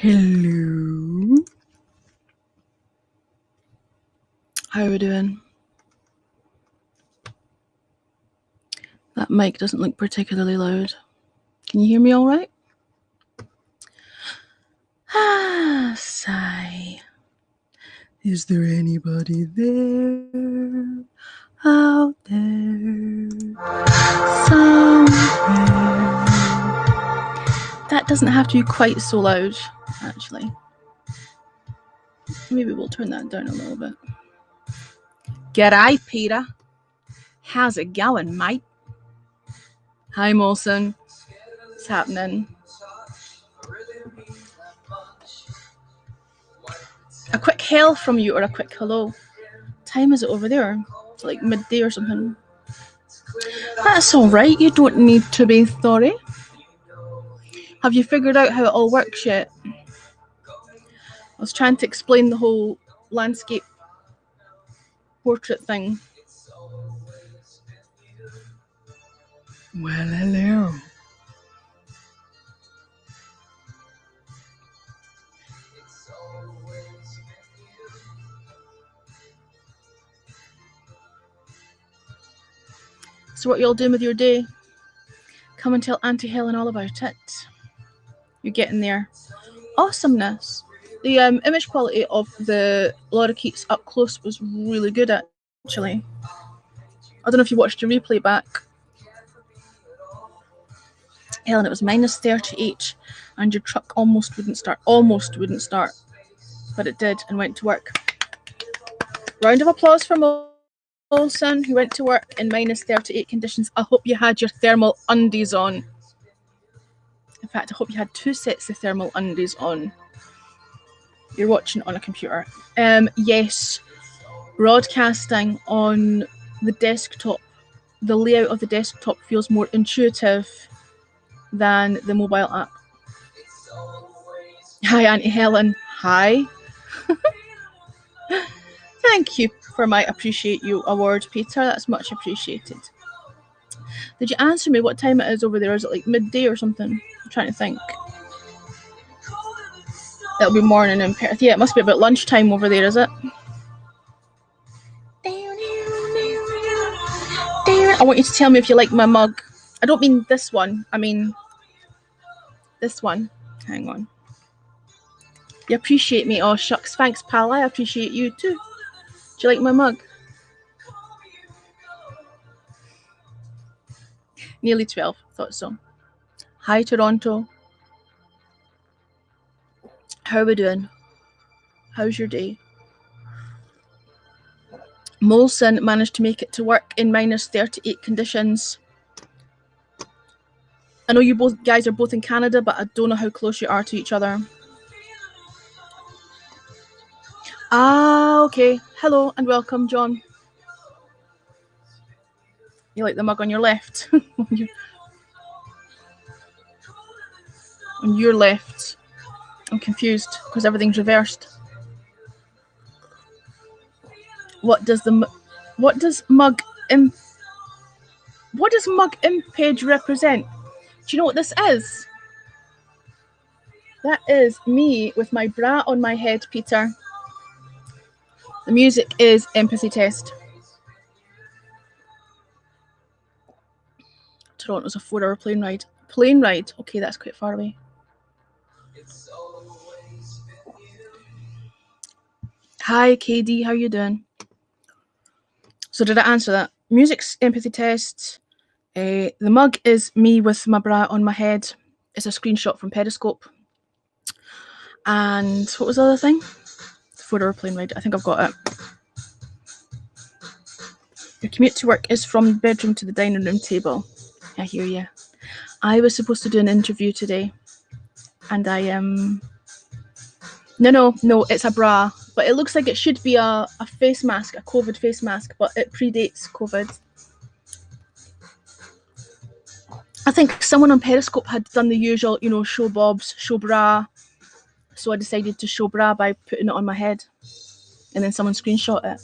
Hello. How are we doing? That mic doesn't look particularly loud. Can you hear me all right? Ah, sigh. Is there anybody there? Out there? Somewhere? That doesn't have to be quite so loud, actually. Maybe we'll turn that down a little bit. G'day, Peter. How's it going, mate? Hi, Molson. What's happening? A quick hail from you or a quick hello. Time is it over there? It's like midday or something. That's all right. You don't need to be sorry. Have you figured out how it all works yet? I was trying to explain the whole landscape portrait thing. Well, hello. So what you all doing with your day? Come and tell Auntie Helen all about it. You're getting there. Awesomeness. The image quality of the lorikeets up close was really good, actually. I don't know if you watched your replay back. Helen, it was minus 38 and your truck almost wouldn't start, but it did and went to work. Round of applause for Molson, who went to work in minus 38 conditions. I hope you had your thermal undies on. In fact, I hope you had 2 sets of thermal undies on. You're watching on a computer. Yes, broadcasting on the desktop, the layout of the desktop feels more intuitive than the mobile app. Hi, Auntie Helen. Hi. Thank you for my Appreciate You award, Peter. That's much appreciated. Did you answer me what time it is over there? Is it like midday or something? I'm trying to think. It'll be morning in Perth. Yeah, it must be about lunchtime over there, is it? I want you to tell me if you like my mug. I don't mean this one. I mean this one. Hang on. You appreciate me? Oh, shucks. Thanks, pal. I appreciate you too. Do you like my mug? Nearly 12. Thought so. Hi, Toronto. How are we doing? How's your day? Molson managed to make it to work in minus 38 conditions. I know you both guys are both in Canada, but I don't know how close you are to each other. Ah, okay. Hello and welcome, John. You like the mug on your left? On your left. I'm confused because everything's reversed. What does mug image represent? Do you know what this is? That is me with my bra on my head, Peter. The music is Empathy Test. Toronto's a 4-hour plane ride. Plane ride? Okay, that's quite far away. Hi, KD. How you doing? So did I answer that? Music's Empathy Test. The mug is me with my bra on my head. It's a screenshot from Periscope. And what was the other thing? The 4-hour plane ride. I think I've got it. Your commute to work is from the bedroom to the dining room table. I hear you. I was supposed to do an interview today. And I am... No, it's a bra. But it looks like it should be a face mask, a COVID face mask, but it predates COVID. I think someone on Periscope had done the usual, show bobs, show bra. So I decided to show bra by putting it on my head. And then someone screenshot it.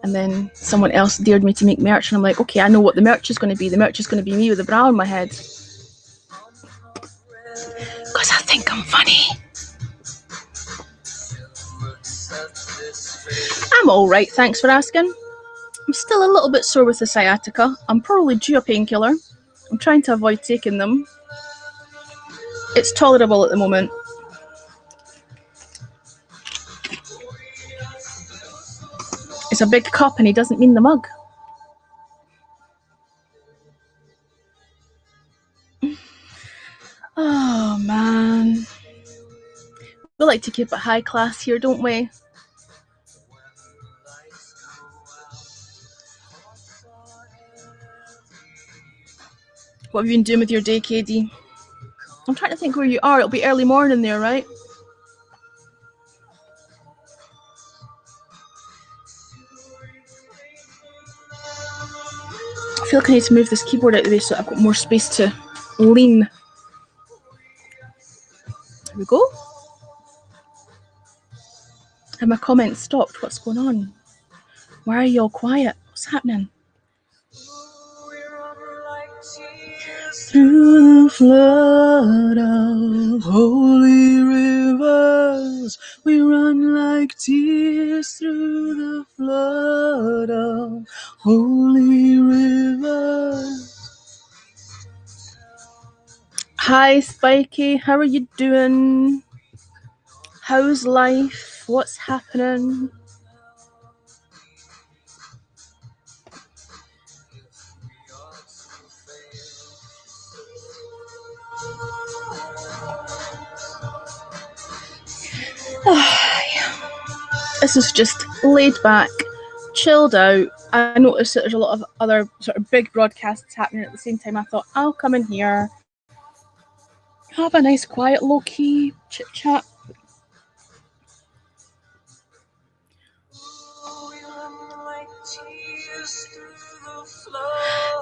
And then someone else dared me to make merch. And I'm like, okay, I know what the merch is going to be. The merch is going to be me with a bra on my head. Because I think I'm funny. I'm all right, thanks for asking. I'm still a little bit sore with the sciatica. I'm probably due a painkiller. I'm trying to avoid taking them. It's tolerable at the moment. It's a big cup and he doesn't mean the mug. Oh, man. We like to keep it high class here, don't we? What have you been doing with your day, Katie? I'm trying to think where you are. It'll be early morning there, right? I feel like I need to move this keyboard out of the way so I've got more space to lean. There we go. Have my comments stopped? What's going on? Why are you all quiet? What's happening? Through the flood of holy rivers, we run like tears through the flood of holy rivers. Hi, Spiky. How are you doing? How's life? What's happening? This is just laid back, chilled out. I noticed that there's a lot of other sort of big broadcasts happening at the same time. I thought I'll come in here, have a nice quiet low-key chit chat.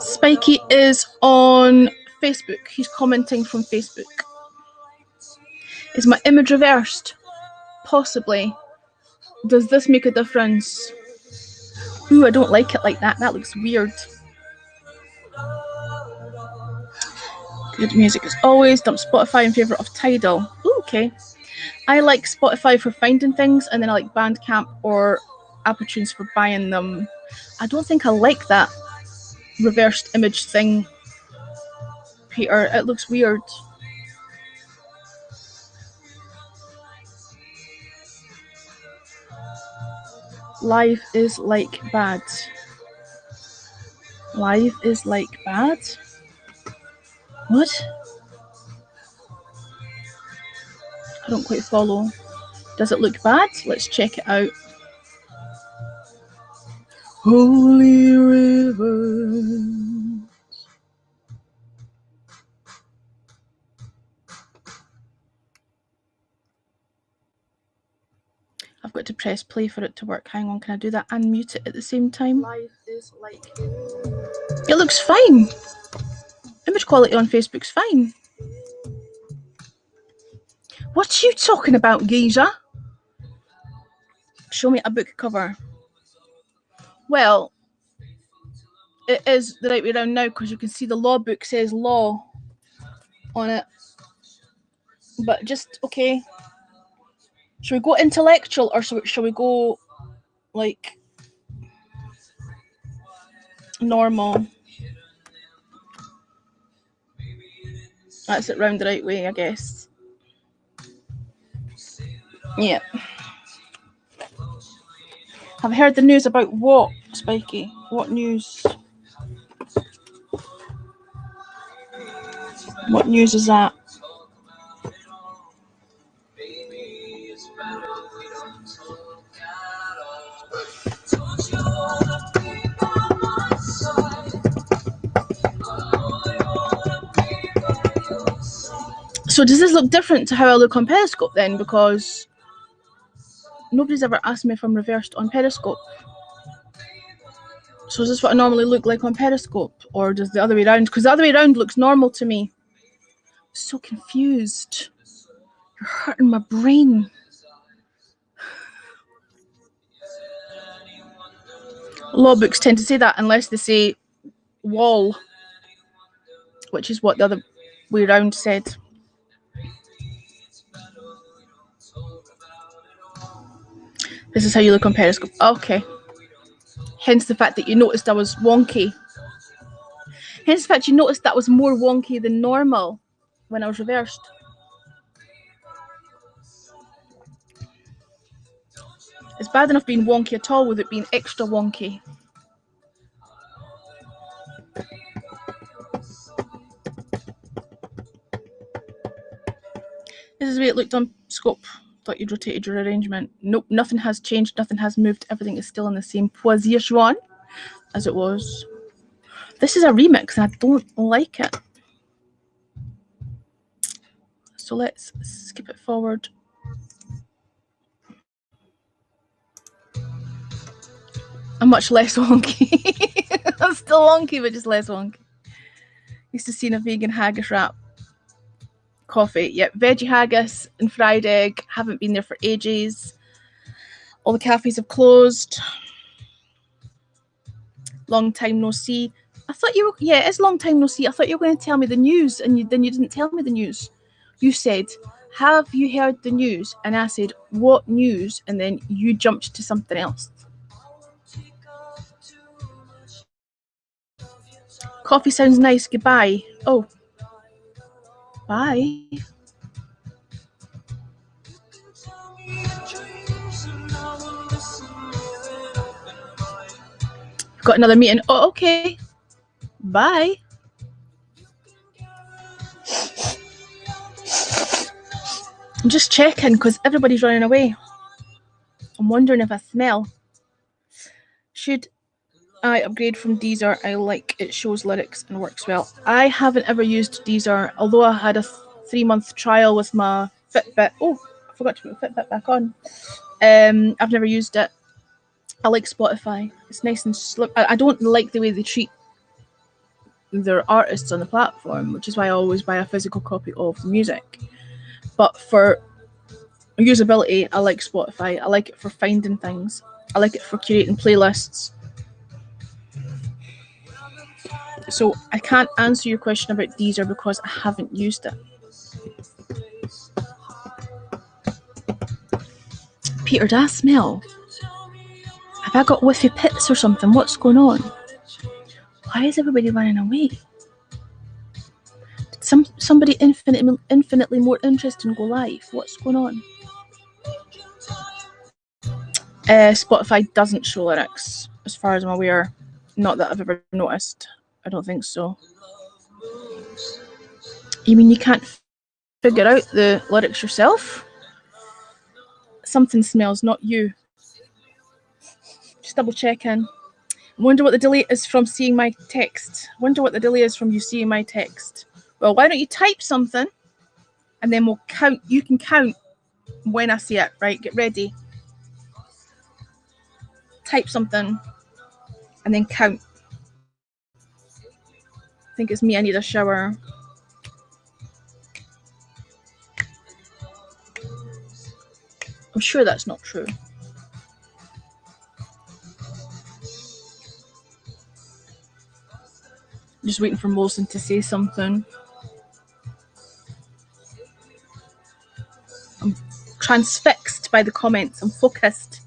Spiky is on Facebook. He's commenting from Facebook. Is my image reversed? Possibly. Does this make a difference? Ooh, I don't like it like that. That looks weird. Good music as always. Dump Spotify in favour of Tidal. Ooh, okay. I like Spotify for finding things, and then I like Bandcamp or Apple Tunes for buying them. I don't think I like that reversed image thing, Peter. It looks weird. Life is like bad. Life is like bad? What? I don't quite follow. Does it look bad? Let's check it out. Holy river. I've got to press play for it to work. Hang on, can I do that and mute it at the same time? Life is like... It looks fine. Image quality on Facebook's fine. What are you talking about, geezer? Show me a book cover. Well, it is the right way around now because you can see the law book says law on it. But just, okay. Should we go intellectual or shall we go, like, normal? That's it round the right way, I guess. Yeah. Have I heard the news about what, Spiky? What news? What news is that? So does this look different to how I look on Periscope then? Because nobody's ever asked me if I'm reversed on Periscope. So is this what I normally look like on Periscope? Or does the other way around? Because the other way around looks normal to me. I'm so confused. You're hurting my brain. Law books tend to say that unless they say wall, which is what the other way around said. This is how you look on Periscope. Okay. Hence the fact that you noticed I was wonky. Hence the fact you noticed that was more wonky than normal when I was reversed. It's bad enough being wonky at all with it being extra wonky. This is the way it looked on scope. Thought you'd rotated your arrangement. Nope, nothing has changed, nothing has moved. Everything is still in the same position as it was. This is a remix and I don't like it. So let's skip it forward. I'm much less wonky. I'm still wonky, but just less wonky. Used to see a vegan haggis wrap. Coffee. Yep, veggie haggis and fried egg. Haven't been there for ages. All the cafes have closed. Long time no see. I thought you were, yeah, it's long time no see. I thought you were going to tell me the news, and then you didn't tell me the news. You said, have you heard the news? And I said, what news? And then you jumped to something else. Coffee sounds nice. Goodbye. Oh. Bye. Got another meeting. Oh, okay. Bye. I'm just checking because everybody's running away. I'm wondering if I smell. Should I upgrade from Deezer? I like it, shows lyrics and works well. I haven't ever used Deezer, although I had a 3-month trial with my Fitbit. Oh, I forgot to put the Fitbit back on. I've never used it. I like Spotify. It's nice and slow. I don't like the way they treat their artists on the platform, which is why I always buy a physical copy of the music. But for usability, I like Spotify. I like it for finding things. I like it for curating playlists. So I can't answer your question about Deezer because I haven't used it. Peter, do I smell? Have I got whiffy pits or something? What's going on? Why is everybody running away? Did somebody infinitely more interesting go live? What's going on? Spotify doesn't show lyrics, as far as I'm aware. Not that I've ever noticed. I don't think so. You mean you can't figure out the lyrics yourself? Something smells, not you. Just double checking. Wonder what the delay is from seeing my text. Wonder what the delay is from you seeing my text. Well, why don't you type something and then we'll count. You can count when I see it. Right, get ready. Type something and then count. I think it's me. I need a shower. I'm sure that's not true. Just waiting for Molson to say something. I'm transfixed by the comments. I'm focused.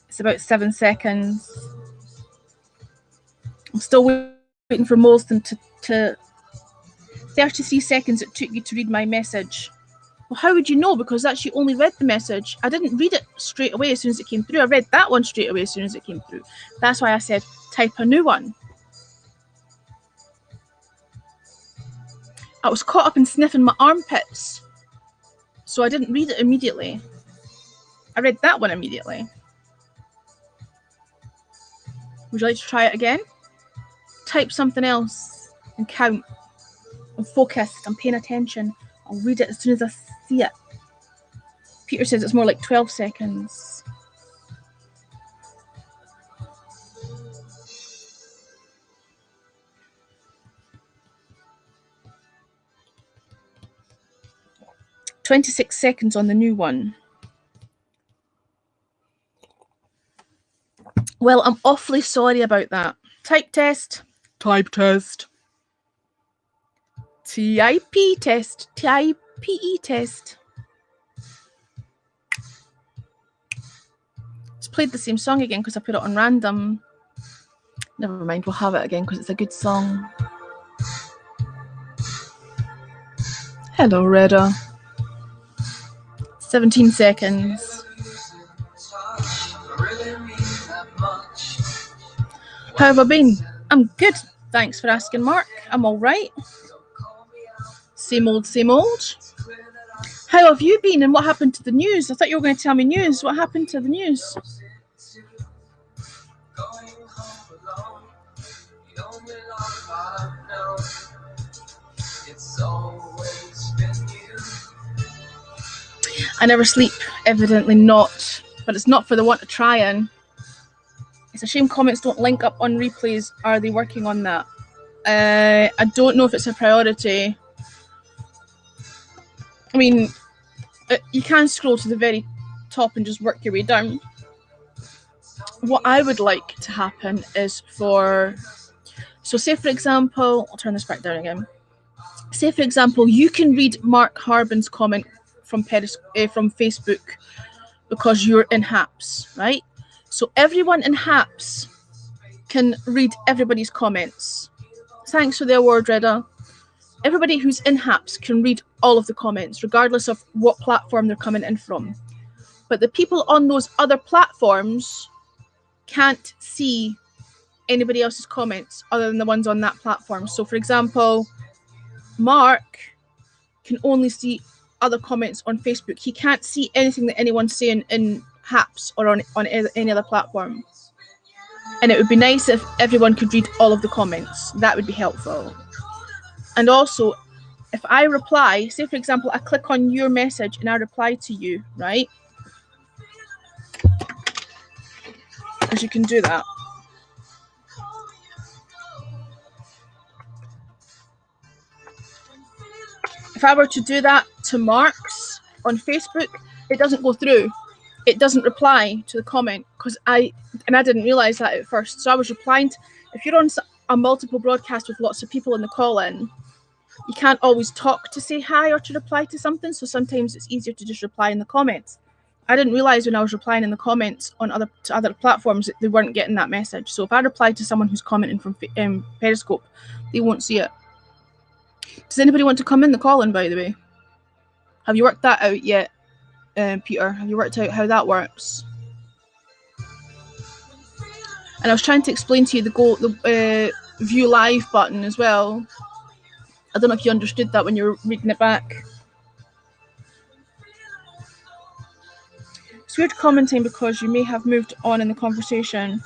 It's about 7 seconds. I'm still waiting for Molson to 33 seconds it took you to read my message. Well, how would you know? Because actually only read the message. I didn't read it straight away as soon as it came through. I read that one straight away as soon as it came through. That's why I said type a new one. I was caught up in sniffing my armpits, so I didn't read it immediately. I read that one immediately. Would you like to try it again? Type something else and count. I'm focused. I'm paying attention. I'll read it as soon as I see it. Peter says it's more like 12 seconds. "26 seconds on the new one." Well, I'm awfully sorry about that. Type test. Type test. TIP test. TIPE test. It's played the same song again because I put it on random. Never mind, we'll have it again because it's a good song. Hello, Reda. 17 seconds. How have I been? I'm good. Thanks for asking, Mark. I'm all right. Same old, same old. How have you been and what happened to the news? I thought you were going to tell me news. What happened to the news? I never sleep, evidently not, but it's not for the want of trying. It's a shame comments don't link up on replays. Are they working on that? I don't know if it's a priority. I mean, you can scroll to the very top and just work your way down. What I would like to happen is so say for example, I'll turn this back down again. Say for example, you can read Mark Harbin's comment from Facebook because you're in HAPS, right? So everyone in HAPS can read everybody's comments. Thanks for the award, Reda. Everybody who's in HAPS can read all of the comments, regardless of what platform they're coming in from. But the people on those other platforms can't see anybody else's comments other than the ones on that platform. So, for example, Mark can only see other comments on Facebook. He can't see anything that anyone's saying in HAPS or on any other platform. And it would be nice if everyone could read all of the comments. That would be helpful. And also, if I reply, say for example, I click on your message and I reply to you, right? Because you can do that. If I were to do that to Mark's on Facebook, it doesn't go through. It doesn't reply to the comment because I didn't realize that at first. So I was replying to, if you're on a multiple broadcast with lots of people in the call-in, you can't always talk to say hi or to reply to something. So sometimes it's easier to just reply in the comments. I didn't realize when I was replying in the comments on other platforms that they weren't getting that message. So if I reply to someone who's commenting from Periscope, they won't see it. Does anybody want to come in the call-in, by the way? Have you worked that out yet, Peter? Have you worked out how that works? And I was trying to explain to you the view live button as well. I don't know if you understood that when you were reading it back. It's weird commenting because you may have moved on in the conversation.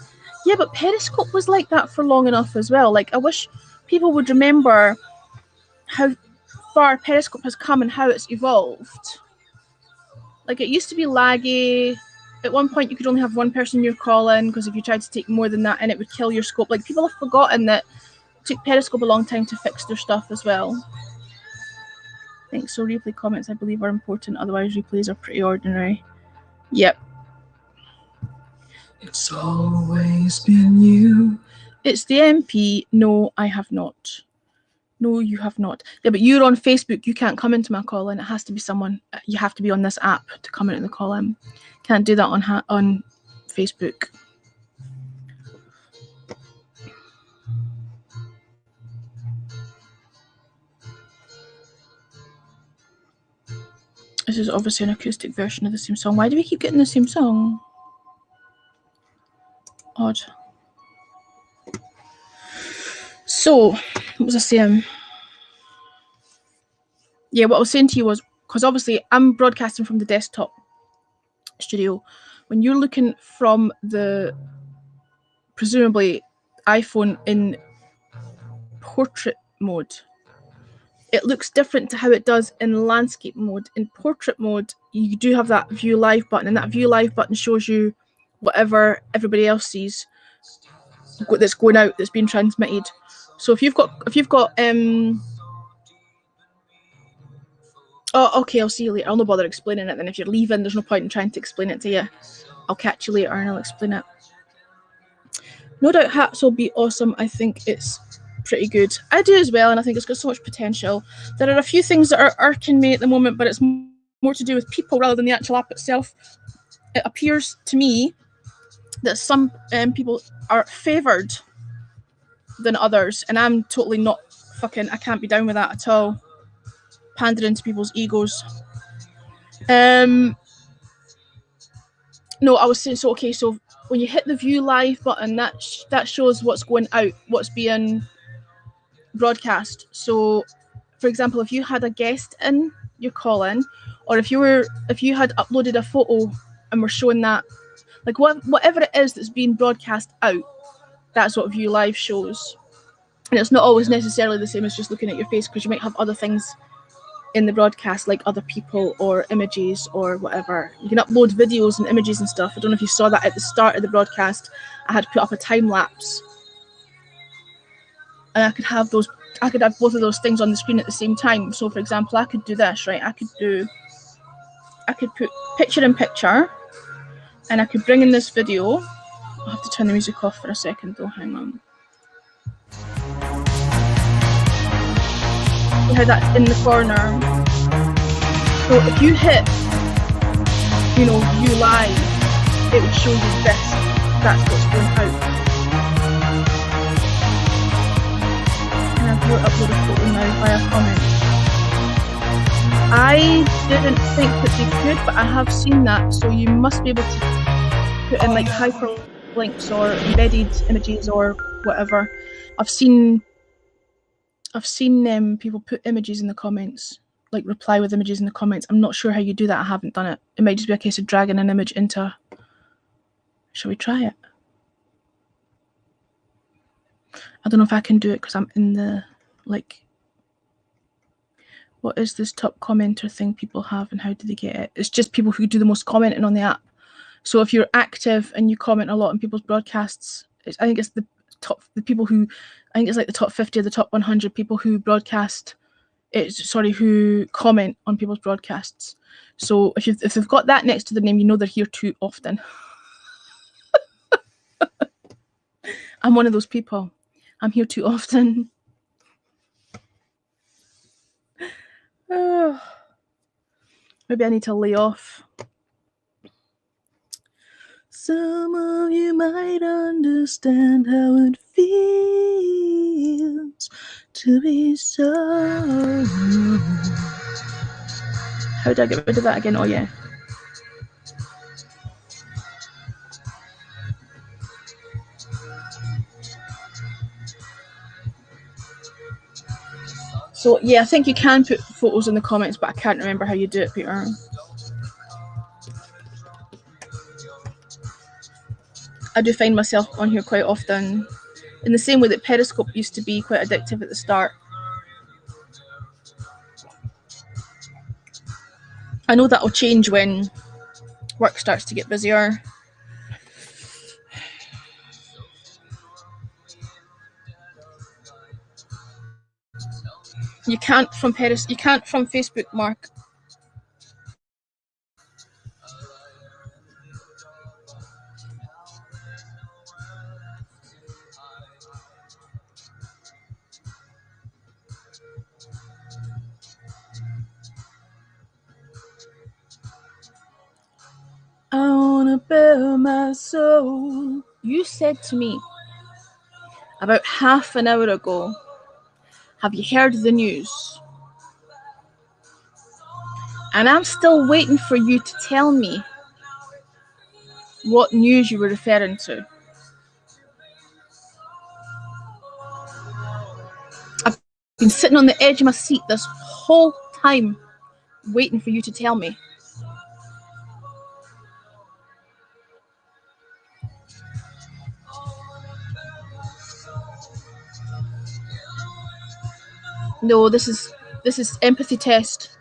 Yeah, but Periscope was like that for long enough as well. Like, I wish people would remember how far Periscope has come and how it's evolved. Like, it used to be laggy. At one point, you could only have one person in your call-in because if you tried to take more than that, and it would kill your scope. Like, people have forgotten that it took Periscope a long time to fix their stuff as well. I think so. Replay comments, I believe, are important. Otherwise, replays are pretty ordinary. Yep. It's always been you. It's the MP. No, I have not. No, you have not. Yeah, but you're on Facebook. You can't come into my call-in. It has to be someone. You have to be on this app to come into the call-in. Can't do that on Facebook. This is obviously an acoustic version of the same song. Why do we keep getting the same song? Odd. So, what was I saying? Yeah, what I was saying to you was, because obviously I'm broadcasting from the desktop studio. When you're looking from the, presumably, iPhone in portrait mode, it looks different to how it does in landscape mode. In portrait mode, you do have that view live button, and that view live button shows you whatever everybody else sees that's going out, that's being transmitted. So if you've got oh, okay, I'll see you later. I'll not bother explaining it then. If you're leaving, there's no point in trying to explain it to you. I'll catch you later and I'll explain it. No doubt HAPS will be awesome. I think it's pretty good. I do as well, and I think it's got so much potential. There are a few things that are irking me at the moment, but it's more to do with people rather than the actual app itself. It appears to me that some people are favoured than others, and I'm totally not fucking. I can't be down with that at all. Pandering to people's egos. No, I was saying, so okay, so when you hit the view live button, that shows what's going out, what's being broadcast. So, for example, if you had a guest in your call in, or if you had uploaded a photo and were showing that, like whatever it is that's being broadcast out, that's what view live shows. And it's not always necessarily the same as just looking at your face, because you might have other things in the broadcast, like other people or images or whatever. You can upload videos and images and stuff. I don't know if you saw that at the start of the broadcast. I had put up a time lapse, and I could have both of those things on the screen at the same time. So for example, I could do this, right? I could put picture in picture, and I could bring in this video. I'll have to turn the music off for a second though, hang on. See how that's in the corner? So if you hit, view live, it would show you this. That's what's going out. And I've uploaded a photo now via comment. I didn't think that they could, but I have seen that. So you must be able to put in like hyperlinks or embedded images or whatever. I've seen people put images in the comments, like reply with images in the comments. I'm not sure how you do that. I haven't done it. It might just be a case of dragging an image into. Shall we try it? I don't know if I can do it because I'm in the what is this top commenter thing people have, and how do they get it? It's just people who do the most commenting on the app. So if you're active and you comment a lot on people's broadcasts, I think it's the top 50 or the top 100 people who broadcast. Who comment on people's broadcasts. So if they've got that next to the name, you know they're here too often. I'm one of those people. I'm here too often. Oh, maybe I need to lay off. Some of you might understand how it feels to be so. How did I get rid of that again? Oh yeah. So yeah, I think you can put photos in the comments, but I can't remember how you do it, Peter. I do find myself on here quite often, in the same way that Periscope used to be quite addictive at the start. I know that'll change when work starts to get busier. You can't from Facebook, Mark. I wanna bare my soul. You said to me about half an hour ago, have you heard the news? And I'm still waiting for you to tell me what news you were referring to. I've been sitting on the edge of my seat this whole time waiting for you to tell me. No, this is empathy test.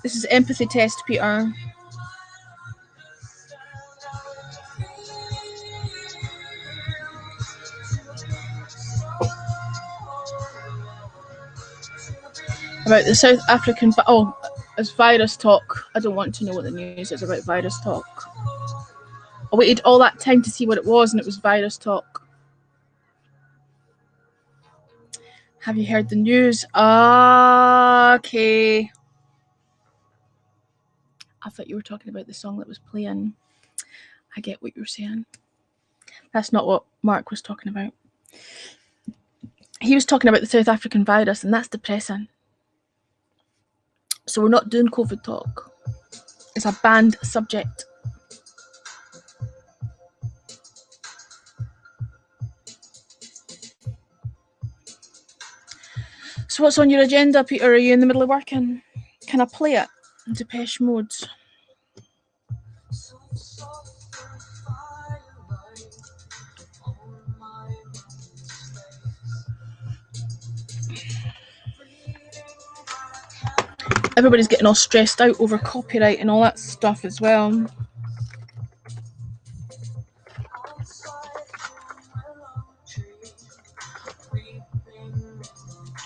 This is empathy test, Peter. About the South African, it's virus talk. I don't want to know what the news is about virus talk. I waited all that time to see what it was, and it was virus talk. Have you heard the news? Okay. I thought you were talking about the song that was playing. I get what you're saying. That's not what Mark was talking about. He was talking about the South African virus, and that's depressing. So we're not doing COVID talk. It's a banned subject. So what's on your agenda, Peter? Are you in the middle of working? Can I play it? Depeche Mode. Everybody's getting all stressed out over copyright and all that stuff as well.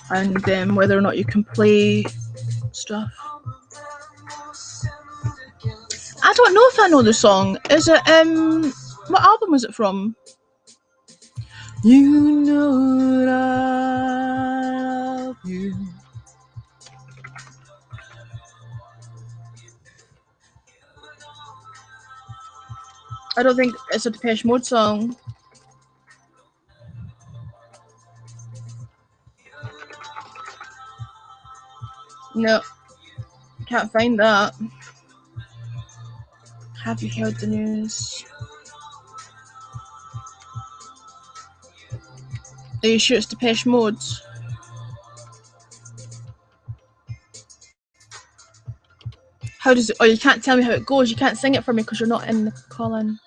And whether or not you can play stuff. I don't know if I know the song. Is it, what album was it from? You know that I love you. I don't think it's a Depeche Mode song. No, can't find that. Have you heard the news? Are you sure it's Depeche Mode? How does it? Oh, you can't tell me how it goes. You can't sing it for me because you're not in the call-in.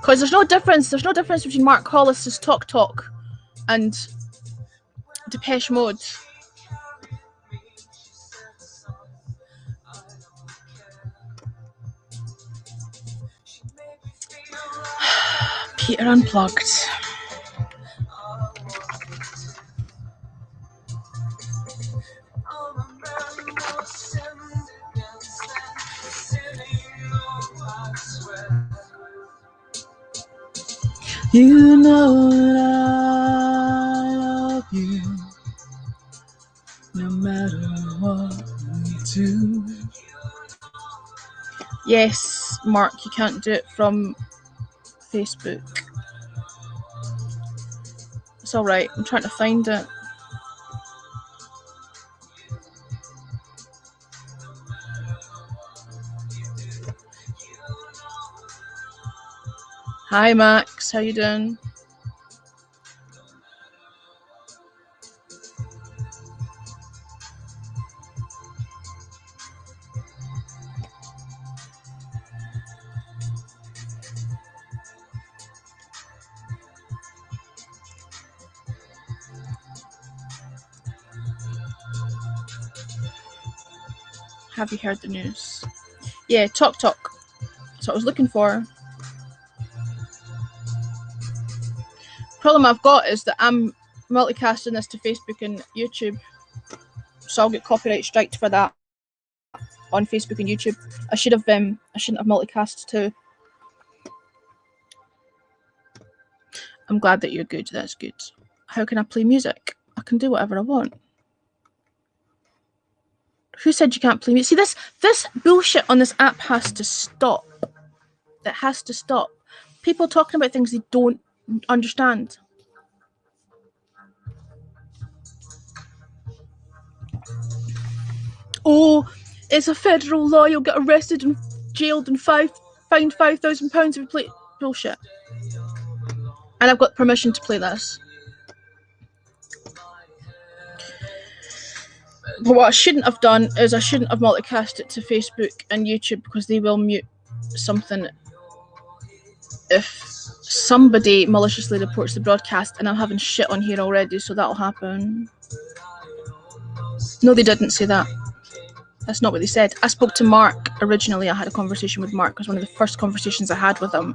Because there's no difference. There's no difference between Mark Hollis's Talk Talk and Depeche Mode. Peter Unplugged. You know that I love you, no matter what we do. Yes, Mark, you can't do it from Facebook. It's all right. I'm trying to find it. Hi, Max. How you doing? Have you heard the news? Yeah, Talk Talk. That's what I was looking for. Problem I've got is that I'm multicasting this to Facebook and YouTube, so I'll get copyright striked for that on Facebook and YouTube. I shouldn't have multicast too. I'm glad that you're good. That's good. How can I play music? I can do whatever I want. Who said you can't play music? See, this bullshit on this app has to stop. It has to stop. People talking about things they don't understand. Oh, it's a federal law. You'll get arrested and jailed and fined £5,000 if you play bullshit. And I've got permission to play this. But what I shouldn't have done is I shouldn't have multicast it to Facebook and YouTube because they will mute something if somebody maliciously reports the broadcast, and I'm having shit on here already, so that'll happen. No, they didn't say that. That's not what they said. I spoke to Mark originally. I had a conversation with Mark. It was one of the first conversations I had with him.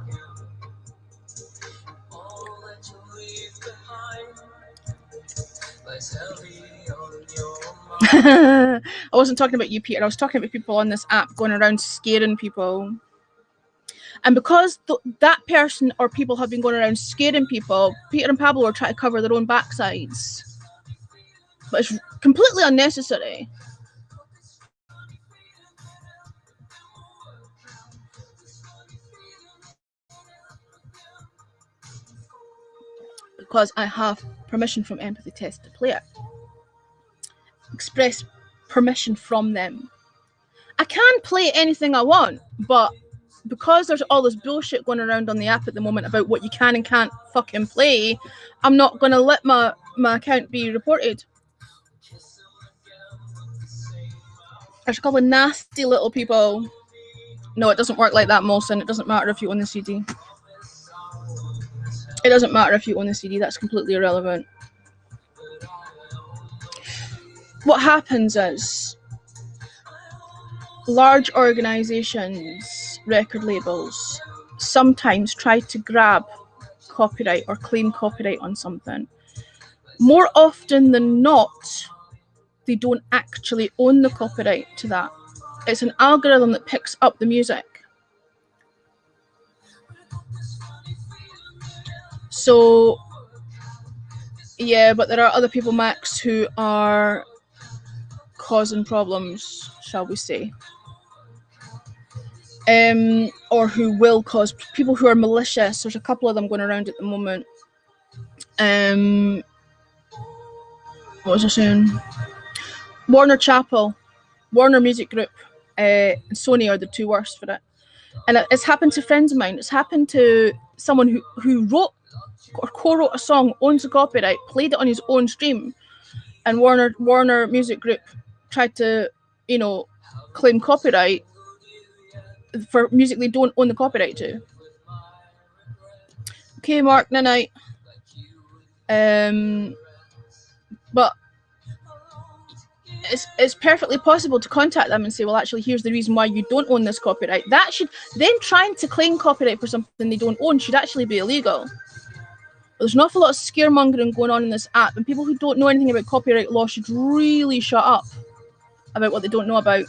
I wasn't talking about you, Peter. I was talking about people on this app going around scaring people. And because that person or people have been going around scaring people, Peter and Pablo are trying to cover their own backsides. but it's completely unnecessary. Because I have permission from Empathy Test to play it. Express permission from them. I can play anything I want, but because there's all this bullshit going around on the app at the moment about what you can and can't fucking play, I'm not going to let my account be reported. There's a couple of nasty little people. No, it doesn't work like that, Molson. It doesn't matter if you own the CD. It doesn't matter if you own the CD. That's completely irrelevant. What happens is large organizations, record labels, sometimes try to grab copyright or claim copyright on something. More often than not, they don't actually own the copyright to that. It's an algorithm that picks up the music. So, yeah, but there are other people, Max, who are causing problems, shall we say. Or who will cause, people who are malicious. There's a couple of them going around at the moment. What was I saying? Warner Chappell, Warner Music Group, and Sony are the two worst for it. And it's happened to friends of mine. It's happened to someone who wrote or co-wrote a song, owns the copyright, played it on his own stream, and Warner Music Group tried to, claim copyright for music they don't own the copyright to. Okay, Mark, night. But it's perfectly possible to contact them and say, well, actually, here's the reason why you don't own this copyright. That should then trying to claim copyright for something they don't own should actually be illegal. There's an awful lot of scaremongering going on in this app, and people who don't know anything about copyright law should really shut up about what they don't know about.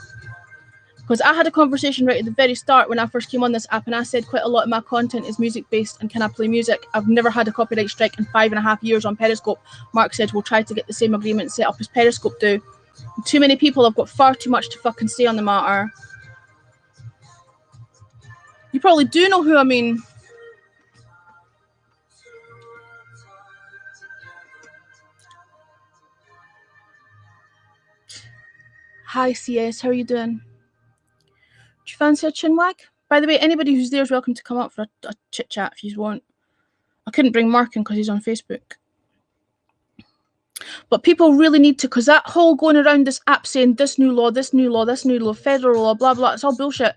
Because I had a conversation right at the very start when I first came on this app, and I said quite a lot of my content is music-based, and can I play music? I've never had a copyright strike in 5.5 years on Periscope. Mark said, we'll try to get the same agreement set up as Periscope do. Too many people have got far too much to fucking say on the matter. You probably do know who I mean. Hi, CS. How are you doing? Do you fancy a chinwag? By the way, anybody who's there is welcome to come up for a chit chat if you want. I couldn't bring Mark in because he's on Facebook. But people really need to, because that whole going around this app saying this new law, federal law, blah, blah, it's all bullshit.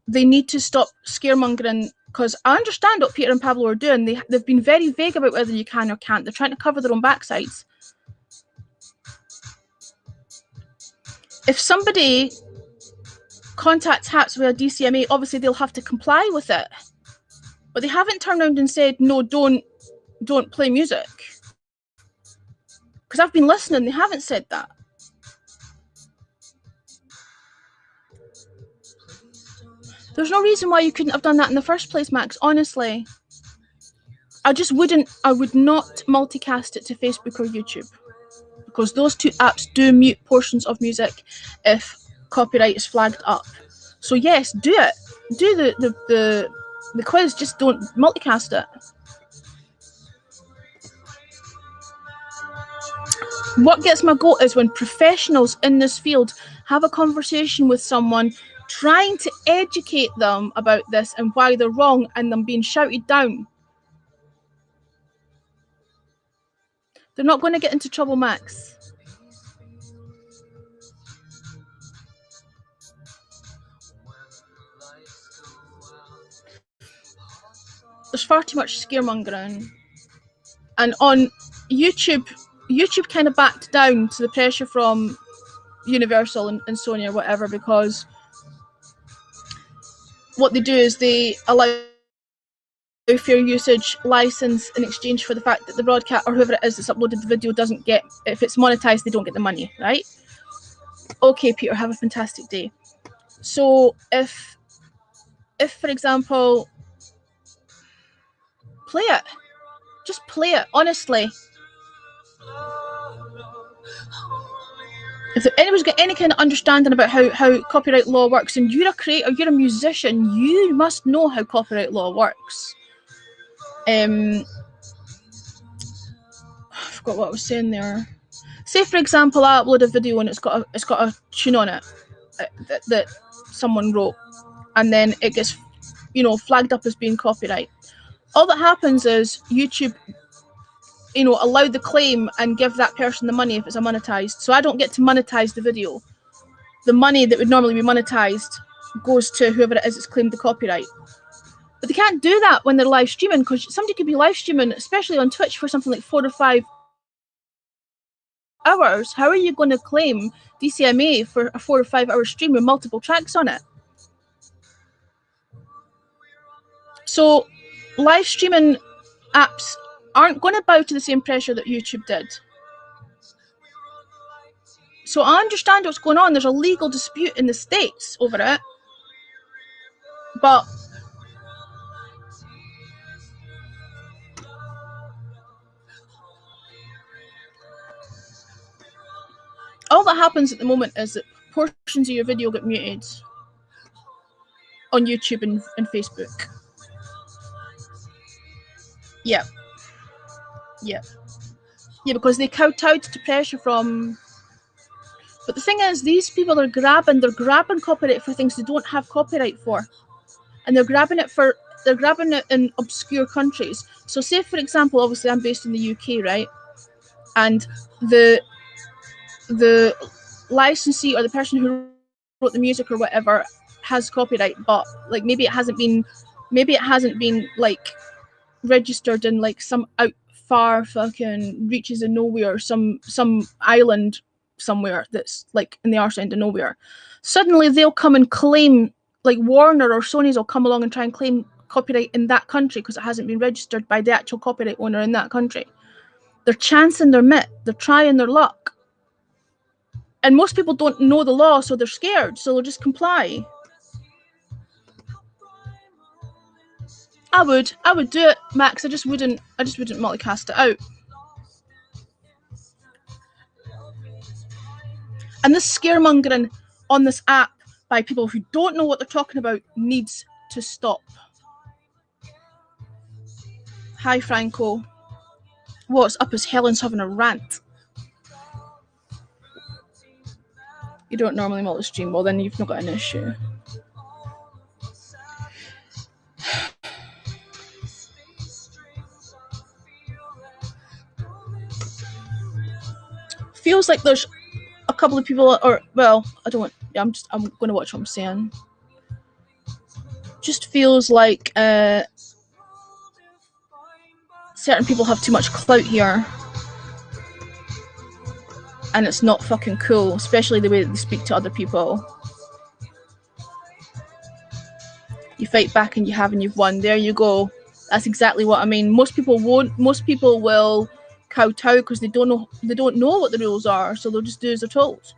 They need to stop scaremongering, because I understand what Peter and Pablo are doing. They've been very vague about whether you can or can't. They're trying to cover their own backsides. If somebody contacts HAPS via DCMA, obviously they'll have to comply with it. But they haven't turned around and said, no, don't play music. Because I've been listening, they haven't said that. There's no reason why you couldn't have done that in the first place, Max, honestly. I would not multicast it to Facebook or YouTube, because those two apps do mute portions of music if copyright is flagged up. So yes, do it. Do the quiz, just don't multicast it. What gets my goat is when professionals in this field have a conversation with someone trying to educate them about this and why they're wrong, and them being shouted down. They're not going to get into trouble, Max. There's far too much scaremongering. And on YouTube kind of backed down to the pressure from Universal and Sony or whatever, because what they do is they allow fair usage license in exchange for the fact that the broadcast or whoever it is that's uploaded the video doesn't get, if it's monetized, they don't get the money, right? Okay, Peter, have a fantastic day. So if for example, play it, just play it, honestly. If anyone's got any kind of understanding about how copyright law works, and you're a creator, you're a musician, you must know how copyright law works. I forgot what I was saying there. Say for example, I upload a video and it's got a tune on it that someone wrote, and then it gets, flagged up as being copyright. All that happens is YouTube, allow the claim and give that person the money if it's a monetized. So I don't get to monetize the video. The money that would normally be monetized goes to whoever it is that's claimed the copyright. But they can't do that when they're live streaming, because somebody could be live streaming, especially on Twitch, for something like 4 or 5 hours. How are you going to claim DCMA for a 4 or 5 hour stream with multiple tracks on it? So live streaming apps aren't going to bow to the same pressure that YouTube did. So I understand what's going on. There's a legal dispute in the States over it. But all that happens at the moment is that portions of your video get muted on YouTube and Facebook. Yeah. Yeah. Yeah, because they kowtowed to pressure from... But the thing is, these people are grabbing copyright for things they don't have copyright for. And they're grabbing it in obscure countries. So say, for example, obviously I'm based in the UK, right? And the licensee or the person who wrote the music or whatever has copyright, but like maybe it hasn't been like registered in like some out far fucking reaches of nowhere, some island somewhere that's like in the arse end of nowhere. Suddenly they'll come and claim, like Warner or Sony's will come along and try and claim copyright in that country because it hasn't been registered by the actual copyright owner in that country. They're chancing their mitt, they're trying their luck. And most people don't know the law, so they're scared, so they'll just comply. I would do it, Max. I just wouldn't multicast it out. And this scaremongering on this app by people who don't know what they're talking about needs to stop. Hi, Franco. What's up? Is Helen's having a rant? You don't normally multi-stream, well then you've not got an issue. Feels like there's a couple of people, or well, I'm going to watch what I'm saying. Just feels like certain people have too much clout here, and it's not fucking cool, especially the way that they speak to other people. You fight back and you have and you've won. There you go. That's exactly what I mean. Most people won't. Most people will kowtow because they don't know what the rules are, so they'll just do as they're told.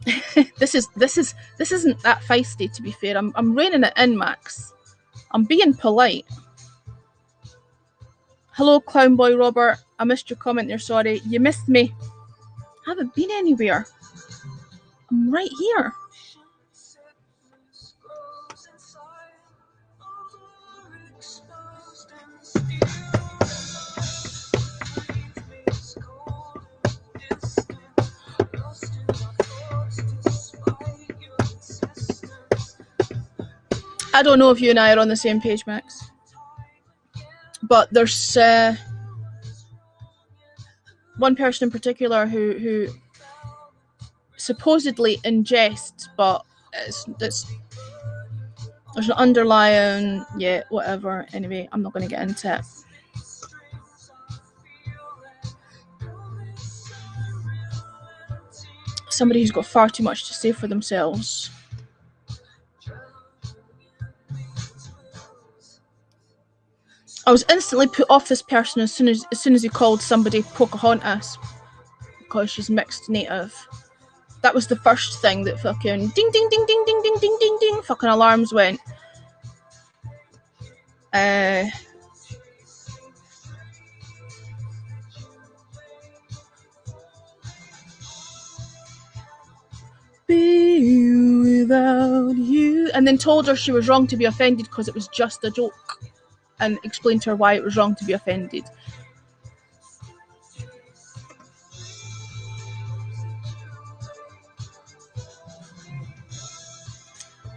This isn't that feisty, to be fair. I'm reining it in, Max. I'm being polite. Hello, Clown Boy Robert. I missed your comment there. Sorry, you missed me. I haven't been anywhere. I'm right here. I don't know if you and I are on the same page, Max. But there's one person in particular who supposedly ingests, but there's an underlying, yeah, whatever. Anyway, I'm not going to get into it. Somebody who's got far too much to say for themselves. I was instantly put off this person as soon as he called somebody Pocahontas because she's mixed native. That was the first thing that fucking ding ding ding ding ding ding ding ding ding fucking alarms went. and then told her she was wrong to be offended because it was just a joke, and explained to her why it was wrong to be offended.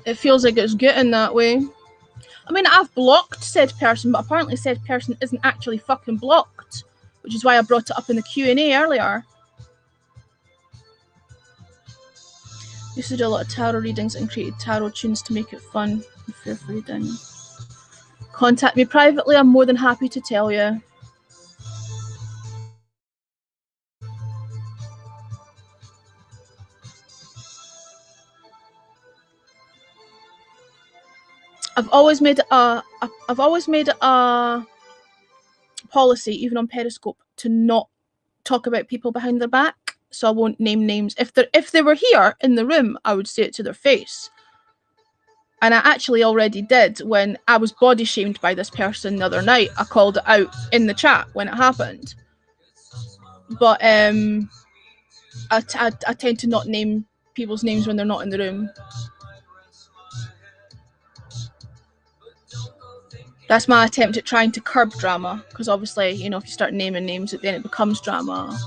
It feels like it's getting that way. I mean, I've blocked said person, but apparently said person isn't actually fucking blocked, which is why I brought it up in the Q&A earlier. Used to do a lot of tarot readings and created tarot tunes to make it fun and fair for reading. Contact me privately, I'm more than happy to tell you. I've always made a policy, even on Periscope, to not talk about people behind their back. So I won't name names. If they were here in the room, I would say it to their face. And I actually already did when I was body shamed by this person the other night. I called it out in the chat when it happened. But I tend to not name people's names when they're not in the room. That's my attempt at trying to curb drama, because obviously, you know, if you start naming names, then it becomes drama.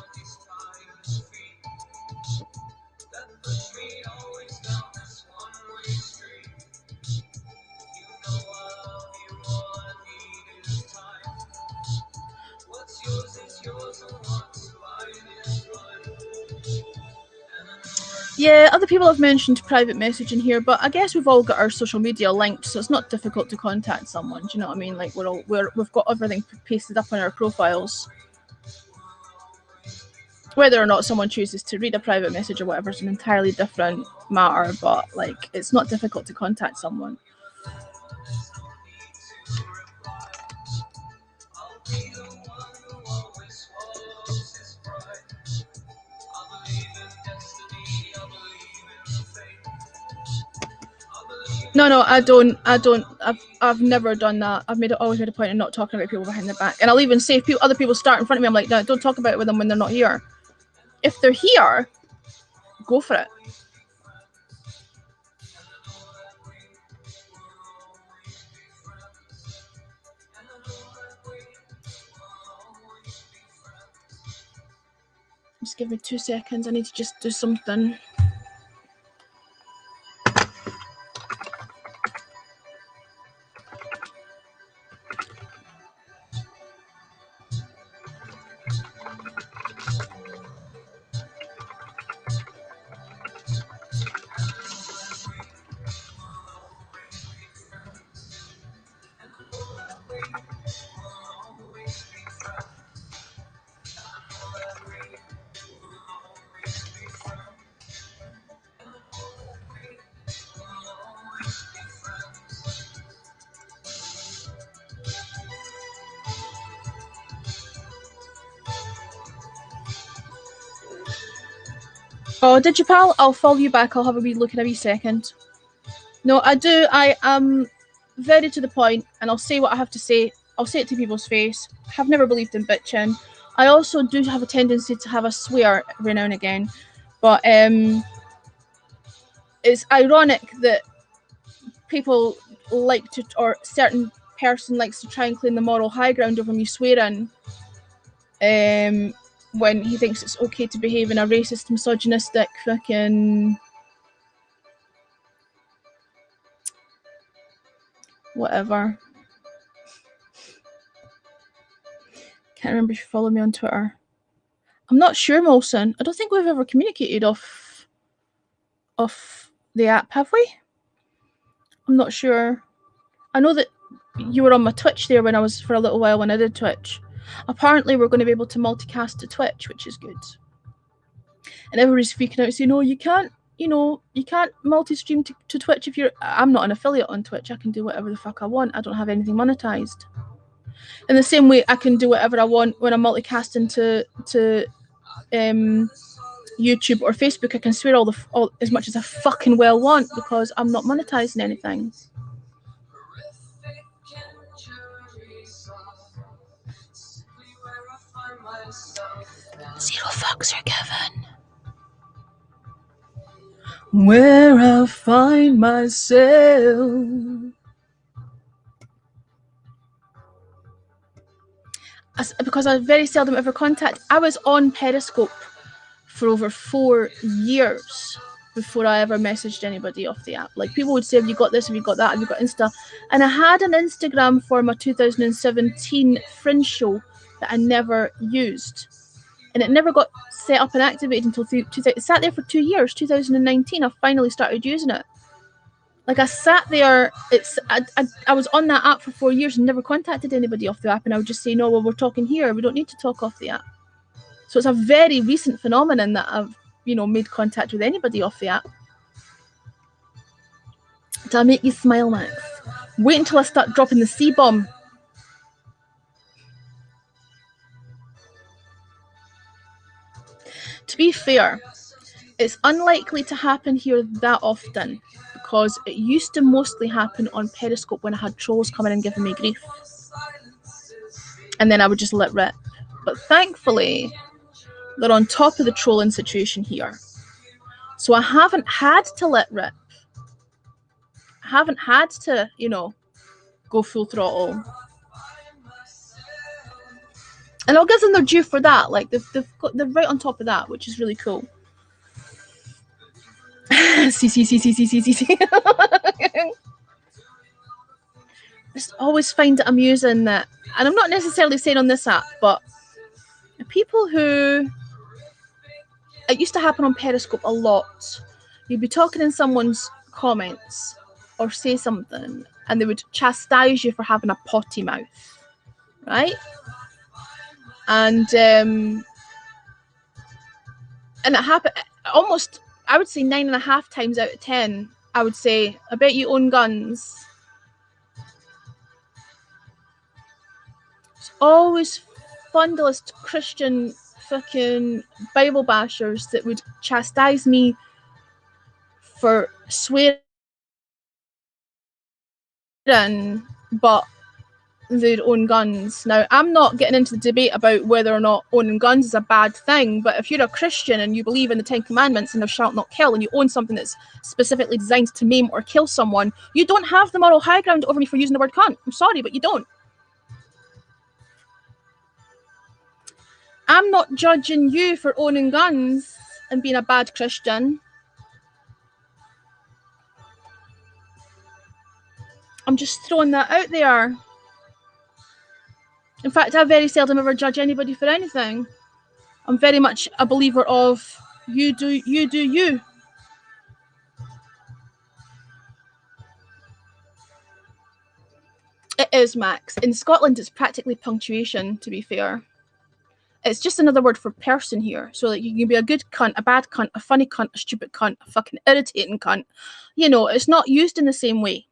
Yeah, other people have mentioned private messaging here, but I guess we've all got our social media linked, so it's not difficult to contact someone. Do you know what I mean? Like we've got everything pasted up on our profiles. Whether or not someone chooses to read a private message or whatever is an entirely different matter, but like it's not difficult to contact someone. No, I don't. I've never done that. I've always made a point of not talking about people behind their back. And I'll even say if other people start in front of me, I'm like, no, don't talk about it with them when they're not here. If they're here, go for it. Just give me 2 seconds. I need to just do something. Oh, did you, pal? I'll follow you back. I'll have a wee look in a wee second. No, I do. I am very to the point, and I'll say what I have to say. I'll say it to people's face. I have never believed in bitching. I also do have a tendency to have a swear every now and again, but it's ironic that people like to, or certain person likes to try and claim the moral high ground over me swearing, when he thinks it's okay to behave in a racist, misogynistic, fucking whatever. Can't remember if you follow me on Twitter. I'm not sure, Molson. I don't think we've ever communicated off the app, have we? I'm not sure. I know that you were on my Twitch there when I was, for a little while when I did Twitch. Apparently we're going to be able to multicast to Twitch, which is good. And everybody's freaking out saying, no, you can't, you can't multi-stream to Twitch if you're... I'm not an affiliate on Twitch. I can do whatever the fuck I want. I don't have anything monetized. In the same way, I can do whatever I want when I'm multicasting to YouTube or Facebook. I can swear all as much as I fucking well want because I'm not monetizing anything. Zero fucks are given. where I find myself. Because I very seldom ever contact. I was on Periscope for over 4 years before I ever messaged anybody off the app. Like, people would say, have you got this, have you got that, have you got Insta? And I had an Instagram for my 2017 Fringe show that I never used. And it never got set up and activated until it sat there for 2 years. 2019, I finally started using it. Like, I sat there, I was on that app for 4 years and never contacted anybody off the app, and I would just say, no, well, we're talking here, we don't need to talk off the app. So it's a very recent phenomenon that I've, made contact with anybody off the app. Did I make you smile, Max? Wait until I start dropping the C-bomb. To be fair, it's unlikely to happen here that often, because it used to mostly happen on Periscope when I had trolls coming and giving me grief. And then I would just let rip. But thankfully, they're on top of the trolling situation here. So I haven't had to let rip. I haven't had to, go full throttle. And I'll give them their due for that. Like, they're right on top of that, which is really cool. See. I just always find it amusing that, and I'm not necessarily saying on this app, but people who, it used to happen on Periscope a lot. You'd be talking in someone's comments or say something, and they would chastise you for having a potty mouth, right? And it happened almost, I would say 9.5 times out of 10, I would say, I bet you own guns. It's always fundamentalist Christian fucking Bible bashers that would chastise me for swearing, but they'd own guns. Now, I'm not getting into the debate about whether or not owning guns is a bad thing, but if you're a Christian and you believe in the 10 Commandments and thou shalt not kill, and you own something that's specifically designed to maim or kill someone, you don't have the moral high ground over me for using the word cunt. I'm sorry, but you don't. I'm not judging you for owning guns and being a bad Christian. I'm just throwing that out there. In fact, I very seldom ever judge anybody for anything. I'm very much a believer of you do you. It is, Max. In Scotland, it's practically punctuation, to be fair. It's just another word for person here. So, like, you can be a good cunt, a bad cunt, a funny cunt, a stupid cunt, a fucking irritating cunt. It's not used in the same way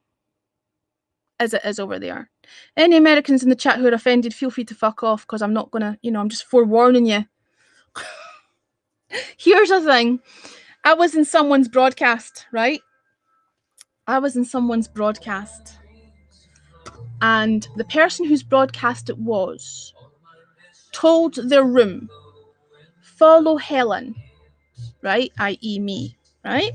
as it is over there. Any Americans in the chat who are offended, feel free to fuck off, because I'm not gonna, I'm just forewarning you. Here's the thing. I was in someone's broadcast, right? And the person whose broadcast it was told their room, follow Helen, right? I.e. me, right?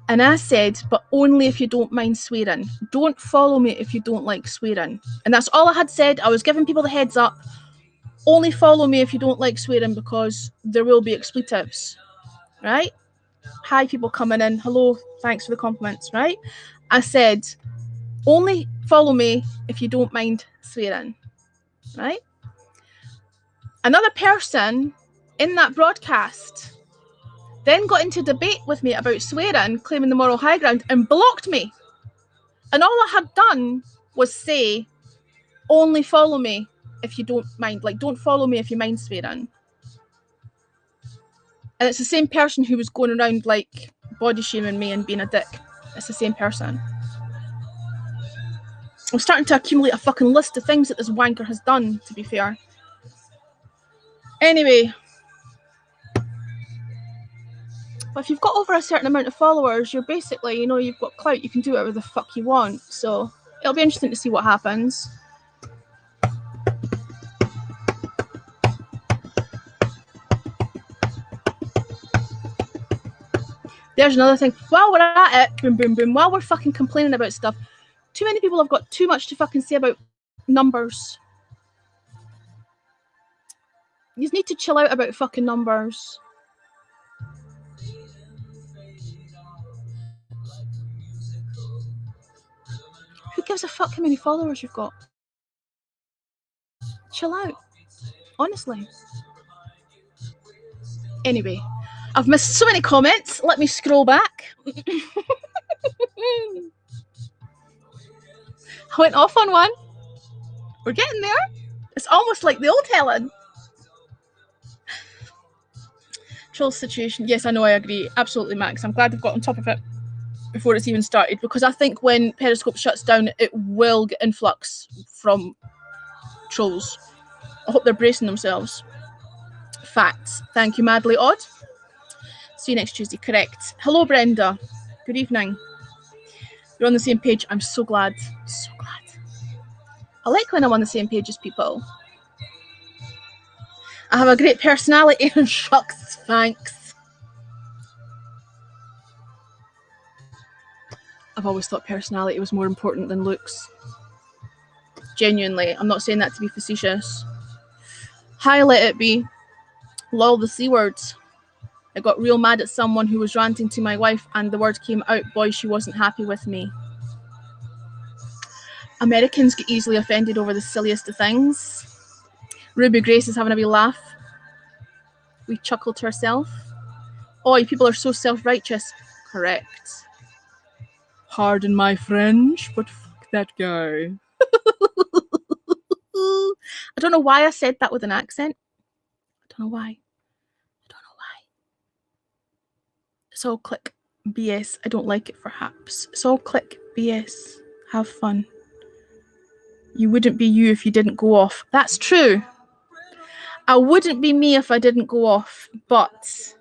And I said, but only if you don't mind swearing. Don't follow me if you don't like swearing. And that's all I had said. I was giving people the heads up. Only follow me if you don't like swearing, because there will be expletives, right? Hi, people coming in. Hello, thanks for the compliments, right? I said, only follow me if you don't mind swearing, right? Another person in that broadcast then got into debate with me about swearing, claiming the moral high ground, and blocked me. And all I had done was say, only follow me if you don't mind. Like, don't follow me if you mind swearing. And it's the same person who was going around, like, body shaming me and being a dick. It's the same person. I'm starting to accumulate a fucking list of things that this wanker has done, to be fair. Anyway. But if you've got over a certain amount of followers, you're basically, you've got clout. You can do whatever the fuck you want. So it'll be interesting to see what happens. There's another thing. While we're at it, boom, boom, boom, while we're fucking complaining about stuff, too many people have got too much to fucking say about numbers. You just need to chill out about fucking numbers. Who gives a fuck how many followers you've got? Chill out. Honestly. Anyway, I've missed so many comments. Let me scroll back. I went off on one. We're getting there. It's almost like the old Helen. Troll situation. Yes, I know, I agree. Absolutely, Max. I'm glad they've got on top of it before it's even started, because I think when Periscope shuts down, it will get influx from trolls. I hope they're bracing themselves. Facts. Thank you, Madly Odd. See you next Tuesday. Correct. Hello, Brenda. Good evening. You're on the same page. I'm so glad. So glad. I like when I'm on the same page as people. I have a great personality and shucks, thanks. I've always thought personality was more important than looks. Genuinely. I'm not saying that to be facetious. Hi, let it be. Lol, the C words. I got real mad at someone who was ranting to my wife and the word came out, boy, she wasn't happy with me. Americans get easily offended over the silliest of things. Ruby Grace is having a wee laugh. We chuckled to herself. Oh, you people are so self-righteous. Correct. Pardon my French, but fuck that guy. I don't know why I said that with an accent. I don't know why. It's all click BS. I don't like it, perhaps. It's all click BS. Have fun. You wouldn't be you if you didn't go off. That's true. I wouldn't be me if I didn't go off, but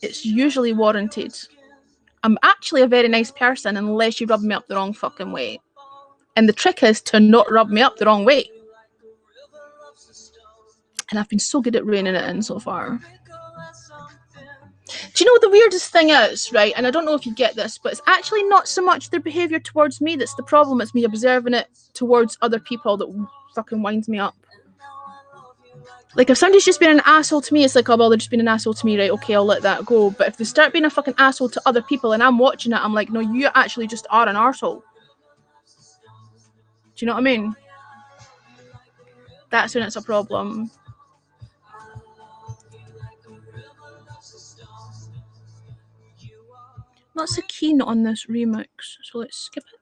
it's usually warranted. I'm actually a very nice person unless you rub me up the wrong fucking way. And the trick is to not rub me up the wrong way. And I've been so good at reining it in so far. Do you know what the weirdest thing is, right? And I don't know if you get this, but it's actually not so much their behaviour towards me that's the problem. It's me observing it towards other people that fucking winds me up. Like, if somebody's just been an asshole to me, it's like, oh, well, they're just being an asshole to me, right? Okay, I'll let that go. But if they start being a fucking asshole to other people and I'm watching it, I'm like, no, you actually just are an arsehole. Do you know what I mean? That's when it's a problem. Not so keen on this remix, so let's skip it.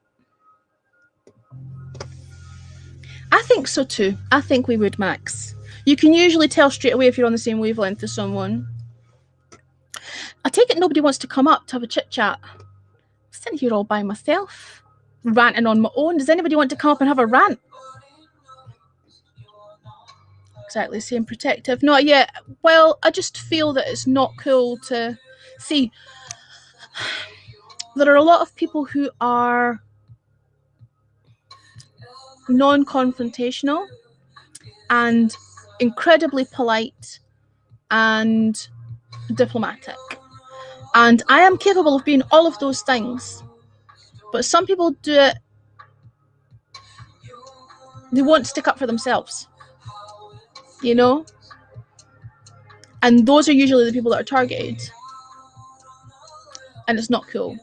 I think so too. I think we would, Max. You can usually tell straight away if you're on the same wavelength as someone. I take it nobody wants to come up to have a chit chat. I'm sitting here all by myself, ranting on my own. Does anybody want to come up and have a rant? Exactly, same protective. Not yet. Well, I just feel that it's not cool to see. There are a lot of people who are non-confrontational and incredibly polite and diplomatic. And I am capable of being all of those things. But some people do it, they won't stick up for themselves. You know? And those are usually the people that are targeted. And it's not cool.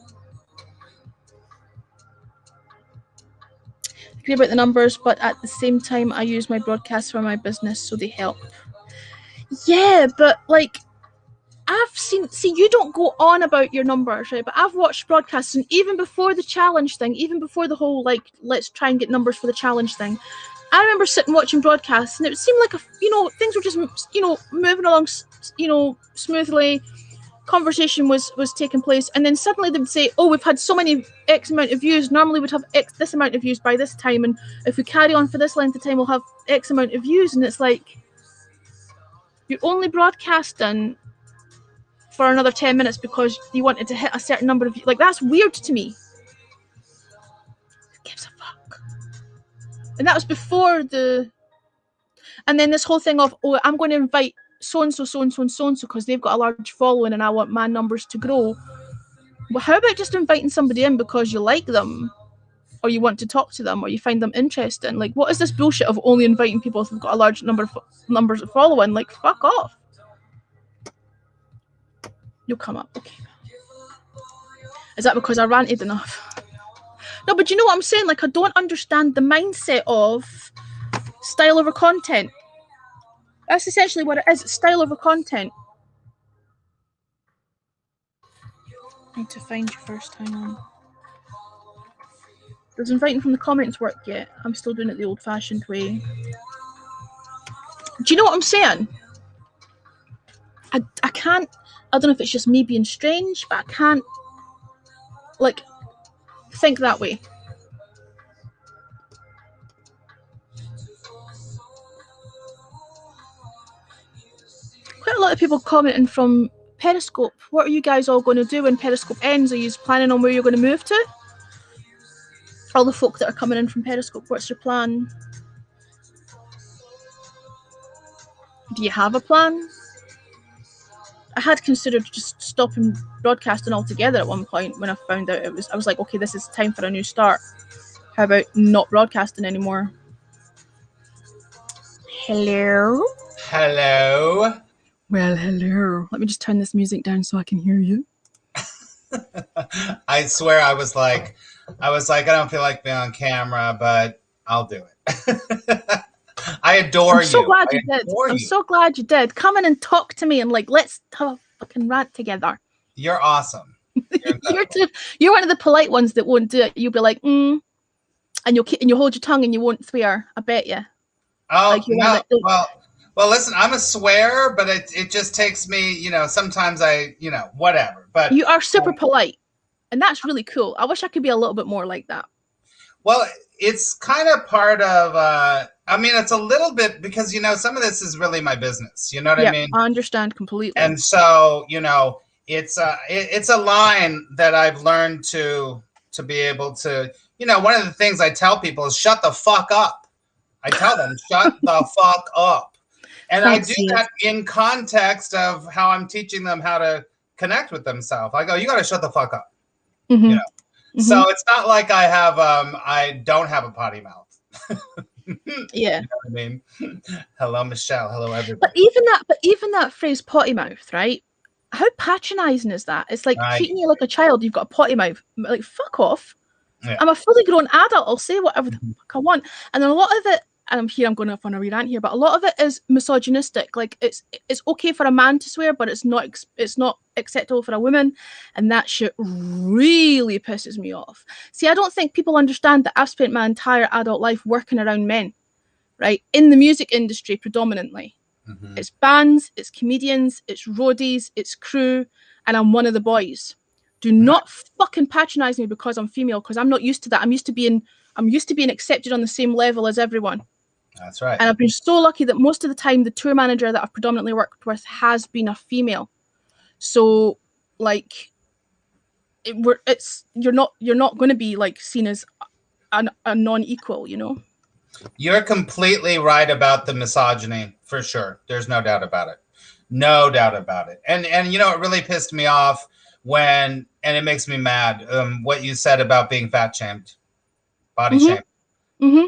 I agree about the numbers, but at the same time, I use my broadcasts for my business, so they help. Yeah, but like, I've seen, see, you don't go on about your numbers, right? But I've watched broadcasts, and even before the challenge thing, even before the whole, like, let's try and get numbers for the challenge thing, I remember sitting watching broadcasts, and it seemed like, things were just, moving along, smoothly. Conversation was taking place, and then suddenly they'd say, oh, we've had so many X amount of views, normally we'd have this amount of views by this time, and if we carry on for this length of time, we'll have X amount of views. And it's like, you're only broadcasting for another 10 minutes because you wanted to hit a certain number of views. Like, that's weird to me. Who gives a fuck? And that was before and then this whole thing of, oh, I'm going to invite so-and-so, so-and-so, and so-and-so because they've got a large following and I want my numbers to grow. Well, how about just inviting somebody in because you like them, or you want to talk to them, or you find them interesting? Like, what is this bullshit of only inviting people who've got a large numbers of following? Like, fuck off. You'll come up. Okay. Is that because I ranted enough? No, but you know what I'm saying? Like, I don't understand the mindset of style over content. That's essentially what it is. It's style over content. I need to find you first. Hang on. Does inviting from the comments work yet? I'm still doing it the old-fashioned way. Do you know what I'm saying? I can't, I don't know if it's just me being strange, but I can't, like, think that way. Quite a lot of people commenting from Periscope. What are you guys all going to do when Periscope ends? Are you planning on where you're going to move to? All the folk that are coming in from Periscope, what's your plan? Do you have a plan? I had considered just stopping broadcasting altogether at one point when I found out I was like, okay, this is time for a new start. How about not broadcasting anymore? Hello? Hello? Well, hello. Let me just turn this music down so I can hear you. I swear I was like, I don't feel like being on camera, but I'll do it. I adore you. I'm so glad you did. I'm so glad you did. Come in and talk to me and like, let's have a fucking rant together. You're awesome. You're one of the polite ones that won't do it. You'll be like, and you'll hold your tongue and you won't swear. I bet you. Oh, like no. Well, listen, I'm a swearer, but it just takes me, sometimes whatever. But you are super polite, and that's really cool. I wish I could be a little bit more like that. Well, it's kind of part of, it's a little bit because, some of this is really my business. You know what I mean? I understand completely. And so, it's a line that I've learned to be able to, one of the things I tell people is shut the fuck up. I tell them, shut the fuck up. And I do that in context of how I'm teaching them how to connect with themselves. I go, you got to shut the fuck up. Mm-hmm. So it's not like I don't have a potty mouth. Yeah. You know what I mean? Hello, Michelle. Hello, everybody. But even that phrase potty mouth, right? How patronizing is that? It's like treating you like a child. You've got a potty mouth. Like, fuck off. Yeah. I'm a fully grown adult. I'll say whatever the fuck I want. And then a lot of it, and I'm going off on a rant here, but a lot of it is misogynistic. Like it's okay for a man to swear, but it's not acceptable for a woman, and that shit really pisses me off. See, I don't think people understand that I've spent my entire adult life working around men, right? In the music industry predominantly. Mm-hmm. It's bands, it's comedians, it's roadies, it's crew, and I'm one of the boys. Do not fucking patronize me because I'm female, because I'm not used to that. I'm used to being accepted on the same level as everyone. That's right. And I've been so lucky that most of the time the tour manager that I've predominantly worked with has been a female. So like you're not going to be like seen as a non-equal, You're completely right about the misogyny, for sure. There's no doubt about it. No doubt about it. And it really pissed me off and it makes me mad, what you said about being fat shamed, body shamed. Mm-hmm.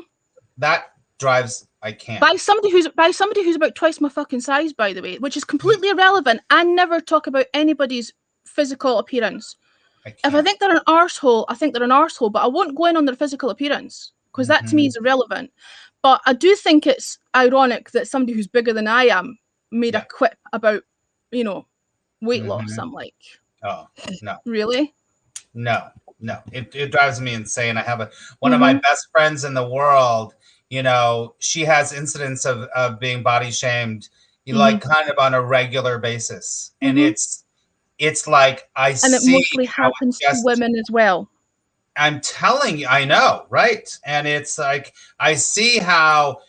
That drives, I can't. By somebody who's about twice my fucking size, by the way, which is completely irrelevant. I never talk about anybody's physical appearance. If I think they're an arsehole, I think they're an arsehole, but I won't go in on their physical appearance because that to me is irrelevant. But I do think it's ironic that somebody who's bigger than I am made a quip about, weight loss. I'm like, oh, no. Really? No. It drives me insane. I have one of my best friends in the world, she has incidents of being body shamed, like kind of on a regular basis. And it's like and it mostly happens to women as well. I'm telling you, I know, right? And it's like I see how,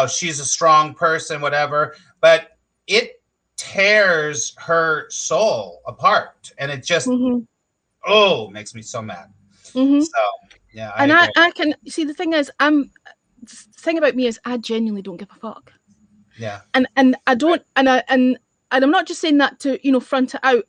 she's a strong person, whatever, but it tears her soul apart. And it just makes me so mad. Mm-hmm. So yeah. And I can see the thing is the thing about me is I genuinely don't give a fuck. Yeah. And I don't and I'm not just saying that to front it out.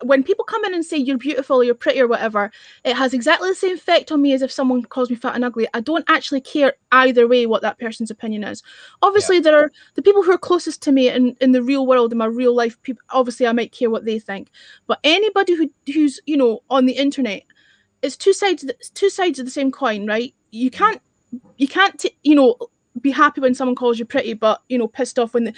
when people come in and say you're beautiful or you're pretty or whatever, it has exactly the same effect on me as if someone calls me fat and ugly. I don't actually care either way what that person's opinion is. Obviously, there are the people who are closest to me in the real world, in my real life, people, obviously I might care what they think. But anybody who's, you know, on the internet, it's two sides of the same coin, right? You can't you know, be happy when someone calls you pretty, but, you know, pissed off when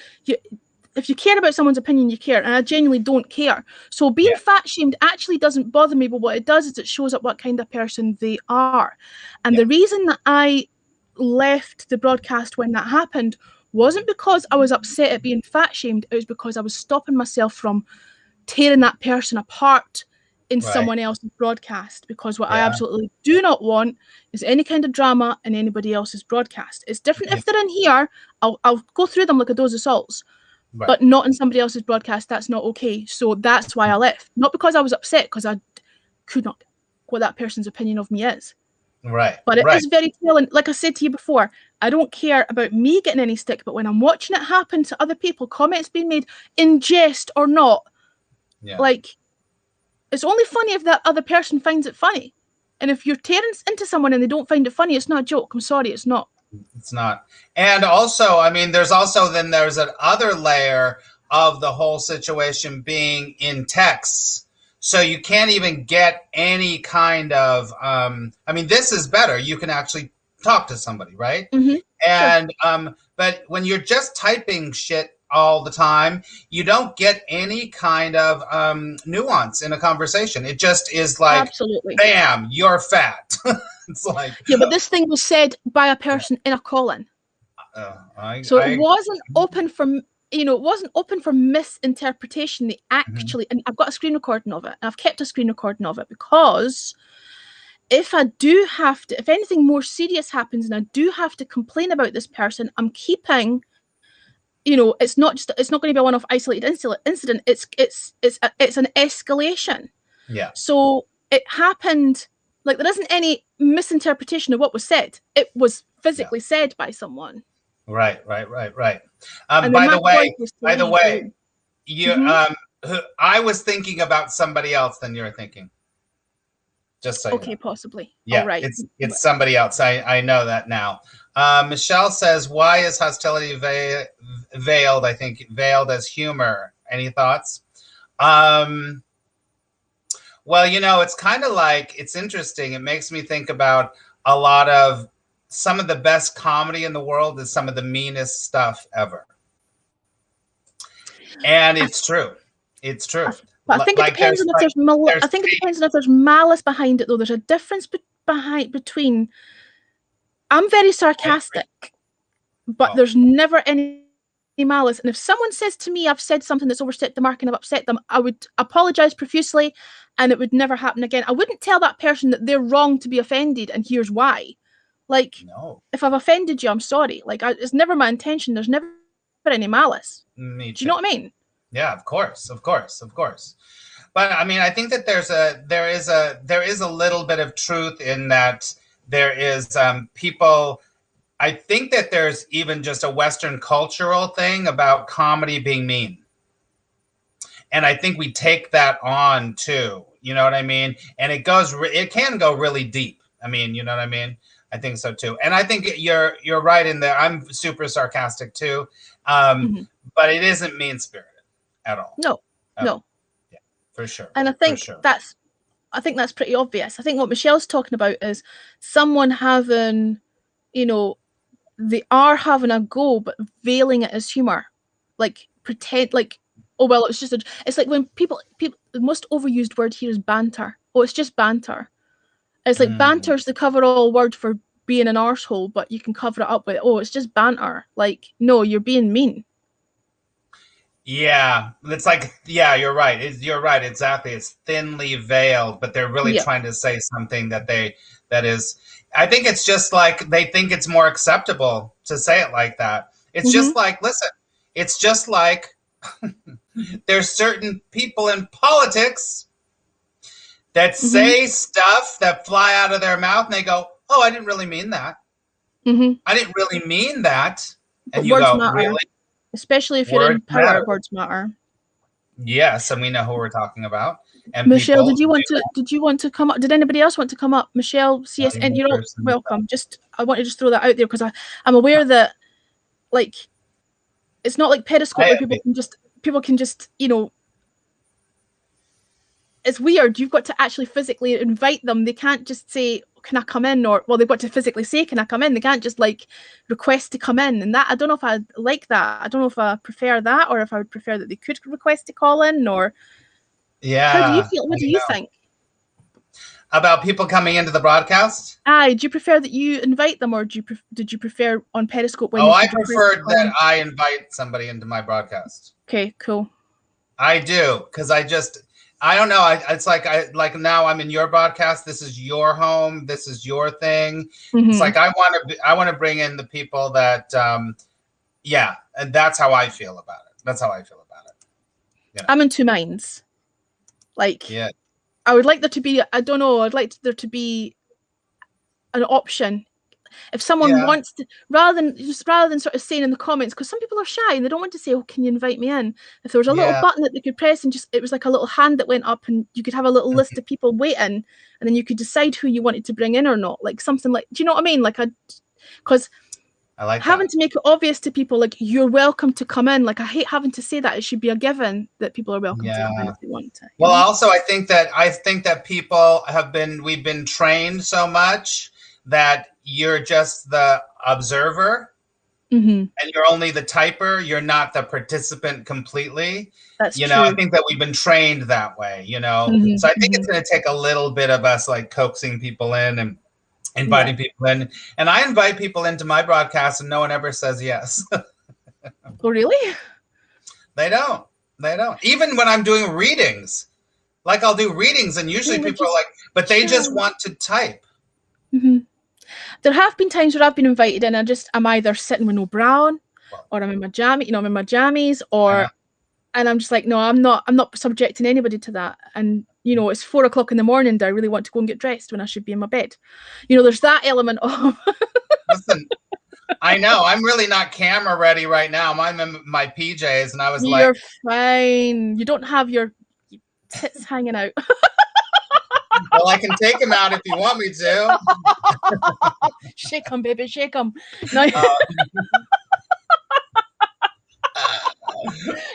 if you care about someone's opinion, you care, and I genuinely don't care. So being fat shamed actually doesn't bother me, but what it does is it shows up what kind of person they are. And the reason that I left the broadcast when that happened wasn't because I was upset at being fat shamed, it was because I was stopping myself from tearing that person apart in someone else's broadcast, because what I absolutely do not want is any kind of drama in anybody else's broadcast. It's different if they're in here, I'll go through them like a dose of salts. Right. But not in somebody else's broadcast. That's not okay. So that's why I left. Not because I was upset, because I could not what that person's opinion of me is. Right. But it is very telling. Like I said to you before, I don't care about me getting any stick, but when I'm watching it happen to other people, comments being made in jest or not, like, it's only funny if that other person finds it funny. And if you're tearing into someone and they don't find it funny, it's not a joke. I'm sorry, it's not. It's not. And also, I mean, there's an other layer of the whole situation being in text. So you can't even get any kind of, I mean, this is better. You can actually talk to somebody, right? Mm-hmm. And, but when you're just typing shit all the time, you don't get any kind of nuance in a conversation. It just is like, absolutely, bam, you're fat. It's like, but this thing was said by a person in a call-in, so it wasn't open for, you know, it wasn't open for misinterpretation. They actually, and I've got a screen recording of it, and I've kept a screen recording of it, because if I do have to, if anything more serious happens and I do have to complain about this person, I'm keeping, you know, it's not going to be a one-off isolated incident. It's an escalation. Yeah. So it happened. Like, there isn't any misinterpretation of what was said. It was physically said by someone. Right. By the way, you I was thinking about somebody else than you're thinking. Just so okay, you know. Possibly. Yeah, all right. It's somebody else. I know that now. Michelle says, "Why is hostility veiled? I think veiled as humor." Any thoughts? Well, you know, it's kind of like, it's interesting. It makes me think about a lot of some of the best comedy in the world is some of the meanest stuff ever. And it's true. It's true. But I think it depends on if there's I think it depends on if there's malice behind it, though. There's a difference between, I'm very sarcastic, but there's never any malice. And if someone says to me, I've said something that's overstepped the mark and I've upset them, I would apologize profusely, and it would never happen again. I wouldn't tell that person that they're wrong to be offended and here's why. Like, if I've offended you, I'm sorry. Like, it's never my intention. There's never any malice. Do you know what I mean? Yeah, of course. But I mean, I think that there is a little bit of truth in that. There is people. I think that there's even just a Western cultural thing about comedy being mean. And I think we take that on too. You know what I mean? And it can go really deep. I mean, you know what I mean? I think so too. And I think you're right in there. I'm super sarcastic too. But it isn't mean-spirited at all. No. Yeah, for sure. And I think that's pretty obvious. I think what Michelle's talking about is someone having, you know, they are having a go, but veiling it as humor, like pretend, like, oh well, it's just it's like when people the most overused word here is banter. Oh, it's just banter. It's like banter's the cover-all word for being an arsehole, but you can cover it up with, oh, it's just banter. Like, no, you're being mean. Yeah, it's like, yeah, you're right. You're right, exactly. It's thinly veiled, but they're really trying to say something that is. I think it's just like they think it's more acceptable to say it like that. It's just like, listen, it's just like there's certain people in politics that say stuff that fly out of their mouth and they go, oh, I didn't really mean that. I didn't really mean that. And but you words go, matter. really? Especially if you're in power, words matter. Yes, and we know who we're talking about. And Michelle, people did you want to come up? Did anybody else want to come up? Michelle, CSN, you're all welcome. I want to just throw that out there because I'm aware that like it's not like Periscope where people can just it's weird. You've got to actually physically invite them. They can't just say, can I come in? Or, well, they've got to physically say, can I come in? They can't just like request to come in. And that, I don't know if I like that. I don't know if I prefer that or if I would prefer that they could request to call in or. Yeah. How do you feel? What do you think? About people coming into the broadcast? Do you prefer that you invite them or did you prefer on Periscope? When I preferred that I invite somebody into my broadcast. Okay, cool. I do, because I don't know. It's like now I'm in your broadcast. This is your home. This is your thing. Mm-hmm. It's like I want to bring in the people that, and that's how I feel about it. Yeah. I'm in two minds. Like, yeah. I would like there to be. I don't know. I'd like there to be an option. If someone wants to, rather than sort of saying in the comments, because some people are shy and they don't want to say, "Oh, can you invite me in?" If there was a little button that they could press and it was like a little hand that went up, and you could have a little list of people waiting, and then you could decide who you wanted to bring in or not. Like something like, do you know what I mean? Like because I like having to make it obvious to people, like you're welcome to come in. Like I hate having to say that. It should be a given that people are welcome to come in if they want to. Well, also I think that people we've been trained so much that you're just the observer, and you're only the typer. You're not the participant completely. That's true. I think that we've been trained that way. So I think it's going to take a little bit of us like coaxing people in and inviting people in. And I invite people into my broadcast, and no one ever says yes. Oh, really? They don't. Even when I'm doing readings, like I'll do readings, and usually people are like, but they just want to type. Mm-hmm. There have been times where I've been invited in. I'm either sitting with no bra on, or I'm in my jammies, or and I'm just like, no, I'm not subjecting anybody to that. And it's 4 o'clock in the morning. Do I really want to go and get dressed when I should be in my bed? There's that element of. Listen, I know I'm really not camera ready right now. I'm in my PJs, and I was like, "You're fine. You don't have your tits hanging out." Well, I can take them out if you want me to. Shake them, baby, shake them. No.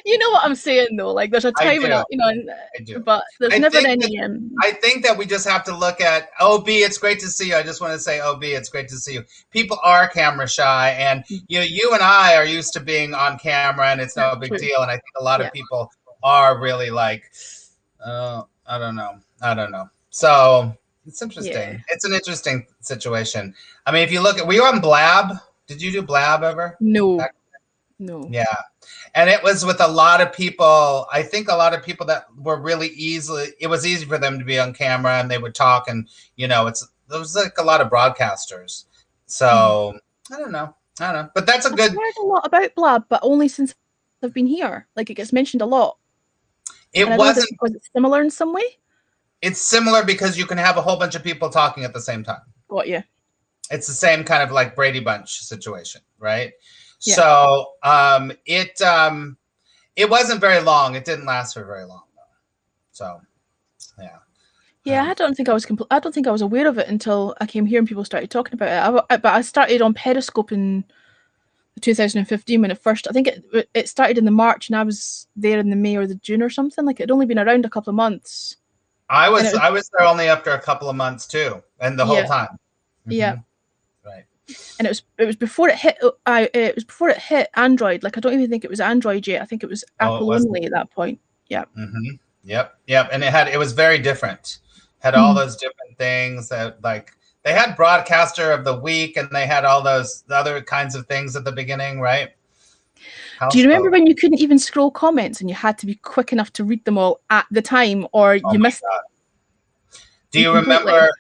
You know what I'm saying, though. Like, there's a time when I do. But there's never any. I think that we just have to look at OB. It's great to see you. I just want to say, OB, it's great to see you. People are camera shy, and you and I are used to being on camera, and it's no big deal. And I think a lot of people are really like, I don't know. So it's interesting. Yeah. It's an interesting situation. I mean, if you look at, were you on Blab? Did you do Blab ever? No. Yeah. And it was with a lot of people. I think a lot of people that were really it was easy for them to be on camera, and they would talk, and there was like a lot of broadcasters. So I don't know. But that's I've heard a lot about Blab, but only since I've been here. Like it gets mentioned a lot. It wasn't because it's similar in some way. It's similar because you can have a whole bunch of people talking at the same time. Got you. It's the same kind of like Brady Bunch situation, right? Yeah. So it wasn't very long. It didn't last for very long, though. So, yeah. Yeah, I don't think I was aware of it until I came here and people started talking about it. But I started on Periscope in 2015 when it first. I think it started in the March, and I was there in the May or the June or something. Like it'd only been around a couple of months. I was there only after a couple of months too, and the whole time. Mm-hmm. Yeah. Right. And it was before it hit. It was before it hit Android. Like I don't even think it was Android yet. I think it was Apple only at that point. Yeah. Mm-hmm. Yep. And it was very different. Had all those different things that like they had Broadcaster of the Week, and they had all those other kinds of things at the beginning, right? Do you remember when you couldn't even scroll comments and you had to be quick enough to read them all at the time, or you missed? Do you remember?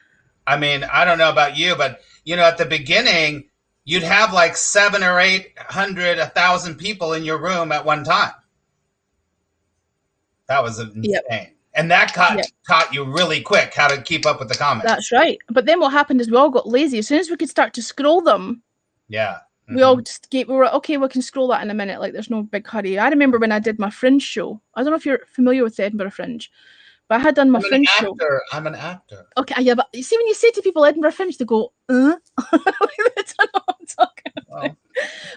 I mean, I don't know about you, but at the beginning, you'd have like 700 or 800, 1,000 people in your room at one time. That was insane. Yep. And that taught you really quick how to keep up with the comments. That's right. But then what happened is we all got lazy. As soon as we could start to scroll them. Yeah. We all just we were okay, we can scroll that in a minute, like there's no big hurry. I remember when I did my Fringe show. I don't know if you're familiar with the Edinburgh Fringe, but I had done my Fringe show. I'm an actor. Okay, yeah, but you see when you say to people Edinburgh Fringe, they go, they don't know what I'm talking about.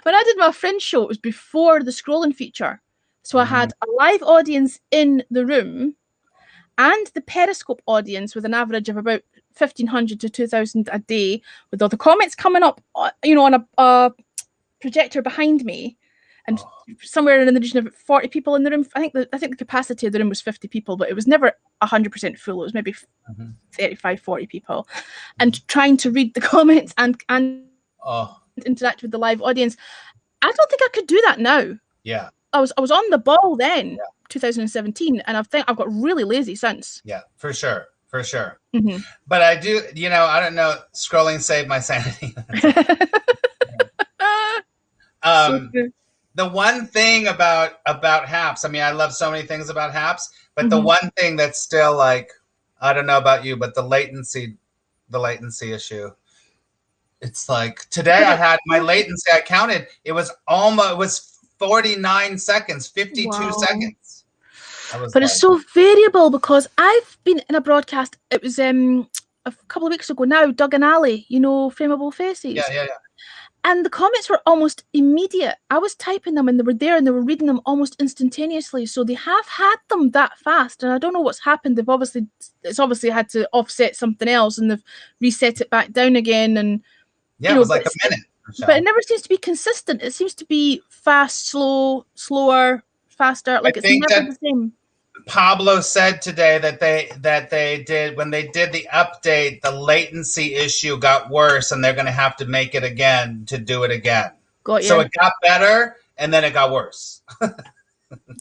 When I did my Fringe show, it was before the scrolling feature. So I had a live audience in the room and the Periscope audience with an average of about 1,500 to 2,000 a day, with all the comments coming up, on a projector behind me, and somewhere in the region of 40 people in the room. I think the capacity of the room was 50 people, but it was never 100% full. It was maybe 35, 40 people, and trying to read the comments and interact with the live audience. I don't think I could do that now. Yeah, I was on the ball then, 2017, and I think I've got really lazy since. Yeah, for sure. But I do, I don't know, scrolling saved my sanity. The one thing about HAPS, I mean, I love so many things about HAPS, but the one thing that's still like, I don't know about you, but the latency issue. It's like today I had my latency, I counted, it was 49 seconds, 52 seconds. But it's so variable, because I've been in a broadcast, it was a couple of weeks ago now, Doug and Ali, Frameable Faces. Yeah. And the comments were almost immediate. I was typing them and they were there and they were reading them almost instantaneously. So they have had them that fast. And I don't know what's happened. It's obviously had to offset something else, and they've reset it back down again. And it was like a minute or so. But it never seems to be consistent. It seems to be fast, slow, slower, faster. Like it's never the same. Pablo said today that they did, when they did the update, the latency issue got worse, and they're going to have to make it again to do it again. So it got better, and then it got worse.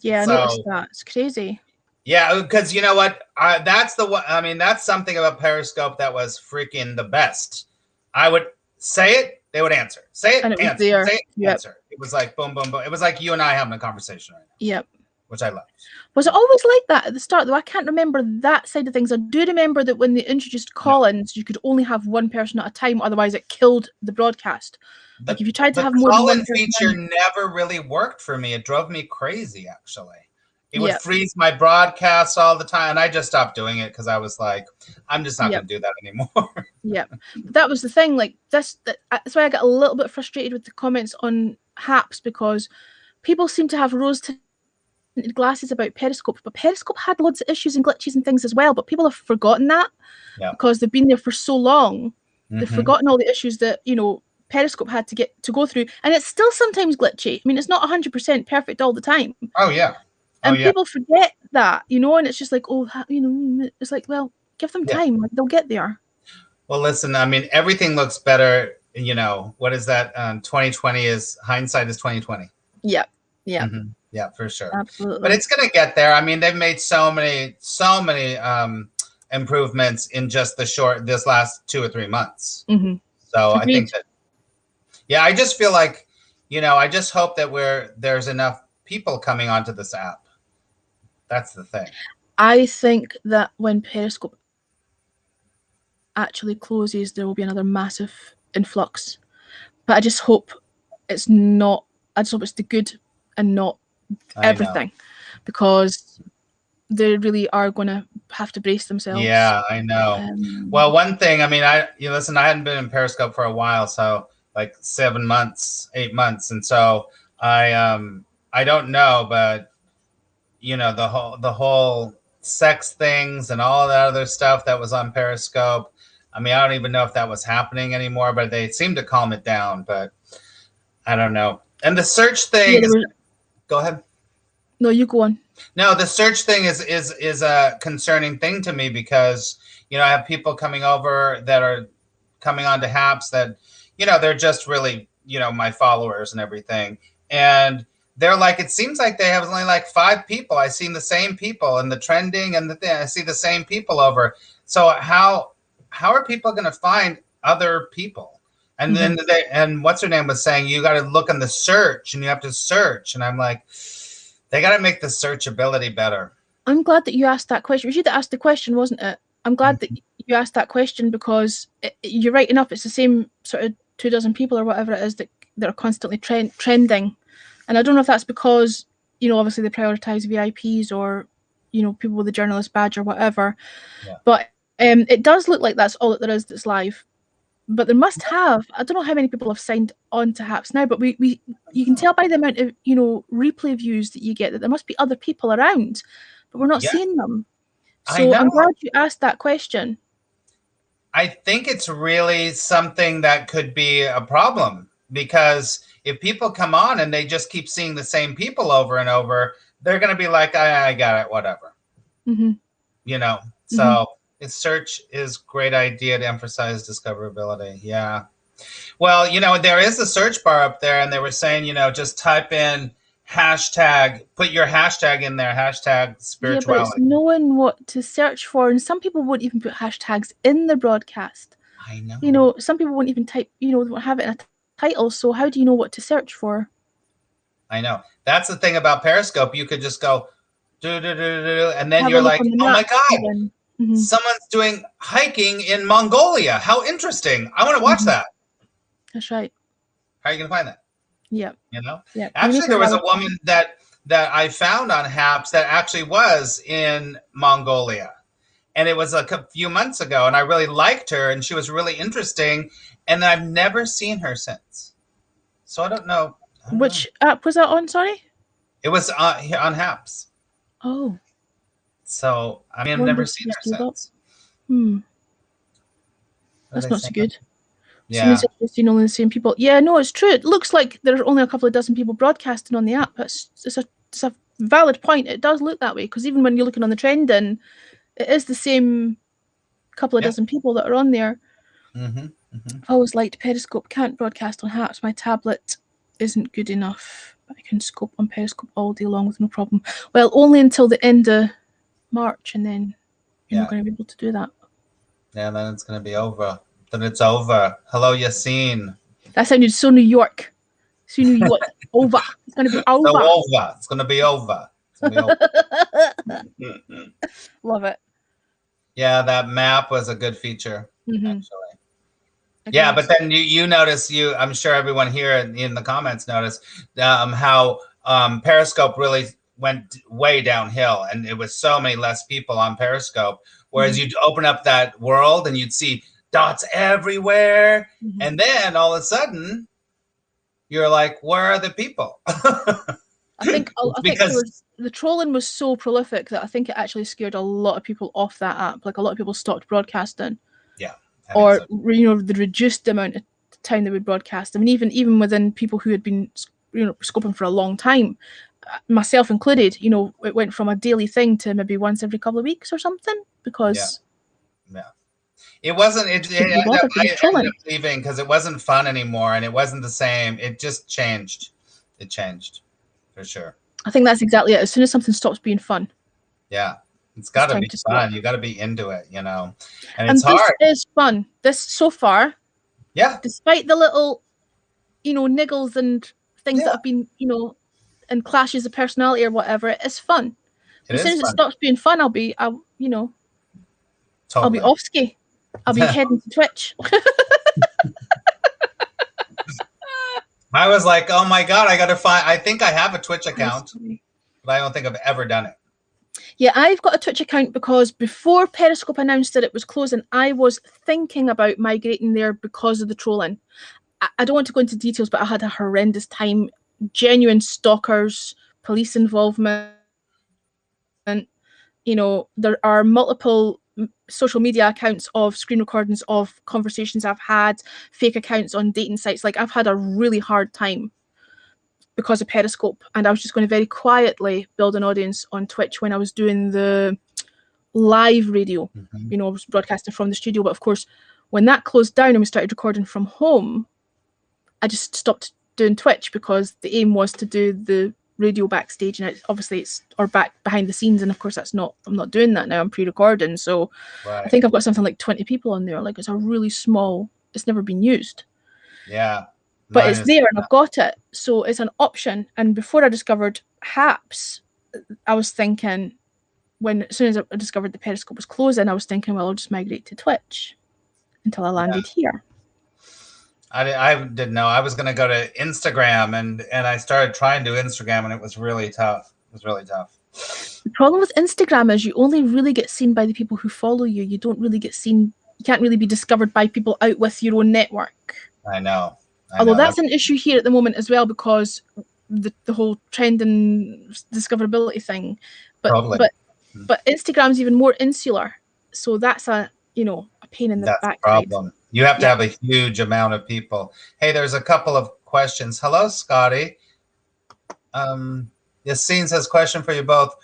Yeah, I noticed that. It's crazy. Yeah, because you know what? That's something about Periscope that was freaking the best. I would say it, they would answer. Say it, and it answer. There. Say it, answer. It was like boom, boom, boom. It was like you and I having a conversation right now. Yep. Which I love. Was it always like that at the start, though? I can't remember that side of things. I do remember that when they introduced call-ins, you could only have one person at a time, otherwise it killed the broadcast. Like if you tried to have more than one person, feature never really worked for me. It drove me crazy, actually. It would freeze my broadcasts all the time, and I just stopped doing it because I was like, I'm just not going to do that anymore. That was the thing. Like that's why I got a little bit frustrated with the comments on HAPS, because people seem to have rose-tinted glasses about Periscope, but Periscope had loads of issues and glitches and things as well, but people have forgotten that because they've been there for so long. They've forgotten all the issues that Periscope had to go through, and it's still sometimes glitchy. I mean, it's not 100% perfect all the time. And people forget that, and it's just like, it's like, well, give them time, like they'll get there. Well, listen, I mean, everything looks better. What is that? 2020 is hindsight is 2020. Yeah. Yeah, for sure. Absolutely. But it's going to get there. I mean, they've made so many improvements in just this last 2 or 3 months. So I think that, I just feel like, I just hope that there's enough people coming onto this app. That's the thing. I think that when Periscope actually closes, there will be another massive influx. But I just hope it's not. I just hope it's the good and not everything, because they really are going to have to brace themselves. Yeah, I know. Well, one thing, I mean, I hadn't been in Periscope for a while, so like 7 months, 8 months, and so I don't know, but the whole sex things and all that other stuff that was on Periscope. I mean, I don't even know if that was happening anymore, but they seem to calm it down. But I don't know. And the search thing. Go ahead. No, you go on. No, the search thing is a concerning thing to me, because I have people coming over that are coming onto HAPS that they're just really my followers and everything, and they're like, it seems like they have only like 5 people. I seen the same people in the trending and the thing. I see the same people over. So how are people going to find other people? And then and what's her name was saying, you got to look in the search and you have to search. And I'm like, they got to make the searchability better. I'm glad that you asked that question. It was you that asked the question, wasn't it? I'm glad that you asked that question, because you're right enough. It's the same sort of 24 people or whatever it is that that are constantly trending. And I don't know if that's because, obviously they prioritize VIPs or, people with a journalist badge or whatever. Yeah. But it does look like that's all that there is that's live. But there must have, I don't know how many people have signed on to HAPS now, but you can tell by the amount of, replay views that you get that there must be other people around, but we're not seeing them. So I'm glad you asked that question. I think it's really something that could be a problem, because if people come on and they just keep seeing the same people over and over, they're going to be like, I got it, whatever. Mm-hmm. So search is a great idea to emphasize discoverability. Yeah. Well, there is a search bar up there, and they were saying, just type in hashtag, put your hashtag in there, hashtag spirituality. Yeah, but it's knowing what to search for, and some people won't even put hashtags in the broadcast. I know. Some people won't even type, won't have it in a title, so how do you know what to search for? I know. That's the thing about Periscope. You could just go, and then you're like, oh my God, someone's doing hiking in Mongolia. How interesting. I want to watch that. That's right. How are you going to find that? Yeah. Yeah. Actually, there was a woman that I found on HAPS that actually was in Mongolia. And it was a few months ago, and I really liked her, and she was really interesting. And I've never seen her since. So I don't know. Which app was that on, sorry? It was on HAPS. Oh. So, I've never seen her since. That's not so good. Yeah. It's only the same people. Yeah, no, it's true. It looks like there's only a couple of dozen people broadcasting on the app. It's a valid point. It does look that way, because even when you're looking on the trending, it is the same couple of dozen people that are on there. I've always liked Periscope. Can't broadcast on HAPS. My tablet isn't good enough. I can scope on Periscope all day long with no problem. Well, only until the end of March, and then you're not going to be able to do that. Yeah, then it's going to be over. Then it's over. Hello, Yassine. That sounded so New York. So New York. Over. It's going to be over. It's going to be over. It's going to be over. Love it. Yeah, that map was a good feature, actually. Yeah, but then you notice, I'm sure everyone here in the comments noticed how Periscope really went way downhill, and it was so many less people on Periscope. Whereas you'd open up that world and you'd see dots everywhere, and then all of a sudden you're like, where are the people? I think the trolling was so prolific that I think it actually scared a lot of people off that app. Like, a lot of people stopped broadcasting. Yeah. Or the reduced amount of time they would broadcast. I mean, even within people who had been scoping for a long time, myself included, it went from a daily thing to maybe once every couple of weeks or something, because it wasn't. I ended up leaving because it wasn't fun anymore, and it wasn't the same. It just changed. It changed for sure. I think that's exactly it. As soon as something stops being fun. Yeah. It's got to be fun. You got to be into it, and it's hard. This is fun. This so far, despite the little, niggles and things that have been, and clashes of personality or whatever, it is fun. As soon as it stops being fun, I'll be off ski. I'll be heading to Twitch. I was like, oh my God, I think I have a Twitch account, but I don't think I've ever done it. Yeah, I've got a Twitch account because before Periscope announced that it was closing, I was thinking about migrating there because of the trolling. I don't want to go into details, but I had a horrendous time. Genuine stalkers, police involvement. There are multiple social media accounts of screen recordings of conversations I've had, fake accounts on dating sites. Like, I've had a really hard time because of Periscope, and I was just going to very quietly build an audience on Twitch when I was doing the live radio. I was broadcasting from the studio, but of course, when that closed down and we started recording from home, I just stopped doing Twitch, because the aim was to do the radio backstage, and it's back behind the scenes, and of course I'm not doing that now. I'm pre-recording, so I think I've got something like 20 people on there. Like, it's a really small, it's never been used. Yeah. But it's there, and I've got it, so it's an option. And before I discovered HAPS, I was thinking, as soon as I discovered the Periscope was closing, I was thinking, well, I'll just migrate to Twitch until I landed here. I didn't know. I was going to go to Instagram, and I started trying to do Instagram, and it was really tough. It was really tough. The problem with Instagram is you only really get seen by the people who follow you. You don't really get seen. You can't really be discovered by people out with your own network. I know. Although that's an issue here at the moment as well, because the whole trend and discoverability thing. But Instagram's even more insular, so that's a pain in the backside. Problem. You have to have a huge amount of people. Hey, there's a couple of questions. Hello, Scotty. Yassine says, question for you both.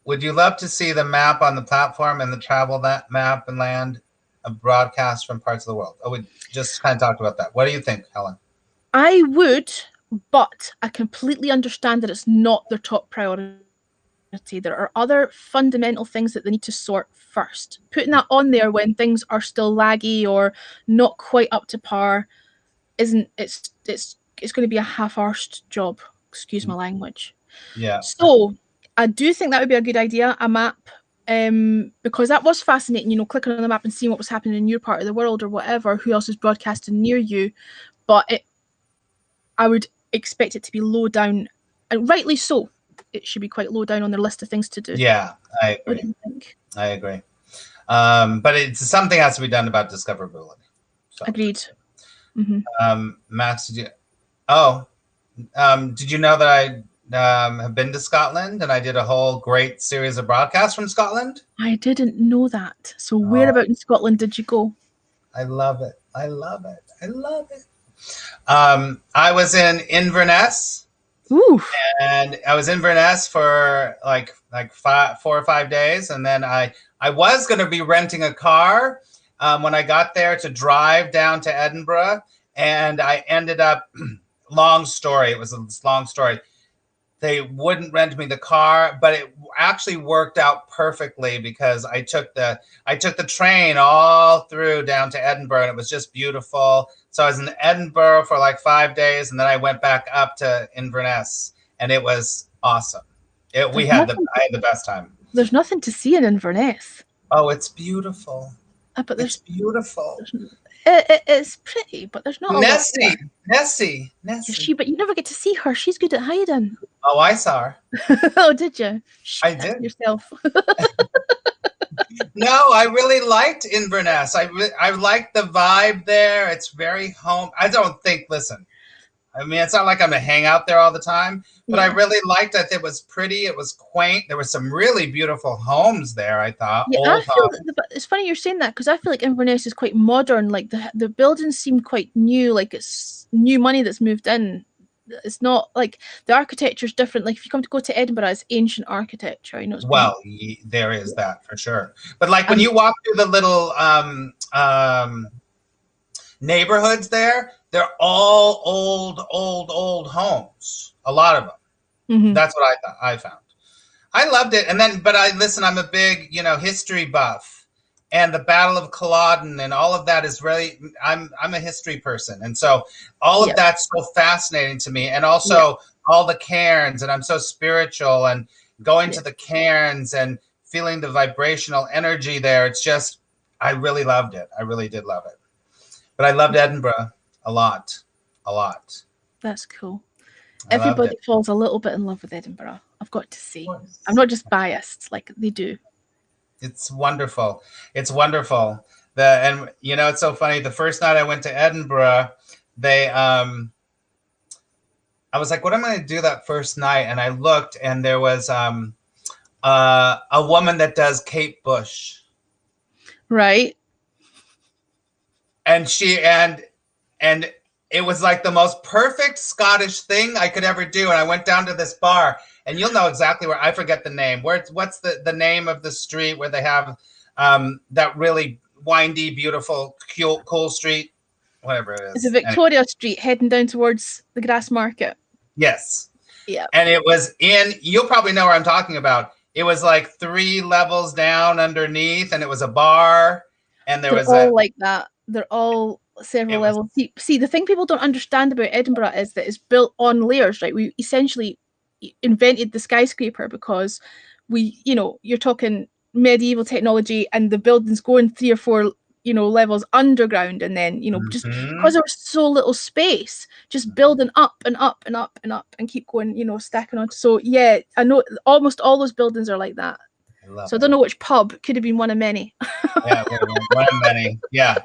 Would you love to see the map on the platform and the travel map and land a broadcast from parts of the world? Oh, we just kind of talked about that. What do you think, Helen? I would, but I completely understand that it's not their top priority. There are other fundamental things that they need to sort first. Putting that on there when things are still laggy or not quite up to par it's going to be a half-arsed job. Excuse my language. Yeah. So I do think that would be a good idea, a map, because that was fascinating, clicking on the map and seeing what was happening in your part of the world or whatever, who else is broadcasting near you. But I would expect it to be low down, and rightly so. It should be quite low down on their list of things to do. Yeah, I agree. What do you think? I agree. But it's something has to be done about discoverability. So. Agreed. Max, did you know that I have been to Scotland and I did a whole great series of broadcasts from Scotland? I didn't know that. So whereabout in Scotland did you go? I love it. I love it. I love it. I was in Inverness. Ooh. And I was in Inverness for like 4 or 5 days, and then I was going to be renting a car when I got there to drive down to Edinburgh, and I ended up long story. It was a long story. They wouldn't rent me the car, but it actually worked out perfectly because I took the train all through down to Edinburgh, and it was just beautiful. So I was in Edinburgh for like 5 days, and then I went back up to Inverness, and it was awesome. I had the best time. There's nothing to see in Inverness. Oh, it's beautiful. But it's beautiful. It's pretty, but there's not. Nessie. But you never get to see her. She's good at hiding. Oh, I saw her. Oh, did you? I did. Yourself. No, I really liked Inverness. I liked the vibe there. It's very home. Listen, I mean, it's not like I'm going to hang out there all the time, but I really liked it. It was pretty. It was quaint. There were some really beautiful homes there, I thought. Yeah, it's funny you're saying that because I feel like Inverness is quite modern. Like the buildings seem quite new, like it's new money that's moved in. It's not like the architecture is different. Like if you come to go to Edinburgh, it's ancient architecture. There is that for sure. But like when you walk through the little neighborhoods there, they're all old homes. A lot of them. Mm-hmm. That's what I found. I loved it. I'm a big history buff. And the Battle of Culloden and all of that is really, I'm a history person. And so all of that's so fascinating to me. And also all the cairns, and I'm so spiritual, and going to the cairns and feeling the vibrational energy there. It's just, I really loved it. I really did love it. But I loved Edinburgh a lot. That's cool. Everybody falls a little bit in love with Edinburgh, I've got to say. I'm not just biased, like they do. It's wonderful. It's wonderful. It's so funny. The first night I went to Edinburgh, I was like, what am I going to do that first night? And I looked, and there was a woman that does Kate Bush. Right. And and it was like the most perfect Scottish thing I could ever do. And I went down to this bar. And you'll know exactly where. I forget the name. What's the name of the street where they have that really windy, beautiful, cool street? Whatever it is. It's a Victoria Street heading down towards the Grassmarket. Yes. Yeah. And it was you'll probably know where I'm talking about. It was like 3 levels down underneath, and it was a bar. And there was all like that. They're all several levels. See, the thing people don't understand about Edinburgh is that it's built on layers, right? We essentially invented the skyscraper because you're talking medieval technology, and the buildings go in 3 or 4 levels underground, and then just Mhm. because there was so little space, just building up and up and up and up and keep going, stacking on. So yeah, I know almost all those buildings are like that. I So I don't know which pub, could have been one of many. Yeah, one of many. Yeah.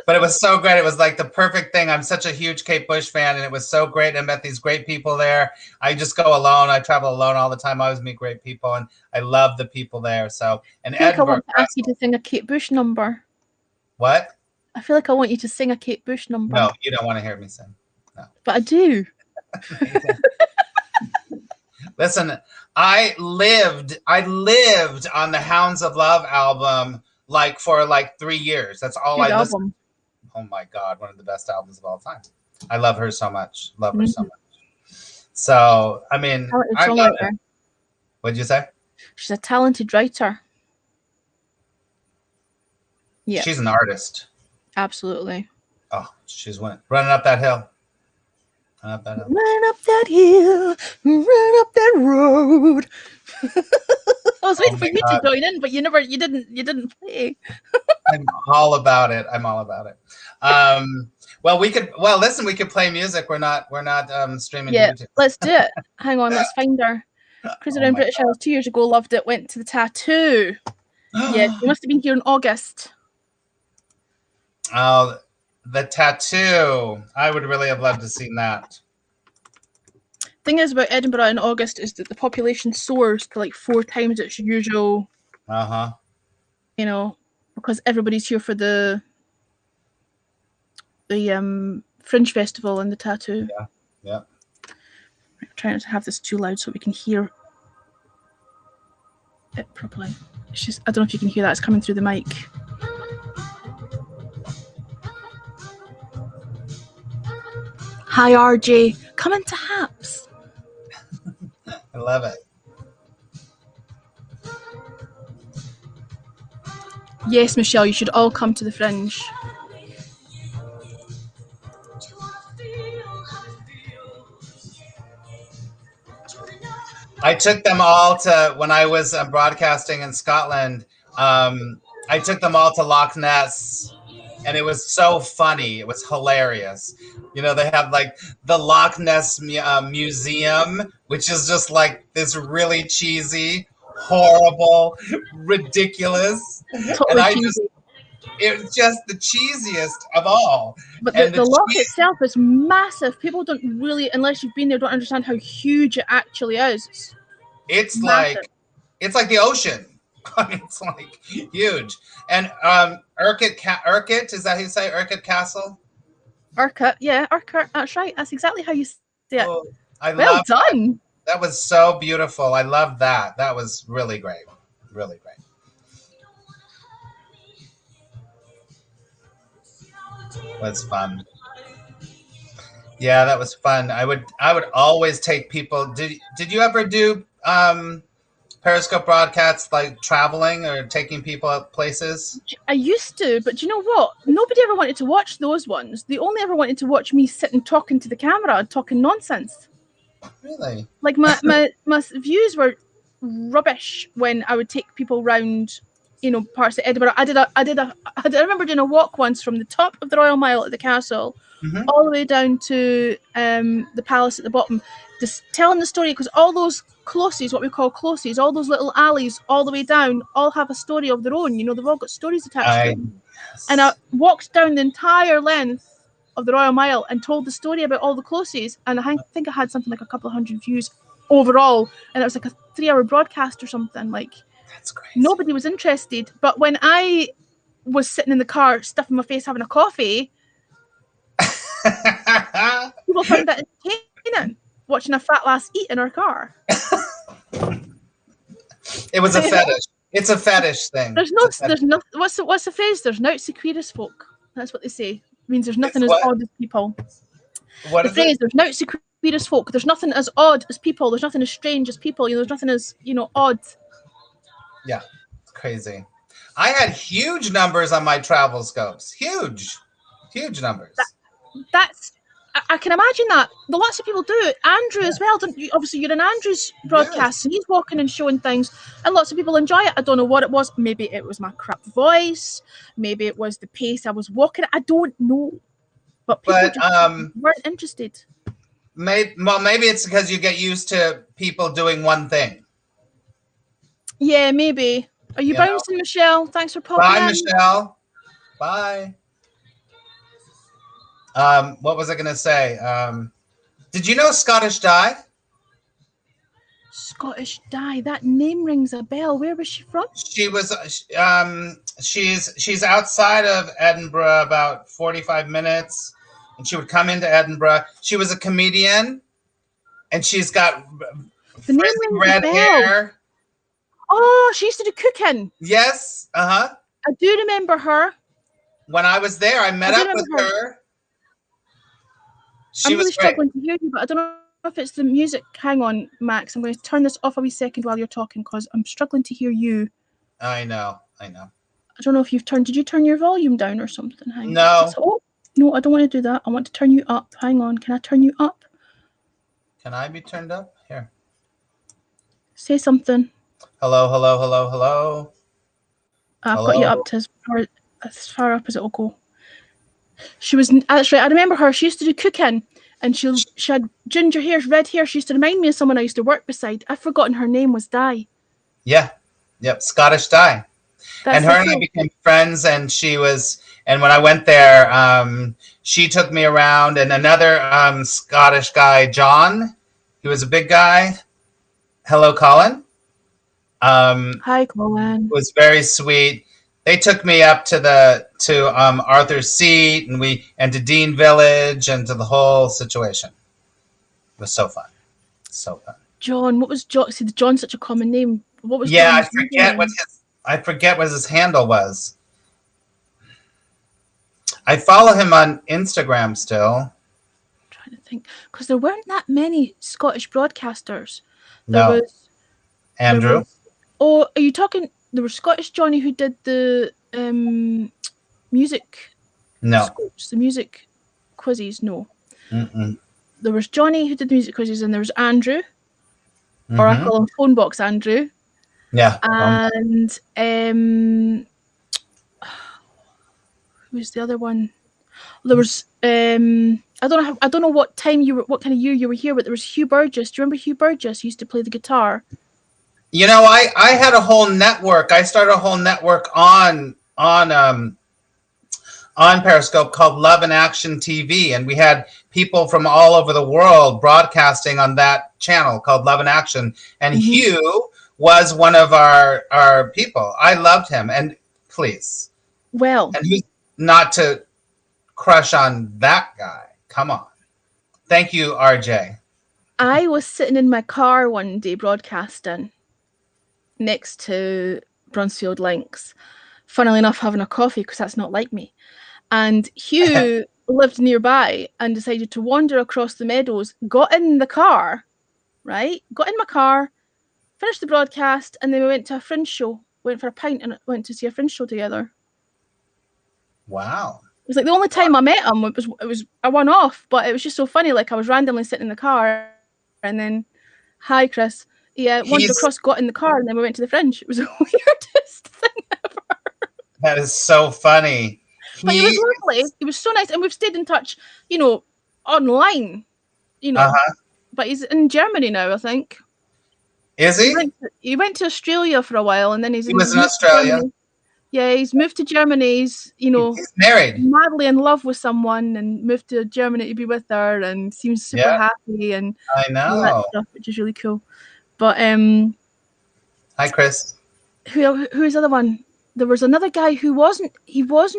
But it was so great. It was like the perfect thing. I'm such a huge Kate Bush fan, and it was so great. I met these great people there. I just go alone. I travel alone all the time. I always meet great people, and I love the people there. So, and I feel like I Edinburgh. want to ask you to sing a Kate Bush number. What? I feel like I want you to sing a Kate Bush number. No, you don't want to hear me sing. No. But I do. Listen, I lived on the Hounds of Love album for 3 years. That's all Good I listened. album. Oh my God, one of the best albums of all time. I love her so much. Love her so much. So, I mean, I love it. What'd you say? She's a talented writer. Yeah. She's an artist. Absolutely. Oh, she's running up that hill. Run up that hill, run up that road. I was waiting for you to join in, but you didn't play. I'm all about it. Well, we could play music. We're not streaming. Yeah, let's do it. Hang on, let's find her. Cruise Around British Isles 2 years ago, loved it, went to the Tattoo. Yeah, you must have been here in August. Oh, the Tattoo. I would really have loved to see that. Thing is about Edinburgh in August is that the population soars to 4 times its usual. Because everybody's here for the Fringe Festival and the Tattoo. Yeah. I'm trying not to have this too loud so we can hear it properly. I don't know if you can hear that. It's coming through the mic. Hi, RJ. Come into Haps. I love it. Yes, Michelle, you should all come to the Fringe. I took them all to, when I was broadcasting in Scotland, I took them all to Loch Ness, and it was so funny. It was hilarious. They have the Loch Ness Museum, which is just this really cheesy, horrible, ridiculous. Totally and cheesy. It was just the cheesiest of all. But the loch itself is massive. People don't really, unless you've been there, don't understand how huge it actually is. It's massive. It's like the ocean. It's huge. And Urquhart, is that how you say Urquhart Castle? Urquhart, yeah, Urquhart. That's right. That's exactly how you say it. Oh, well done. That was so beautiful. I love that. That was really great. Really great. Was fun. Yeah, that was fun. I would always take people. Did you ever do Periscope broadcasts traveling or taking people out places? I used to, but do you know what? Nobody ever wanted to watch those ones. They only ever wanted to watch me sitting talking to the camera and talking nonsense. Really? My views were rubbish when I would take people around, parts of Edinburgh. I remember doing a walk once from the top of the Royal Mile at the castle, all the way down to the palace at the bottom, just telling the story, because all those closes, what we call closes, all those little alleys all the way down, all have a story of their own. They've all got stories attached to them. Yes. And I walked down the entire length of the Royal Mile and told the story about all the closes, and I think I had something like a couple of hundred views overall, and it was a 3-hour broadcast or something. That's crazy. Nobody was interested. But when I was sitting in the car stuffing my face having a coffee, people found that entertaining, watching a fat lass eat in her car. It was a fetish. It's a fetish thing. There's no what's the phrase? There's nout queer as folk. That's what they say. It means there's nothing as odd as people. What the phrase, there's nout queer as folk. There's nothing as odd as people. There's nothing as strange as people. There's nothing as odd. Yeah, it's crazy. I had huge numbers on my travel scopes. Huge numbers. I can imagine that. Lots of people do it. Andrew as well. Don't you? Obviously, you're in Andrew's broadcast, and he's walking and showing things, and lots of people enjoy it. I don't know what it was. Maybe it was my crap voice. Maybe it was the pace I was walking at. I don't know. But people just weren't interested. Maybe it's because you get used to people doing one thing. Yeah, maybe. Are you bouncing, Michelle? Thanks for popping in. Bye, Michelle. Bye. What was I going to say? Did you know Scottish Di? Scottish Di. That name rings a bell. Where was she from? She was. She's outside of Edinburgh about 45 minutes, and she would come into Edinburgh. She was a comedian, and she's got red hair. Oh, she used to do cooking. Yes. I do remember her. When I was there, I met up with her. I'm really struggling to hear you, but I don't know if it's the music. Hang on, Max. I'm going to turn this off a wee second while you're talking because I'm struggling to hear you. I know. I don't know if you've turned. Did you turn your volume down or something? Hang no. On. Oh, no, I don't want to do that. I want to turn you up. Hang on. Can I turn you up? Can I be turned up? Here. Say something. Hello, hello, hello, hello. I've got you up to as far up as it'll go. She was. That's right. I remember her. She used to do cooking, and she had ginger hair, red hair. She used to remind me of someone I used to work beside. I've forgotten her name was Di. Yeah. Yep. Scottish Di. And her and I became friends, and she was. And when I went there, she took me around, and another Scottish guy, John. He was a big guy. Hello, Colin. Hi, Colin. Was very sweet. They took me up to Arthur's Seat and to Dean Village and to the whole situation. It was so fun. So fun. John, what was John? See, John's such a common name. What was? Yeah, John's I forget what his handle was. I follow him on Instagram still. I'm trying to think because there weren't that many Scottish broadcasters. No. Andrew. Oh, are you talking? There was Scottish Johnny who did the music. No. Scopes, the music quizzes. No. Mm-mm. There was Johnny who did the music quizzes, and there was Andrew, or I call him Phone Box Andrew. Yeah. And who was the other one? There was I don't know what time what kind of year you were here, but there was Hugh Burgess. Do you remember Hugh Burgess? He used to play the guitar. You know, I had a whole network. I started a whole network on Periscope called Love and Action TV, and we had people from all over the world broadcasting on that channel called Love and Action. And Hugh was one of our people. I loved him, and please, well, and who's not to crush on that guy? Come on, thank you, RJ. I was sitting in my car one day broadcasting next to Brunsfield Links, funnily enough having a coffee because that's not like me, and Hugh lived nearby and decided to wander across the meadows, got in my car, finished the broadcast, and then we went to a Fringe show, went for a pint and went to see a Fringe show together. Wow. It was like the only time I met him. It was a one-off, but it was just so funny. Like I was randomly sitting in the car and then, hi Chris. Yeah, wandered across, got in the car, and then we went to the Fringe. It was the weirdest thing ever. That is so funny. But he was lovely. He was so nice, and we've stayed in touch, online. But he's in Germany now, I think. Is he? He went to Australia for a while, and then he was in Australia. Yeah, he's moved to Germany. He's married, madly in love with someone, and moved to Germany to be with her, and seems super happy. And I know all that stuff, which is really cool. But hi Chris. Who is the other one? There was another guy who wasn't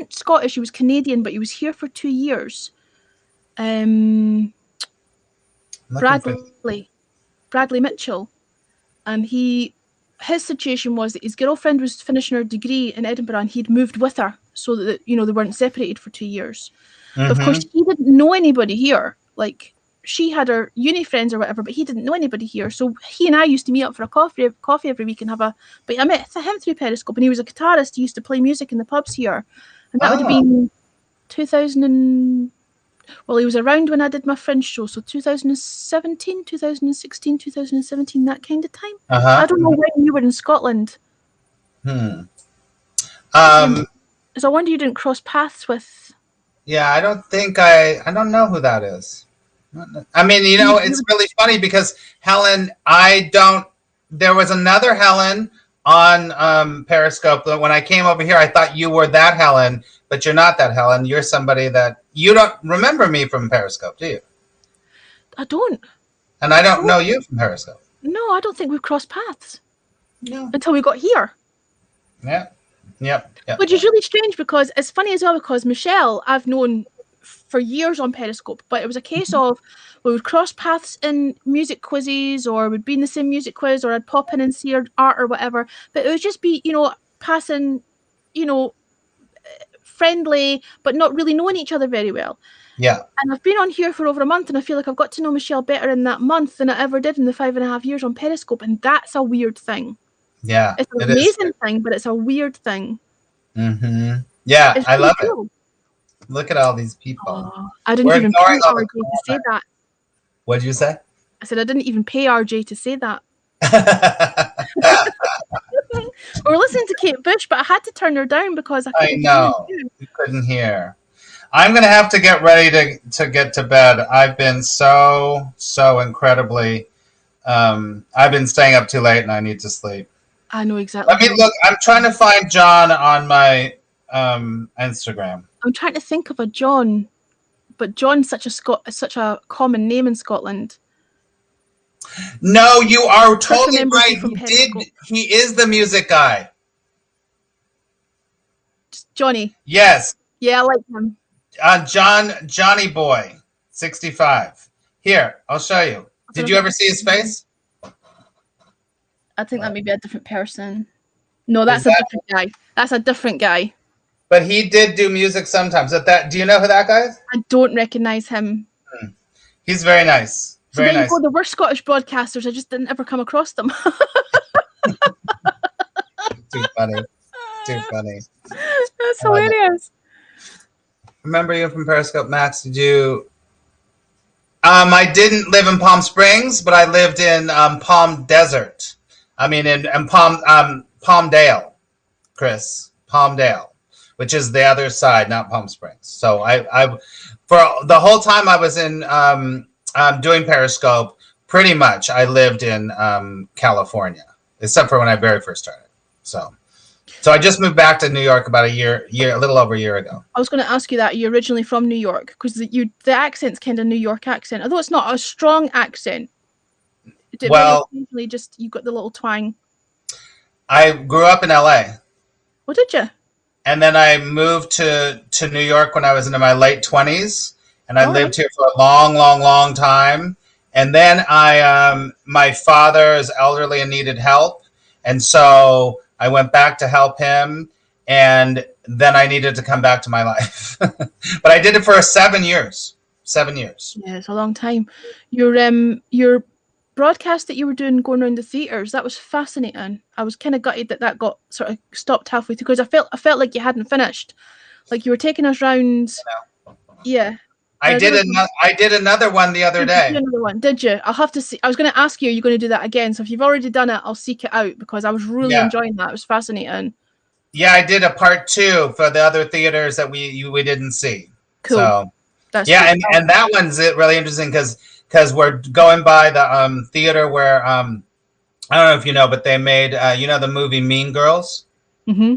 Scottish. He was Canadian, but he was here for 2 years. Bradley Mitchell, and his situation was that his girlfriend was finishing her degree in Edinburgh, and he'd moved with her so that they weren't separated for 2 years. But of course, he didn't know anybody here. Like she had her uni friends or whatever, but he didn't know anybody here. So he and I used to meet up for a coffee every week and have a. But I met him through Periscope, and he was a guitarist. He used to play music in the pubs here, and that would have been 2000 and Well, he was around when I did my Fringe show, so 2017, 2016, 2017, that kind of time. I don't know when you were in Scotland. Hmm. So I wonder you didn't cross paths with. Yeah, I don't think I don't know who that is. I mean, you know, it's really funny because Helen, there was another Helen on Periscope. When I came over here, I thought you were that Helen, but you're not that Helen. You're somebody that you don't remember me from Periscope, do you? I don't. And I don't know you from Periscope. No, I don't think we've crossed paths. No. Until we got here. Yeah. Yep. Which is really strange because it's funny as well because Michelle I've known for years on Periscope, but it was a case of we would cross paths in music quizzes or we'd be in the same music quiz or I'd pop in and see her art or whatever, but it would just be, you know, passing, you know, friendly but not really knowing each other very well. Yeah. And I've been on here for over a month and I feel like I've got to know Michelle better in that month than I ever did in the 5.5 years on Periscope, and that's a weird thing. Yeah, it's an amazing thing, but it's a weird thing. Mm-hmm. Yeah, it's I love cool. it. Look at all these people. Oh, I didn't even pay RJ to say that. What did you say? I said I didn't even pay RJ to say that. We were listening to Kate Bush, but I had to turn her down because I know you couldn't hear. I'm gonna have to get ready to get to bed. I've been so incredibly. I've been staying up too late, and I need to sleep. I know exactly. Let me look. I'm trying to find John on my Instagram. I'm trying to think of a John, but John's such a common name in Scotland. No, you are totally right. He is the music guy. Johnny. Yes. Yeah, I like him. Johnny Boy, 65. Here, I'll show you. Did you ever see his face? I think that may be a different person. No, that's a different guy. That's a different guy. But he did do music sometimes. Do you know who that guy is? I don't recognize him. He's very nice. So there you go. The worst Scottish broadcasters. I just didn't ever come across them. Too funny. Too funny. That's hilarious. Remember you from Periscope, Max? Did you? I didn't live in Palm Springs, but I lived in Palm Desert. I mean, in Palmdale, Chris. Palmdale, which is the other side, not Palm Springs. So I for the whole time I was in doing Periscope, pretty much I lived in California, except for when I very first started. So I just moved back to New York about a little over a year ago. I was going to ask you that. Are you originally from New York? Because the accent's kind of New York accent, although it's not a strong accent. Well, just you got the little twang. I grew up in LA. What did you? And then I moved to New York when I was in my late 20s, and I lived here for a long time. And then my father is elderly and needed help, and so I went back to help him, and then I needed to come back to my life. But I did it for 7 years. 7 years. Yeah, it's a long time. Your broadcast that you were doing going around the theatres, that was fascinating. I was kind of gutted that got sort of stopped halfway through because I felt like you hadn't finished. Like you were taking us round. Yeah. I did another one the other day. Another one, did you? I'll have to see. I was going to ask you, are you going to do that again? So if you've already done it, I'll seek it out because I was really enjoying that. It was fascinating. Yeah, I did a part 2 for the other theaters that we didn't see. Cool. So and that one's really interesting because we're going by the theater where I don't know if you know, but they made the movie Mean Girls. Mm-hmm.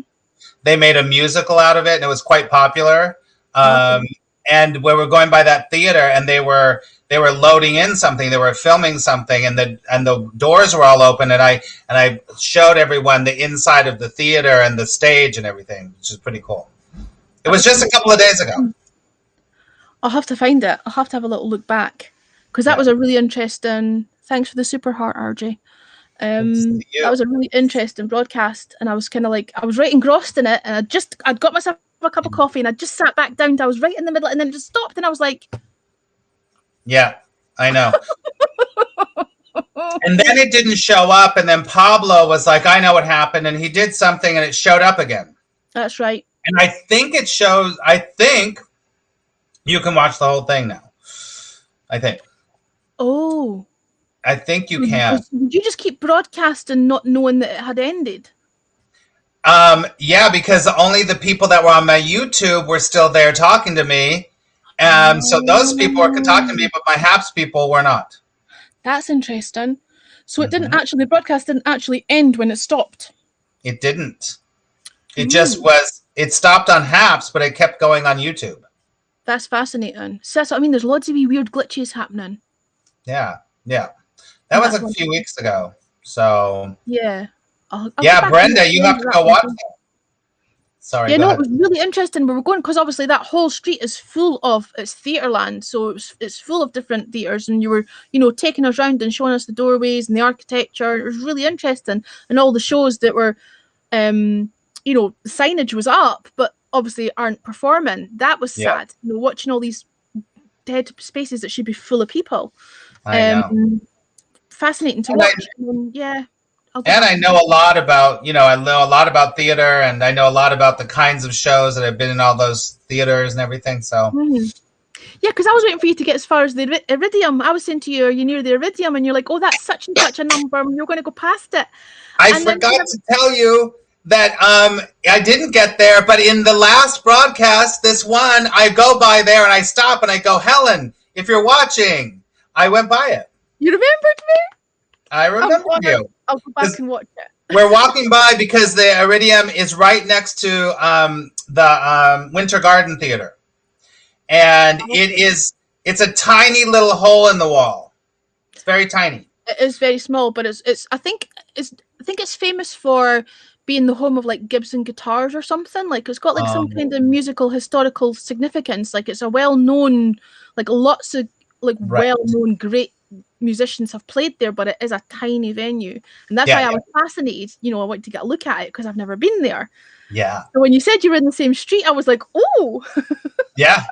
They made a musical out of it, and it was quite popular. And we were going by that theater, and they were loading in something. They were filming something, and the doors were all open. And I showed everyone the inside of the theater and the stage and everything, which is pretty cool. It was just a couple of days ago. I'll have to find it. I'll have to have a little look back because that was a really interesting. Thanks for the super heart, RJ. That was a really interesting broadcast, and I was kind of like I was right engrossed in it, and I'd got myself a cup of coffee and I just sat back down. I was right in the middle, and then it just stopped, and I was like, "Yeah, I know." And then it didn't show up, and then Pablo was like, "I know what happened," and he did something, and it showed up again. That's right. And I think it shows. I think You can watch the whole thing now. I think. Oh. I think you can. Did you just keep broadcasting not knowing that it had ended? Yeah, because only the people that were on my YouTube were still there talking to me. So those people were talking to me, but my Haps people were not. That's interesting. So it didn't actually, the broadcast didn't actually end when it stopped? It didn't. It just was, it stopped on Haps, but it kept going on YouTube. That's fascinating. So that's what I mean. There's lots of wee weird glitches happening. Yeah. That was a few weeks ago. So yeah. I'll yeah, Brenda, you have to go watch it. Sorry. Yeah, no, it was really interesting. We were going because obviously that whole street is full of it's Theatreland, so it's full of different theaters, and you were taking us around and showing us the doorways and the architecture. It was really interesting, and all the shows that were, the signage was up, but obviously aren't performing. That was sad. Watching all these dead spaces that should be full of people. I know. Fascinating to watch. And I know a lot about, I know a lot about theater, and I know a lot about the kinds of shows that have been in all those theaters and everything. So, yeah, because I was waiting for you to get as far as the Iridium. I was saying to you, are you near the Iridium? And you're like, oh, that's such and such a number, and you're going to go past it. I forgot to tell you that I didn't get there, but in the last broadcast, this one, I go by there and I stop and I go, Helen, if you're watching, I went by it. You remembered me? I remember you. I'll go back and watch it. We're walking by because the Iridium is right next to the Winter Garden Theater, and it's a tiny little hole in the wall. It's very tiny. It is very small, but I think it's famous for being the home of like Gibson guitars or something. Like it's got like some kind of musical historical significance. Like it's a well-known, like lots of like well-known great musicians have played there, but it is a tiny venue, and that's why I was fascinated. I wanted to get a look at it because I've never been there. Yeah. So when you said you were in the same street, I was like, oh. Yeah.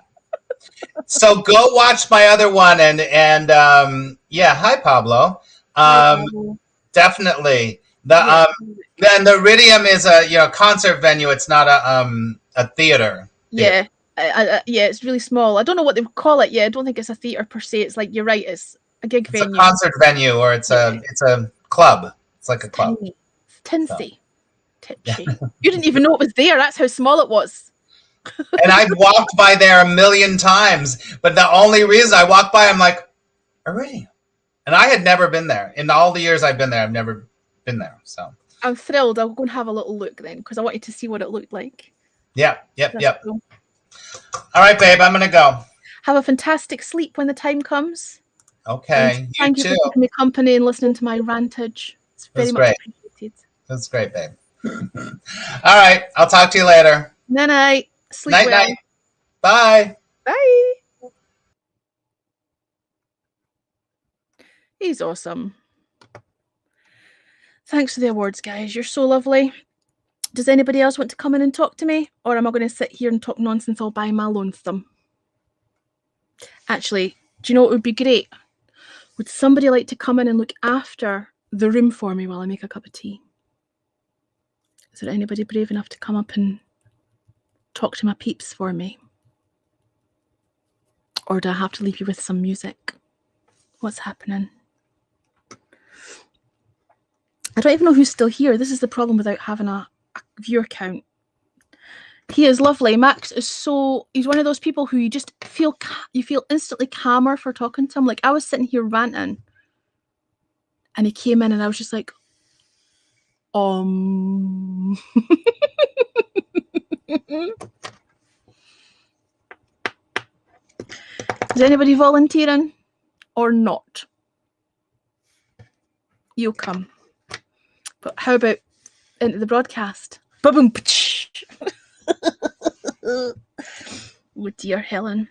So go watch my other one, and hi Pablo. Definitely the Iridium is a concert venue. It's not a theater. Yeah. It's really small. I don't know what they call it. I don't think it's a theater per se. It's like, you're right, it's a gig venue. It's a concert venue, or it's a club. It's like a club. Tinsy. Titchy. You didn't even know it was there. That's how small it was. And I've walked by there a million times, but the only reason I walked by, I'm like, Iridium. And I had never been there. In all the years I've been there, I've never been there. So I'm thrilled. I'll go and have a little look then, because I wanted to see what it looked like. Yep. Cool. All right, babe, I'm going to go. Have a fantastic sleep when the time comes. Okay. Thank you for keeping me company and listening to my rantage. It's very much appreciated. That's great, babe. All right. I'll talk to you later. Night. Sleep well. Night. Bye. Bye. He's awesome. Thanks for the awards, guys. You're so lovely. Does anybody else want to come in and talk to me? Or am I going to sit here and talk nonsense all by my lonesome? Actually, do you know what would be great? Would somebody like to come in and look after the room for me while I make a cup of tea? Is there anybody brave enough to come up and talk to my peeps for me? Or do I have to leave you with some music? What's happening? I don't even know who's still here. This is the problem without having a viewer count. He is lovely. Max is he's one of those people who you just feel instantly calmer for talking to him. Like I was sitting here ranting and he came in and I was just like, Is anybody volunteering or not? You'll come. But how about into the broadcast? Ba-boom. Oh dear, Helen.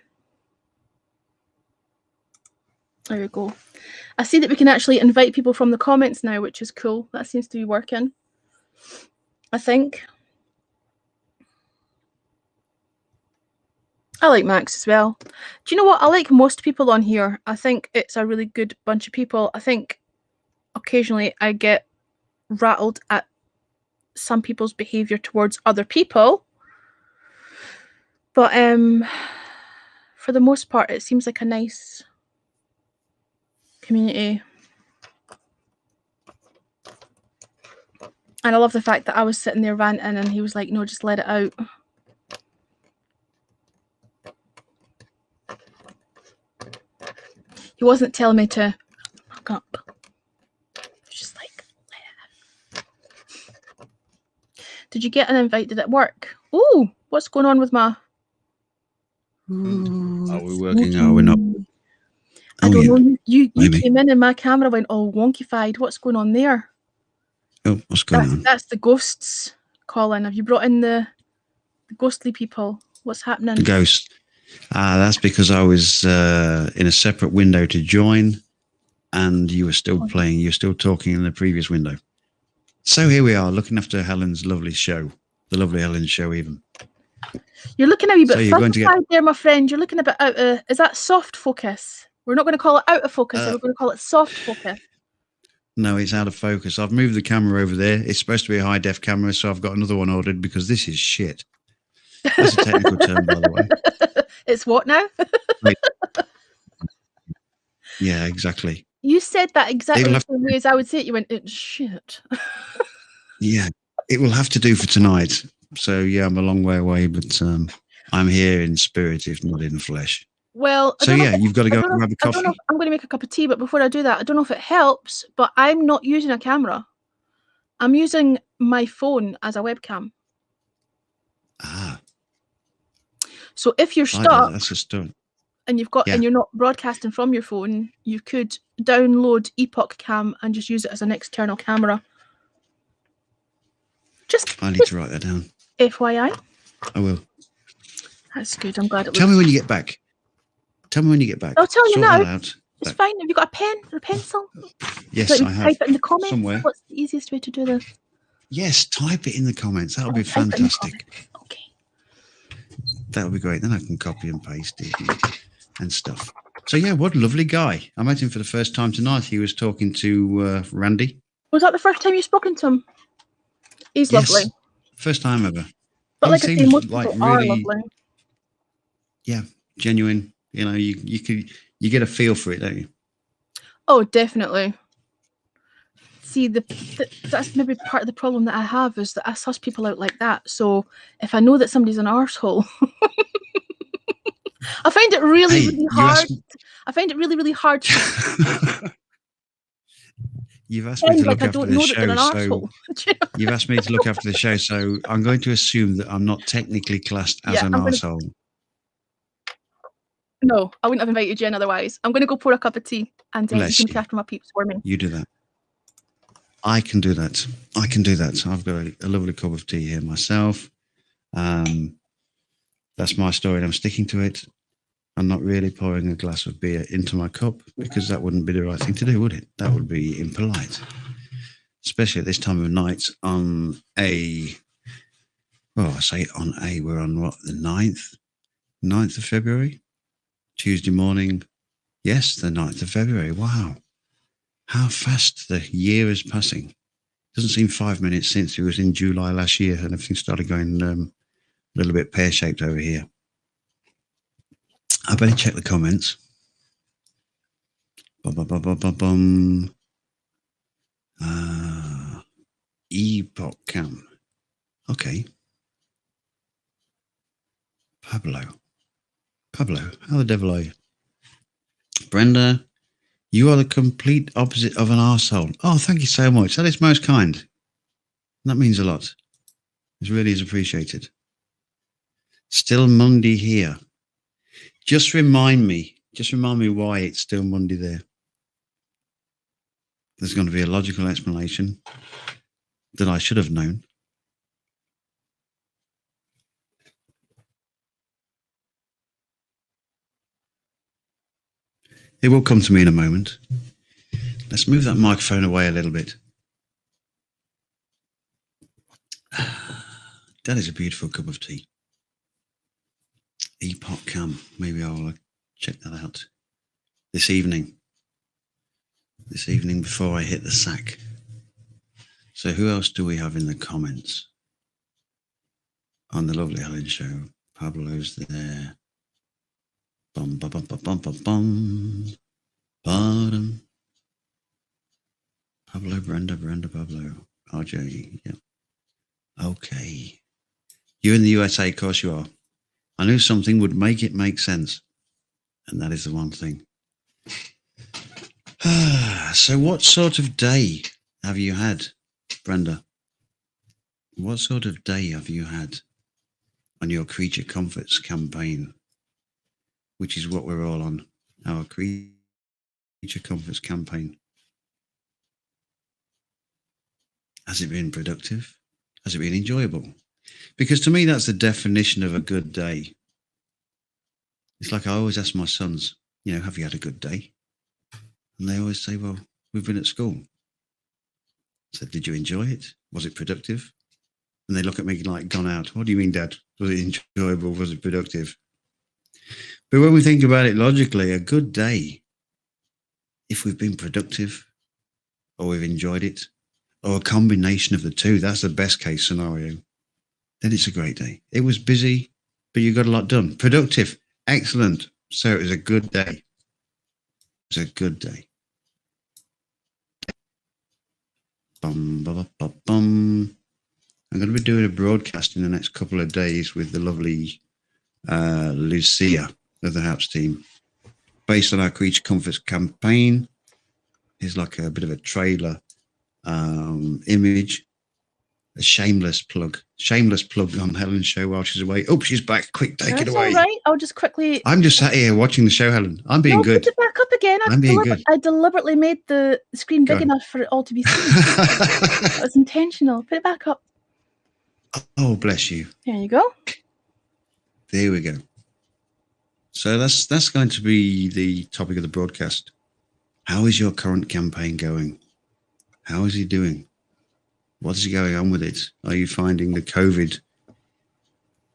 There you go. I see that we can actually invite people from the comments now, which is cool. That seems to be working, I think. I like Max as well. Do you know what? I like most people on here. I think it's a really good bunch of people. I think occasionally I get rattled at some people's behavior towards other people. But for for the most part, it seems like a nice community. And I love the fact that I was sitting there ranting and he was like, no, just let it out. He wasn't telling me to fuck up. He was just like, let it out. Did you get an invite? Did it work? Ooh, what's going on with my... Are we working? Are we not? I don't know. You came in and my camera went all wonkified. What's going on there? Oh, what's going on? That's the ghosts, Colin. Have you brought in the ghostly people? What's happening? The ghost. That's because I was in a separate window to join, and you were still playing. You were still talking in the previous window. So here we are, looking after Helen's lovely show, the lovely Helen's show. Even you're looking a wee bit fuzzy there, my friend. You're looking a bit out of. Is that soft focus? We're not going to call it out of focus. We're going to call it soft focus. No, it's out of focus. I've moved the camera over there. It's supposed to be a high def camera, so I've got another one ordered because this is shit. That's a technical term, by the way. It's what now? Yeah, exactly. You said that exactly the same way as I would say it. You went, it's shit. Yeah, it will have to do for tonight. So, yeah, I'm a long way away, but I'm here in spirit, if not in flesh. Well, so yeah, you've got to go grab a coffee. I don't know if I'm going to make a cup of tea, but before I do that, I don't know if it helps, but I'm not using a camera. I'm using my phone as a webcam. Ah. So if you're stuck that's a stone. And you've got and you're not broadcasting from your phone, you could download Epoch Cam and just use it as an external camera. I need to write that down. FYI. I will. That's good. I'm glad it was. Tell me when you get back. Tell me when you get back. I'll tell you now. It's fine. Have you got a pen or a pencil? Yes, I have. Type it in the comments. Somewhere. What's the easiest way to do this? Yes, type it in the comments. That would be fantastic. Okay. That would be great. Then I can copy and paste it and stuff. So yeah, what a lovely guy. I met him for the first time tonight. He was talking to Randy. Was that the first time you've spoken to him? He's lovely. First time ever. But like I say, most people are lovely. Yeah, genuine. You know, you get a feel for it, don't you? Oh, definitely. See, that's maybe part of the problem that I have is that I suss people out like that. So if I know that somebody's an arsehole, I find it really hard. I find it really hard. You've asked me to look after the show, so you've asked me to look after the show, so I'm going to assume that I'm not technically classed as an arsehole. No, I wouldn't have invited you in otherwise. I'm going to go pour a cup of tea and you can look after my peeps for me. You do that. I can do that. I can do that. So I've got a lovely cup of tea here myself. That's my story and I'm sticking to it. I'm not really pouring a glass of beer into my cup because that wouldn't be the right thing to do, would it? That would be impolite. Especially at this time of night on we're on what, the 9th of February? Tuesday morning. Yes, the 9th of February. Wow. How fast the year is passing. Doesn't seem 5 minutes since it was in July last year and everything started going a little bit pear-shaped over here. I better check the comments. Epoch Cam. Okay. Pablo, how the devil are you? Brenda, you are the complete opposite of an arsehole. Oh, thank you so much. That is most kind. That means a lot. It really is appreciated. Still Monday here. Just remind me why it's still Monday there. There's going to be a logical explanation that I should have known. It will come to me in a moment. Let's move that microphone away a little bit. That is a beautiful cup of tea. Epoch Cam. Maybe I'll check that out this evening. This evening before I hit the sack. So who else do we have in the comments? On the lovely Helen show. Pablo's there. Bum, bum, bum, bum, bum, bum, bum. Bottom. Pablo, Brenda, Pablo. RJ. Yeah. Okay. You're in the USA, of course you are. I knew something would make it make sense. And that is the one thing. So what sort of day have you had, Brenda? What sort of day have you had on your Creature Comforts campaign, which is what we're all on, our Creature Comforts campaign? Has it been productive? Has it been enjoyable? Because to me, that's the definition of a good day. It's like I always ask my sons, have you had a good day? And they always say, well, we've been at school. I said, did you enjoy it? Was it productive? And they look at me like gone out. What do you mean, Dad? Was it enjoyable? Was it productive? But when we think about it logically, a good day, if we've been productive or we've enjoyed it, or a combination of the two, that's the best case scenario, then it's a great day. It was busy, but you got a lot done. Productive, excellent. So it was a good day. It was a good day. Bum, bum, bum, bum. I'm going to be doing a broadcast in the next couple of days with the lovely Lucia of the House team, based on our Creature Comforts campaign. It's like a bit of a trailer image, a shameless plug on Helen's show while she's away. Oh, she's back. Quick, take it away. All right. I'll just quickly. I'm just sat here watching the show, Helen. I'm being good. Put it back up again. I'm being good. I deliberately made the screen big enough for it all to be seen. It was intentional. Put it back up. Oh, bless you. There you go. There we go. So that's going to be the topic of the broadcast. How is your current campaign going? How is he doing? What is going on with it? Are you finding the COVID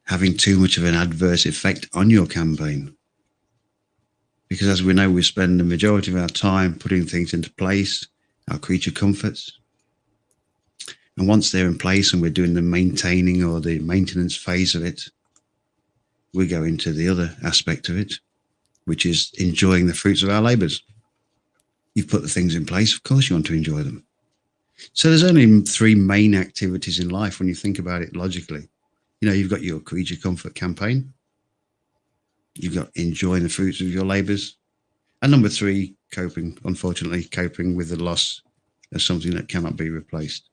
having too much of an adverse effect on your campaign? Because as we know, we spend the majority of our time putting things into place, our Creature Comforts. And once they're in place and we're doing the maintaining or the maintenance phase of it, we go into the other aspect of it, which is enjoying the fruits of our labours. You've put the things in place, of course you want to enjoy them. So there's only three main activities in life when you think about it logically. You've got your Creature Comfort campaign. You've got enjoying the fruits of your labours. And number three, coping with the loss of something that cannot be replaced.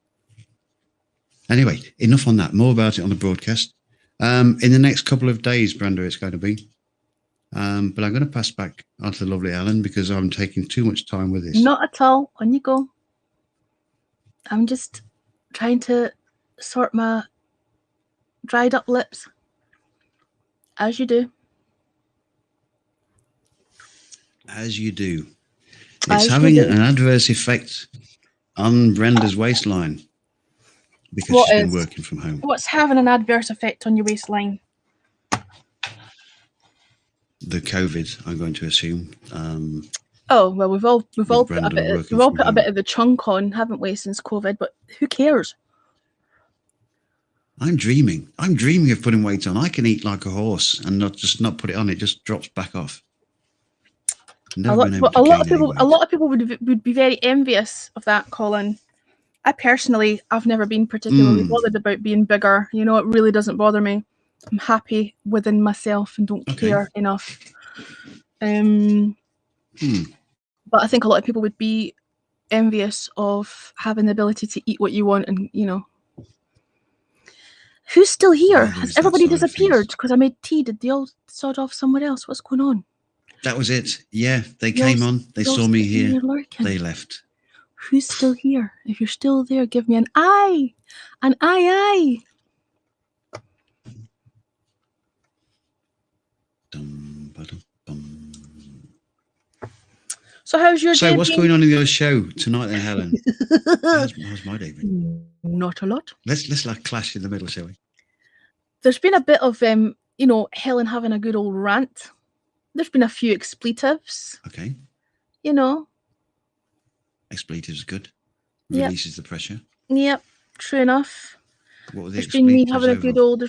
Anyway, enough on that. More about it on the broadcast. In the next couple of days, Brenda, it's going to be. But I'm going to pass back on to the lovely Ellen because I'm taking too much time with this. Not at all. On you go. I'm just trying to sort my dried up lips. As you do. As you do. It's having an adverse effect on Brenda's waistline because she's been working from home. What's having an adverse effect on your waistline? The COVID, I'm going to assume. Oh well, we've all put a bit of the chunk on, haven't we, since COVID? But who cares? I'm dreaming of putting weight on. I can eat like a horse and not put it on. It just drops back off. A lot of people would be very envious of that, Colin. I've never been particularly bothered about being bigger. It really doesn't bother me. I'm happy within myself and don't care enough. But I think a lot of people would be envious of having the ability to eat what you want, and who's still here? Has everybody disappeared? Because I made tea. Did they all sod off somewhere else? What's going on? That was it. Yeah, they came on. They saw me here. They left. Who's still here? If you're still there, give me an aye. An aye. So how's your day? So what's going on in your show tonight then, Helen? how's my day been? Not a lot. Let's like clash in the middle, shall we? There's been a bit of Helen having a good old rant. There's been a few expletives. Okay. Expletives are good. Releases the pressure. Yep, true enough. What were the There's been me having a good old,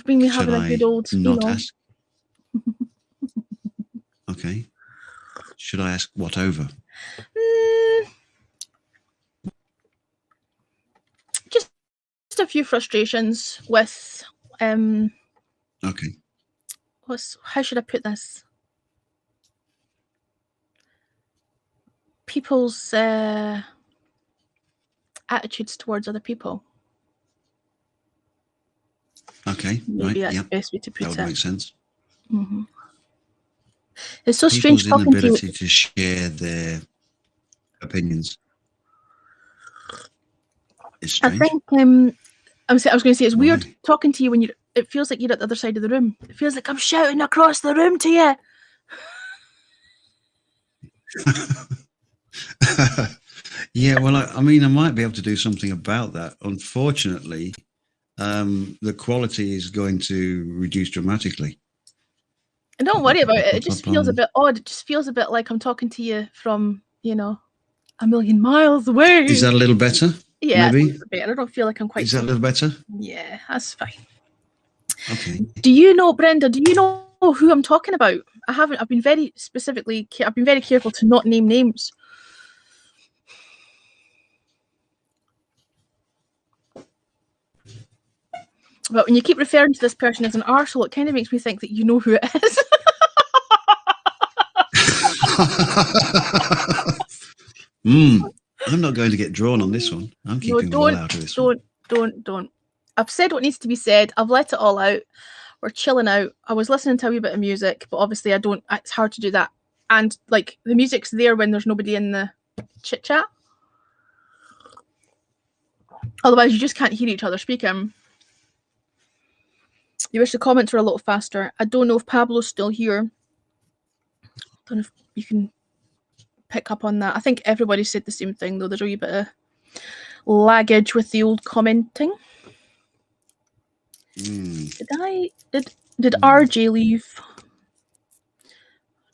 Not ask? Okay. Should I ask what over? Just a few frustrations with Okay. how should I put this? People's attitudes towards other people. Okay. Maybe right. that's Yeah. the best way to That put would it. make sense. Mm-hmm. It's so People's strange talking to you. inability to share their opinions. It's I strange. think I was going to say it's weird Why? talking to you when it feels like you're at the other side of the room. It feels like I'm shouting across the room to you. Yeah, well, I mean, I might be able to do something about that. Unfortunately, the quality is going to reduce dramatically. And don't worry about it. It just feels a bit odd. It just feels a bit like I'm talking to you from, a million miles away. Is that a little better? Yeah, maybe? it's better. I don't feel like I'm quite. Is that a little better? Yeah, that's fine. Okay. Do you know, Brenda? Do you know who I'm talking about? I haven't. I've been very careful to not name names. But when you keep referring to this person as an arsehole, it kind of makes me think that you know who it is. I'm not going to get drawn on this one. I'm keeping well out of this one. Don't. I've said what needs to be said. I've let it all out. We're chilling out. I was listening to a wee bit of music, but obviously it's hard to do that. And like the music's there when there's nobody in the chit chat. Otherwise you just can't hear each other speaking. You wish the comments were a little faster. I don't know if Pablo's still here. Don't know if you can pick up on that. I think everybody said the same thing though. There's a wee bit of laggage with the old commenting. Did RJ leave? I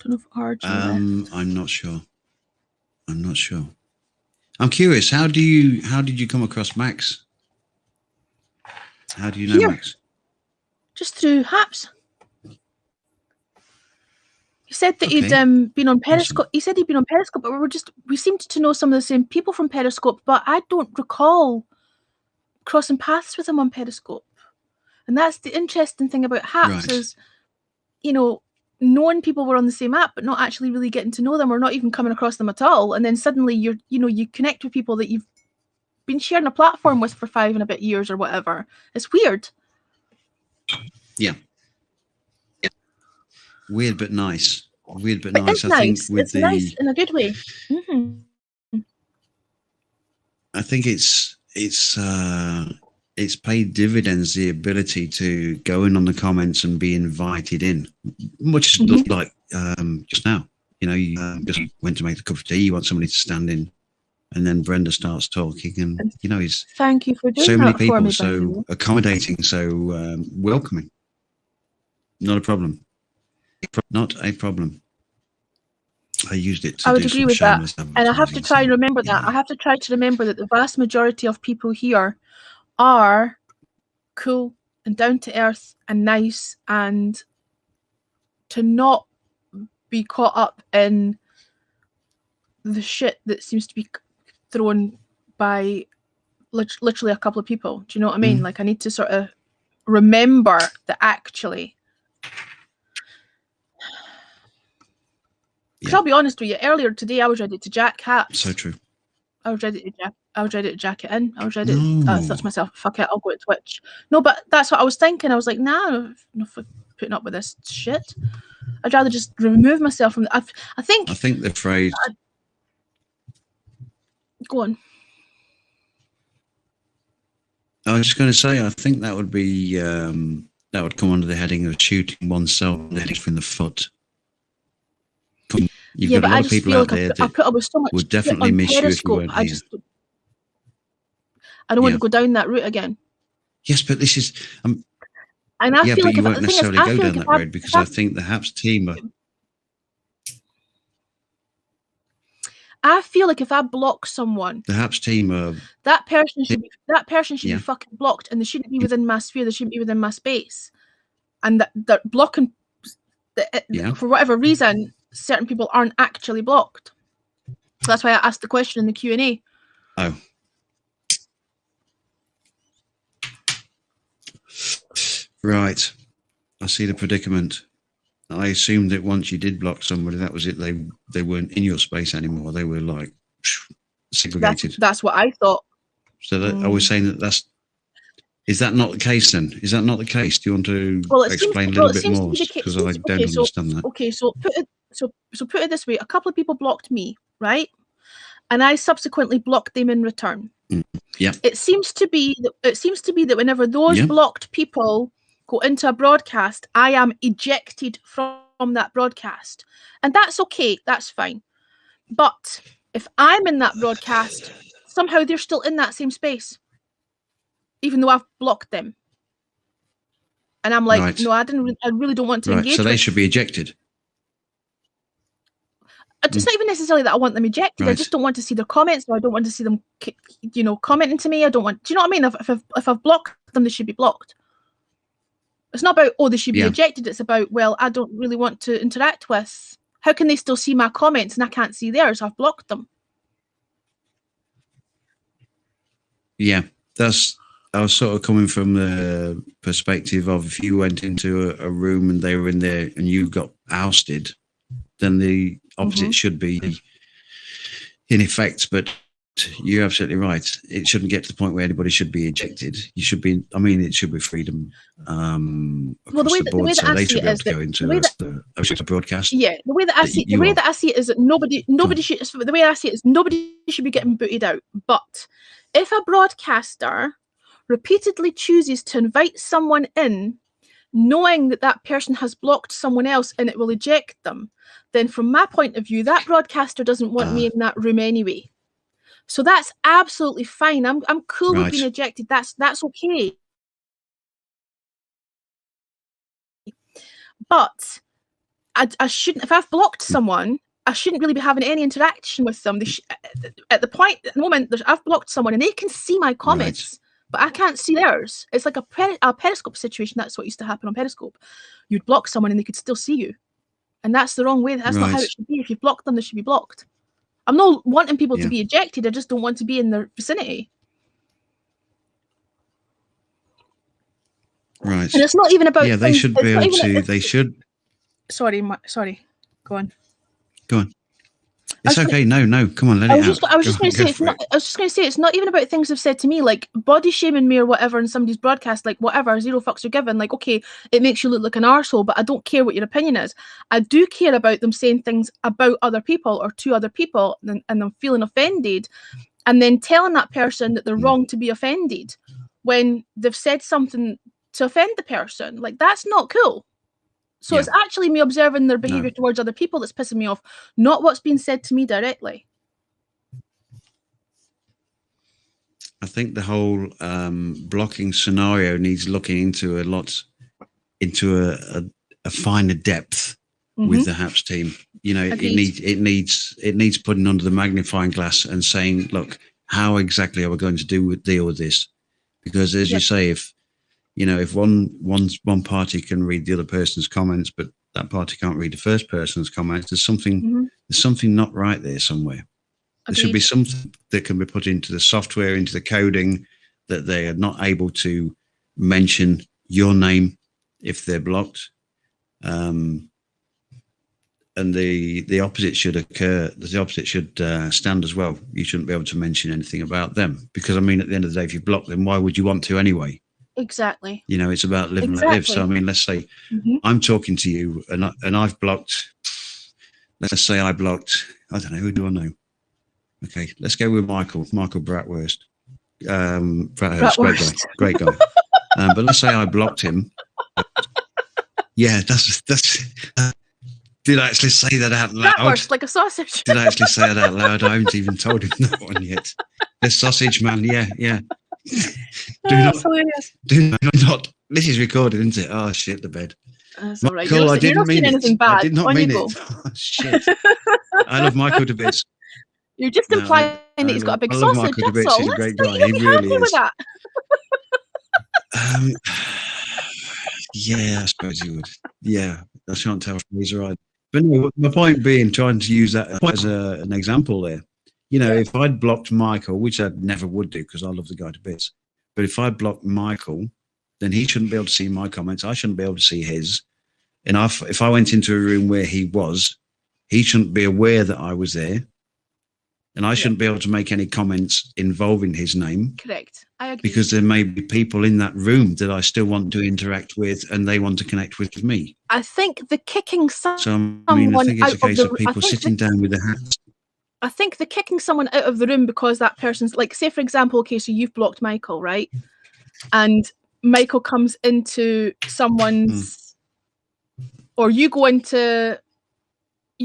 don't know if RJ left. I'm not sure. I'm curious. How did you come across Max? How do you know Here. Max? Just through Haps. He said that Okay. he'd been on Periscope. Awesome. He said he'd been on Periscope, but we seemed to know some of the same people from Periscope, but I don't recall crossing paths with him on Periscope. And that's the interesting thing about Haps is, knowing people were on the same app, but not actually really getting to know them or not even coming across them at all. And then suddenly you connect with people that you've been sharing a platform with for 5 and a bit years or whatever. It's weird. Yeah. Weird but nice. It's nice. It's nice in a good way. Mm-hmm. I think it's paid dividends, the ability to go in on the comments and be invited in, much like just now. You just went to make a cup of tea. You want somebody to stand in, and then Brenda starts talking, and he's thank you for doing so many that people, for me, so accommodating, so welcoming. Not a problem. Not a problem. I used it to I would agree with that. And I have to try and remember that. Yeah. I have to try to remember that the vast majority of people here are cool and down to earth and nice, and to not be caught up in the shit that seems to be thrown by literally a couple of people. Do you know what I mean? Like I need to sort of remember that actually. Because I'll be honest with you, earlier today I was ready to jack Haps. So true. I was ready to jack it in. I was ready to thought to myself, fuck it, I'll go to Twitch. No, but that's what I was thinking. I was like, nah, no putting up with this shit. I'd rather just remove myself from I think the phrase go on. I was just going to say, I think that would be that would come under the heading of shooting oneself in the foot. You've got a lot of people out there that would definitely miss you if you weren't here. I don't want to go down that route again. Yes, but this is... and I feel but like you won't necessarily go down that road, because I think the Haps team... I feel like if I block someone... The Haps team are... That person should be fucking blocked, and they shouldn't be within my sphere, they shouldn't be within my space. And that blocking... for whatever reason... certain people aren't actually blocked. That's why I asked the question in the Q&A. Oh. Right. I see the predicament. I assumed that once you did block somebody, that was it. They weren't in your space anymore. They were like segregated. That's what I thought. So I was saying is that not the case then? Is that not the case? Do you want to explain a little bit more? Because I don't understand that. Okay, so put it this way. A couple of people blocked me, right? And I subsequently blocked them in return. Yeah. It seems to be that whenever those blocked people go into a broadcast, I am ejected from that broadcast. And that's okay, that's fine. But if I'm in that broadcast, somehow they're still in that same space, even though I've blocked them. And I'm like, no, I really don't want to engage. So they should be ejected. It's not even necessarily that I want them ejected. I just don't want to see their comments, or I don't want to see them, commenting to me. I don't want. Do you know what I mean? If I've blocked them, they should be blocked. It's not about they should be ejected. It's about I don't really want to interact with. How can they still see my comments and I can't see theirs? I've blocked them. Yeah, I was sort of coming from the perspective of if you went into a room and they were in there and you got ousted, then the opposite should be in effect. But you're absolutely right. It shouldn't get to the point where anybody should be ejected. It should be freedom across the board, so they should be able to go into a broadcast. Yeah, the way that I see it is that nobody should. The way I see it is nobody should be getting booted out. But if a broadcaster repeatedly chooses to invite someone in, knowing that that person has blocked someone else and it will eject them, then from my point of view, that broadcaster doesn't want me in that room anyway. So that's absolutely fine. I'm cool with being ejected. That's okay. But I shouldn't. If I've blocked someone, I shouldn't really be having any interaction with them. At the moment, I've blocked someone and they can see my comments, but I can't see theirs. It's like a Periscope situation. That's what used to happen on Periscope. You'd block someone and they could still see you, and that's the wrong way. That's not how it should be. If you've blocked them, they should be blocked. I'm not wanting people to be ejected. I just don't want to be in their vicinity. Right. And it's not even about. Yeah, they should be able to. They should. Sorry. Go on. It's okay. No. Come on, let it out. I was just going to say it's not even about things they've said to me, like body shaming me or whatever in somebody's broadcast, like whatever, zero fucks are given. Like, okay, it makes you look like an arsehole, but I don't care what your opinion is. I do care about them saying things about other people or to other people and them feeling offended, and then telling that person that they're wrong to be offended when they've said something to offend the person. Like, that's not cool. So it's actually me observing their behavior towards other people that's pissing me off, not what's being said to me directly. I think the whole blocking scenario needs looking into a finer depth with the HAPS team. You know, it needs putting under the magnifying glass and saying, look, how exactly are we going to deal with this? Because as you say, if one party can read the other person's comments, but that party can't read the first person's comments, there's something not right there somewhere. There should be something that can be put into the software, into the coding, that they are not able to mention your name if they're blocked. And the opposite should occur. The opposite should stand as well. You shouldn't be able to mention anything about them, because at the end of the day, if you block them, why would you want to anyway? Exactly. It's about live and let live. So let's say I'm talking to you and I've blocked. Let's say I blocked. I don't know, who do I know? Okay, let's go with Michael Bratwurst. Bratwurst, great guy. But let's say I blocked him. Yeah, that's. Did I actually say that out loud? Bratwurst, like a sausage. Did I actually say that out loud? I haven't even told him that one yet. The sausage man, yeah. Do not. This is recorded, isn't it? Oh shit, the bed. That's all right. Michael, I didn't mean it. Bad. I did not mean it. Oh shit. I love Michael to bits. You're just implying that he's got a big sausage. Michael to bits. He's a great guy. He really is. With that. Yeah, I suppose he would. Yeah, I shan't tell if he's right. But no, my point being, trying to use that as an example there. You know, if I'd blocked Michael, which I never would do because I love the guy to bits, but if I blocked Michael, then he shouldn't be able to see my comments. I shouldn't be able to see his. And if I went into a room where he was, he shouldn't be aware that I was there. And I shouldn't be able to make any comments involving his name. Correct. I agree. Because there may be people in that room that I still want to interact with and they want to connect with me. I think the kicking So, I mean, I think it's a case of people sitting down with their hands. I think the kicking someone out of the room because that person's, like, say, for example, okay, so you've blocked Michael, right? And Michael comes into someone's, or you go into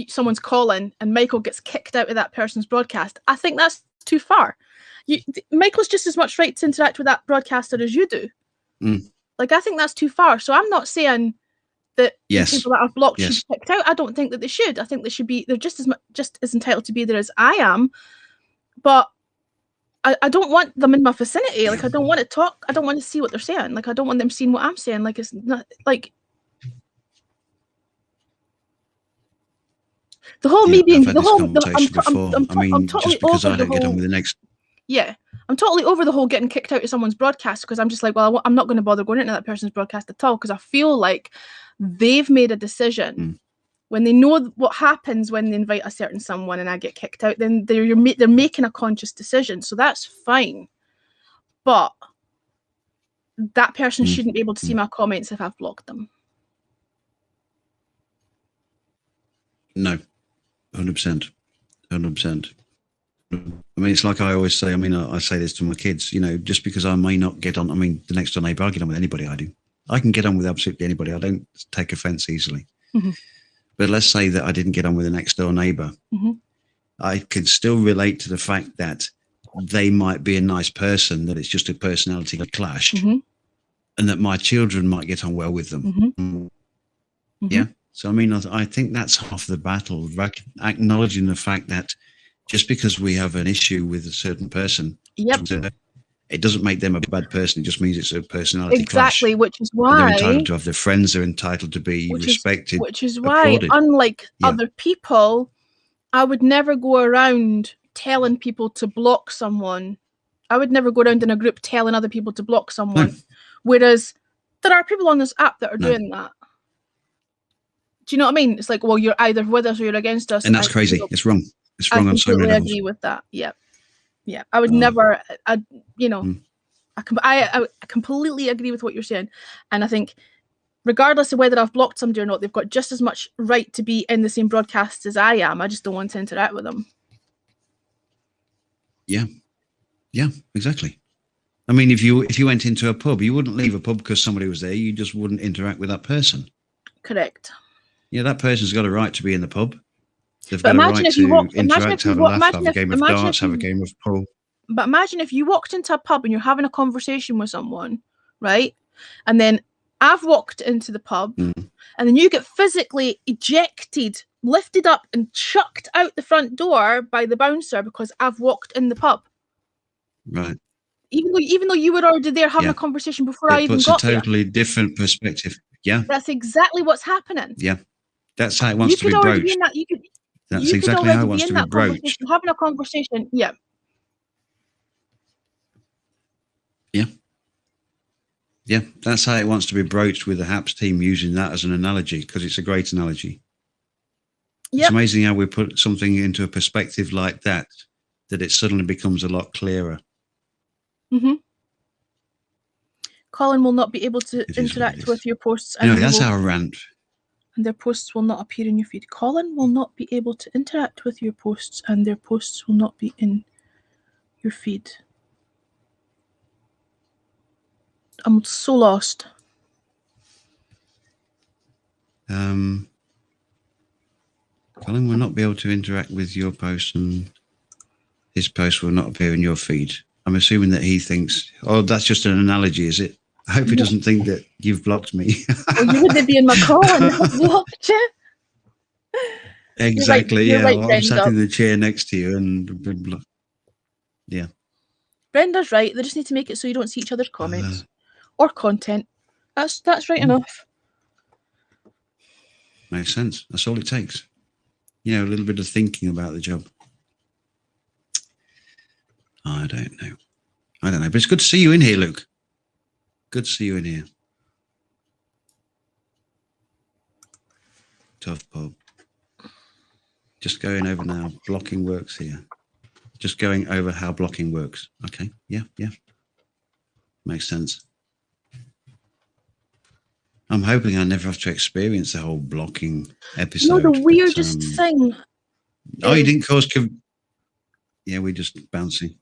someone's calling and Michael gets kicked out of that person's broadcast. I think that's too far. Michael's just as much right to interact with that broadcaster as you do. Like, I think that's too far. So I'm not saying that the people that I've blocked should be kicked out. I don't think that they should. I think they should be, they're just as entitled to be there as I am. But I don't want them in my vicinity. Like, I don't want to talk. I don't want to see what they're saying. Like, I don't want them seeing what I'm saying. Like, it's not like the whole me being the whole. I'm totally over the whole. Yeah, I'm totally over the whole getting kicked out of someone's broadcast because I'm just like, well, I'm not going to bother going into that person's broadcast at all because I feel like they've made a decision. When they know what happens when they invite a certain someone and I get kicked out, then they're making a conscious decision. So that's fine. But that person shouldn't be able to see my comments if I've blocked them. No, 100%. 100%. I mean, it's like I always say, I mean, I say this to my kids, you know, just because I may not get on, I mean, the next door neighbour, I get on with anybody I do. I can get on with absolutely anybody. I don't take offence easily. But let's say that I didn't get on with the next door neighbour. I can still relate to the fact that they might be a nice person, that it's just a personality clash, and that my children might get on well with them. Yeah. So, I mean, I think that's half the battle, acknowledging the fact that just because we have an issue with a certain person, it doesn't make them a bad person. It just means it's a personality clash. Which is why they're entitled to have their friends. They're entitled to be respected. Which is why, unlike other people, I would never go around telling people to block someone. I would never go around in a group telling other people to block someone. Whereas there are people on this app that are doing that. Do you know what I mean? It's like, well, you're either with us or you're against us. And that's crazy. It's wrong. It's wrong on so many levels. I agree with that. Yeah. I would never, I completely agree with what you're saying. And I think regardless of whether I've blocked somebody or not, they've got just as much right to be in the same broadcast as I am. I just don't want to interact with them. Yeah, exactly. I mean, if you went into a pub, you wouldn't leave a pub because somebody was there. You just wouldn't interact with that person. Correct. Yeah, that person's got a right to be in the pub. They've got a right to interact, have a laugh, have a game of darts, have a game of pool. But imagine if you walked into a pub and you're having a conversation with someone, right? And then I've walked into the pub and then you get physically ejected, lifted up and chucked out the front door by the bouncer because I've walked in the pub. Right. Even though you were already there having a conversation before I even got there. It's a totally different perspective. Yeah. That's exactly what's happening. Yeah. That's how it wants to be broached. That's exactly how it wants to be broached. Having a conversation. Yeah. Yeah, that's how it wants to be broached with the HAPS team, using that as an analogy because it's a great analogy. It's amazing how we put something into a perspective like that it suddenly becomes a lot clearer. Colin will not be able to interact with your posts. And that's our rant. And their posts will not appear in your feed. Colin will not be able to interact with your posts and their posts will not be in your feed. I'm so lost. Colin will not be able to interact with your posts and his post will not appear in your feed. I'm assuming that he thinks, oh, that's just an analogy, is it? I hope he doesn't think that you've blocked me. Well, you wouldn't be in my call and I've blocked you. Exactly, you're right, I'm sat in the chair next to you and been blocked. Yeah. Brenda's right. They just need to make it so you don't see each other's comments or content. That's right enough. Makes sense. That's all it takes. You know, a little bit of thinking about the job. I don't know. But it's good to see you in here, Luke. Good to see you in here. Tough pub. Just going over now. Blocking works here. Just going over how blocking works. Okay. Yeah. Makes sense. I'm hoping I never have to experience the whole blocking episode. The weirdest thing. Oh, you didn't cause... Yeah, we're just bouncing.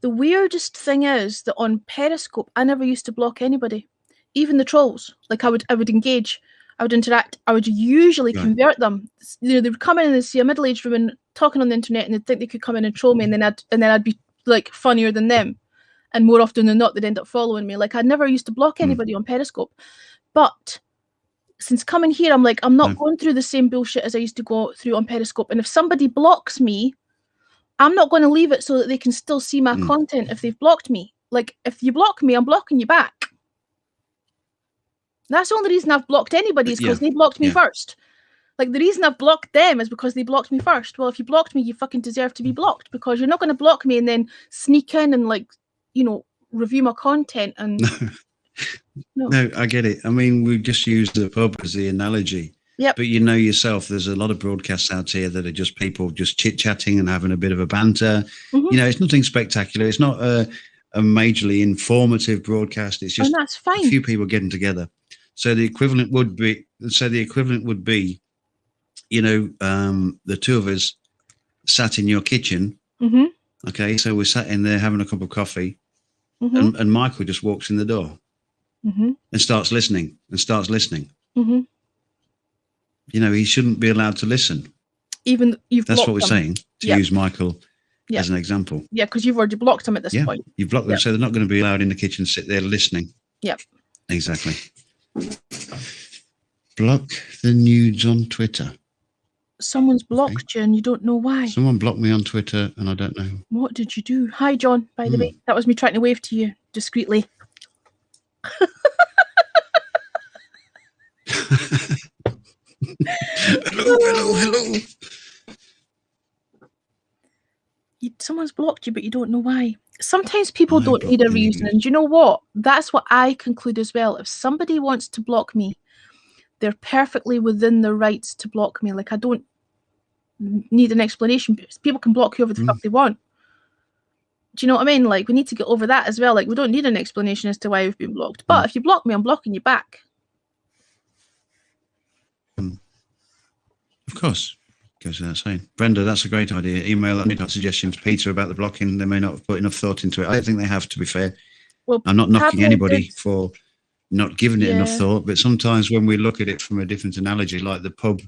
The weirdest thing is that on Periscope, I never used to block anybody, even the trolls. Like I would engage, I would interact, I would usually convert them. You know, they would come in and they'd see a middle-aged woman talking on the internet, and they'd think they could come in and troll me, and then I'd be like funnier than them, and more often than not, they'd end up following me. Like I never used to block anybody on Periscope, but since coming here, I'm like, I'm not going through the same bullshit as I used to go through on Periscope. And if somebody blocks me, I'm not going to leave it so that they can still see my content if they've blocked me. Like, if you block me, I'm blocking you back. That's the only reason I've blocked anybody is because they blocked me first. Like, the reason I've blocked them is because they blocked me first. Well, if you blocked me, you fucking deserve to be blocked, because you're not going to block me and then sneak in and, like, you know, review my content and... No, I get it. I mean, we just use the pub as the analogy. Yep. But you know yourself, there's a lot of broadcasts out here that are just people just chit-chatting and having a bit of a banter. You know, it's nothing spectacular. It's not a majorly informative broadcast. It's just that's fine. A few people getting together. So the equivalent would be, you know, the two of us sat in your kitchen. Okay, so we're sat in there having a cup of coffee, and Michael just walks in the door and starts listening. You know, he shouldn't be allowed to listen. Even you've That's what we're them. saying, to use Michael as an example. Yeah, because you've already blocked him at this point. You've blocked them, so they're not going to be allowed in the kitchen, sit there listening. Yep. Exactly. Block the nudes on Twitter. Someone's blocked you and you don't know why. Someone blocked me on Twitter and I don't know. What did you do? Hi, John, by the way. That was me trying to wave to you discreetly. Hello. Someone's blocked you, but you don't know why. Sometimes people don't need a reason. And you know what? That's what I conclude as well. If somebody wants to block me, they're perfectly within their rights to block me. Like, I don't need an explanation. People can block whoever the fuck they want. Do you know what I mean? Like, we need to get over that as well. Like, we don't need an explanation as to why we've been blocked. But if you block me, I'm blocking you back. Of course. Goes without saying. Brenda, that's a great idea. Email any suggestions to Peter about the blocking. They may not have put enough thought into it. I don't think they have, to be fair. Well, I'm not knocking anybody for not giving it enough thought, but sometimes when we look at it from a different analogy, like the pub,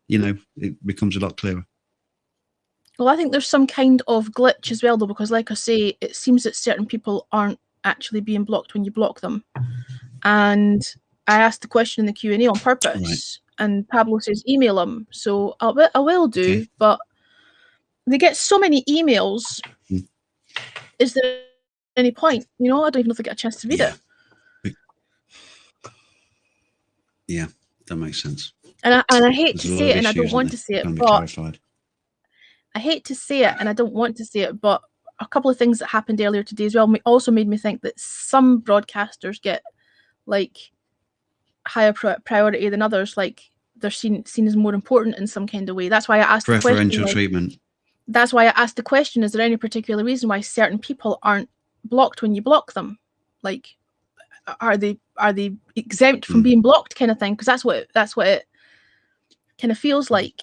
you know, it becomes a lot clearer. Well, I think there's some kind of glitch as well, though, because like I say, it seems that certain people aren't actually being blocked when you block them. And I asked the question in the Q&A on purpose. Right. And Pablo says, email them. So I will do, but they get so many emails. Is there any point? You know, I don't even know if I get a chance to read it. Yeah, that makes sense. And I hate to say it, and I don't want to say it, but I hate to say it, and I don't want to say it, but a couple of things that happened earlier today as well also made me think that some broadcasters get like higher priority than others, like they're seen as more important in some kind of way. That's why I asked the question. Preferential treatment. That's why I asked the question, is there any particular reason why certain people aren't blocked when you block them? Like, are they exempt from being blocked, kind of thing? Because that's what it kind of feels like.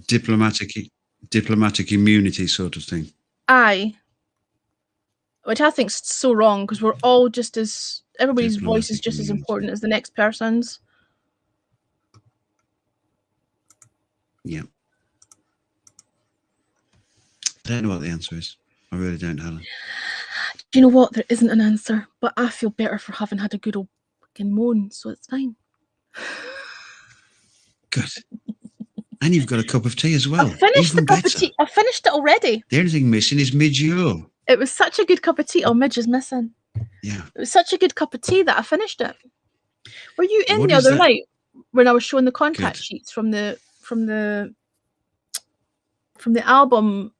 Diplomatic immunity sort of thing. Aye. Which I think's so wrong, because we're all just as... Everybody's voice is just as important as the next person's. Yeah. I don't know what the answer is. I really don't, Helen. Do you know what? There isn't an answer, but I feel better for having had a good old fucking moan, so it's fine. Good. And you've got a cup of tea as well. I finished the cup of tea. I finished it already. The only thing missing is Midge. It was such a good cup of tea. Oh, Midge is missing. Yeah. It was such a good cup of tea that I finished it. Were you in the other night when I was showing the contact Good. sheets from the album,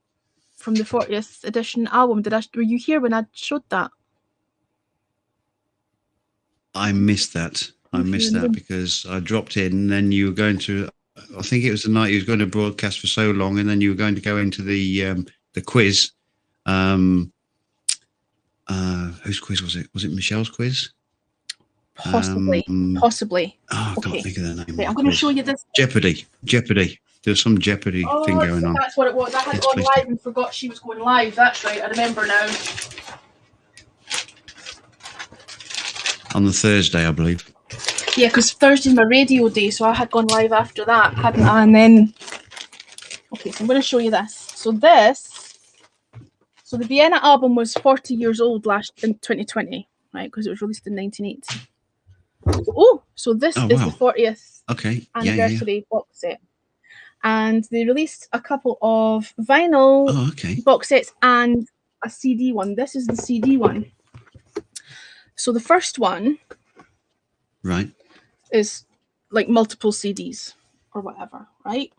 from the 40th edition album. Were you here when I showed that? I missed that. I missed that because I dropped in, and then you were going to. I think it was the night you was going to broadcast for so long, and then you were going to go into the quiz. Whose quiz was it? Was it Michelle's quiz? Possibly. Possibly. Oh, I can't Okay. think of the name. Wait, I'm going to show you this. Jeopardy. There's some Jeopardy thing going on. That's what it was. I had gone live and forgot she was going live. That's right. I remember now. On the Thursday, I believe. Yeah, because Thursday's my radio day, so I had gone live after that, hadn't I? And then, okay, so I'm going to show you this. So the Vienna album was 40 years old in 2020, right? Because it was released in 1980. So this is the 40th anniversary box set. And they released a couple of vinyl box sets and a CD one. This is the CD one. So the first one is like multiple CDs or whatever, right?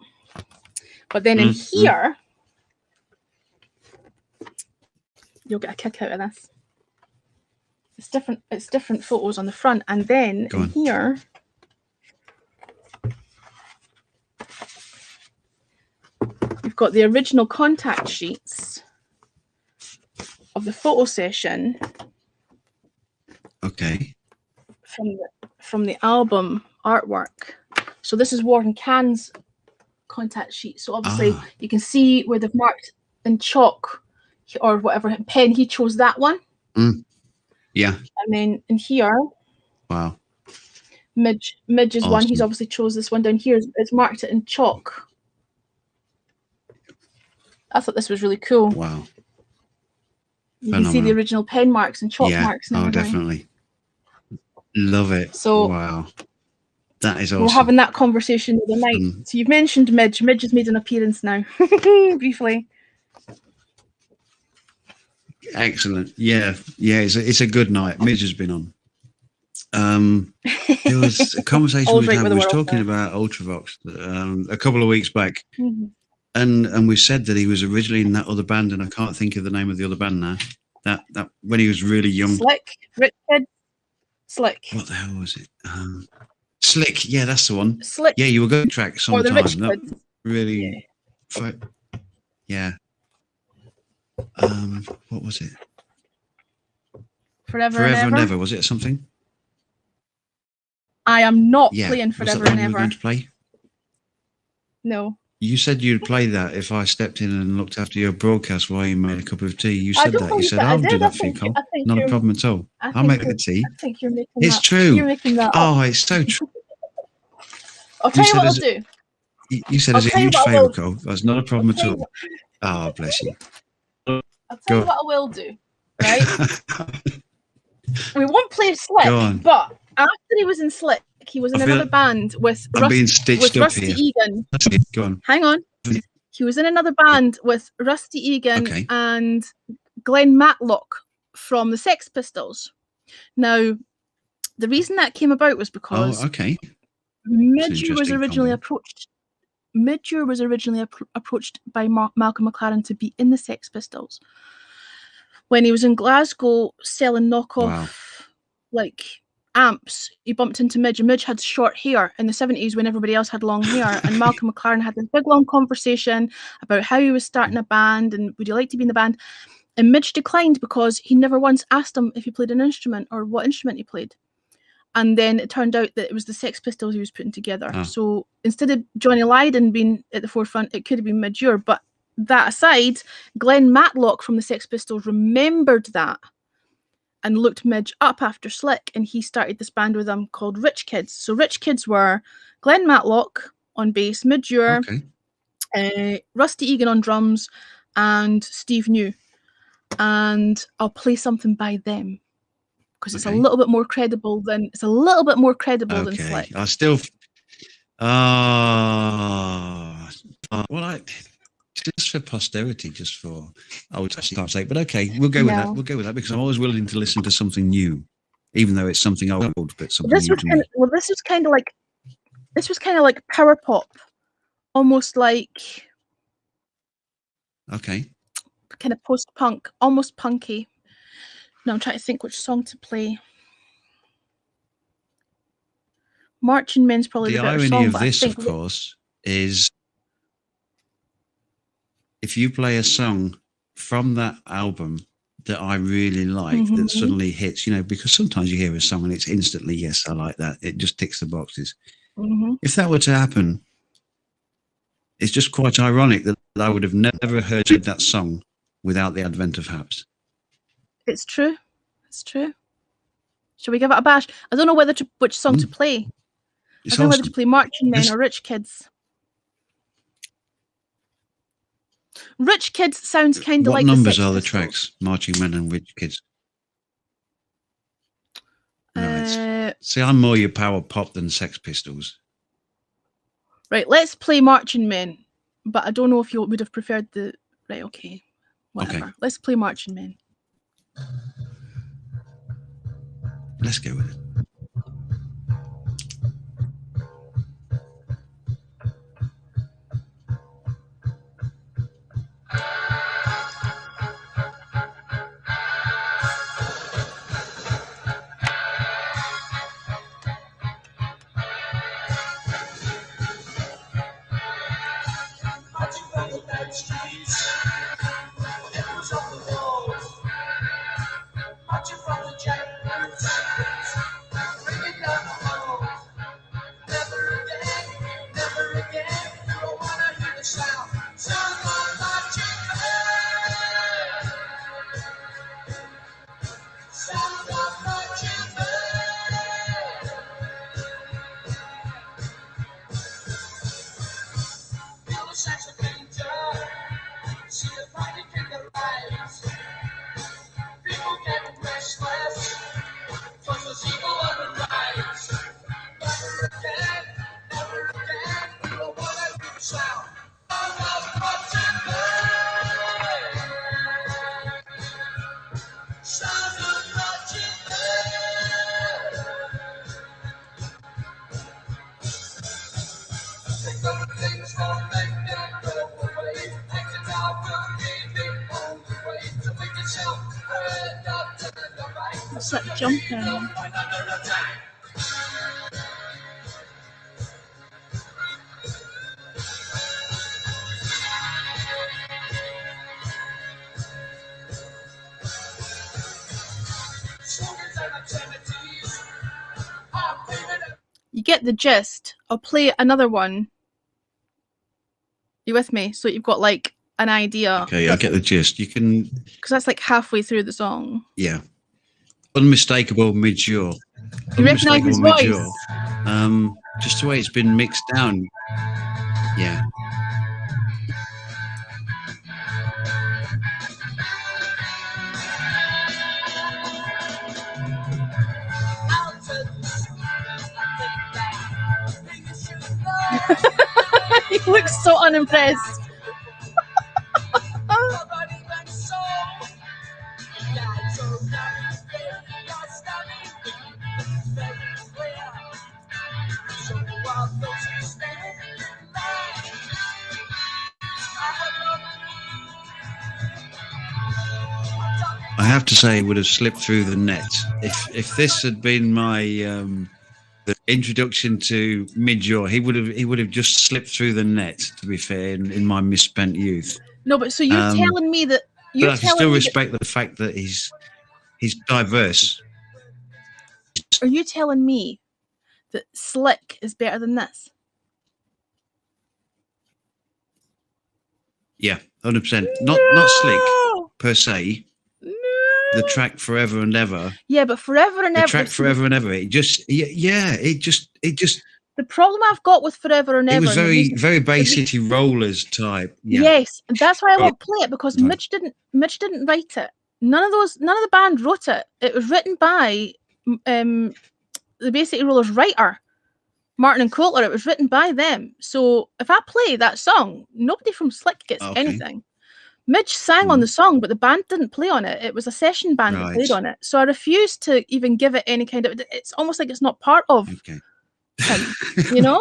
But then in here, you'll get a kick out of this. It's different photos on the front, and then in here, you've got the original contact sheets of the photo session. Okay. From the album artwork. So this is Warren Cahn's contact sheet. So obviously you can see where they've marked in chalk or whatever pen. He chose that one. Yeah. And then in here, Midge is one. He's obviously chose this one down here. It's marked it in chalk. I thought this was really cool. Wow. You can see the original pen marks and chalk marks. Oh, definitely. Love it. So wow, that is awesome. We're having that conversation the other night. So you've mentioned Midge. Midge has made an appearance now, briefly. Excellent. Yeah. It's a good night. Midge has been on. There was a conversation we had. We was talking about Ultravox a couple of weeks back, and we said that he was originally in that other band, and I can't think of the name of the other band now. That when he was really young. Slick, Rich Kid. Slick. What the hell was it? Slick. Yeah, that's the one. Slick. Yeah, you were going to track sometime. Or the Rich that Kid. Really. Yeah. What was it? Forever and Ever. Was it something? I am not playing Forever and Ever. You were going to play? No. You said you'd play that if I stepped in and looked after your broadcast while you made a cup of tea. You said that. You said, I'll do that for you, Cole. Not a problem at all. I'll make the tea. I think you're making it's true. You're making that up. It's so true. I'll tell you what I'll do. You said, is it a huge favour, Cole? That's not a problem at all. Oh, bless you. I'll tell you what I will do, right? We won't play Slick, but after he was in Slick, he was in another band with Rusty Egan. Go on. Hang on. He was in another band with Rusty Egan and Glenn Matlock from the Sex Pistols. Now, the reason that came about was because Midge was originally approached. Midge was originally approached by Malcolm McLaren to be in the Sex Pistols when he was in Glasgow selling knockoff amps. He bumped into Midge, and Midge had short hair in the 70s when everybody else had long hair. And Malcolm McLaren had this big long conversation about how he was starting a band and would you like to be in the band. And Midge declined because he never once asked him if he played an instrument or what instrument he played. And then it turned out that it was the Sex Pistols he was putting together. So instead of Johnny Lydon being at the forefront, it could have been Midge Ure. But that aside, Glenn Matlock from the Sex Pistols remembered that and looked Midge up after Slick, and he started this band with them called Rich Kids. So Rich Kids were Glenn Matlock on bass, Midge Ure, Rusty Egan on drums, and Steve New. And I'll play something by them because it's a little bit more credible than than Slick. I still just for posterity, just for old time's sake. But okay, we'll go with that. We'll go with that because I'm always willing to listen to something new, even though it's something old, but something new to me. This was kind of like This was kind of like power pop, almost like Okay. kind of post punk, almost punky. Now I'm trying to think which song to play. Marching Men's probably The the better irony song, of but this, I of think course, is if you play a song from that album that I really like that Mhm. suddenly hits, you know, because sometimes you hear a song and it's instantly, yes, I like that. It just ticks the boxes. Mhm. If that were to happen, it's just quite ironic that I would have never heard that song without the advent of Habs. It's true. It's true. Shall we give it a bash? I don't know which song to play. It's I don't know whether to awesome. play Marching Men This- or Rich Kids. Rich Kids sounds kind of What like numbers the Sex are the Pistols. tracks? Marching Men and Rich Kids. Right. See, I'm more your power pop than Sex Pistols. Right, let's play Marching Men, but I don't know if you would have preferred the. Right, okay, whatever. Okay. Let's play Marching Men. Let's go with it. What's that jumping? You get the gist. I'll play another one. You with me? So you've got like an idea. Okay, I get the gist. You can, Because that's like halfway through the song. yeah. Unmistakable mid-jaw. You recognise his voice? Just the way it's been mixed down. Yeah. He looks so unimpressed. I have to say, it would have slipped through the net. If this had been my the introduction to mid-jaw, he would have just slipped through the net. To be fair, in my misspent youth. No, but so you're telling me that But I can still respect the fact that he's diverse. Are you telling me that Slick is better than this? Yeah, 100%. Not Slick per se. No. The track Forever and Ever. Yeah, but Forever and The Ever. track Forever and Ever. It just. The problem I've got with Forever and Ever. It was very Bay City Rollers type. Yeah. Yes, and that's why I won't play it, because Mitch didn't write it. None of the band wrote it. It was written by the Bay City Rollers writer, Martin and Coulter. It was written by them. So if I play that song, nobody from Slick gets anything. Mitch sang on the song, but the band didn't play on it. It was a session band that played on it. So I refuse to even give it any kind of. It's almost like it's not part of You know?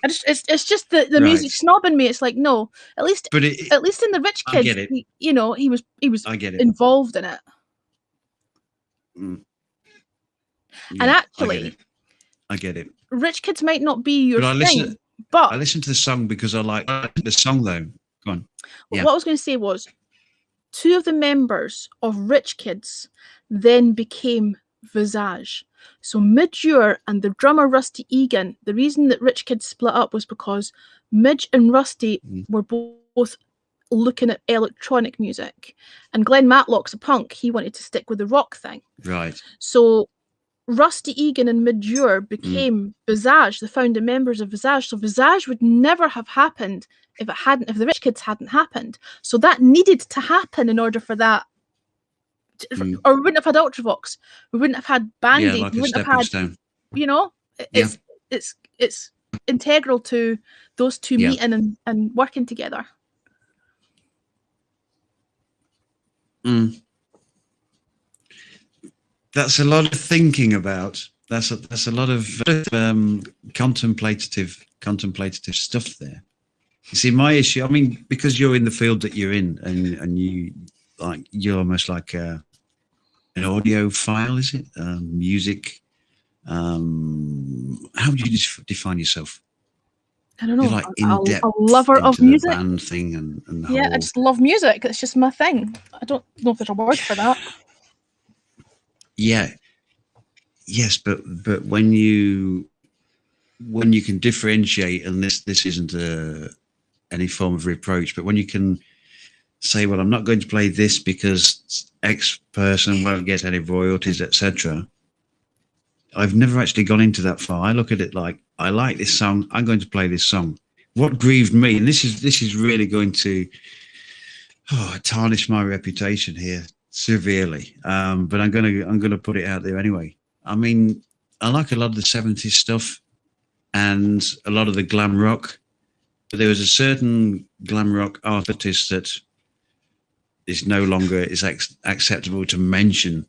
It's just the Right. music snob in me. It's like, no, at least But in the Rich I Kids, get it. he was I get it. involved in it. Mm. And Yeah, actually, I get it. Rich Kids might not be your But I thing, listen. but I listen to the song because I like the song, though. Go on. Yeah. what I was going to say was 2 of the members of Rich Kids then became Visage. So Midge Ure and the drummer Rusty Egan, the reason that Rich Kids split up was because Midge and Rusty were both looking at electronic music, and Glenn Matlock's a punk. He wanted to stick with the rock thing. Right. So Rusty Egan and Midge Ure became Visage, the founding members of Visage. So Visage would never have happened if the Rich Kids hadn't happened. So that needed to happen in order for that, or we wouldn't have had Ultravox. We wouldn't have had Band Aid. Yeah, like we a wouldn't have stepping had, stone. you know, it's integral to those two meeting and working together. That's a lot of thinking about. That's a lot of contemplative stuff there. You see, my issue. I mean, because you're in the field that you're in, and you're almost like an audiophile, is it? Music. How would you define yourself? I don't know. You're like in depth, a lover of into the music. band thing and the Yeah, whole... I just love music. It's just my thing. I don't know if there's a word for that. Yeah. Yes, but when you can differentiate, and this isn't any form of reproach, but when you can say, well, I'm not going to play this because X person won't get any royalties, etc. I've never actually gone into that far. I look at it like, I like this song, I'm going to play this song. What grieved me, and this is really going to tarnish my reputation here severely, but I'm gonna put it out there anyway. I mean, I like a lot of the 70s stuff and a lot of the glam rock, but there was a certain glam rock artist that is no longer acceptable to mention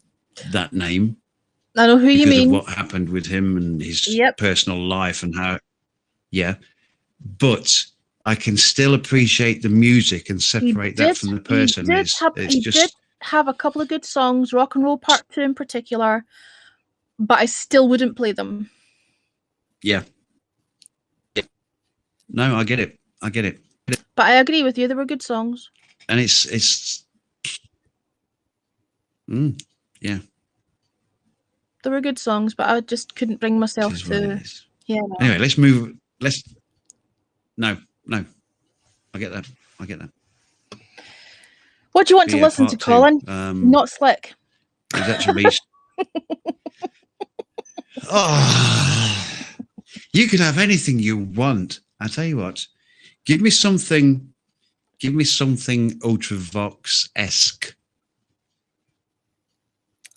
that name. I know who you mean. Because of what happened with him and his personal life and how, but I can still appreciate the music and separate that from the person. He did have a couple of good songs, Rock and Roll Part 2 in particular, but I still wouldn't play them. Yeah. No, I get it. But I agree with you. They were good songs. And it's yeah. They were good songs, but I just couldn't bring myself to. Yeah. No. Anyway, let's move. No. I get that. What do you want to listen to, Colin? Not Slick. Is that your least? You could have anything you want. I tell you what. Give me something Ultravox-esque.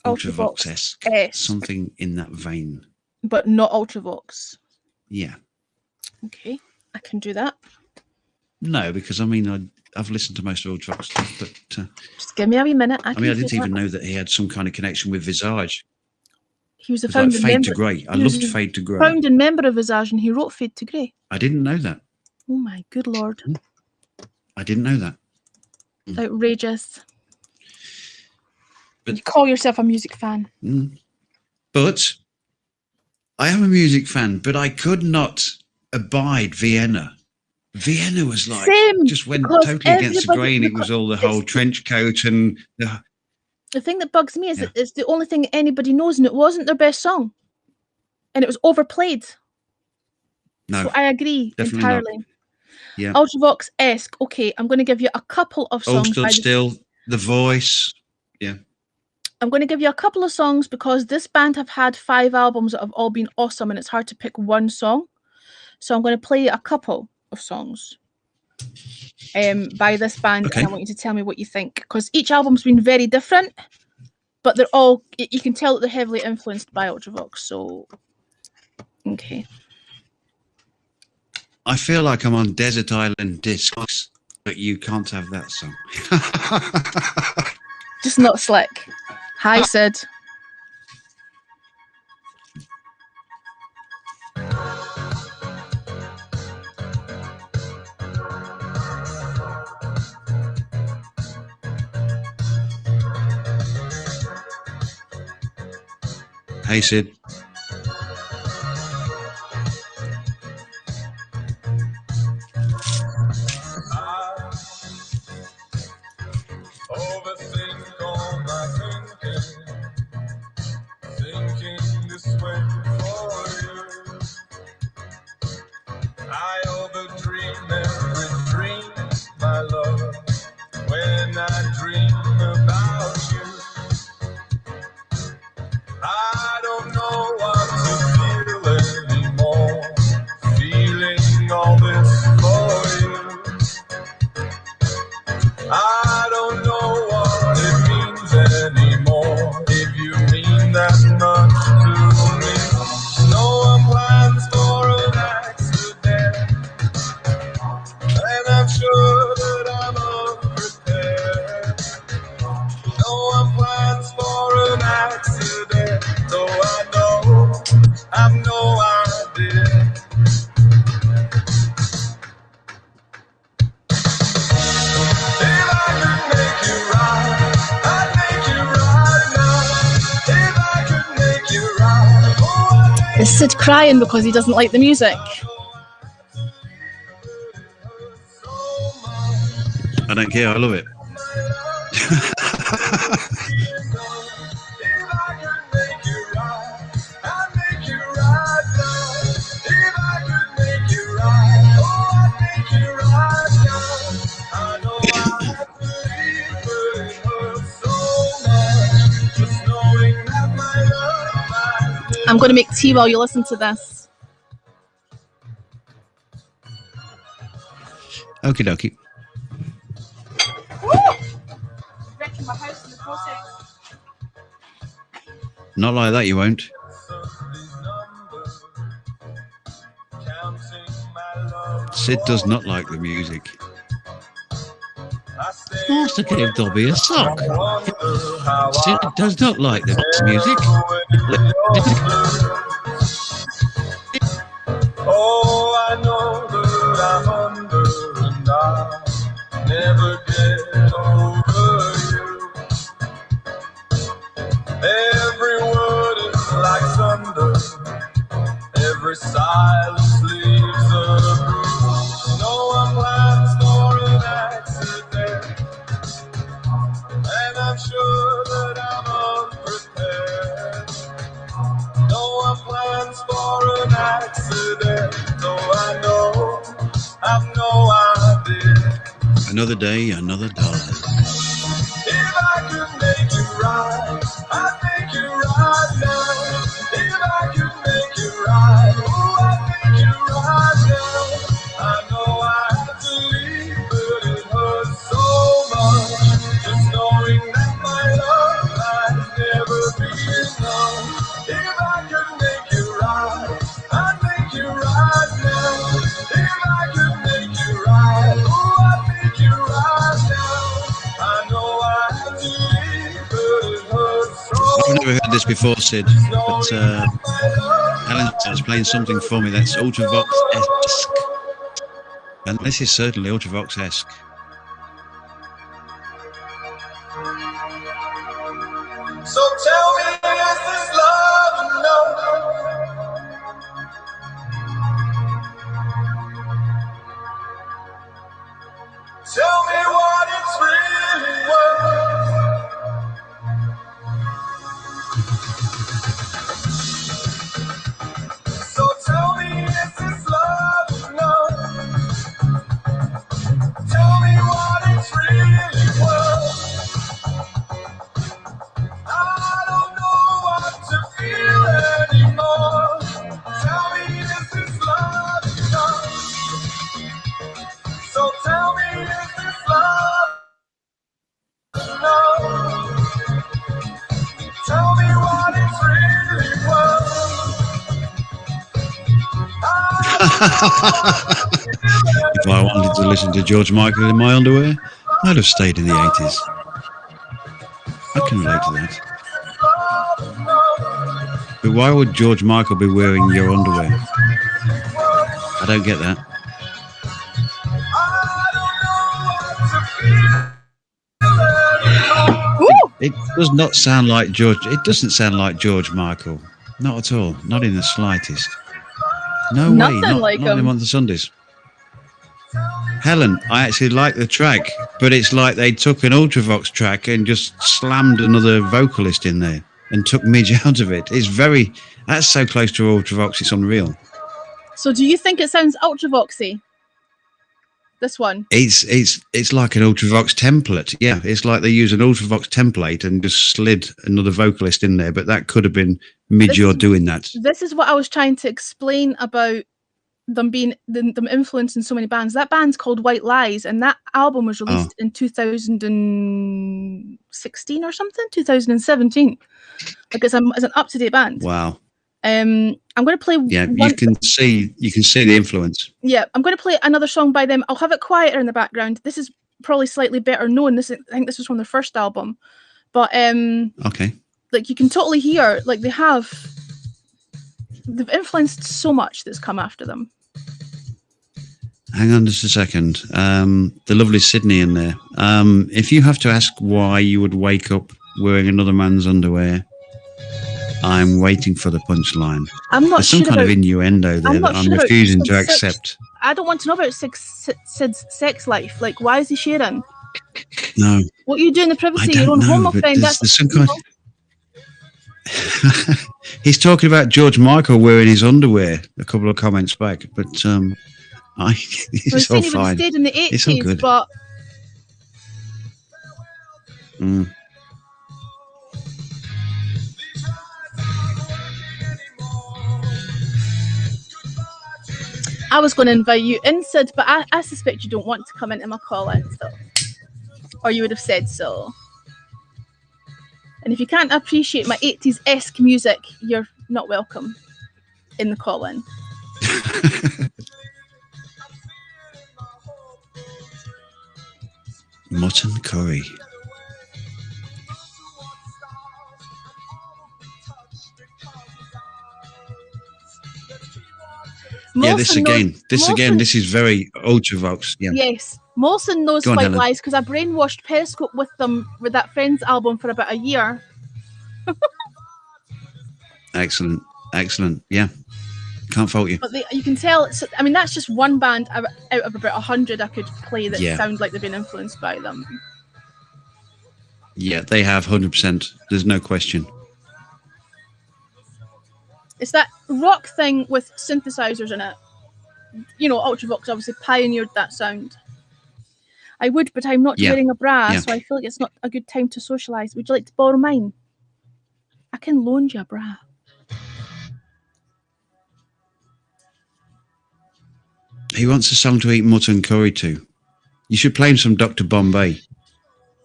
Ultravox-esque. Something in that vein. But not Ultravox. Yeah. Okay, I can do that. No, because I mean, I've listened to most of Ultravox stuff, but just give me a wee minute. I didn't even know that he had some kind of connection with Visage. He was a founding Fade member. to Grey. I loved Fade to Grey. Founding member of Visage, and he wrote Fade to Grey. I didn't know that. Oh my good lord! I didn't know that. Outrageous. But you call yourself a music fan. But I am a music fan, but I could not abide Vienna. Vienna was like just went totally against the grain. It was all the whole trench coat and the thing that bugs me is that it's the only thing anybody knows, and it wasn't their best song, and it was overplayed. No, so I agree entirely. Not. Yeah, Ultravox-esque. Okay, I'm going to give you a couple of songs. All Stood Still, The Voice. Yeah. I'm going to give you a couple of songs because this band have had 5 albums that have all been awesome, and it's hard to pick one song. So I'm going to play a couple of songs by this band, and I want you to tell me what you think, because each album's been very different, but they're all, you can tell that they're heavily influenced by Ultravox. So, okay. I feel like I'm on Desert Island Discs, but you can't have that song. Just not Slick. Hi, Sid. Hey, Sid. Overthink all my thinking this way for you. I overdream every dream, my love, when I dream about you. I don't know what to feel anymore, feeling all this for you. I don't know what it means anymore, if you mean that much to me. No one plans for an accident, and I'm sure that I'm unprepared. No one plans for an accident, though I have no idea. Is Sid crying because he doesn't like the music? I don't care. I love it. I'm going to make tea while you listen to this. Okie dokie. Wrecking my house in the process. Not like that, you won't. Sid does not like the music. Master gave Dobby a sock. Sid does not like the music. Oh, I know that I'm under and I'll never get over you. Every word is like thunder, every silence leaves a bruise. No one plans for an accident, and I'm sure that I'm unprepared. No one plans for an accident, though I have no idea. Another day, another dollar. If I could make you right, I'd make you right now. If I could make you right, oh, I'd make you right now. I know I have to leave, but it hurts so much, just knowing that my love might never be enough. If I could make you right, I'd make you right now. If I could make you right, oh, I'd make you right now. I know I have to leave, but it hurts so I've never heard this before, Sid, but Alan is playing something for me that's Ultravox-esque. And this is certainly Ultravox-esque. So tell me, is this love or no? Tell me what it's really worth. So tell me, is this love or no? Tell me what it's really worth. I don't know what to feel anymore. Tell me, is this love enough? So tell me, is this love enough? Tell me what it's really worth. If I wanted to listen to George Michael in my underwear, I'd have stayed in the 80s. I can relate to that. But why would George Michael be wearing your underwear? I don't get that. It does not sound like George. It doesn't sound like George Michael. Not at all. Not in the slightest. No Nothing way. Not, like not in them. one of the Sundays. Helen, I actually like the track, but it's like they took an Ultravox track and just slammed another vocalist in there and took Midge out of it. That's so close to Ultravox, it's unreal. So do you think it sounds Ultravoxy? This one? It's like an Ultravox template. Yeah, it's like they use an Ultravox template and just slid another vocalist in there, but that could have been Midge doing that. This is what I was trying to explain about them being them influencing so many bands. That band's called White Lies, and that album was released in 2016 or something, 2017. Like it's an up-to-date band. Wow. I'm going to play. Yeah, you can see the influence. Yeah, I'm going to play another song by them. I'll have it quieter in the background. This is probably slightly better known. I think this was from their first album, but okay. Like you can totally hear, like they've influenced so much that's come after them. Hang on just a second. The lovely Sydney in there. If you have to ask why you would wake up wearing another man's underwear, I'm waiting for the punchline. I'm not There's some sure kind about, of innuendo there that I'm sure refusing to Sid's accept. I don't want to know about Sid's sex life. Like, why is he sharing? No. What you do in the privacy I of your don't own know, home, but friend? there's some kind. He's talking about George Michael wearing his underwear a couple of comments back, but it's all fine. Stayed in the 80s, It's all good. but I was going to invite you in, Sid, but I suspect you don't want to come into my call-in, so. Or you would have said so. And if you can't appreciate my 80s-esque music, you're not welcome in the call-in. Mutton curry. This is very Ultravox. Yeah. Yes. Molson knows White Lies because I brainwashed Periscope with them with that Friends album for about a year. Excellent. Yeah. Can't fault you. But you can tell, that's just one band out of about 100 I could play that sound like they've been influenced by them. Yeah, they have 100%. There's no question. It's that rock thing with synthesizers in it. You know, Ultravox obviously pioneered that sound. I would, but I'm not wearing a bra, so I feel like it's not a good time to socialise. Would you like to borrow mine? I can loan you a bra. He wants a song to eat mutton curry to. You should play him some Dr. Bombay.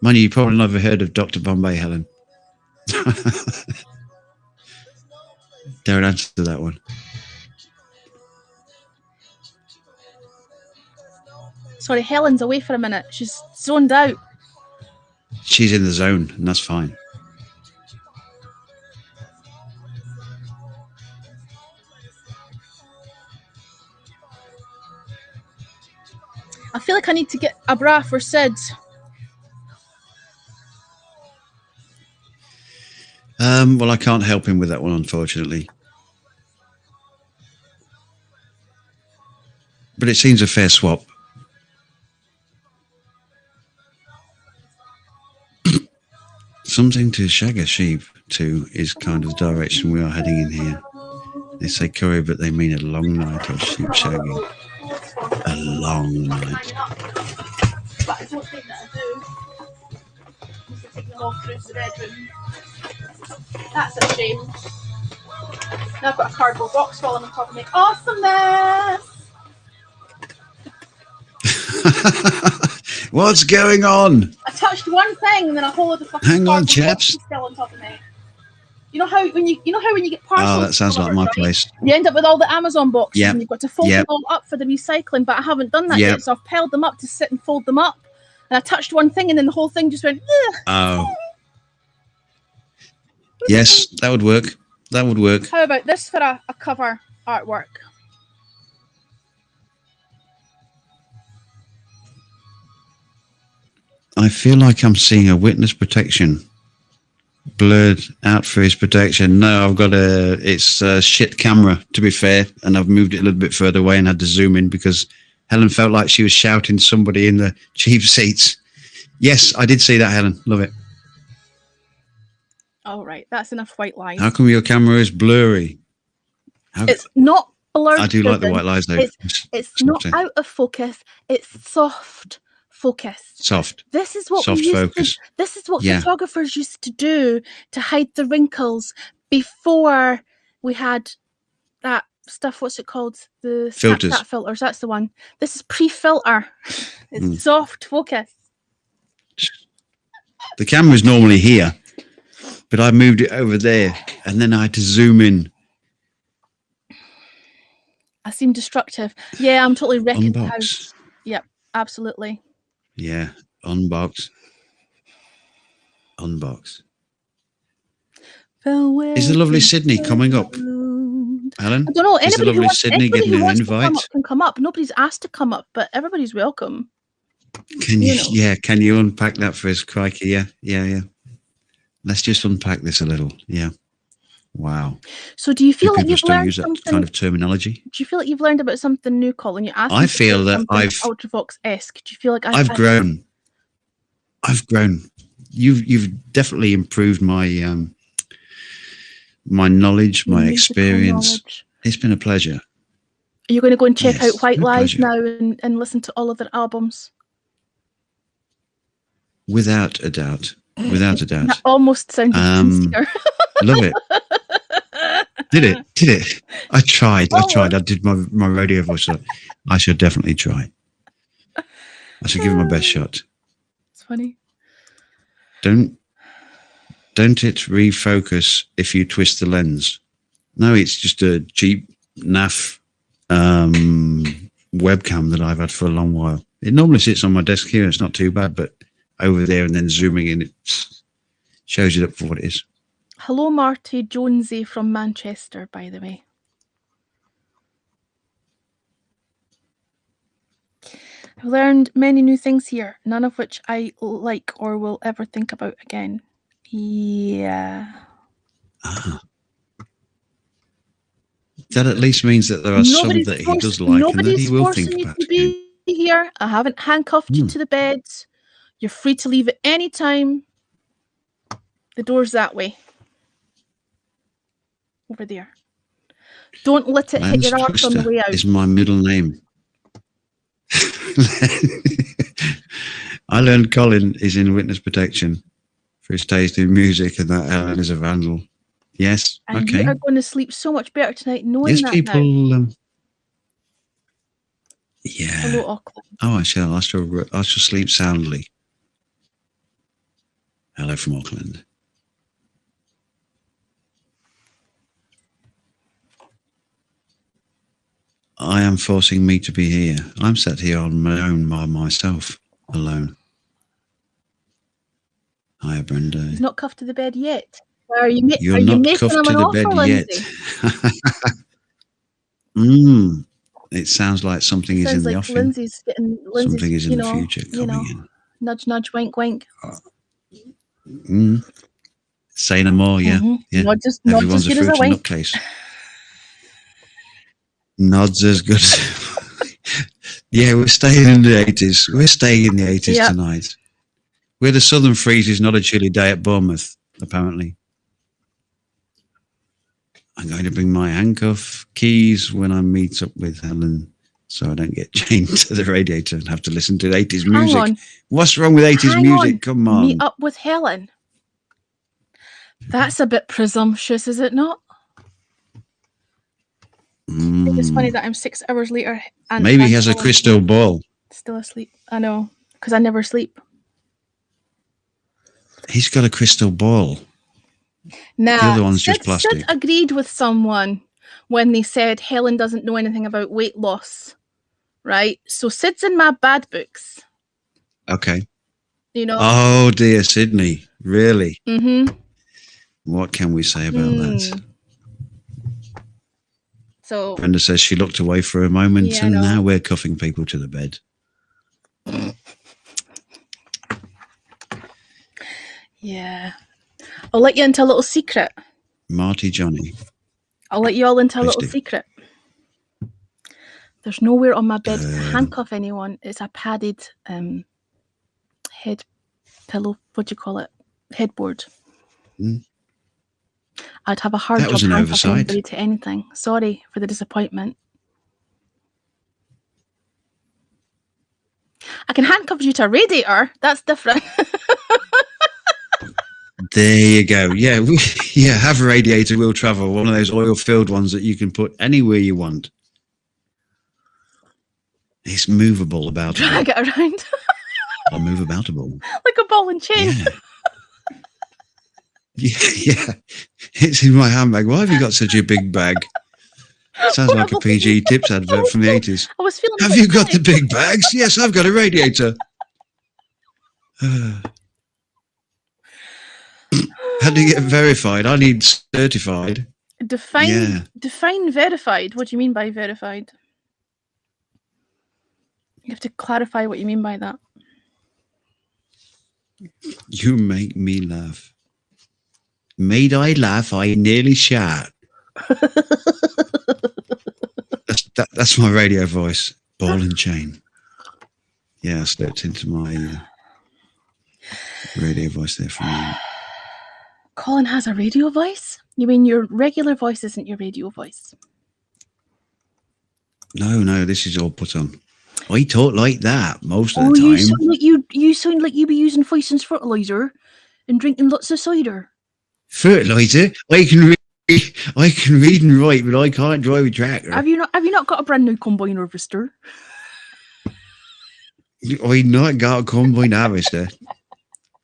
Mind you probably never heard of Dr. Bombay, Helen. Don't answer to that one. Sorry, Helen's away for a minute. She's zoned out. She's in the zone, and that's fine. I feel like I need to get a bra for Sid. Well, I can't help him with that one, unfortunately. But it seems a fair swap. Something to shag a sheep to is kind of the direction we are heading in here. They say curry, but they mean a long night of sheep shagging. A long night. But I don't think that I do. I'm just taking them off through the bedroom. That's a shame. Now I've got a cardboard box falling on top of me. Awesomeness! What's going on? I touched one thing and then a whole lot of fucking Hang on, cardboard chaps. boxes fell on top of me. You know how when you get parcels? Oh, that sounds like my place. You end up with all the Amazon boxes and you've got to fold Yep. them all up for the recycling, but I haven't done that Yep. yet, so I've piled them up to sit and fold them up. And I touched one thing and then the whole thing just went, ugh. Oh. Yes, that would work. That would work. How about this for a cover artwork? I feel like I'm seeing a witness protection blurred out for his protection. No, I've got it's a shit camera, to be fair, and I've moved it a little bit further away and had to zoom in because Helen felt like she was shouting somebody in the cheap seats. Yes, I did see that, Helen. Love it. All right, that's enough white lies. How come your camera is blurry? It's not blurred. I do like the Susan. white lies, though. It's not Something. out of focus. It's soft focus. Soft. This is what Soft we used focus. To, this is what Yeah. photographers used to do to hide the wrinkles before we had that stuff. What's it called? The Filters. Snapchat filters. That's the one. This is pre-filter. It's Mm. soft focus. The camera's normally here, but I moved it over there, and then I had to zoom in. I seem destructive. Yeah, I'm totally wrecking the Unbox. house. Yep, absolutely. Yeah, unbox. Unbox. Is the lovely Sydney coming up, Helen? I don't know. Is the Anybody who lovely wants, Sydney anybody getting who an wants to come invite? up can come up. Nobody's asked to come up, but everybody's welcome. Can you? You know. Yeah, can you unpack that for us, crikey? Yeah. Let's just unpack this a little. Yeah. Wow. So, do you feel like People you've still learned use that something? kind of terminology. Do you feel like you've learned about something new, Colin? You asked. I me to feel say that something I've- Ultravox-esque. Do you feel like I've grown. I've grown. You've definitely improved my my knowledge, my musical experience. knowledge? It's been a pleasure. Are you going to go and check Yes, out White my Lies pleasure. now and listen to all of their albums? Without a doubt. Without a doubt. That almost sounded sincere. Love it. Did it? I tried. I did my radio voice. So I should definitely try. I should give it my best shot. It's funny. Don't it refocus if you twist the lens? No, it's just a cheap naff webcam that I've had for a long while. It normally sits on my desk here. It's not too bad, but over there and then zooming in, it shows it up for what it is. Hello, Marty Jonesy from Manchester, by the way. I've learned many new things here, none of which I like or will ever think about again. Yeah. That at least means that there are some Nobody's that he forced- does like and that nobody's he will forcing think you about. to be here. I haven't handcuffed you to the bed. You're free to leave at any time. The door's that way. Over there. Don't let it hit Lance your arse on the Twister way out. is my middle name. I learned Colin is in witness protection for his taste in music and that Helen is a vandal. Yes. And Okay. you are going to sleep so much better tonight knowing Yes, that now. people. Yeah. Hello, Auckland. Oh, I shall. I shall sleep soundly. Hello from Auckland. I am forcing me to be here. I'm sat here on my own by myself, alone. Hiya, Brenda. He's not cuffed to the bed yet. Are you, You're are you not making cuffed him to an the offer, bed yet. Lindsay? It sounds like something is in Sounds the like offing. Lindsay's getting Something is in the you know, future you know, coming nudge, nudge, wink, wink. in. Say no more, yeah. Mhm. Yeah. Not just Everyone's good a as a fruity wink. nutcase. Nods as good. Yeah, we're staying in the 80s. We're staying in the 80s Yeah. tonight. Where the southern freeze is not a chilly day at Bournemouth, apparently. I'm going to bring my handcuff keys when I meet up with Helen so I don't get chained to the radiator and have to listen to 80s Hang music. on. What's wrong with 80s Hang music? on. Come on. Meet up with Helen. That's a bit presumptuous, is it not? I think it's funny that I'm 6 hours later and Maybe he I'm has a still- crystal ball. Still asleep. I know, because I never sleep. He's got a crystal ball. Now, The other one's just Sid plastic. agreed with someone when they said Helen doesn't know anything about weight loss, right? So Sid's in my bad books, Okay. you know. Oh dear, Sydney. Really? Mm-hmm. What can we say about that? So Brenda says she looked away for a moment Yeah, I and know. now we're cuffing people to the bed. yeah, I'll let you into a little secret. Marty Johnny. I'll let you all into a Please little do. secret. There's nowhere on my bed to Um. handcuff anyone. It's a padded head pillow. What do you call it? Headboard. Hmm. I'd have a hard That job was an handcuffing oversight. anybody to anything. Sorry for the disappointment. I can handcuff you to a radiator. That's different. There you go. Yeah, yeah. Have a radiator will travel. One of those oil-filled ones that you can put anywhere you want. It's movable about Drag it around or move aboutable. like a ball and chain. Yeah. Yeah. It's in my handbag. Why have you got such a big bag? Sounds like a PG Tips advert from the 80s. I was feeling. Have quite you got the sick. big bags? Yes, I've got a radiator. How do you get verified? I need certified. Define Yeah. define verified. What do you mean by verified? You have to clarify what you mean by that. You make me laugh. Made I laugh, I nearly shout. That's my radio voice. Ball and chain. Yeah, I slipped into my radio voice there for a moment. Colin has a radio voice? You mean your regular voice isn't your radio voice? No, this is all put on. I talk like that most of Oh, the you time. sound like you sound like you be using Foyson's fertilizer and drinking lots of cider. Fertilizer? I can read and write, but I can't drive a tractor. Have you not got a brand new combine harvester? I not got a combine harvester,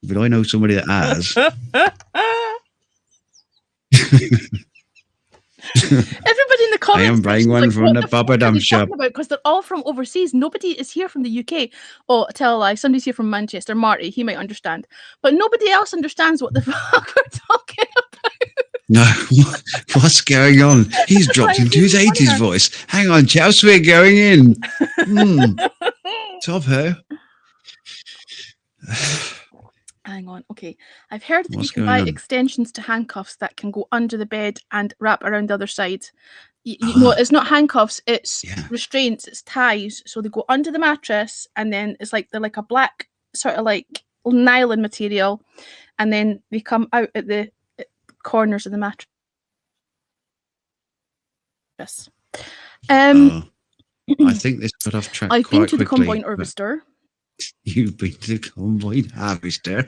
but I know somebody that has. Everybody in the comments. I am buying one from the Papa Dump shop. Because they're all from overseas. Nobody is here from the UK. Oh, tell a lie. Somebody's here from Manchester. Marty, he might understand. But nobody else understands what the fuck we're talking about. No, what's going on? He's dropped into his 80s voice. Hang on, chaps, we're going in. Top her. Hang on. Okay. I've heard that What's you can going buy on? extensions to handcuffs that can go under the bed and wrap around the other side. No, it's not handcuffs, it's Yeah. restraints, it's ties. So they go under the mattress and then it's like they're like a black sort of like nylon material, and then they come out at the corners of the mattress. I think this got off track I've been quite to the quickly. combine but harvester. You've been to the combine harvester.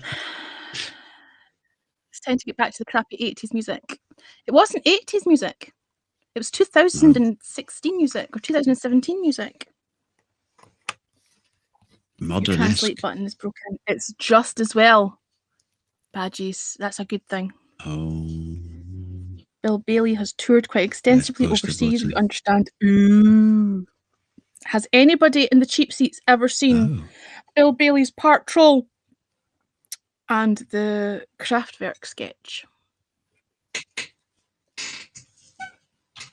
It's time to get back to the crappy 80s music. It wasn't 80s music. It was 2016 music or 2017 music. Your Modern. translate button is broken. It's just as well. Badges. That's a good thing. Oh. Bill Bailey has toured quite extensively push the overseas. We button. understand. Ooh. Has anybody in the cheap seats ever seen Oh. Bill Bailey's Part Troll and the Kraftwerk sketch?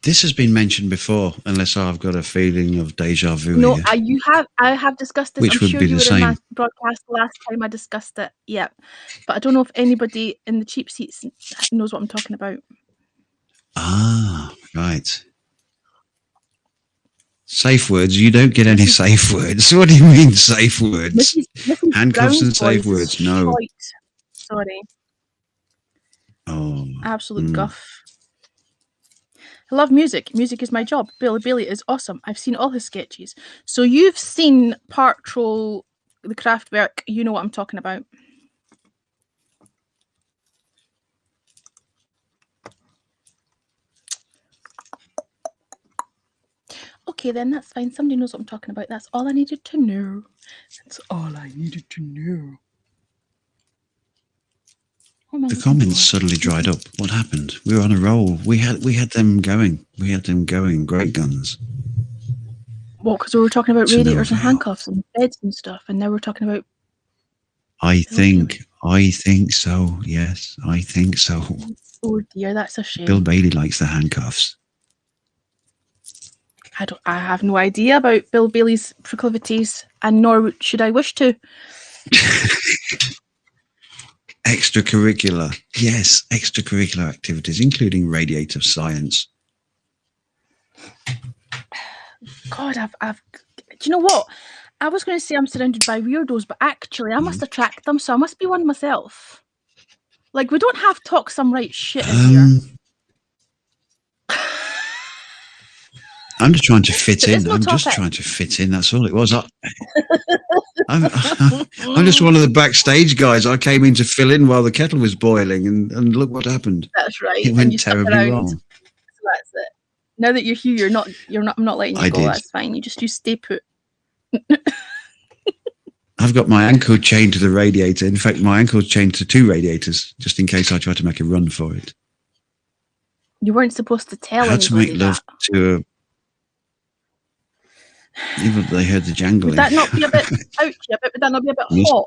This has been mentioned before, unless I've got a feeling of deja vu No, here. I have discussed this. Which I'm would sure be you the were in my same. broadcast the last time I discussed it. Yeah, but I don't know if anybody in the cheap seats knows what I'm talking about. Ah, right. Safe words. You don't get any safe words. What do you mean safe words? Mrs. Handcuffs Brown's and safe voice is words, no. shite. Sorry, Oh, absolute guff. I love music. Music is my job. Billy Bailey is awesome. I've seen all his sketches. So you've seen Part Troll, the Kraftwerk. You know what I'm talking about. Okay, then that's fine. Somebody knows what I'm talking about. That's all I needed to know. That's all I needed to know. Oh, my the goodness. comments suddenly dried up. What happened? We were on a roll. We had them going. We had them going. Great guns. Well, because we were talking about To no radiators and avail. handcuffs and beds and stuff, and now we're talking about. I think so. Yes, I think so. Oh dear, that's a shame. Bill Bailey likes the handcuffs. I have no idea about Bill Bailey's proclivities, and nor should I wish to. Extracurricular. Yes, extracurricular activities, including radiator science. God, I've. Do you know what? I was going to say I'm surrounded by weirdos, but actually, I must attract them, so I must be one myself. Like, we don't have talk some right shit in here. I'm just trying to fit There is in. no I'm just topic. trying to fit in. That's all it was. I'm just one of the backstage guys. I came in to fill in while the kettle was boiling, and look what happened. That's right. It and went you stuck terribly around. wrong. So that's it. Now that you're here, I'm not letting you I go. did. That's fine. You stay put. I've got my ankle chained to the radiator. In fact, my ankle's chained to 2 radiators, just in case I try to make a run for it. You weren't supposed to tell I had to anybody make love that. to a... Even they heard the jangling. Would that not be a bit ouchy? Would that not be a bit Yes. hot?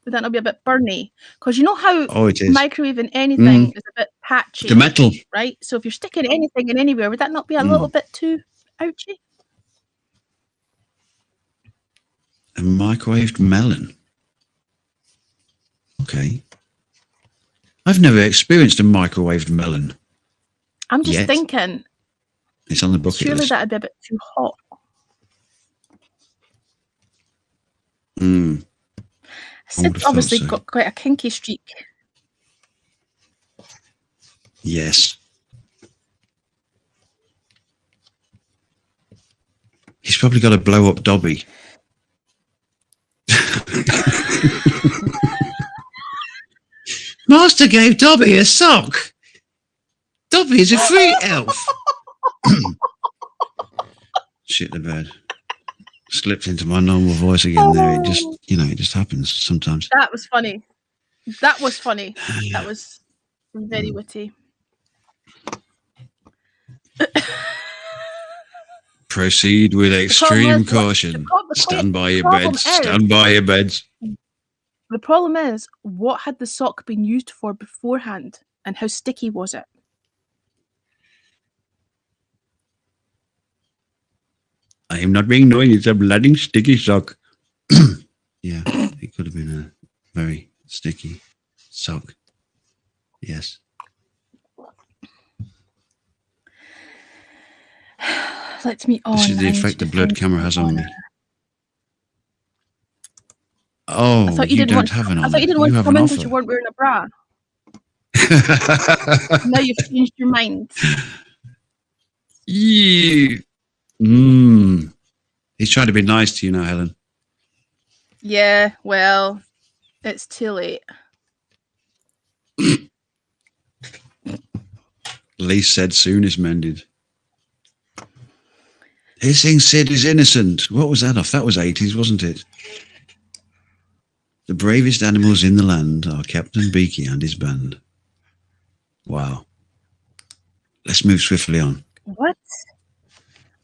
Would that not be a bit burny? Because you know how Oh, it is. microwaving anything is a bit patchy, The metal. right? So if you're sticking anything in anywhere, would that not be a little bit too ouchy? A microwaved melon. Okay. I've never experienced a microwaved melon. I'm just Yes. thinking, It's on the bucket surely list. that'd be a bit too hot. Mm. I would have Sid's thought obviously so. got quite a kinky streak. Yes. He's probably got a blow up Dobby. Master gave Dobby a sock. Dobby is a free elf. Shit the bed. Slipped into my normal voice again there. It just, it just happens sometimes. That was funny. That was funny. That was very witty. Proceed with extreme caution. Stand by your beds. Stand by your beds. The problem is, what had the sock been used for beforehand, and how sticky was it? I am not being annoying. It's a bloody sticky sock. Yeah, it could have been a very sticky sock. Yes. Let me on. This is the I need effect to the blood find camera has on one. me. Oh, I thought you you didn't don't want. have an I on. thought you didn't want to have come an in because you offer. weren't wearing a bra. Now you've changed your mind. He's trying to be nice to you now, Helen. Yeah, well, it's too late. Least said, soon is mended. Hissing Sid is innocent. What was that off? That was 80s, wasn't it? The bravest animals in the land are Captain Beaky and his band. Wow. Let's move swiftly on. What?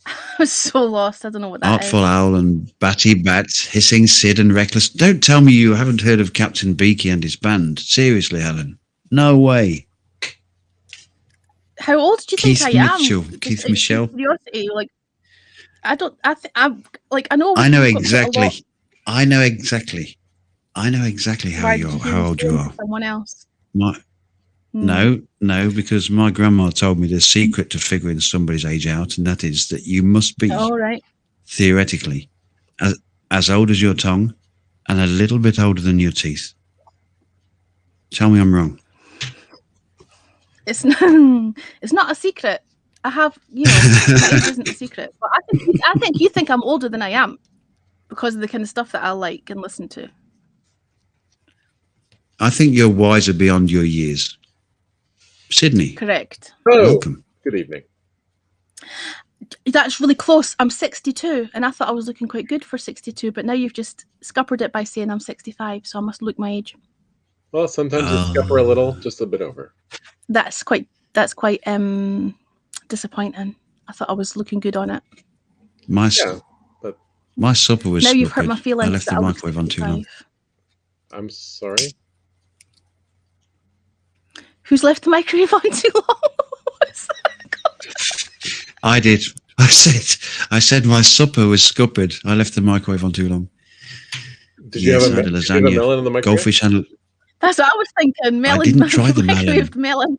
I was so lost. I don't know what that Artful is. Owl and Batty Bats, Hissing Sid and Reckless. Don't tell me you haven't heard of Captain Beaky and his band. Seriously, Helen. No way. How old do you Keith think I Mitchell. am? Just Keith out of Michelle. Curiosity, like I don't. I'm like I know. I know we've got quite a lot. exactly. I know exactly. I know exactly how Why you did are, how old you say are. Someone else. No, because my grandma told me the secret to figuring somebody's age out, and that is that you must be All right. theoretically as old as your tongue and a little bit older than your teeth. Tell me I'm wrong. It's not a secret. I have, my age isn't a secret. But I think you think I'm older than I am because of the kind of stuff that I like and listen to. I think you're wiser beyond your years. Sydney, Correct. Hello. welcome. Good evening. That's really close. I'm 62, and I thought I was looking quite good for 62, but now you've just scuppered it by saying I'm 65, so I must look my age. Well, sometimes you scupper a little, just a bit over. That's quite disappointing. I thought I was looking good on it. My supper was Now you've hurt scuppered. my feelings. I left that the I look microwave on too long. 65. I'm sorry. Who's left the microwave on too long? I did. I said my supper was scuppered. I left the microwave on too long. Did you Yes, have I had a did you have a lasagna, melon in the microwave? goldfish and That's what I was thinking. Melon. didn't try the microwaved melon.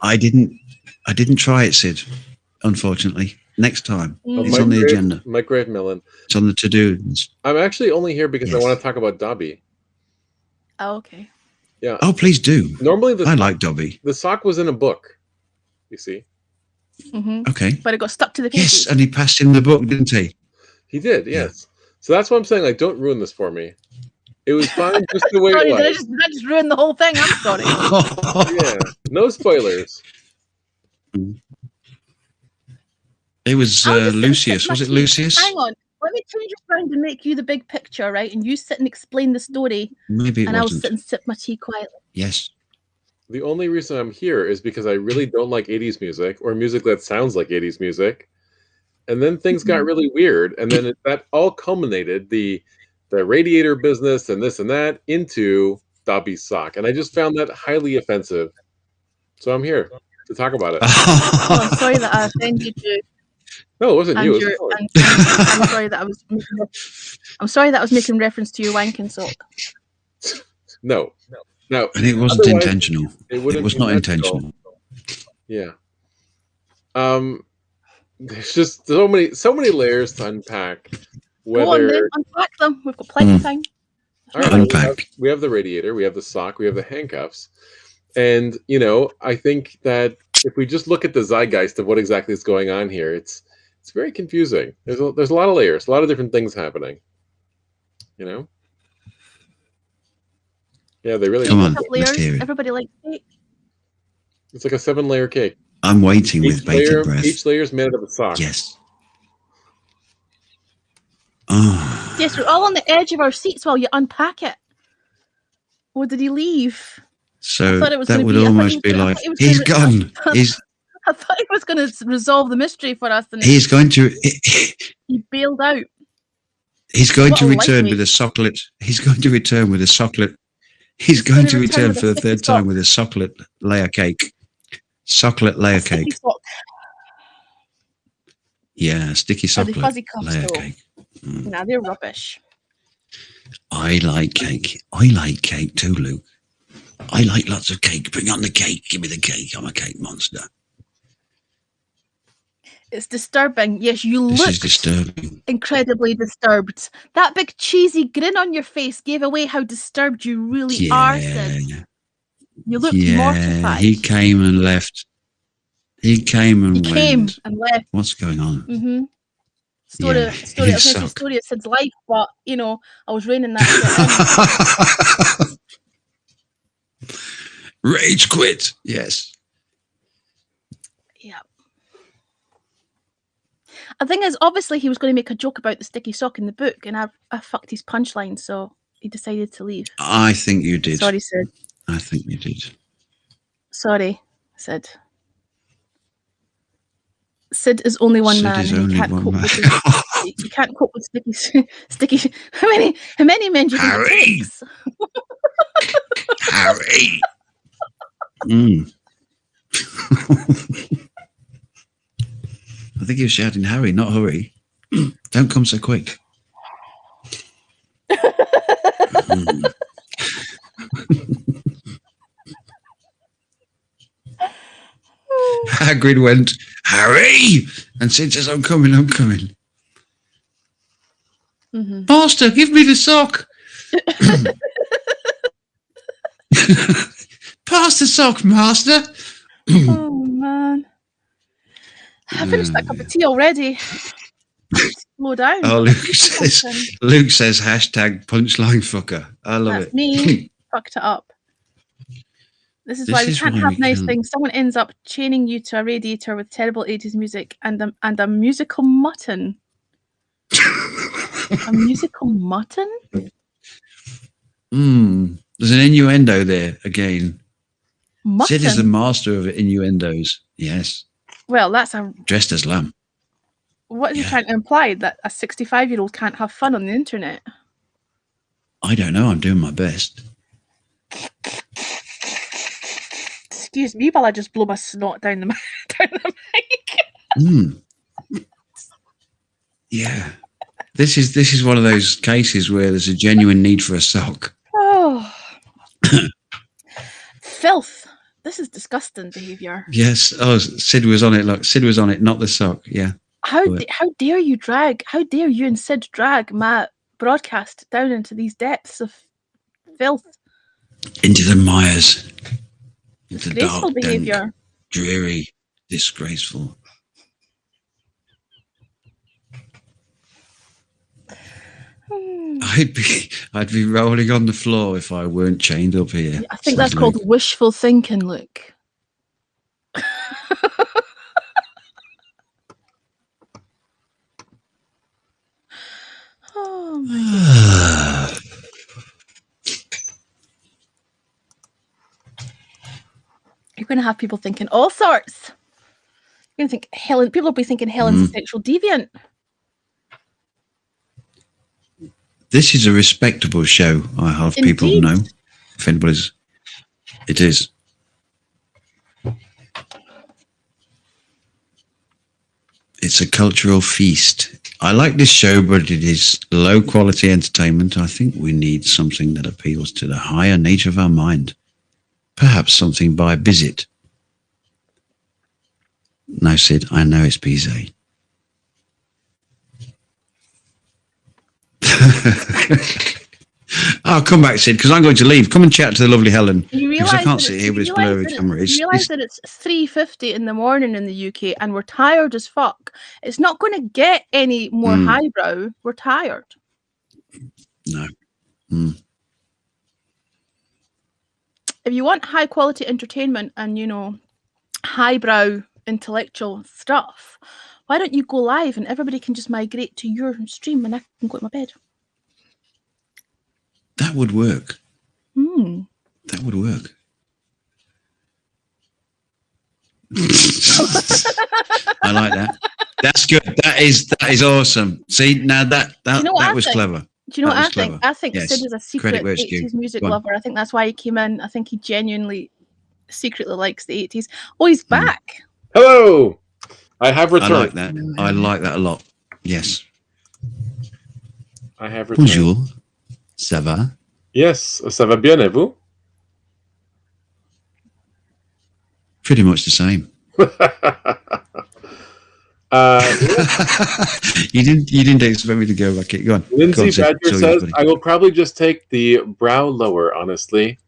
I didn't try it, Sid. Unfortunately, next time it's Mm. on the agenda. Microwave melon. It's on the to-do. I'm actually only here because I Yes. want to talk about Dobby. Oh, okay. Yeah. Oh, please do. Normally I like Dobby. the sock was in a book. You see, hmm Okay. But it got stuck to the pages. Yes, and he passed him the book, didn't he? he did. Yeah. Yes. So that's what I'm saying. Like, don't ruin this for me. It was fine just the way Sorry, it did I was. just ruin the whole thing? I'm sorry. Yeah. No spoilers. It was I was just gonna Lucius. sit Was it much- Lucius? Hang on. Let me change it around and make you the big picture, right? And you sit and explain the story, Maybe it and I'll wasn't. sit and sip my tea quietly. Yes. The only reason I'm here is because I really don't like 80s music or music that sounds like 80s music. And then things got really weird. And then that all culminated the radiator business and this and that into Dobby's sock. And I just found that highly offensive. So I'm here to talk about it. Oh, I'm sorry that I offended you. No, it wasn't And you. It your, was Howard. and I'm sorry that I was. I'm sorry that I was making reference to your wanking sock. No. And it wasn't Otherwise, intentional. It wouldn't It was be not magical. intentional. Yeah. There's just so many layers to unpack. Go on then, Whether unpack them. We've got plenty of time. all right, Unpack. we have the radiator, we have the sock, we have the handcuffs, and I think that if we just look at the zeitgeist of what exactly is going on here, it's very confusing. There's a lot of layers, a lot of different things happening. Yeah, they really. Come on. Have let's layers. hear it. Everybody likes cake. It's like a 7-layer cake. I'm waiting with bated breath. Each layer is made out of a sock. Yes. Oh. Yes, we're all on the edge of our seats while you unpack it. Or did he leave? So thought it was that gonna would be- I thought almost he be was- I like thought he was he's gonna- gone. I thought he was going to resolve the mystery for us, and He's going to he bailed out. he's going What to a return lightweight. with a socklet. He's going to return with a socklet. He's going to return for the sticky third time sock. with a socklet layer cake. Socklet layer Sticky cake. sock. Yeah, sticky Or the socklet fuzzy cuffs, layer though. cake. Nah, they're rubbish. I like cake. I like cake too, Luke. I like lots of cake. Bring on the cake. Give me the cake. I'm a cake monster. It's disturbing. Yes, you This look is disturbing. incredibly disturbed. That big cheesy grin on your face gave away how disturbed you really are, Sid. Yeah, You looked yeah. mortified. He came and left. He came and He went. came and left. What's going on? Mm-hmm. Story, Yeah, story, I was he going to say sucked. story of Sid's life, but I was reining that shit in. Rage quit. Yes. Yeah. The thing is, obviously, he was going to make a joke about the sticky sock in the book, and I fucked his punchline, so he decided to leave. I think you did. Sorry, Sid. I think you did. Sorry, Sid. Sid is only one Sid man. is and only he can't one cope man. with you can't cope with sticky. How many men do you think Harry! it takes? Harry. Mm. I think he was shouting, Harry, not hurry. Don't come so quick. Mm. Hagrid went, Harry! And Sid says, I'm coming. Mm-hmm. Master, give me the sock. Pass the sock, master. Oh man, I finished that cup of tea already. Slow down. Oh, Luke says hashtag punchline fucker. I love That's it. me. Fucked it up. This is why we can't have nice things. Someone ends up chaining you to a radiator with terrible 80s music and a musical mutton. A musical mutton? There's an innuendo there again. Mutton? Sid is the master of innuendos. Yes. Well, that's a... Dressed as lamb. What is he Yeah. trying to imply? That a 65-year-old can't have fun on the internet? I don't know. I'm doing my best. Excuse me while I just blow my snot down the mic. Yeah. This is one of those cases where there's a genuine need for a sock. Oh, Filth. This is disgusting behaviour. Yes. Oh, Sid was on it. Look, Sid was on it, not the sock. Yeah. How What? how dare you and Sid drag my broadcast down into these depths of filth? Into the mires. Into Disgraceful dark, dank, behaviour. dreary, disgraceful. I'd be rolling on the floor if I weren't chained up here. I think says that's called Luke. wishful thinking, Luke. Oh my God. You're going to have people thinking all sorts. You're going to think Helen. People will be thinking Helen's a sexual deviant. This is a respectable show. I have people Indeed. know. If anybody's, it is. It's a cultural feast. I like this show, but it is low quality entertainment. I think we need something that appeals to the higher nature of our mind. Perhaps something by Bizet. No, Sid, I know it's Bizet. I'll come back, Sid, because I'm going to leave. Come and chat to the lovely Helen. You Because realise I can't that sit it's- here with this you realise blurry that camera. it's- It's, you realise that it's 3:50 in the morning in the UK and we're tired as fuck. It's not going to get any more highbrow. We're tired. no. If you want high quality entertainment and, you know, highbrow intellectual stuff, why don't you go live and everybody can just migrate to your stream and I can go to my bed? That would work. Hmm. That would work. I like that. That's good. That is awesome. See, now that You know what that I was think? clever. Do you know That what I was think? clever. I think Yes. Sid is a secret Credit where it's due. 80s music Go on. lover. I think that's why he came in. I think he genuinely, secretly likes the 80s. Oh, he's back. Hello. I have I returned. like that. I like that a lot. Yes. I have returned. Bonjour. Ça va? Yes, ça va bien, et vous? Pretty much the same. You didn't expect me to go back. Go on. Go Lindsay on, Sid. Badger Sorry, says, buddy. I will probably just take the brow lower, honestly.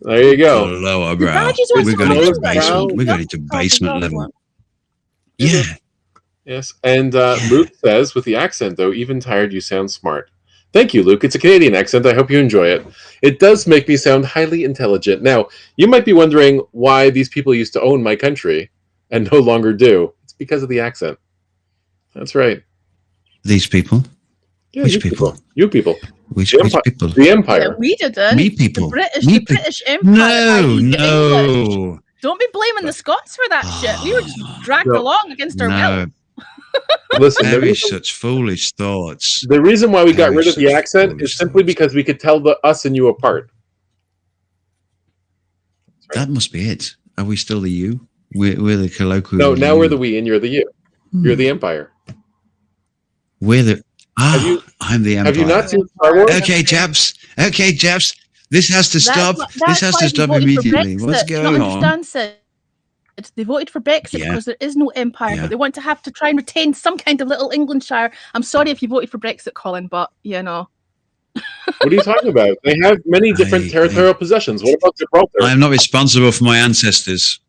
There you go. Lower The brow. badges want We're to going come into in, basement. right? We're going into That's all basement the level. one. Yeah. Yes. And Luke says, with the accent, though, even tired, you sound smart. Thank you, Luke. It's a Canadian accent. I hope you enjoy it. It does make me sound highly intelligent. Now, you might be wondering why these people used to own my country and no longer do. It's because of the accent. That's right. These people. Yeah, Which you people? You people. Which The Empire. people? The Yeah, Empire. we didn't. Me people. The British Empire. No, i.e. the English. no. Don't be blaming the Scots for that shit. We were just dragged No. along against our No. will. Listen, the Very reason, such foolish thoughts. the reason why we got Very rid of the such accent foolish is simply thoughts. because we could tell us and you apart. That must be it. Are we still the you? We're the colloquial. No, now you. we're the we and you're the you. You're the Empire. We're the. Have you- I'm the empire. Have you not seen Star Wars? Okay, chaps. Okay, chaps. This has to stop. This has why to they stop voted for immediately. Brexit. What's Do you going not on? understand, Sid? They voted for Brexit Yeah. because there is no empire, Yeah. but they want to have to try and retain some kind of little Englandshire. I'm sorry if you voted for Brexit, Colin, but you know. What are you talking about? They have many different I- territorial possessions. What about Gibraltar? I am not responsible for my ancestors.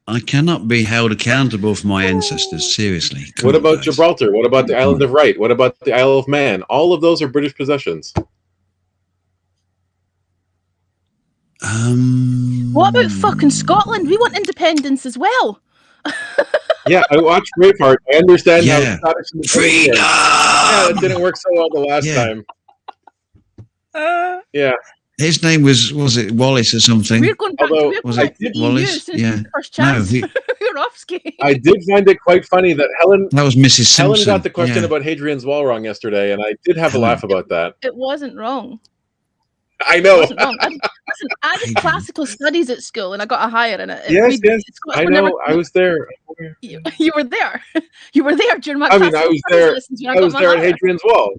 I cannot be held accountable for my ancestors. Seriously. Come What on, about guys. Gibraltar? What about the Island of Wight? What about the Isle of Man? All of those are British possessions. What about fucking Scotland? We want independence as well. Yeah, I watched Braveheart. I understand Yeah. how Scottish independence Freedom! works. Yeah, it didn't work so well the last Yeah. time. Yeah, His name was it Wallace or something? We're going back Although, to, we're was going it back to the EU Wallace? as soon as Yeah. we get the first No, chance. he- You're off ski. I did find it quite funny that Helen That was Mrs. Simpson. Helen got the question Yeah. about Hadrian's Wall wrong yesterday, and I did have a Helen. laugh about that. It wasn't wrong. I It know. wasn't wrong. I did classical studies at school and I got a higher in it. Yes, yes, Scots I were know. never- I was there. You were there. You were there during my I mean, I classical was studies there. lessons when I got was my there at higher. Hadrian's Wall.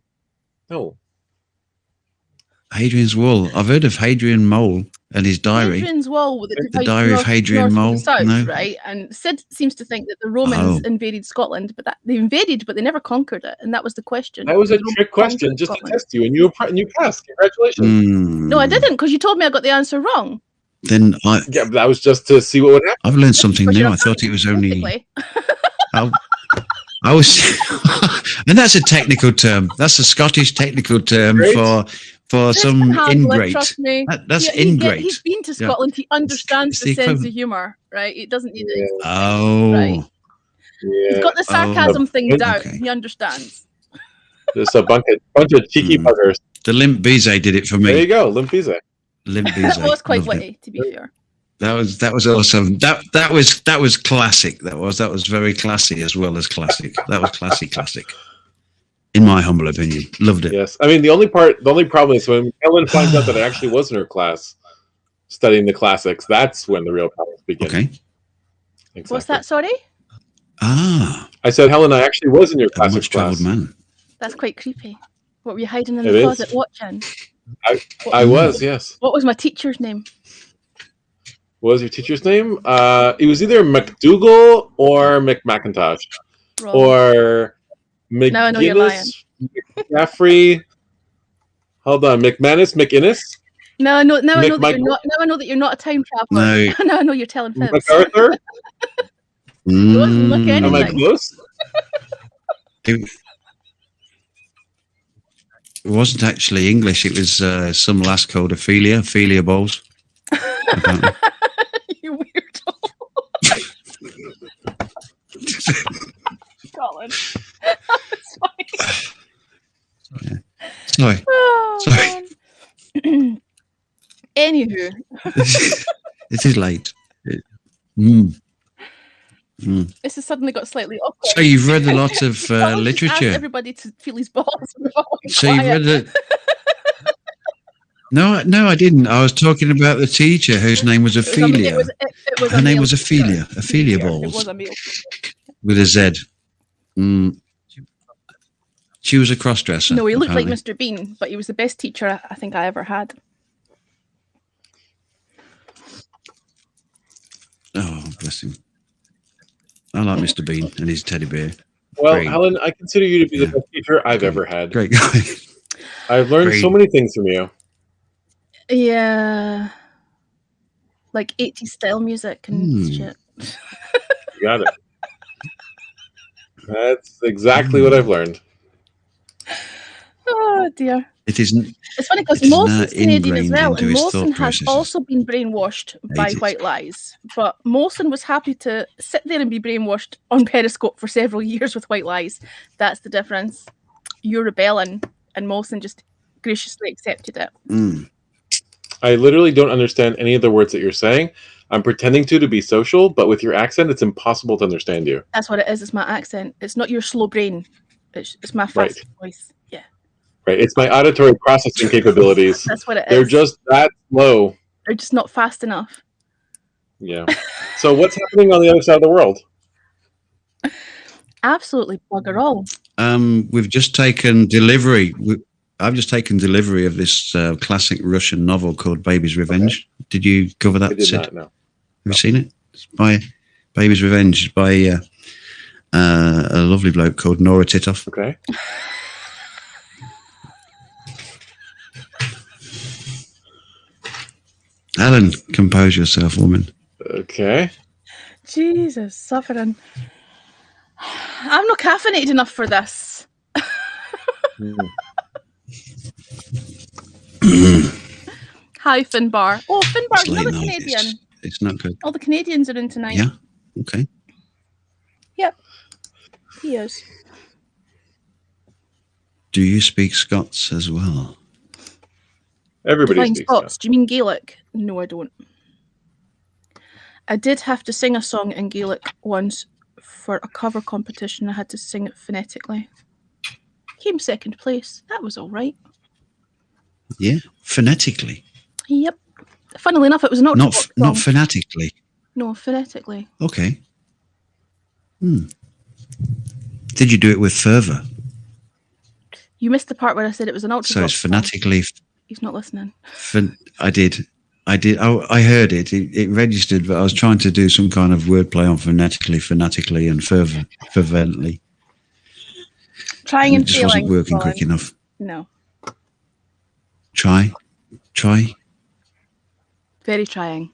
No. Hadrian's Wall. I've heard of Hadrian Mole and his diary. Hadrian's Wall with The Diary of Hadrian Mole, South, no? right? And Sid seems to think that the Romans Oh. invaded Scotland, but that they invaded, but they never conquered it, and that was the question. That was a The Romans trick question conquered just to Scotland. test you, and you passed. Congratulations. No, I didn't, because you told me I got the answer wrong. Then Yeah, but that was just to see what would happen. I've learned something Because new. you're I thought it was only. Basically. I was, and that's a technical term. That's a Scottish technical term Great. for Just some handle it, ingrate. Trust me. That's Yeah, ingrate. he's been to Yeah. Scotland. He understands it's the the sense equivalent. of humour, right? He doesn't need it. Oh, Right. He's got the sarcasm thing down. okay. He understands. Just a bunch of cheeky Hmm. buggers. the Limp Bizet did it for There you me. go, Limp Bizet. Limp That Bizet. was quite Loved it. witty, to be fair. That was awesome. That was classic. That was very classy as well as classic. That was classic. In my humble opinion, loved it. Yes, I mean the only problem is when Helen finds out that it actually was in her class studying the classics. That's when the real problems begin. Okay. Exactly. What's that, sorry? Ah, I said, Helen, I actually was in your a classics much travelled class. man. That's quite creepy. What were you hiding in It the is. closet watching? I was, yes. What was my teacher's name? What was your teacher's name? It was either McDougal or McMacintosh Wrong. or Now I know you're lying. McGinnis, McCaffrey. Hold on, McManus, McInnes, Now I know that you're McMichael? not. Now I know that you're not a time traveler. No. Now I know you're telling fibs. MacArthur. wasn't looking Mm. Am I anything. close? It wasn't actually English. It was some lass called Ophelia Bowles. Apparently. You weirdo. Colin. That's fine. Sorry. Oh, Sorry. man. Anywho, It is late. Mm. this has suddenly got slightly awkward. So you've read a lot of Colin just asked literature. everybody to feel his balls. We're all So you've quiet. read it. No, I didn't. I was talking about the teacher whose name was It was a- Ophelia. it was a Her name male was teacher. Ophelia It was Bowles a male. with a Z. Mm. She was a cross-dresser. No, he looked like apparently. Mr. Bean, but he was the best teacher I think I ever had. Oh, bless him. I like Mr. Bean and his teddy bear. Well, Great. Helen, I consider you to be the Yeah. best teacher I've ever had. Great guy. I've learned Great. so many things from you. Yeah. Like 80s style music and Hmm. shit. You got it. That's exactly what I've learned. Oh dear. It isn't. It's funny because It is now Molson's Canadian as ingrained well, into and his Molson thought has processes. also been brainwashed by Ages. white lies. But Molson was happy to sit there and be brainwashed on Periscope for several years with white lies. That's the difference. You're rebelling, and Molson just graciously accepted it. Mm. I literally don't understand any of the words that you're saying. I'm pretending to be social, but with your accent, it's impossible to understand you. That's what it is. It's my accent. It's not your slow brain. It's my Right. fast voice. Yeah, Right? It's my auditory processing capabilities. that's what it is. They're just that slow. They're just not fast enough. Yeah. So what's happening on the other side of the world? Absolutely bugger all. We've just taken delivery. I've just taken delivery of this classic Russian novel called Baby's Revenge. Did you cover that, I did Sid? not know. Have you seen it? It's by Baby's Revenge. It's by a lovely bloke called Nora Titoff. Okay. Alan, compose yourself, woman. Okay. Jesus, suffering. I'm not caffeinated enough for this. Hmm. Hi, Finbar. Oh, It's Finbar's late another night. Canadian. It's not good. All the Canadians are in tonight. Yeah. Okay. He is. Do you speak Scots as well? Everybody Divine speaks. Scots. Do you mean Gaelic? No, I don't. I did have to sing a song in Gaelic once for a cover competition. I had to sing it phonetically. Came second place. That was all right. Yeah. Phonetically, Yep. Funnily enough, it was an not Octobox not song. phonetically. No, phonetically. Okay. Did you do it with fervor? You missed the part where I said it was an Octobox So it's song. phonetically. He's not listening. I did. I heard it. It registered, but I was trying to do some kind of wordplay on fanatically, and fervently. Trying It and just failing. wasn't working Colin. quick enough. No. Try. Very trying.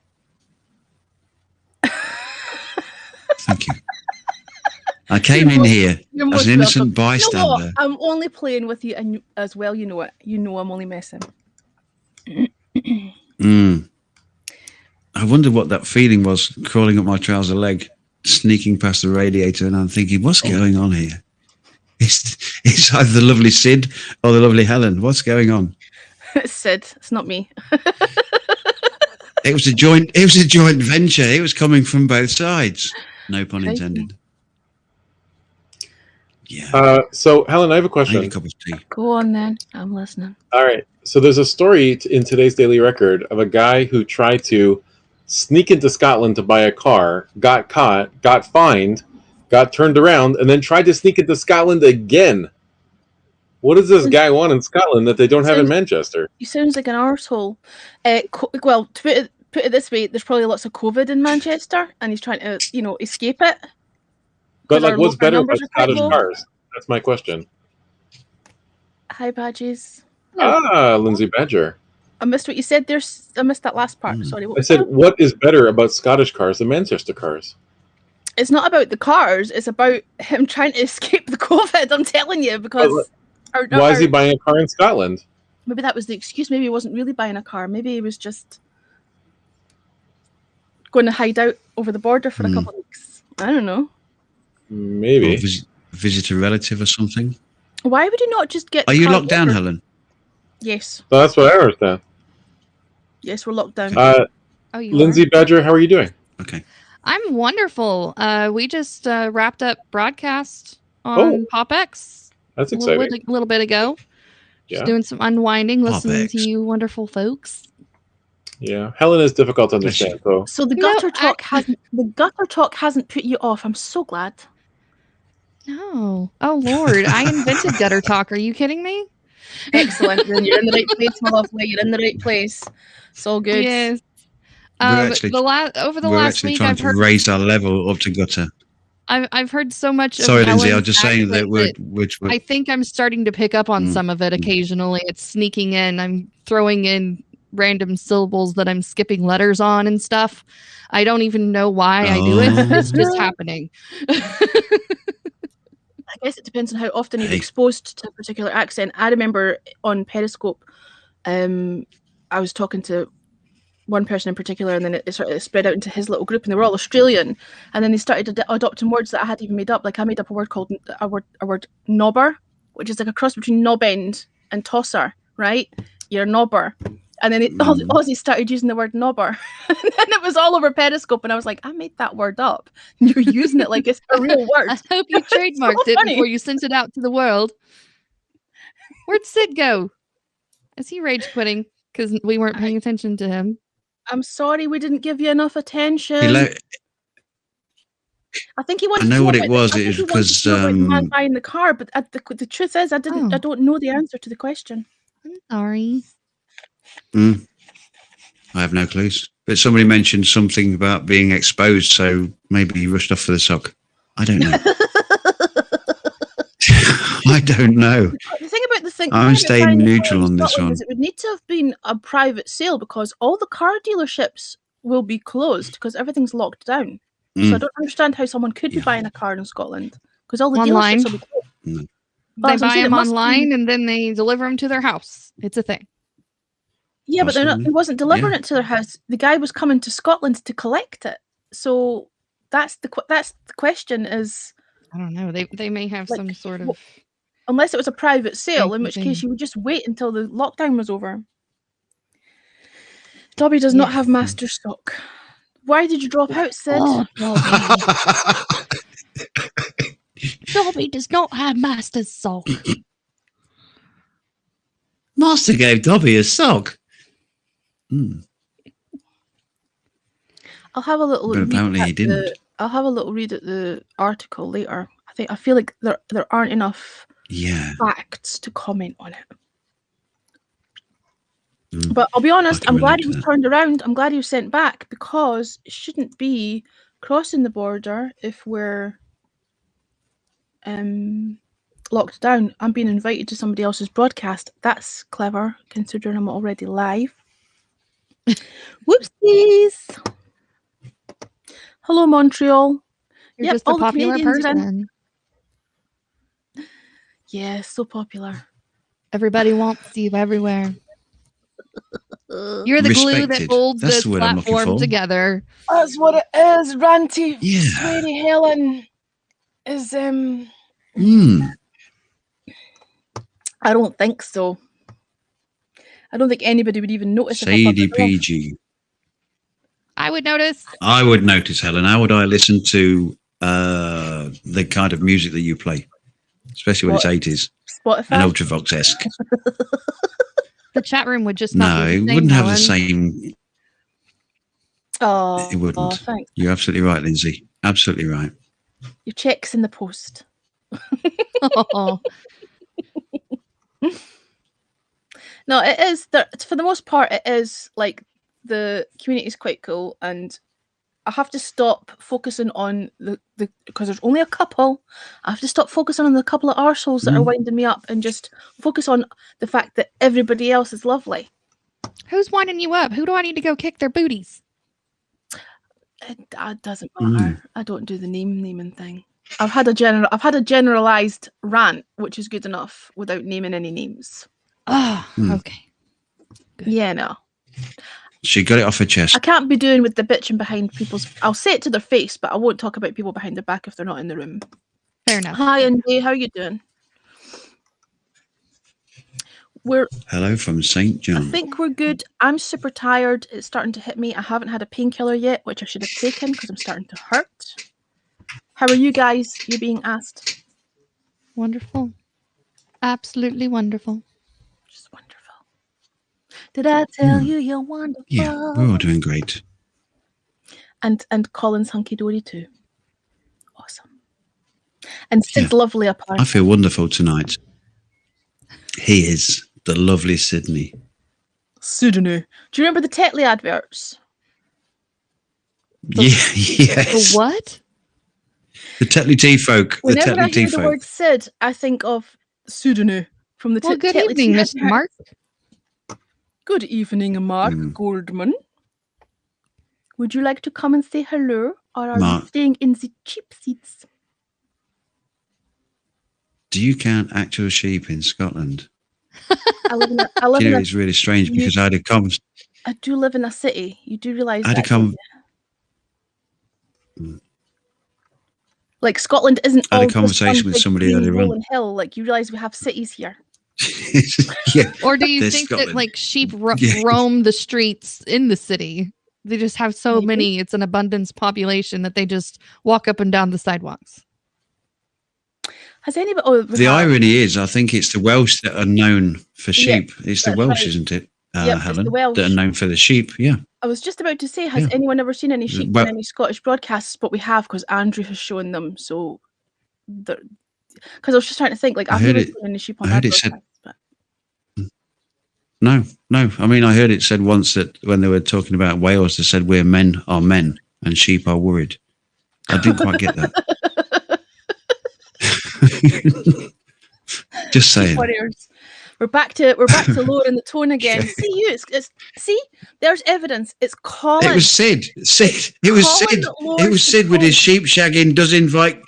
Thank you. I came in here You're as most an innocent welcome. You know what? bystander. I'm only playing with you, and as well, you know it. You know I'm only messing. I wonder what that feeling was, crawling up my trouser leg, sneaking past the radiator, and I'm thinking, what's going on here? It's either the lovely Sid or the lovely Helen. What's going on? It's Sid. It's not me. It was a joint venture. It was coming from both sides. No pun Crazy. intended. Yeah. So, Helen, I have a I question. need a cup of tea. Go on then. I'm listening. All right. So there's a story in today's Daily Record of a guy who tried to sneak into Scotland to buy a car, got caught, got fined, got turned around, and then tried to sneak into Scotland again. What does this guy want in Scotland that they don't have in Manchester? He sounds like an arsehole. Well, to put it this way, there's probably lots of COVID in Manchester, and he's trying to, escape it. But like, our what's local better about numbers are quite Scottish low. cars? That's my question. Hi, Badges. Lindsay Badger. I missed what you said there. I missed that last part. Sorry. What I was said, that? what is better about Scottish cars than Manchester cars? It's not about the cars. It's about him trying to escape the COVID. I'm telling you, because Why is he buying a car in Scotland? maybe that was the excuse. Maybe he wasn't really buying a car. Maybe he was just going to hide out over the border for a couple of weeks. I don't know. Maybe. Or visit a relative or something. Why would you not just get? Are the you car locked down, over? Helen? Yes. So that's what I understand. Yes, we're locked down. Oh, you Lindsay are? Badger, how are you doing? Okay. I'm wonderful. We just wrapped up broadcast on PopX That's a exciting. little bit ago. Just Yeah. doing some unwinding, listening PopX. to you wonderful folks. Yeah. Helen is difficult to understand, so So the No, gutter talk hasn't put you off. I'm so glad. No. Oh Lord, I invented gutter talk. Are you kidding me? Excellent. Then you're in the right place, my lovely. You're in the right place. It's all good. Yes. We're actually- Over the We're last actually week, trying I've to heard raise our level up to gutter. I've heard so much. Sorry, of Lindsay. I was Ellen's just saying that accent I think I'm starting to pick up on some of it occasionally. It's sneaking in. I'm throwing in random syllables that I'm skipping letters on and stuff. I don't even know why I do it. It's just happening. I guess it depends on how often you're exposed to a particular accent. I remember on Periscope, I was talking to one person in particular, and then it sort of spread out into his little group, and they were all Australian, and then they started adopting words that I hadn't even made up. Like I made up a word called a word knobber, which is like a cross between knob end and tosser, right? You're a knobber. And then Aussie started using the word knobber. And then it was all over Periscope, and I was like, I made that word up. You're using it like it's a real word. I hope you trademarked so it funny. before you sent it out to the world. Where'd Sid go? Is he rage quitting because we weren't paying attention to him? I'm sorry we didn't give you enough attention. I think he wanted. I know to what about it the- was. I It think was he wanted because to know about the man buying the car, but the truth is, I don't know the answer to the question. I'm sorry. I have no clues. But somebody mentioned something about being exposed, so maybe he rushed off for the sock. I don't know. I don't know. The thing about the thing, I'm staying neutral on this Scotland one. is it would need to have been a private sale because all the car dealerships will be closed because everything's locked down. So I don't understand how someone could be buying a car in Scotland because all the Online. dealerships will be closed. They as I'm buy saying, it them must be- online and then they deliver them to their house. It's a thing. Yeah, but they're not, Possibly. he wasn't delivering Yeah. it to their house. The guy was coming to Scotland to collect it. So that's the question is, I don't know. They may have Like, some sort of. unless it was a private sale, in which Thank you, case you would just wait until the lockdown was over. Dobby does not Yeah. have master stock. Why did you drop out, Sid? Oh, Dobby. Dobby does not have master's sock. Master gave Dobby a sock. I'll have a little. But read apparently he at didn't. I'll have a little read at the article later. I feel like there aren't enough Yeah. facts to comment on it. But I'll be honest, can I'm glad relate he to was that. turned around. I'm glad he was sent back because it shouldn't be crossing the border if we're locked down. I'm being invited to somebody else's broadcast. That's clever, considering I'm already live. Whoopsies! Hello, Montreal. You're Yep, just a all the popular Canadians are in. person. Yeah, so popular. Everybody wants you everywhere. You're the glue that Respected. holds That's this the word I'm looking platform for. together. That's what it is. Ranty, Yeah. sweaty Helen is Mm. I don't think so. I don't think anybody would even notice if I fucked it off. CDPG. I would notice. I would notice, Helen. How would I listen to the kind of music that you play, especially when What? it's 80s Spotify. and Ultravox-esque? The chat room would just not No, be the it same, wouldn't have the Helen. same. Oh, It wouldn't. Thanks. You're absolutely right, Lindsay. Absolutely right. Your check's in the post. Oh, No, it is. For the most part, it is like the community is quite cool, and I have to stop focusing on the because there's only a couple. I have to stop focusing on the couple of arseholes that are winding me up and just focus on the fact that everybody else is lovely. who's winding you up? Who do I need to go kick their booties? It doesn't matter. I don't do the naming thing. I've had a generalized rant, which is good enough without naming any names. Oh, okay. Good. Yeah, no. She got it off her chest. I can't be doing with the bitching behind people's. I'll say it to their face, but I won't talk about people behind their back if they're not in the room. Fair enough. Hi, Andy. How you doing? Hello from St. I John. think we're good. I'm super tired. It's starting to hit me. I haven't had a painkiller yet, which I should have taken because I'm starting to hurt. How are you guys? You're being asked. Wonderful. Absolutely wonderful. Just wonderful. Did I tell you you're wonderful? Yeah, we're all doing great. And Colin's hunky dory too. Awesome. And Sid's lovely apart. I feel wonderful tonight. He is the lovely Sydney. Sydney. Do you remember the Tetley adverts? Yes. The what? The Tetley Tea folk. The Whenever I Tetley Tea hear the folk. word Sid, I think of Sydney from the Well, good Tetley evening, Tea Mr. advert. Mark. Good evening, Mark Goldman. Would you like to come and say hello, or are Mark. you staying in the cheap seats? Do you count actual sheep in Scotland? I live in a, You know, it's really strange because I had a conversation. I do live in a city. You do realise I had that. a con- don't you? Like Scotland isn't I had a all just conversation one with big somebody green earlier on. rolling hill. Like you realise we have cities here. Yeah. Or do you There's think Scotland. that like sheep Yeah. roam the streets in the city? They just have so Maybe. many, it's an abundance population that they just walk up and down the sidewalks. Has anybody? Oh, we The have. irony is, I think it's the Welsh that are known for Yeah, sheep. It's the that's Welsh, right. isn't it, Yep, it's Helen? the Welsh. That are known for the sheep. Yeah. I was just about to say, has Yeah. anyone ever seen any sheep Well- in any Scottish broadcasts? But we have because Andrew has shown them. So, because I was just trying to think, like I I've heard never it- seen any sheep I on heard that it said- broadcast. But No. I mean, I heard it said once that when they were talking about Wales, they said we're men are men and sheep are worried. I didn't quite get that. Just saying. warriors. We're back to lowering the tone again. See you. It's see. There's evidence. It's Colin. It was Sid. It was Colin Sid. that lowers It was the Sid with his tone. sheep shagging does invite.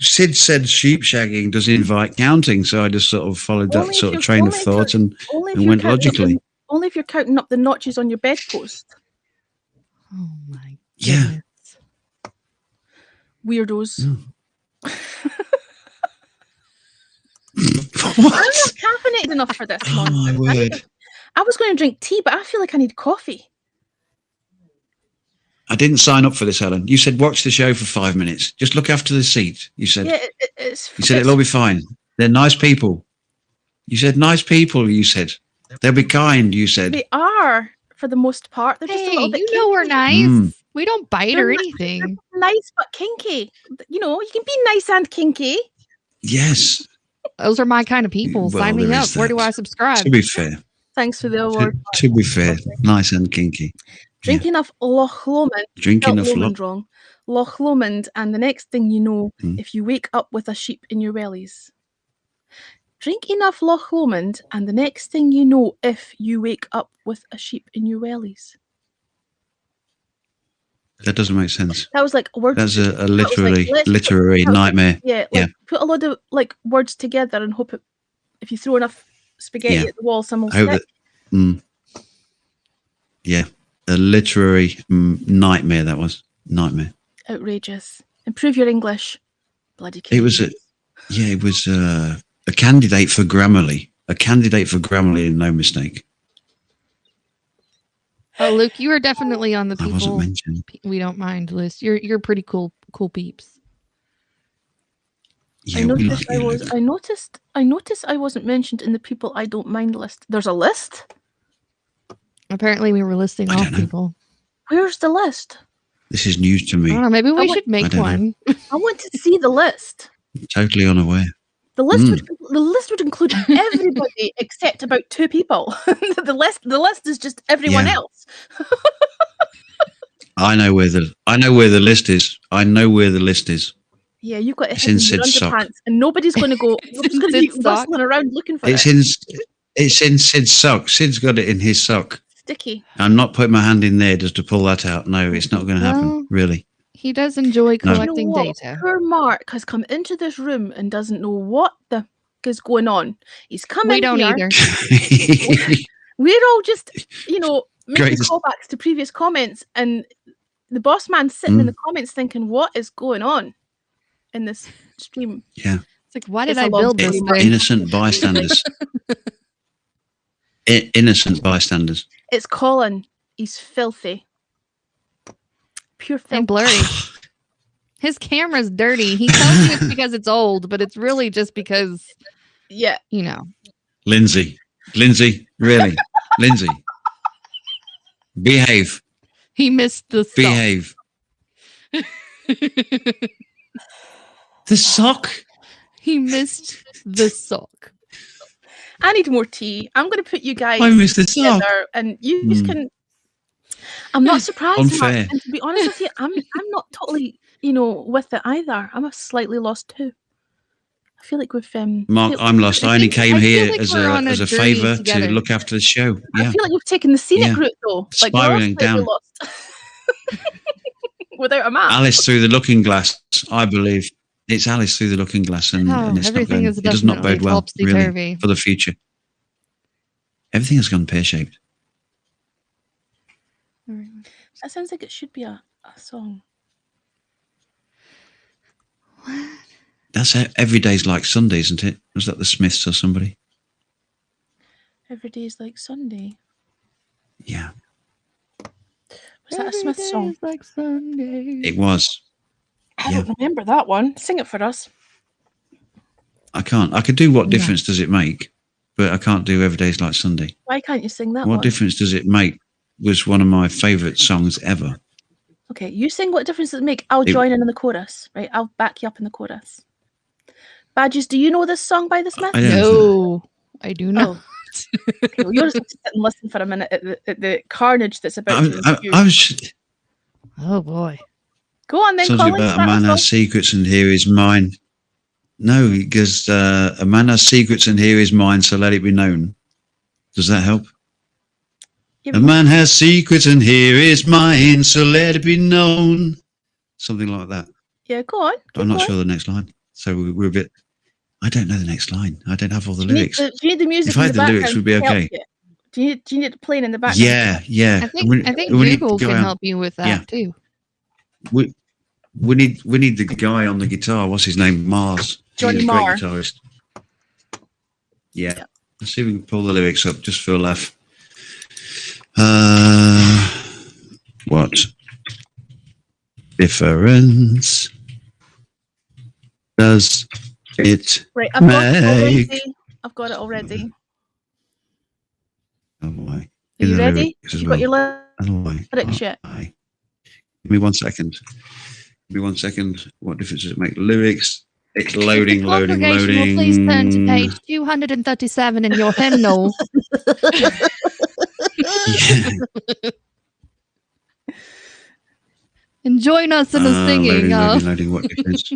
Sid said sheep shagging does invite counting, so I just sort of followed Only that if sort of you're- train of only if thought and Only if and you're went counting up the- logically. only if you're counting up the notches on your bedpost. Oh my Yeah. goodness. Weirdos. Yeah. I'm not caffeinated enough for this Oh my nonsense. word! I was going to drink tea, but I feel like I need coffee. I didn't sign up for this, Helen. You said watch the show for 5 minutes. Just look after the seat. You said. Yeah, it's. You said it'll all be fine. They're nice people. You said nice people. You said they'll be kind. You said. They are for the most part. They're just a Hey, little bit. you know we're kinky. nice. Mm. We don't bite They're or not- anything. Nice but kinky. You know, you can be nice and kinky. Yes. Those are my kind of people. Well, Sign me there up. is Where do that. I subscribe? To be fair, Thanks for the award. To be fair, nice and kinky. Drink enough Loch Lomond. Drinking Spelt enough Lomond wrong. Loch Lomond, and the next thing you know, Hmm. if you wake up with a sheep in your wellies. Drink enough Loch Lomond, and the next thing you know, if you wake up with a sheep in your wellies. That doesn't make sense. That was like a word. That's a that was like, literary let's put- literary that was like- nightmare. Yeah, like Yeah. put a lot of like words together and hope it. If you throw enough spaghetti Yeah. at the wall, some will I hope stick. that. Yeah, a literary nightmare. That was nightmare. Outrageous. Improve your English. Bloody. It was a candidate for Grammarly. A candidate for Grammarly, and no mistake. Oh, Luke, you are definitely on the I wasn't people mentioned. we don't mind list. You're pretty cool peeps. Yeah, I we noticed like you, Luke. I noticed I wasn't mentioned in the people I don't mind list. There's a list? Apparently, we were listing I off don't know. people. Where's the list? This is news to I me. don't know. Maybe we I should make don't know. one. I want to see the list. Totally unaware. The list Mm. would include everybody except about 2 people. the list is just everyone Yeah. else. I know where the list is. I know where the list is. Yeah, you've got it It's hidden in in your Sid's sock. underpants, and nobody's going to go. Nobody's going to Sid's be sock. rustling around looking for It's it. in Sid's sock. Sid's got it in his sock. Sticky. I'm not putting my hand in there just to pull that out. No, it's not going to happen. Well, Really. He does enjoy No. You know collecting what? data. Poor Mark has come into this room and doesn't know what the f- is going on. He's come We in don't here. either. We're all just, making Greatest- callbacks to previous comments, and the boss man's sitting Mm. in the comments thinking, "What is going on in this stream?" Yeah. It's like, why did It's a I long build this stream. thing? Innocent bystanders. Innocent bystanders. It's Colin. He's filthy. Pure filth. And blurry. His camera's dirty. He tells you it's because it's old, but it's really just because, Yeah. Lindsay, really? Lindsay. Behave. he missed the sock. Behave. The sock? He missed the sock. I need more tea. I'm going to put you guys I missed the sock. together, and you just Mm. can. I'm not surprised, Mark, Unfair. and to be honest with you, I'm not totally, with it either. I'm a slightly lost too. I feel like we've Mark, feel- I'm lost. I only came I feel here like as we're a on a as a journey favour together. to look after the show. I Yeah. feel like we've taken the scenic Yeah. route though. Like we're all Spiralling slightly down. lost. Without a map. Alice through the looking glass, I believe. It's Alice through the looking glass, and it's not everything going, is it does not definitely bode well, really, topsy-turvy. for the future. Everything has gone pear-shaped. That sounds like it should be a song. That's how every day's like Sunday, isn't it? Was that the Smiths or somebody? Every day's like Sunday. Yeah, Was that a Smith song? Every day is like Sunday. it was. I Yeah. don't remember that one. Sing it for us. I can't. I could do What Yeah. Difference Does It Make? But I can't do Every Day's Like Sunday. Why can't you sing that What one? Difference Does It Make was one of my favourite songs ever. Okay, you sing What Difference Does It Make? I'll It- join in the chorus, right? I'll back you up in the chorus. Badges, do you know this song by the Smiths? I don't. No, I do not. Okay, well, you'll just have to sit and listen for a minute at the carnage that's about to ensue. I was Oh boy. Go on then, something Colin. about a start man us has off. secrets and here is mine. No, because a man has secrets and here is mine, so let it be known. Does that help? Yeah, A but- man has secrets and here is mine, so let it be known. Something like that. yeah, go on. I'm keep not going. sure the next line. So we're a bit. I don't know the next line. I don't have all the Do you need lyrics. the- do you need the music If I in had the the lyrics, background would be to help okay. you? Do you need it playing in the background? Yeah, yeah. I think We need Google to go can out. help you with that Yeah. too. We need the guy on the guitar. What's his name? Mars. Johnny He's a Marr. great guitarist. Yeah. Let's see if we can pull the lyrics up just for a laugh. What difference does it? Right, I've got it already. Make. I've got it already. Oh boy. Are In you the ready? lyrics as You well. got your Oh boy. lyrics yet? Aye. Give me 1 second. Give me 1 second. What difference does it make? Lyrics. It's loading, The loading, congregation loading. will please turn to page 237 in your hymnal. Yeah. And join us in the singing. Loading, what difference?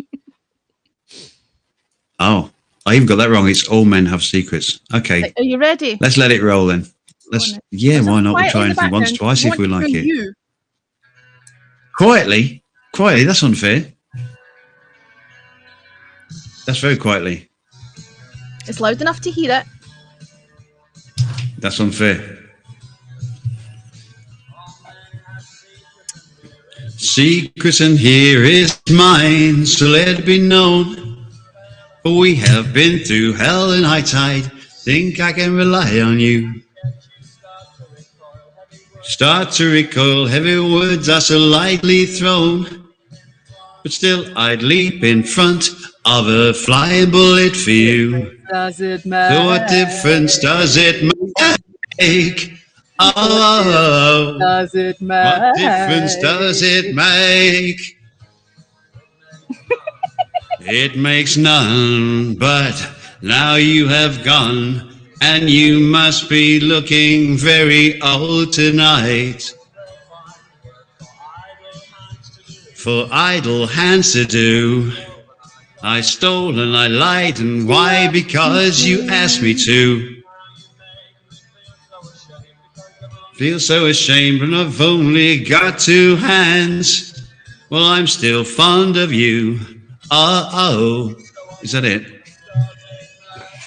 Oh, I even got that wrong. It's all men have secrets. Okay, Are you ready? let's let it roll then. Let's. Yeah, Listen, why not? We'll quiet try in the anything once, background. twice if we want to like hear it. You. Quietly. That's unfair. That's very quietly. It's loud enough to hear it. That's unfair. Secrets and here is mine, so let it be known. For we have been through hell and high tide. Think I can rely on you. Start to recoil, heavy words are so lightly thrown. But still I'd leap in front of a flying bullet for you. Does it So what difference does it make? Oh, Does it what difference does it make? It makes none, but now you have gone, and you must be looking very old tonight. For idle hands to do, I stole and I lied, and why? Because you asked me to. Feel so ashamed when I've only got two hands. Well, I'm still fond of you. Oh, is that it?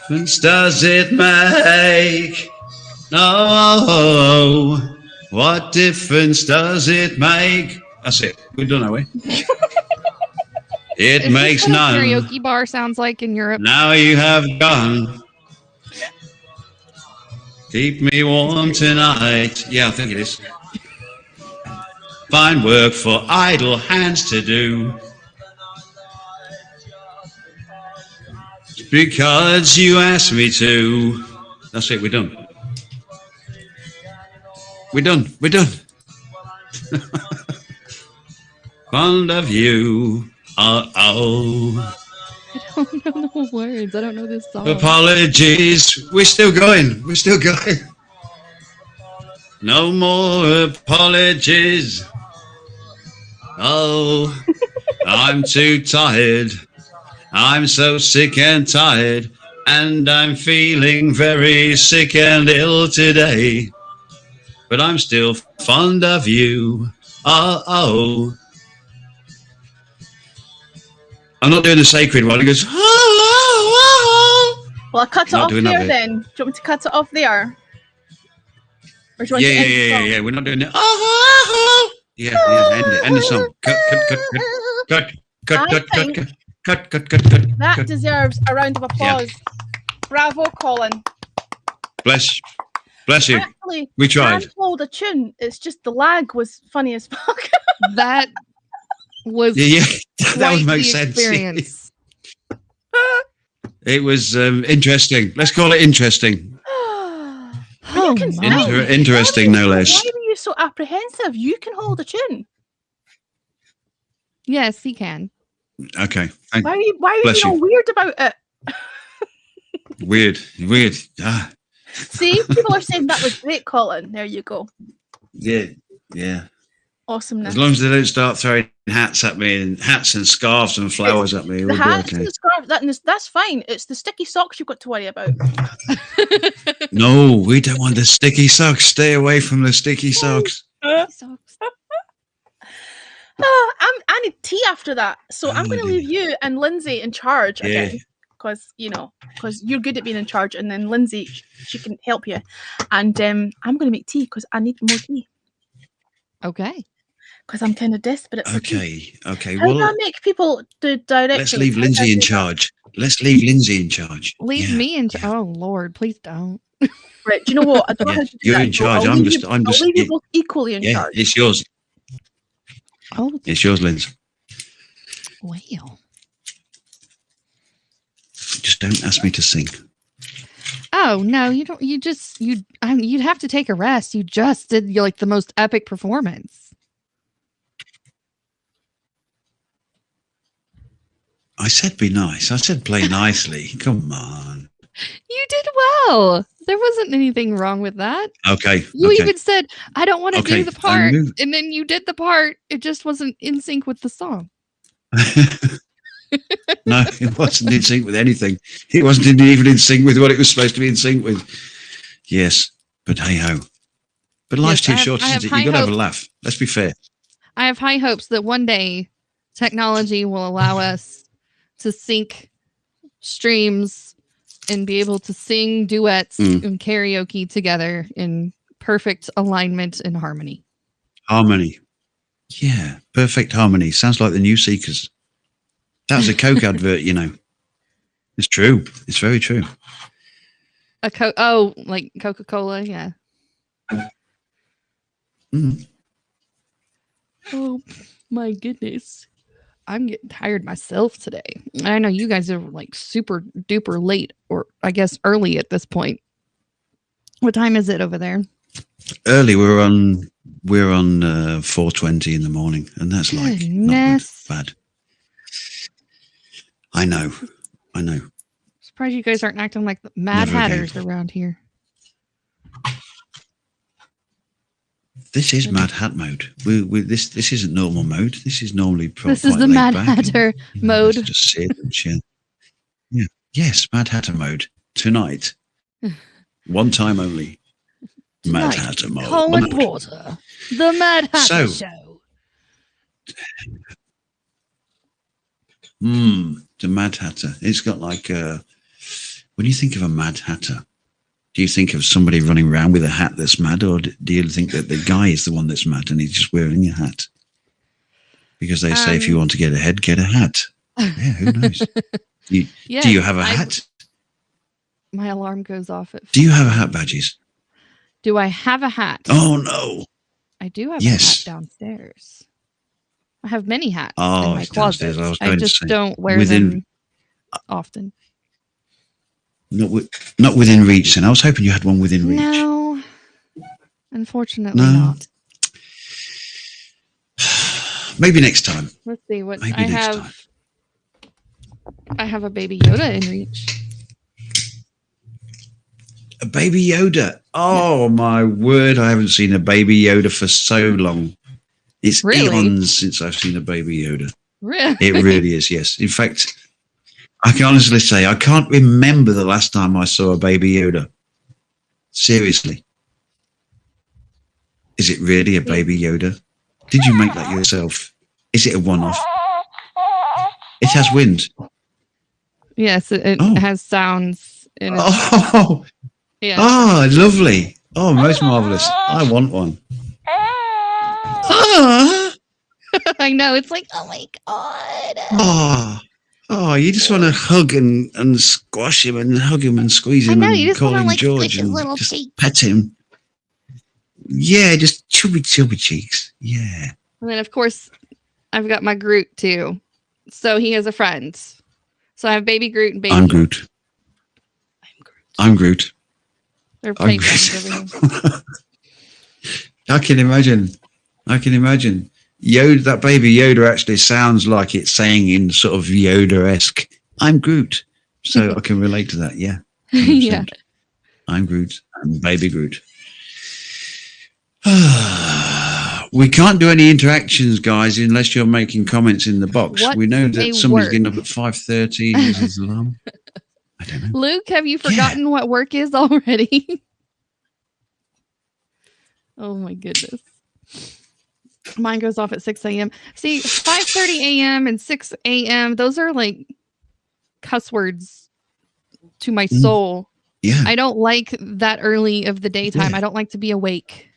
What does it make? Oh, what difference does it make? That's it. We're done, are we? It Is makes this what a none. karaoke bar sounds like in Europe? Now you have gone. Keep me warm tonight. Yeah, I think it is. Find work for idle hands to do. Because you asked me to. That's it, we're done. We're done. We're done. Fond of you. Oh. I don't know the words. I don't know this song. Apologies. We're still going. We're still going. No more apologies. Oh, I'm too tired. I'm so sick and tired. And I'm feeling very sick and ill today. But I'm still fond of you. Oh. I'm not doing the sacred one. It goes, oh. Well, I cut it Not off doing that there bit. then. Do you want me to cut it off there? Or do you want to end the song? Yeah. We're not doing it. Oh. Yeah. End the song. Cut. That deserves a round of applause. Bravo, Colin. Bless you. Actually, We tried. can hold a tune. It's just the lag was funny as fuck. That was Yeah. That quite would make the sense. experience. It was interesting. Let's call it interesting. You Oh, can my. sing. Interesting, no less. Why were you so apprehensive? You can hold a tune. Yes, he can. Okay. Why are you Bless being all you. weird about it? Weird. Ah, See, people are saying that was great, Colin. There you go. yeah. Awesomeness. As long as they don't start throwing hats at me and hats and scarves and flowers at me, The we'll be hats okay. and the scarf, that's fine. It's the sticky socks you've got to worry about. No, we don't want the sticky socks. Stay away from the sticky socks. Socks. I need tea after that. So I'm going to leave you and Lindsay in charge again. Because you're good at being in charge. And then Lindsay, she can help you. And I'm going to make tea because I need more tea. Okay. Because I'm kind of desperate for tea. Okay. How do I Well, make people do direction? let's leave Lindsay in charge. Leave Yeah. me in charge. Oh, Lord, please don't. Right, do you know what? I don't know Yeah, how to do you're that, in so charge. I'll I'm leave just- you- I'm just- I'll leave you yeah. both equally in Yeah, charge. it's yours. Oh, It's yours, Lindsay. well. Just don't ask me to sing. Oh, no, you don't. You'd have to take a rest. You just did like the most epic performance. I said be nice. I said play nicely. Come on. You did well. There wasn't anything wrong with that. Okay. You okay. even said, I don't want to Okay, do the part. move- And then you did the part. It just wasn't in sync with the song. No, it wasn't in sync with anything. It wasn't even in sync with what it was supposed to be in sync with. Yes, but hey ho. But life's Yes, too I have- short, I isn't have it? high You've got to have a hopes. laugh. Let's be fair. I have high hopes that one day technology will allow us to sync streams and be able to sing duets and karaoke together in perfect alignment and harmony. Harmony. Yeah, perfect harmony. Sounds like the New Seekers. That was a Coke advert, you know. It's true. It's very true. Like Coca-Cola, yeah. Mm. Oh my goodness. I'm getting tired myself today. I know you guys are like super duper late, or I guess early at this point. What time is it over there? Early, we're on 4:20 in the morning, and that's like not good, Goodness. bad. I know. Surprised you guys aren't acting like the Mad Never again. Hatters around here. This is Mad Hat mode. This isn't normal mode. This is normally This is the Mad Hatter mode. Just sit and chill. Yeah. Yes, Mad Hatter mode tonight. One time only. Mad Tonight, Hatter mode. Colin Porter, the Mad Hatter So- Show. The Mad Hatter. It's got like when you think of a Mad Hatter, do you think of somebody running around with a hat that's mad, or do you think that the guy is the one that's mad and he's just wearing a hat? Because they say if you want to get ahead, get a hat. Yeah, who knows? Yes, Do you have a I- hat? My alarm goes off at. Do you have a hat, Badges? Do I have a hat? Oh no! I do have Yes. a hat downstairs. I have many hats Oh, in my it's closet. downstairs. I was I going to just say, don't wear within- them often. Not within reach. Then I was hoping you had one within reach. No, unfortunately No. not. Maybe next time. Let's see what Maybe I next have. time. I have a baby Yoda in reach. A baby Yoda. Oh my word! I haven't seen a baby Yoda for so long. It's Really? eons since I've seen a baby Yoda. Really? It really is. Yes. In fact, I can honestly say I can't remember the last time I saw a baby Yoda. Seriously. Is it really a baby Yoda? Did you make that yourself? Is it a one-off? It has wind. Yes, it Oh. has sounds in it. Oh, Yeah. oh, lovely. Oh, most marvelous. I want one. Ah, I know. It's like, oh my god. oh, you just want to hug and squash him and hug him and squeeze I him know, and you just call want to him like George squish his and little just cheek. pet him. Yeah, just chubby cheeks. Yeah. And then, of course, I've got my Groot too. So he has a friend. So I have baby Groot and baby. I'm Groot. I'm Groot. They're I'm play friends over here. Groot. I can imagine. Yoda, that baby Yoda actually sounds like it's saying in sort of Yoda-esque, I'm Groot. So I can relate to that. Yeah. 100%. Yeah. I'm Groot. I'm baby Groot. We can't do any interactions, guys, unless you're making comments in the box. What's We know a that somebody's work? getting up at 5:30. Is his alarm? I don't know. Luke, have you forgotten what work is already? Oh my goodness. Mine goes off at 6 a.m. See, 5:30 a.m. and 6 a.m. Those are like cuss words to my soul. Yeah. I don't like that early of the daytime. Yeah. I don't like to be awake.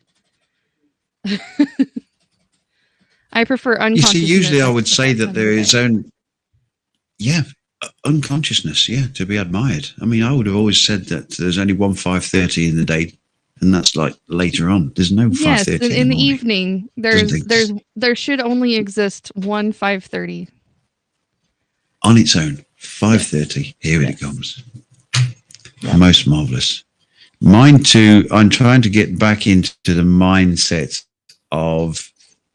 I prefer You unconsciousness. see, usually I at would say that that time there of is day. unconsciousness, to be admired. I mean, I would have always said that there's only one 5:30 in the day, and that's like later on. There's no 5:30 Yes, in the morning. evening. There should only exist one 5:30. On its own. 5:30. Here Yes. it comes. Most marvelous. Mine too. I'm trying to get back into the mindset of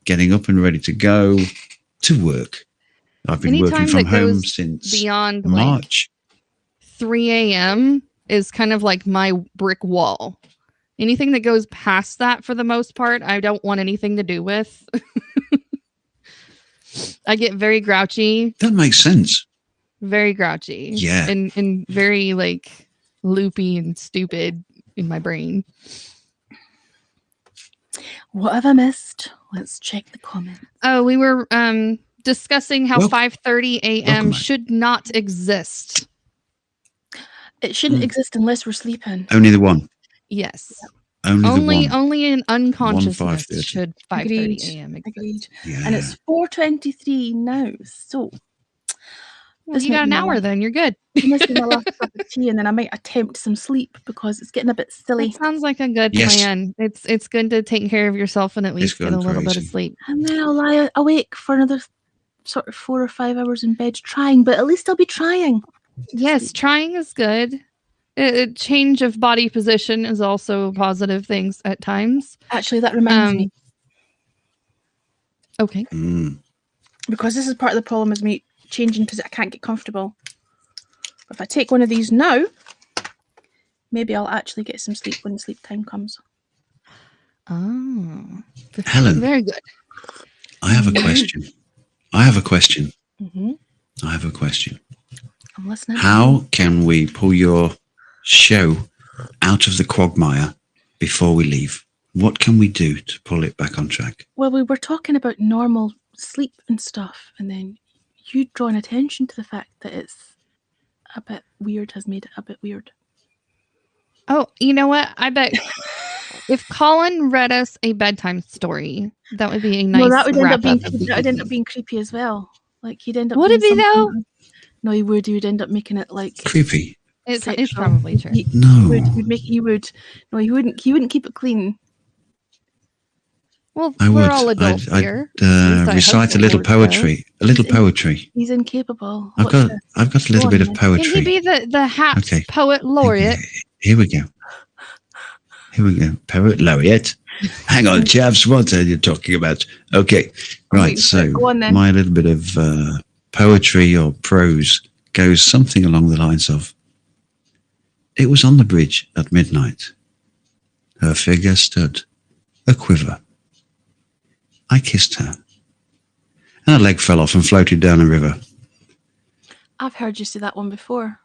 getting up and ready to go to work. I've been Anytime working from that home goes since Beyond like March. 3 a.m. is kind of like my brick wall. Anything that goes past that, for the most part, I don't want anything to do with. I get very grouchy, That makes sense. very grouchy. Yeah. And very like loopy and stupid in my brain. What have I missed? Let's check the comments. Oh, we were discussing how Wel- 5:30 welcome a.m. back. should not exist. It shouldn't Mm. exist unless we're sleeping. Only the one. Yes. Only the one. Only in unconsciousness 5:30. should 5:30 Agreed. a.m. exist. Agreed. Yeah. And it's 4:23 now. So Well, This you got might an be hour my- then. You're good. this is my last cup of tea, and then I might attempt some sleep because it's getting a bit silly. That sounds like a good Yes. plan. It's good to take care of yourself and at least get a going little bit of crazy. sleep. And then I'll lie awake for another sort of 4 or 5 hours in bed trying, but at least I'll be trying. Yes, trying is good. A change of body position is also positive things at times. Actually, that reminds me, Okay. Mm. because this is part of the problem is me changing position. I can't get comfortable. If I take one of these now, maybe I'll actually get some sleep when sleep time comes. Oh. Helen. Very good. I have a question. I have a question. Mm-hmm. I have a question. I'm listening. How can we pull your show out of the quagmire before we leave? What can we do to pull it back on track? Well, we were talking about normal sleep and stuff, and then you drawn attention to the fact that it's a bit weird, has made it a bit weird. Oh, you know what? I bet if Colin read us a bedtime story, that would be a nice No, that would end wrap up being up. creepy. That would end up being creepy as well. Like he'd end up. Would it doing be, though? something- No, he would. He would end up making it like Creepy. It's sexual. probably true. He No. would make. He would. No, he wouldn't. He wouldn't keep it clean. Well, I we're would. all adults I'd here. At least I recite hope a it little works out. poetry. A little poetry. He's incapable. I've What's got. this? I've got a Go little on bit of then. Can he poetry. be the HAPS Okay. poet laureate? Here we go. Here we go. Poet laureate. Hang on, chaps. What are you talking about? Okay. Right. Wait, So go on then. my little bit of poetry or prose goes something along the lines of, it was on the bridge at midnight. Her figure stood, a quiver. I kissed her. And her leg fell off and floated down a river. I've heard you say that one before.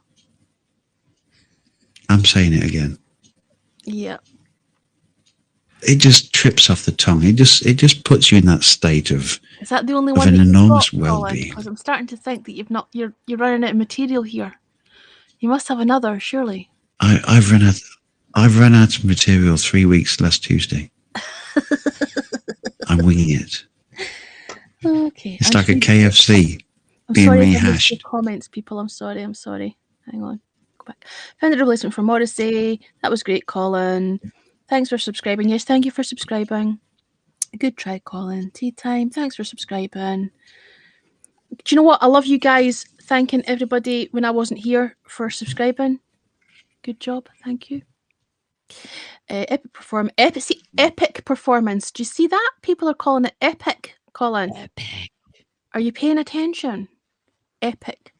I'm saying it again. Yeah. It just trips off the tongue. It just puts you in that state of, Is that the only Of one an that you've enormous got, Colin? well-being. Because I'm starting to think that you're running out of material here. You must have another, surely. I've run out of material 3 weeks last Tuesday. I'm winging it. Okay. It's like a KFC. I'm being sorry if I missed rehashed. your comments, people. I'm sorry. Hang on. Go back. Found a replacement for Morrissey. That was great, Colin. Thanks for subscribing. Yes, thank you for subscribing. Good try, Colin. Tea time. Thanks for subscribing. Do you know what? I love you guys thanking everybody when I wasn't here for subscribing. Good job. Thank you. Epic performance. Do you see that? People are calling it epic, Colin. Epic. Are you paying attention? Epic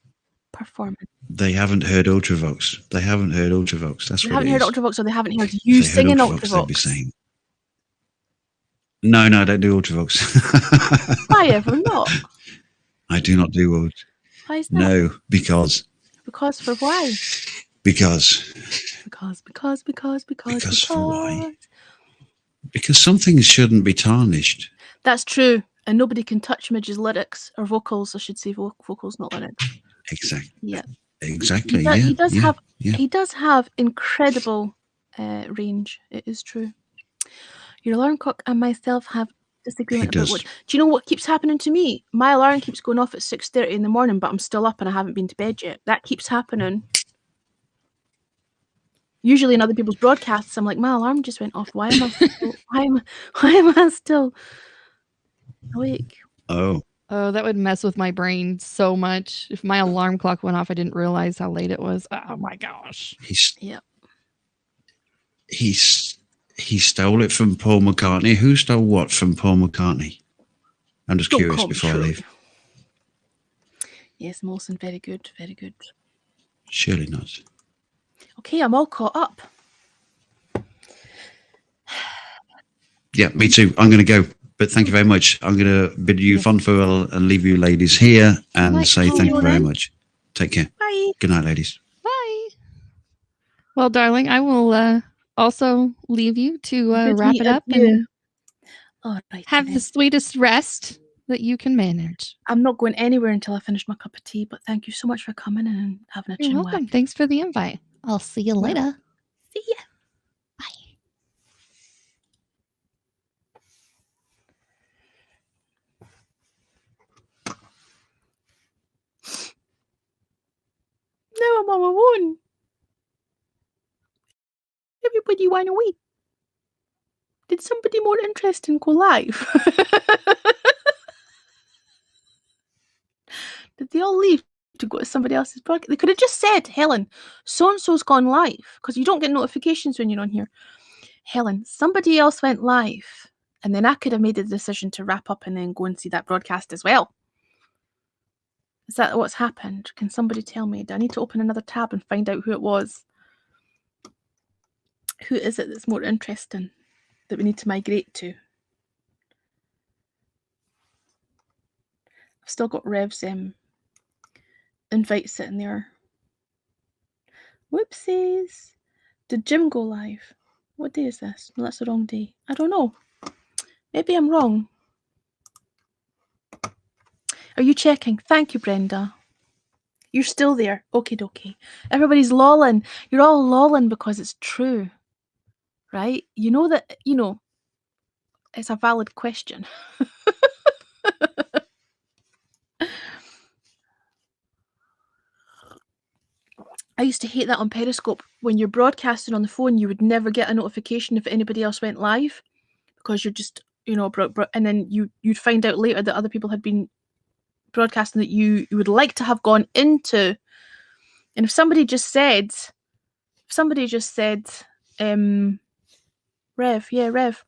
performance. They haven't heard Ultravox. That's They what haven't it heard is. Ultravox, or they haven't heard If you they heard singing Ultravox, they'd be Ultravox. saying, no, I don't do Ultravox. Why ever not? I do not do Ultravox. Why is that? No, because Because for why? Because for why? Because some things shouldn't be tarnished. That's true. And nobody can touch Midge's lyrics or vocals. I should say vocals, not lyrics. Exactly. Yeah. Exactly. He does yeah, have yeah. he does have incredible range. It is true. Your alarm clock and myself have disagreement He about does. what. Do you know what keeps happening to me? My alarm keeps going off at 6:30 in the morning, but I'm still up and I haven't been to bed yet. That keeps happening. Usually in other people's broadcasts, I'm like, my alarm just went off. Why am I still, why am I still awake? Oh, Oh, that would mess with my brain so much. If my alarm clock went off, I didn't realize how late it was. Oh my gosh. Yep. He stole it from Paul McCartney. Who stole what from Paul McCartney? I'm just Don't curious call me before I Shirley. leave. Yes, Molson, very good, very good. Surely not. Okay, I'm all caught up. Yeah, me too. I'm going to go. But thank you very much. I'm going to bid you fond farewell and leave you ladies here and Right, say thank you very then. much. Take care. Bye. Good night, ladies. Bye. Well, darling, I will also leave you to Good wrap meet it up you. and All right. have then. the sweetest rest that you can manage. I'm not going anywhere until I finish my cup of tea, but thank you so much for coming and having a You're chin welcome. wag. Thanks for the invite. I'll see you Well, later. See ya. Bye. Now I'm all alone. Everybody went away. Did somebody more interesting go live? Did they all leave to go to somebody else's podcast? They could have just said, Helen, so-and-so's gone live, because you don't get notifications when you're on here. Helen, somebody else went live. And then I could have made the decision to wrap up and then go and see that broadcast as well. Is that what's happened? Can somebody tell me? Do I need to open another tab and find out who it was? Who is it that's more interesting that we need to migrate to? I've still got Rev's invite sitting there. Whoopsies. Did Jim go live? What day is this? No, that's the wrong day. I don't know. Maybe I'm wrong. Are you checking? Thank you, Brenda. You're still there. Okie dokie. Everybody's lolling. You're all lolling because it's true. Right? You know that, it's a valid question. I used to hate that on Periscope. When you're broadcasting on the phone, you would never get a notification if anybody else went live because you're just, and then you'd find out later that other people had been broadcasting that you would like to have gone into. And if somebody just said, Rev, if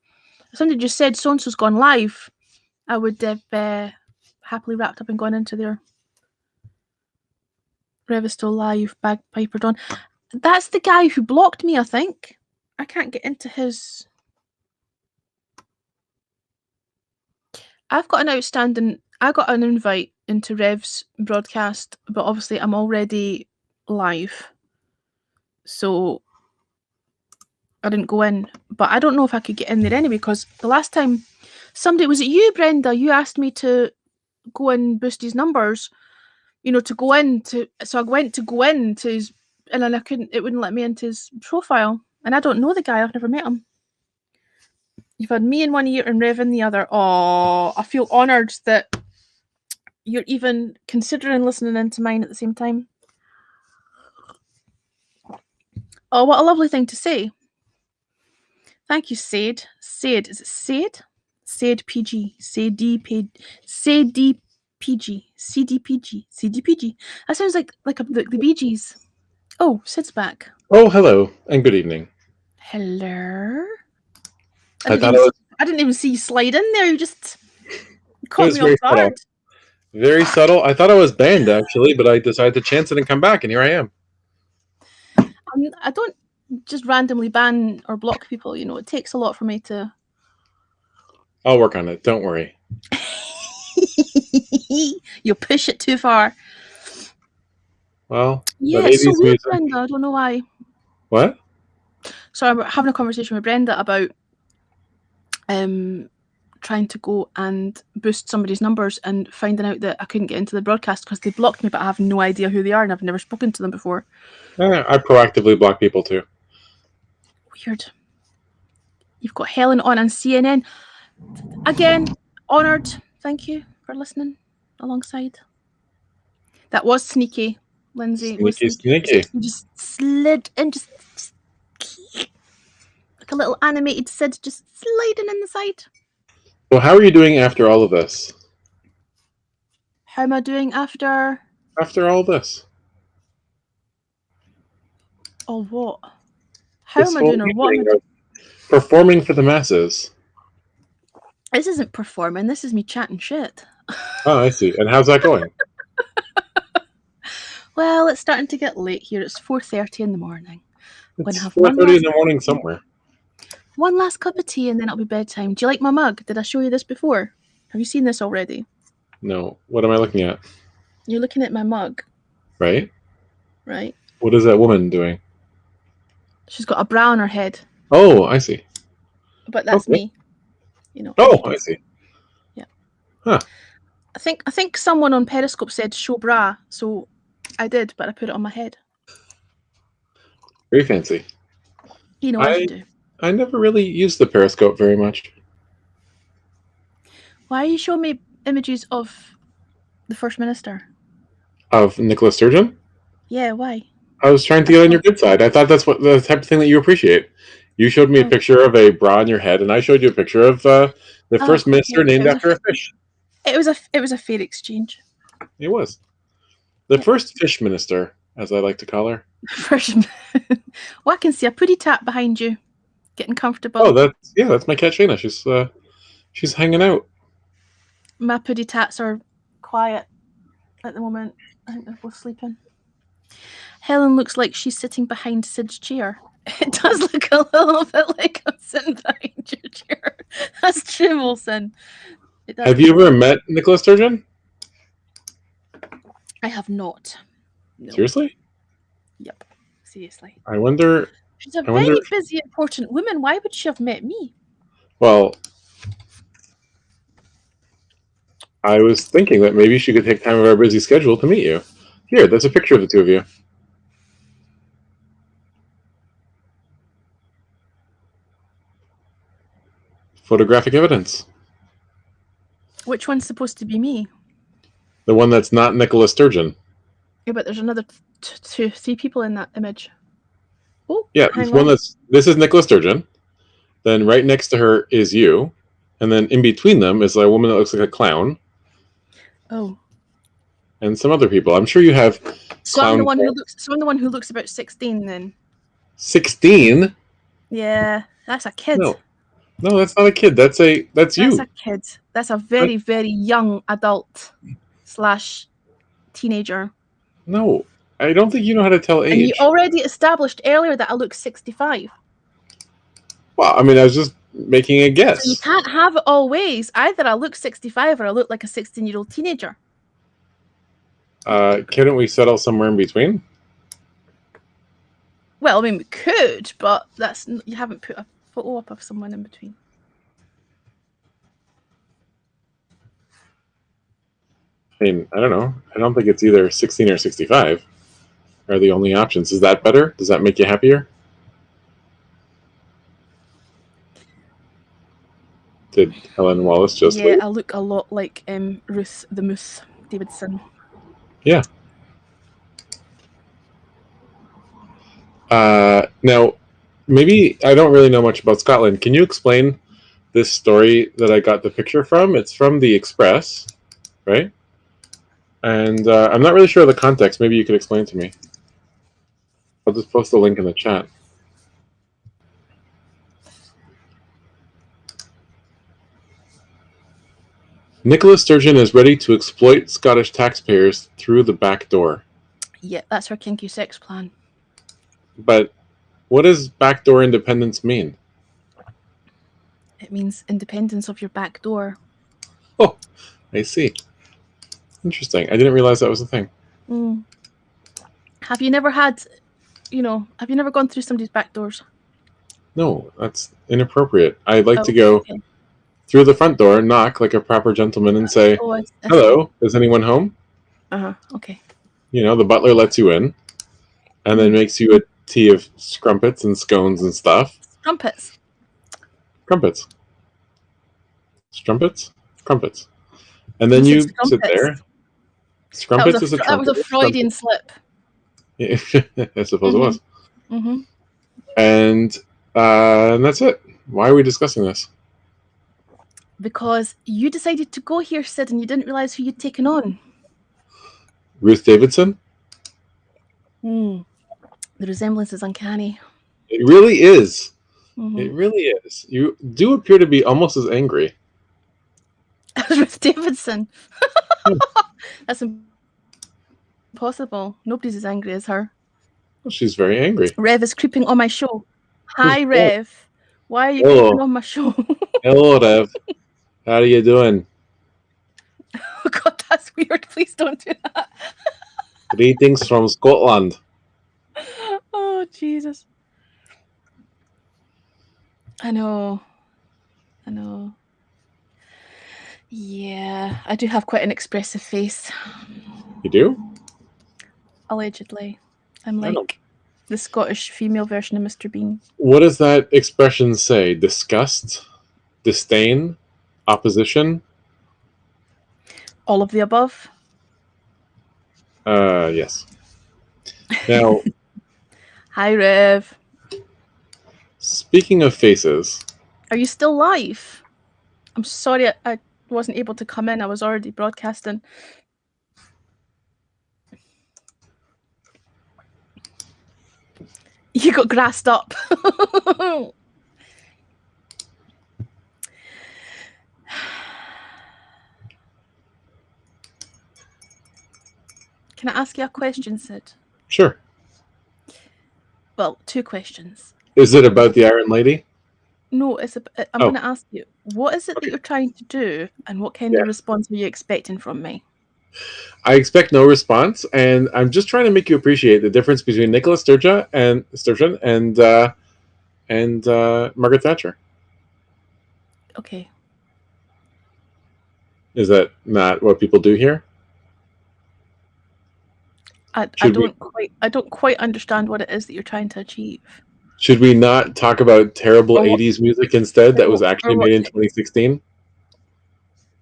somebody just said so-and-so's gone live, I would have happily wrapped up and gone into their Rev is still live, bagpiper Don. That's the guy who blocked me, I think. I can't get into his... I got an invite into Rev's broadcast, but obviously I'm already live. So I didn't go in. But I don't know if I could get in there anyway, because the last time was it you, Brenda? You asked me to go and boost his numbers, to go in to. So I went to go in to his, and then it wouldn't let me into his profile. And I don't know the guy, I've never met him. You've had me in one ear and Rev in the other. Oh, I feel honoured that you're even considering listening into mine at the same time. Oh, what a lovely thing to say. Thank you, Sade. Sade, is it Sade? Sade PG. CDPG. CDPG. That sounds like the Bee Gees. Oh, Sid's back. Oh, hello, and good evening. Hello. I didn't even see you slide in there. You just caught was me very off guard. Very subtle. I thought I was banned, actually, but I decided to chance it and come back, and here I am. I don't just randomly ban or block people. It takes a lot for me to... I'll work on it. Don't worry. You push it too far. Well, Yeah, that it's so 80s weird, music. Brenda. I don't know why. What? So I'm having a conversation with Brenda about trying to go and boost somebody's numbers and finding out that I couldn't get into the broadcast because they blocked me, but I have no idea who they are and I've never spoken to them before. I proactively block people too. Weird. You've got Helen on CNN. Again, honoured. Thank you for listening alongside. That was sneaky, Lindsay. It was Sneaky. You just slid in, just like a little animated Sid just sliding in the side. So how are you doing after all of this? How am I doing after? After all this? Oh, what? How am I doing or what? Performing for the masses. This isn't performing. This is me chatting shit. Oh, I see. And how's that going? Well, Well, it's starting to get late here. It's 4:30 in the morning. It's have one 4:30 in last- the morning somewhere. One last cup of tea and then it'll be bedtime. Do you like my mug? Did I show you this before? Have you seen this already? No. What am I looking at? You're looking at my mug, Right? right? What is that woman doing? She's got a bra on her head, Oh, I see. but that's Okay. me. You know. Oh, I see. I think someone on Periscope said show bra, so I did, but I put it on my head. Very fancy. You know, as you do. I never really used the Periscope very much. Why are you showing me images of the First Minister? Of Nicola Sturgeon? Yeah, why? I was trying to get on your good side. I thought that's what the type of thing that you appreciate. You showed me a Oh. picture of a bra on your head, and I showed you a picture of the First okay. Minister named It was after a fish. It was a fair exchange. It was. The Yeah. first fish minister, as I like to call her. First, well, I can see a putty tap behind you, getting comfortable. Oh, that's my cat Shayna. She's hanging out. My puddy tats are quiet at the moment. I think they're both sleeping. Helen looks like she's sitting behind Sid's chair. It does look a little bit like I'm sitting behind your chair. That's true, Wilson. It does. Have you ever met Nicola Sturgeon? I have not. No. Seriously? Yep. Seriously. I wonder. She's a I wonder very if- busy, important woman. Why would she have met me? Well, I was thinking that maybe she could take time out of our busy schedule to meet you. Here, there's a picture of the two of you. Photographic evidence. Which one's supposed to be me? The one that's not Nicola Sturgeon. Yeah, but there's another three people in that image. Oh, Yeah, hang this one on. this is Nicola Sturgeon. Then right next to her is you, and then in between them is a woman that looks like a clown, Oh, and some other people. I'm sure you have so I'm the Clown one who girl. looks. So I'm the one who looks about 16. Then 16. yeah, that's a kid. No, that's not a kid. That's you. That's a kid. That's a very, very young adult / teenager. No, I don't think you know how to tell And you age. already established earlier that I look 65. Well, I mean, I was just making a guess. So you can't have it all ways. Either I look 65 or I look like a 16-year-old teenager. Couldn't we settle somewhere in between? Well, I mean, we could, but you haven't put a photo up of someone in between. I mean, I don't know. I don't think it's either 16 or 65 are the only options. Is that better? Does that make you happier? Did Helen Wallace just Yeah, leave? I look a lot like Ruth the Moose Davidson. Yeah. Now, maybe I don't really know much about Scotland. Can you explain this story that I got the picture from? It's from the Express, right? And I'm not really sure of the context. Maybe you could explain to me. I'll just post the link in the chat. Nicola Sturgeon is ready to exploit Scottish taxpayers through the back door. Yeah, that's her kinky sex plan. But what does backdoor independence mean? It means independence of your back door. Oh, I see. Interesting. I didn't realize that was a thing. Mm. Have you never had, have you never gone through somebody's back doors? No, that's inappropriate. I'd like to Oh, go okay. through the front door, knock like a proper gentleman, and say, Oh, I see. hello, is anyone home? Uh-huh, okay. You know, the butler lets you in and then makes you a tea of scrumpets and scones and stuff. Trumpets. Crumpets. Strumpets? Crumpets. And then You you said sit there. That Scrumpets is a that was a trumpet. Freudian slip. Yeah, I suppose it was. Mm-hmm. And that's it. Why are we discussing this? Because you decided to go here, Sid, and you didn't realize who you'd taken on. Ruth Davidson? The resemblance is uncanny. It really is. Mhm. It really is. You do appear to be almost as angry. Ruth Davidson. That's possible. Nobody's as angry as her. Well, she's very angry. Rev is creeping on my show. Hi, Who's Rev. Why are you Hello. creeping on my show? Hello, Rev. How are you doing? Oh God, that's weird. Please don't do that. Greetings from Scotland. Oh Jesus. I know. Yeah, I do have quite an expressive face. You do? Allegedly. I'm I don't- like the Scottish female version of Mr. Bean. What does that expression say? Disgust? Disdain? Opposition? All of the above. Yes. Now, Hi, Rev. speaking of faces, Are you still live? I'm sorry I wasn't able to come in. I was already broadcasting. You got grassed up. Can I ask you a question, Sid? sure. Well, two questions. Is it about the Iron Lady? No, I'm Oh. going to ask you, what is it that you're trying to do, and what kind Yeah. of response are you expecting from me? I expect no response, and I'm just trying to make you appreciate the difference between Nicola Sturgeon and Margaret Thatcher. Okay. Is that not what people do here? I Should we- don't quite understand what it is that you're trying to achieve. Should we not talk about terrible Or what- 80s music instead that was or actually what- made in 2016?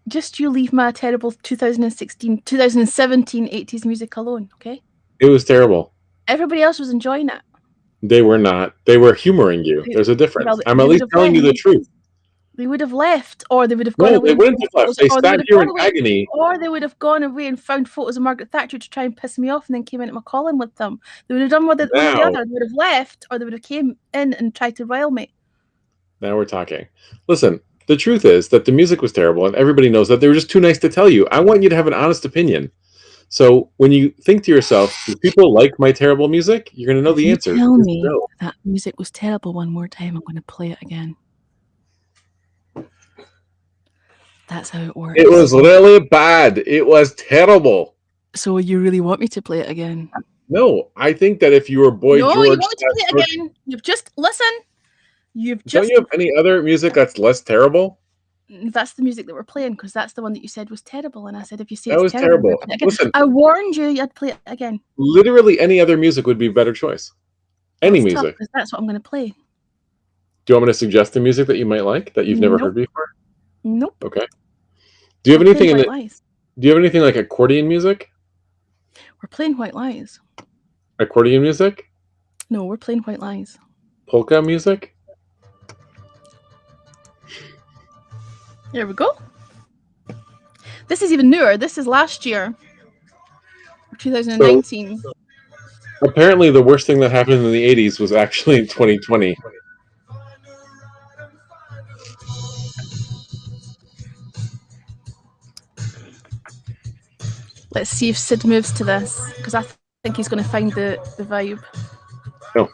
Just you leave my terrible 2017 80s music alone, okay? It was terrible. Everybody else was enjoying it. They were not. They were humoring you. They- There's a difference. well, I'm they at would least have telling you the been. truth. They would have left, or they would have gone No, away. they and wouldn't found have left. photos- They or sat would have here gone in away- agony. Or they would have gone away and found photos of Margaret Thatcher to try and piss me off, and then came into my column with them. They would have done one or the Now- other. They would have left, or they would have came in and tried to rile me. Now we're talking. Listen, the truth is that the music was terrible, and everybody knows that. They were just too nice to tell you. I want you to have an honest opinion. So when you think to yourself, do people like my terrible music? You're going to know the You answer. tell It's me no. that music was terrible one more time, I'm going to play it again. That's how it works. It was really bad. It was terrible. So you really want me to play it again? No, I think that if you were Boy No, George, you want me to play George- it again. You've just listen. You've don't just you have any other music that's less terrible? that's the music that we're playing because that's the one that you said was terrible, and I said if you say That it's was terrible, terrible. we'll play it again. Listen. I warned you. You'd play it again. Literally any other music would be a better choice. Any It's tough, music. 'cause that's what I'm going to play. Do you want me to suggest the music that you might like that you've never Nope. heard before? Nope. Okay. Do you have We're anything playing in White it? Lies. Do you have anything like accordion music? We're playing White Lies. Accordion music? No, we're playing White Lies. Polka music? There we go. This is even newer. This is last year, 2019. Apparently, the worst thing that happened in the 80s was actually in 2020. Let's see if Sid moves to this because I think he's going to find the vibe. No.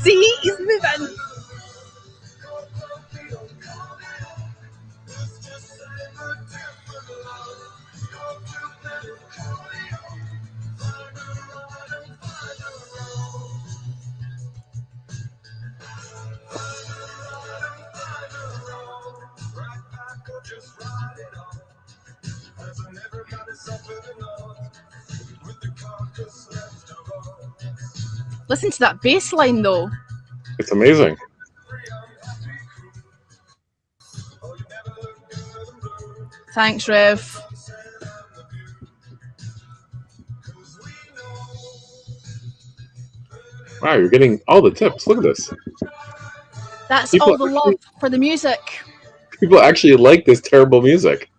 See, he's moving. Listen to that bass line though. It's amazing. Thanks, Rev. Wow, you're getting all the tips. Look at this. That's People all the love for the music. People actually like this terrible music.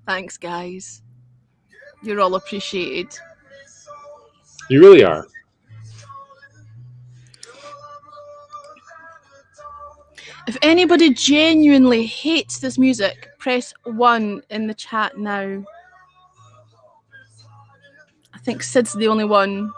Thanks, guys. You're all appreciated. You really are. If anybody genuinely hates this music, press 1 in the chat now. I think Sid's the only one.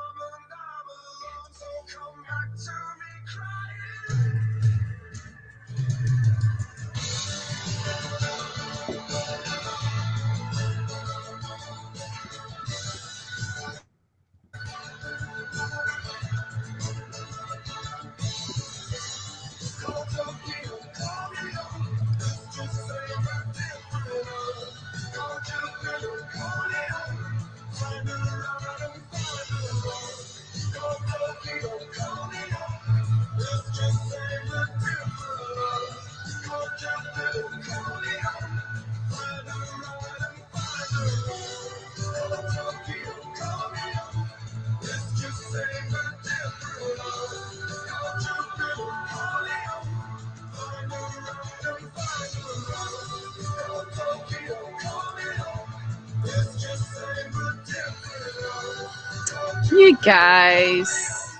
You guys.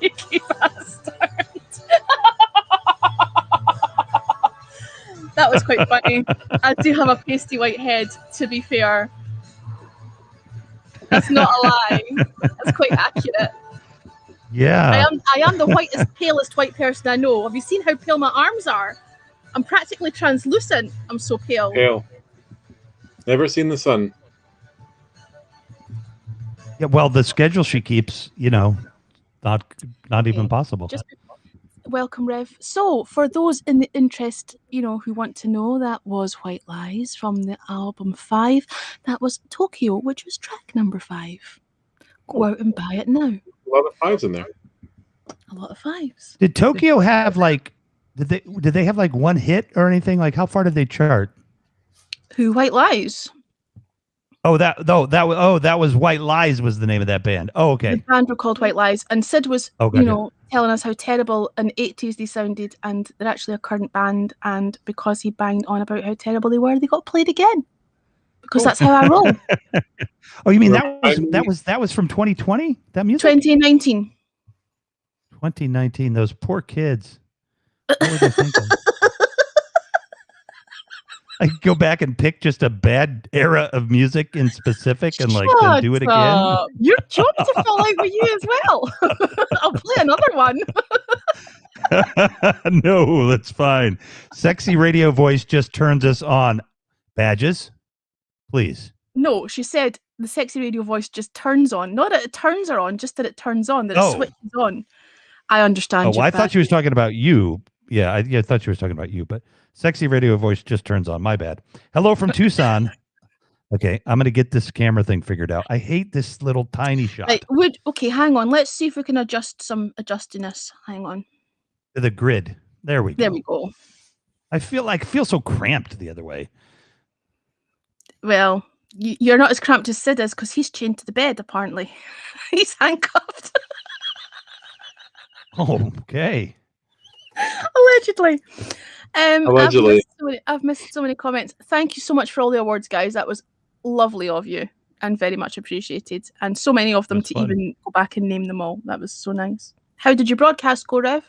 Cheeky bastard. That was quite funny. I do have a pasty white head, to be fair. That's not a lie. That's quite accurate. Yeah. I am the whitest, palest white person I know. Have you seen how pale my arms are? I'm practically translucent. I'm so pale. Pale. Never seen the sun. Yeah. Well, the schedule she keeps, not even possible. Just welcome, Rev. So, for those in the interest, who want to know, that was White Lies from the album 5. That was Tokyo, which was track number 5. Go out and buy it now. A lot of 5s in there. A lot of 5s. Did Tokyo have did they have one hit or anything? Like, how far did they chart? Who? White Lies. That was White Lies was the name of that band. Oh, okay. The band were called White Lies, and Sid was, Gotcha. telling us how terrible in the 80s they sounded, and they're actually a current band, and because he banged on about how terrible they were, they got played again. Because that's how I roll. Oh, you mean that was from 2020? That music? 2019. 2019. Those poor kids. What were they thinking? I go back and pick just a bad era of music in specific and then do it again. Your jokes are falling for you as well. I'll play another one. No, that's fine. Sexy radio voice just turns us on. Badges, please. No, she said the sexy radio voice just turns on. Not that it turns her on, just that it turns on, that it switches on. I understand. Oh, well, I thought she was talking about you. Yeah, I thought she was talking about you, but sexy radio voice just turns on. My bad. Hello from Tucson. Okay, I'm going to get this camera thing figured out. I hate this little tiny shot. Okay, hang on. Let's see if we can adjust some adjustiness. Hang on. The grid. There we go. There we go. I feel so cramped the other way. Well, you're not as cramped as Sid is because he's chained to the bed, apparently. He's handcuffed. Okay. Allegedly. Allegedly. I've missed so many comments. Thank you so much for all the awards, guys. That was lovely of you and very much appreciated. And so many of them That's to fun. even go back and name them all. That was so nice. How did your broadcast go, Rev?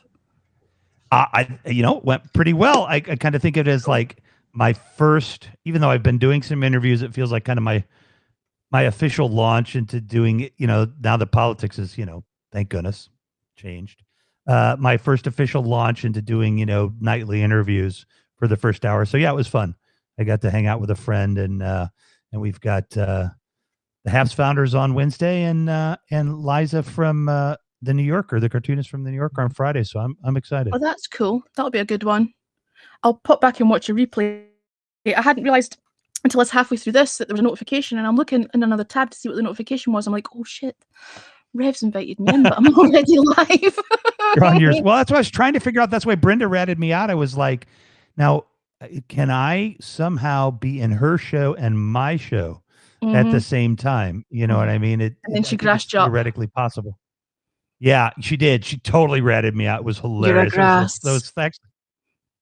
It went pretty well. I kind of think of it as my first, even though I've been doing some interviews, it feels like kind of my official launch into doing, now that politics is, thank goodness, changed. My first official launch into doing, nightly interviews for the first hour. So yeah, it was fun. I got to hang out with a friend and and we've got the Haps founders on Wednesday, and Liza from the New Yorker, the cartoonist from the New Yorker, on Friday. So I'm excited. Oh, that's cool. That'll be a good one. I'll pop back and watch a replay. I hadn't realised until I was halfway through this that there was a notification, and I'm looking in another tab to see what the notification was. I'm like, oh shit, Rev's invited me in, but I'm already live. You're on yours. Well, that's what I was trying to figure out. That's why Brenda ratted me out. I was like, now, can I somehow be in her show and my show at the same time? You know what I mean? And then she grassed you up. Theoretically possible. Yeah, she did. She totally ratted me out. It was hilarious. Those facts.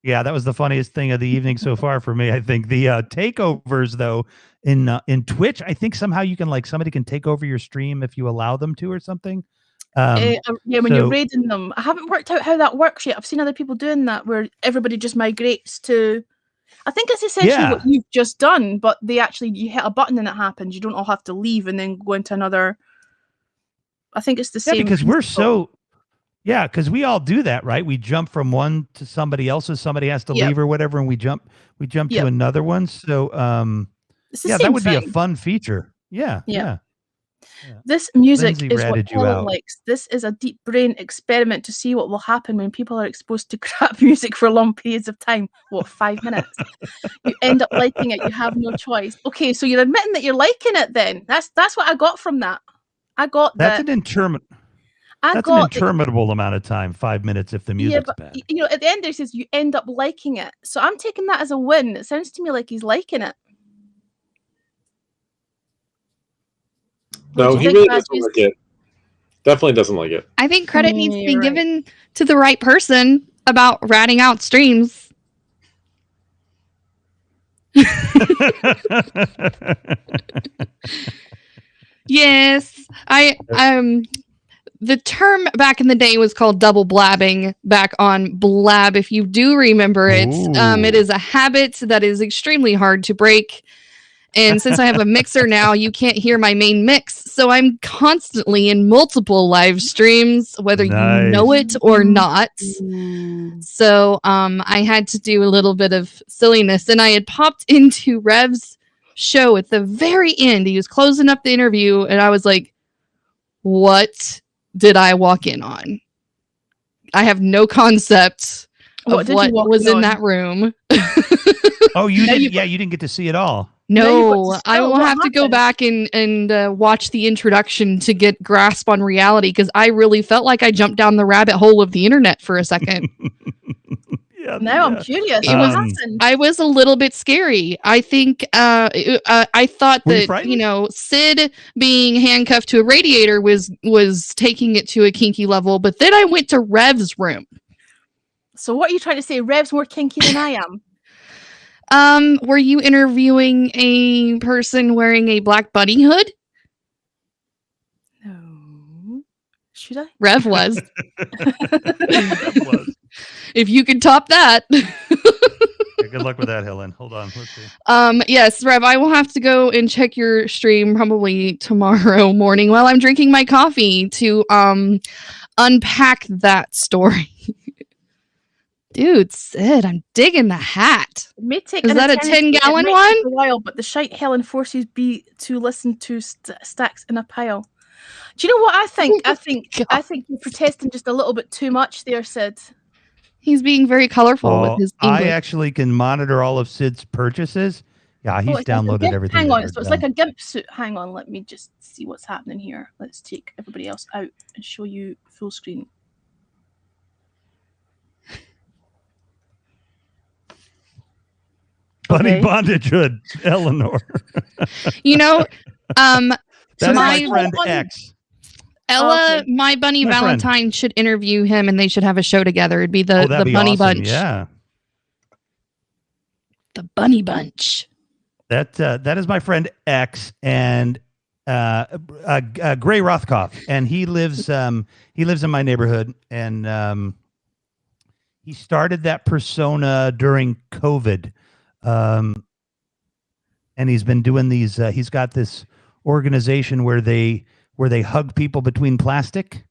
Yeah, that was the funniest thing of the evening so far for me. I think the takeovers, though, in Twitch, I think somehow you can, like, somebody can take over your stream if you allow them to or something. Yeah, when you're raiding them. I haven't worked out how that works yet. I've seen other people doing that where everybody just migrates to. I think it's essentially what you've just done, but you hit a button and it happens. You don't all have to leave and then go into another. I think it's the same. Because we're so. Yeah, because we all do that, right? We jump from one to somebody else's. Somebody has to leave or whatever, and we jump to another one. So, that would be a fun feature. Yeah. This music Lindsay is what ratted you Helen out. likes. This is a deep brain experiment to see what will happen when people are exposed to crap music for long periods of time. What, 5 minutes? You end up liking it. You have no choice. Okay, so you're admitting that you're liking it then. That's what I got from that. I got That's that. an interminable amount of time, 5 minutes if the music's bad. You know, at the end there says you end up liking it. So I'm taking that as a win. It sounds to me like he's liking it. No, he really doesn't like it. Definitely doesn't like it. I think credit needs to be given to the right person about ratting out streams. Yes, the term back in the day was called double blabbing back on Blab. If you do remember it, it is a habit that is extremely hard to break. And since I have a mixer now, you can't hear my main mix. So I'm constantly in multiple live streams, whether you know it or not. So I had to do a little bit of silliness. And I had popped into Rev's show at the very end. He was closing up the interview. And I was like, what did I walk in on? I have no concept of what was in that room. Oh, you didn't? Yeah, you didn't get to see it all. No, I will have to go back and watch the introduction to get grasp on reality, because I really felt like I jumped down the rabbit hole of the internet for a second. Now I'm curious. I was a little bit scary. I think I thought that Sid being handcuffed to a radiator was taking it to a kinky level, but then I went to Rev's room. So what are you trying to say? Rev's more kinky than I am. Were you interviewing a person wearing a black bunny hood? No. Should I? Rev was. If you could top that. Good luck with that, Helen. Hold on. Let's see. Yes, Rev, I will have to go and check your stream probably tomorrow morning while I'm drinking my coffee to unpack that story. Dude, Sid, I'm digging the hat. Is that a 10-gallon one? A while, but the shite Helen forces me to listen to stacks in a pile. Do you know what I think? I think you're protesting just a little bit too much there, Sid. He's being very colorful with his English. I actually can monitor all of Sid's purchases. Yeah, he's downloaded everything. Hang on, so it's like a GIMP suit. Hang on, let me just see what's happening here. Let's take everybody else out and show you full screen. Bunny bondage hood, Eleanor. That's my friend X. Ella, my bunny Valentine should interview him, and they should have a show together. It'd be the Bunny Bunch. Yeah, the Bunny Bunch. That is my friend X, and Gray Rothkopf, and he lives in my neighborhood, and he started that persona during COVID. And he's been doing these. He's got this organization where they hug people between plastic.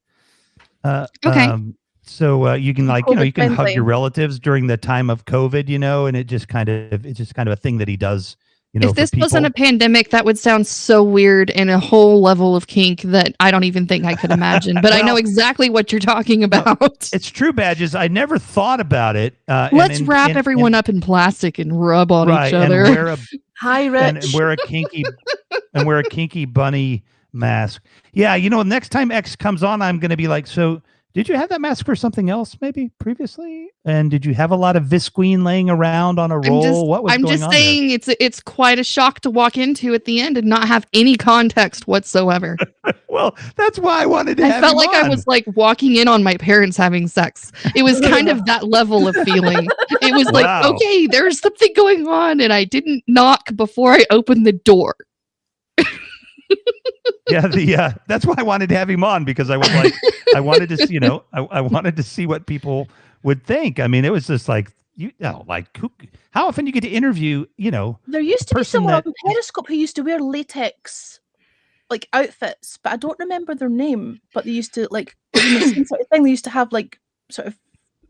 Okay. So you can you can hug your relatives during the time of COVID, and it's just kind of a thing that he does If for this wasn't a people. pandemic, that would sound so weird and a whole level of kink that I don't even think I could imagine. But I know Well, exactly what you're talking no, about. it's true, Badges. I never thought about it. Let's wrap everyone up in plastic and rub on right, each other. and wear a Hi, and Rich. wear a kinky bunny mask. Yeah, next time X comes on, I'm going to be like, so did you have that mask for something else maybe previously? And did you have a lot of Visqueen laying around on a roll? What was I'm going just on saying it's quite a shock to walk into at the end and not have any context whatsoever. there? Well, that's why I wanted to I have felt him like I on. was like walking in on my parents having sex. It was kind of that level of feeling. It was like, Wow. okay, there's something going on, and I didn't knock before I opened the door. Yeah, that's why I wanted to have him on, because I was like, I wanted to see, I wanted to see what people would think. I mean, it was just like, how often you get to interview, There used to be person someone that on Periscope who used to wear latex like outfits, but I don't remember their name. But they used to like the same sort of thing. They used to have like sort of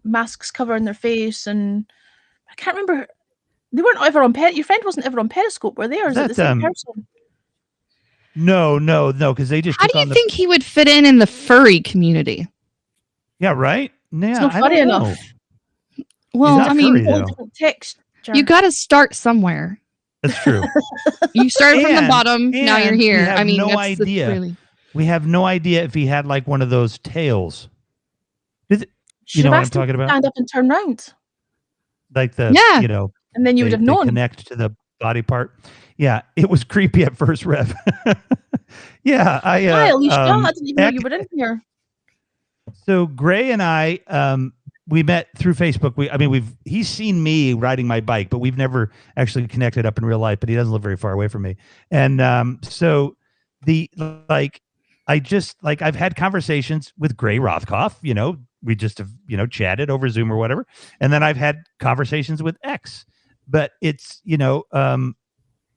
masks covering their face, and I can't remember. They weren't ever on Your friend wasn't ever on Periscope, were they? Or is it the same person? No, because they just How took do you on the think he would fit in the furry community? yeah, right? Yeah, It's not I funny don't know. enough. Well, not I mean, furry, though. Different texture. you got to start somewhere. That's true. You started from the And- bottom. Now you're and we here. have I mean, no that's idea. really. We have no idea if he had like one of those tails. Should know have what I'm asked him talking to about? stand up and turn round, Like the Yeah. and then you would have they known. connect to the body part. Yeah, it was creepy at first, Rev. Yeah, Hi, Alicia. I didn't even know you were in here. So Gray and I, we met through Facebook. He's seen me riding my bike, but we've never actually connected up in real life. But he doesn't live very far away from me, and so I've had conversations with Gray Rothkopf. We just have chatted over Zoom or whatever, and then I've had conversations with X. But it's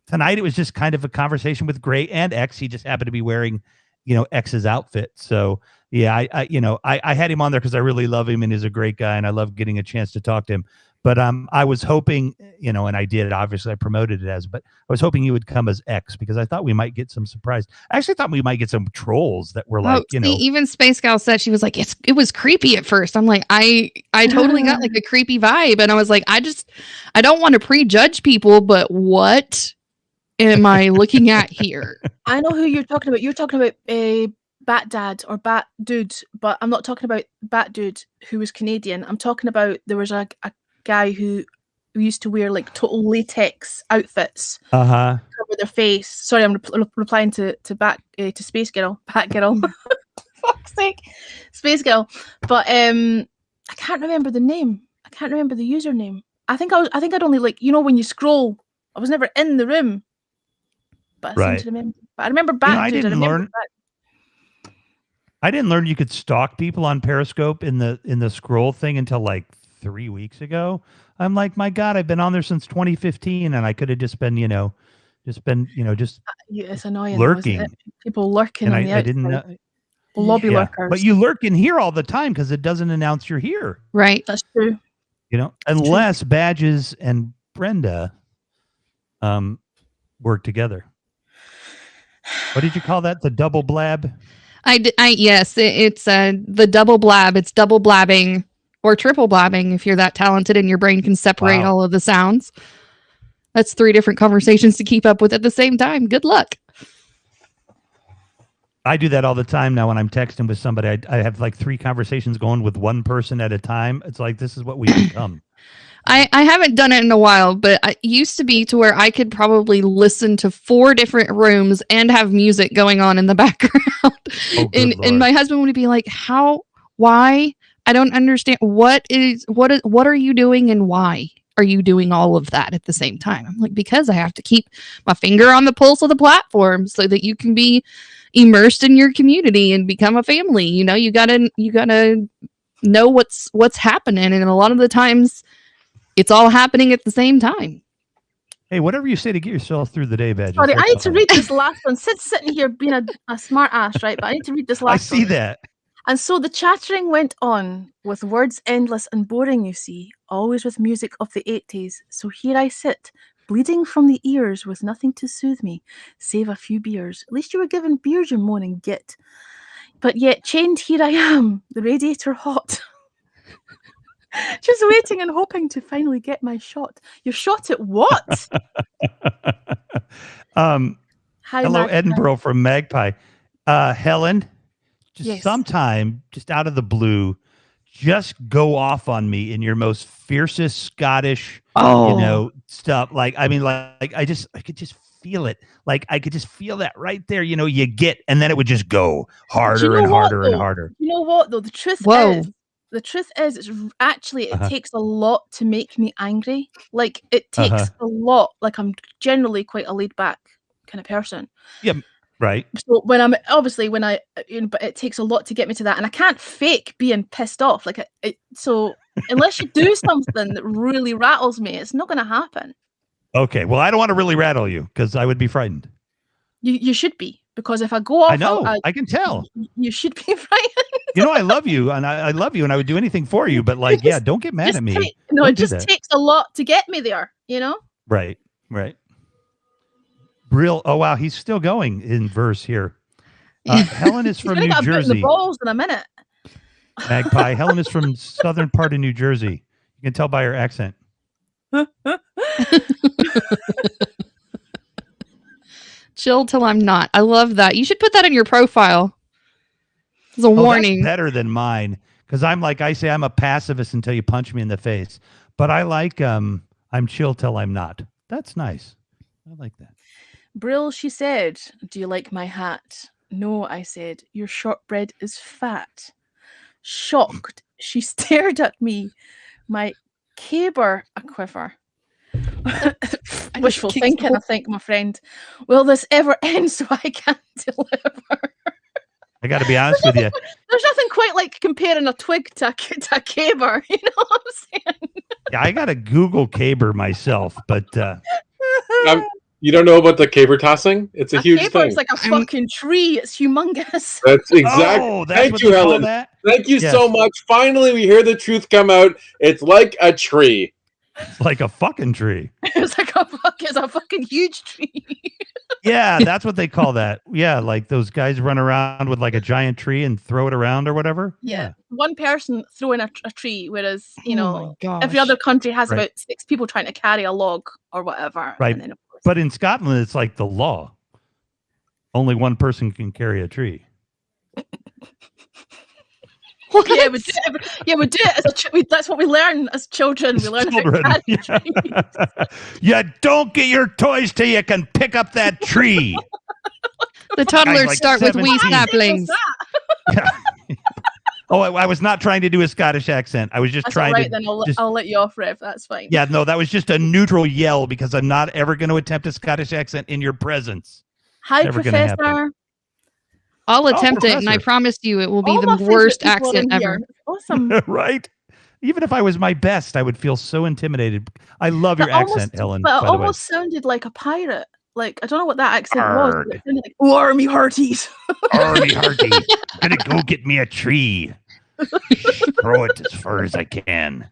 tonight it was just kind of a conversation with Gray and X. He just happened to be wearing X's outfit, so. Yeah, I had him on there because I really love him and he's a great guy and I love getting a chance to talk to him. But I was hoping, and I did. Obviously, I promoted it as, but I was hoping he would come as X because I thought we might get some surprise. I actually thought we might get some trolls that were like, even Space Gal said she was like, it was creepy at first. I'm like, I totally got like a creepy vibe, and I was like, I don't want to prejudge people, but what am I looking at here? I know who you're talking about. You're talking about a Bat Dad or Bat Dude, but I'm not talking about Bat Dude who was Canadian. I'm talking about there was a guy who used to wear like total latex outfits, cover their face. Sorry, I'm replying to Space Girl, Bat Girl. Fuck's sake, Space Girl. But I can't remember the name. I can't remember the username. I think I'd only when you scroll. I was never in the room, but I seem to remember. But I remember Bat Dude. I didn't learn you could stalk people on Periscope in the scroll thing until like 3 weeks ago. I'm like, my God, I've been on there since 2015, and I could have just been, yeah, it's annoying. lurking. Isn't it? People lurking And on the I outside. didn't know. Lobby lurkers. But you lurk in here all the time because it doesn't announce you're here. Right. That's true. Unless Badges and Brenda work together. What did you call that? The double blab? Yes, it's the double blab. It's double blabbing or triple blabbing if you're that talented and your brain can separate all of the sounds. That's 3 different conversations to keep up with at the same time. Good luck. I do that all the time now when I'm texting with somebody. I have like 3 conversations going with one person at a time. It's like, this is what we become. I haven't done it in a while, but it used to be to where I could probably listen to 4 different rooms and have music going on in the background. And my husband would be like, why? I don't understand. What are you doing and why are you doing all of that at the same time? I'm like, because I have to keep my finger on the pulse of the platform so that you can be immersed in your community and become a family. You gotta know what's happening. And a lot of the times it's all happening at the same time. Hey, whatever you say to get yourself through the day, Badges. Sorry, I need to read this last one. Sitting here being a smart ass, right? But I need to read this last one. I see that. And so the chattering went on, with words endless and boring, you see, always with music of the 80s. So here I sit, bleeding from the ears with nothing to soothe me, save a few beers. At least you were given beers, you moaning git. But yet chained here I am, the radiator hot. Just waiting and hoping to finally get my shot. Your shot at what? Hi, Hello, Magpie. Edinburgh from Magpie. Helen, just Yes. sometime, just out of the blue, just go off on me in your most fiercest Scottish, stuff. Like, I mean, like I could just feel it. Like, I could just feel that right there. You get, and then it would just go harder know and what, harder and though? harder. You know what though? The truth is, it's actually it takes a lot to make me angry. Like it takes a lot. Like I'm generally quite a laid back kind of person. Yeah, right. So but it takes a lot to get me to that, and I can't fake being pissed off. Like so, unless you do something that really rattles me, it's not going to happen. Okay. Well, I don't want to really rattle you because I would be frightened. You should be, because if I go off, I know. I can tell. You should be frightened. I love you, and I love you, and I would do anything for you. But like, yeah, don't get mad at me. It Don't do just that. takes a lot to get me there. Right. Brill. Oh wow, he's still going in verse here. Helen is from He's New gonna get a boot in Jersey. the balls in a minute. Magpie. Helen is from southern part of New Jersey. You can tell by her accent. Chill till I'm not. I love that. You should put that in your profile. It's a warning. That's better than mine, because I'm like I say, I'm a pacifist until you punch me in the face. But I like I'm chill till I'm not. That's nice. I like that. Brill, she said, "Do you like my hat?" "No," I said. "Your shortbread is fat." Shocked, she stared at me. My caber a quiver. Wishful thinking, I think, my friend. Will this ever end so I can deliver? I got to be honest with you. There's nothing quite like comparing a twig to a caber. You know what I'm saying? Yeah, I got to Google caber myself, but You don't know about the caber tossing? It's a huge caber thing. is like a fucking tree. It's humongous. That's exactly. oh, that's Thank what you, they call Helen. that? Thank you Yes. so much. Finally, we hear the truth come out. It's like a tree. It's like a fucking tree. It's like it's a fucking huge tree. Yeah, that's what they call that. Yeah, like those guys run around with like a giant tree and throw it around or whatever. Yeah. One person throwing a tree, whereas, Oh my every gosh. other country has Right. about 6 people trying to carry a log or whatever. Right. And then, of course, But in Scotland, it's like the law. Only one person can carry a tree. yeah, we do it as that's what we learn as children. We learn Children. how to carry trees. You don't get your toys till you can pick up that tree. The toddlers like start with wee 17. saplings. Yeah. Oh, I was not trying to do a Scottish accent. I was just That's all trying right, to. then just- I'll let you off, Rev. That's fine. Yeah, no, that was just a neutral yell because I'm not ever going to attempt a Scottish accent in your presence. Hi, Never gonna happen. Professor. I'll attempt it, and I Professor. promise you it will be All the my favorite worst people are accent in ever. here. Awesome. Right? Even if I was my best, I would feel so intimidated. I love your accent, Helen. But it by the way. almost sounded like a pirate. Like, I don't know what that accent was. Arrgh. But it sounded like, "Oh, army hearties." Army Hardy, gonna go get me a tree. Throw it as far as I can.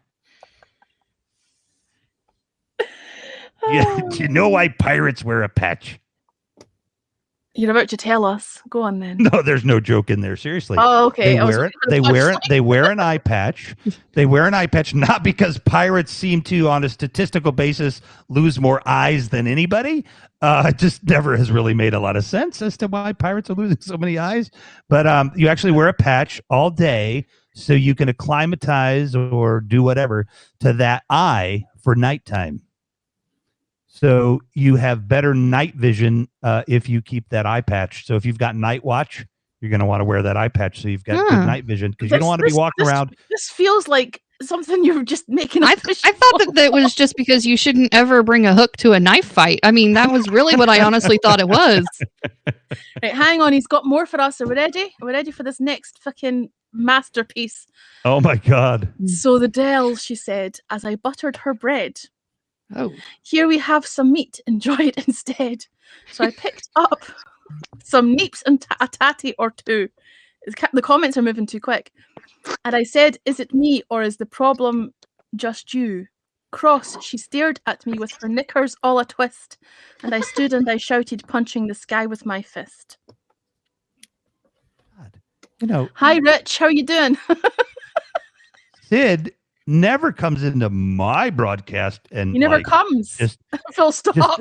Yeah, do you know why pirates wear a patch? You're about to tell us. Go on then. No, there's no joke in there. Seriously. Oh, okay. They I was wear it. waiting for the punchline. They wear an eye patch. They wear an eye patch not because pirates seem to, on a statistical basis, lose more eyes than anybody. It just never has really made a lot of sense as to why pirates are losing so many eyes. But you actually wear a patch all day so you can acclimatize or do whatever to that eye for nighttime. So you have better night vision if you keep that eye patch. So if you've got night watch, you're going to want to wear that eye patch so you've got good night vision because you don't want to be walking around. This feels like something you're just making. I thought that was just because you shouldn't ever bring a hook to a knife fight. I mean, that was really what I honestly thought it was. Right, hang on. He's got more for us. Are we ready? Are we ready for this next fucking masterpiece? Oh my God. So the Dell, she said, as I buttered her bread. Oh, Here we have some meat. Enjoy it instead. So I picked up some neeps and a tatty or two. The comments are moving too quick. And I said, "Is it me or is the problem just you?" cross, she stared at me with her knickers all a twist, and I stood and I shouted, punching the sky with my fist. God. You know, Hi, Rich. How are you doing? Sid never comes into my broadcast and He never like, comes. just- Full stop.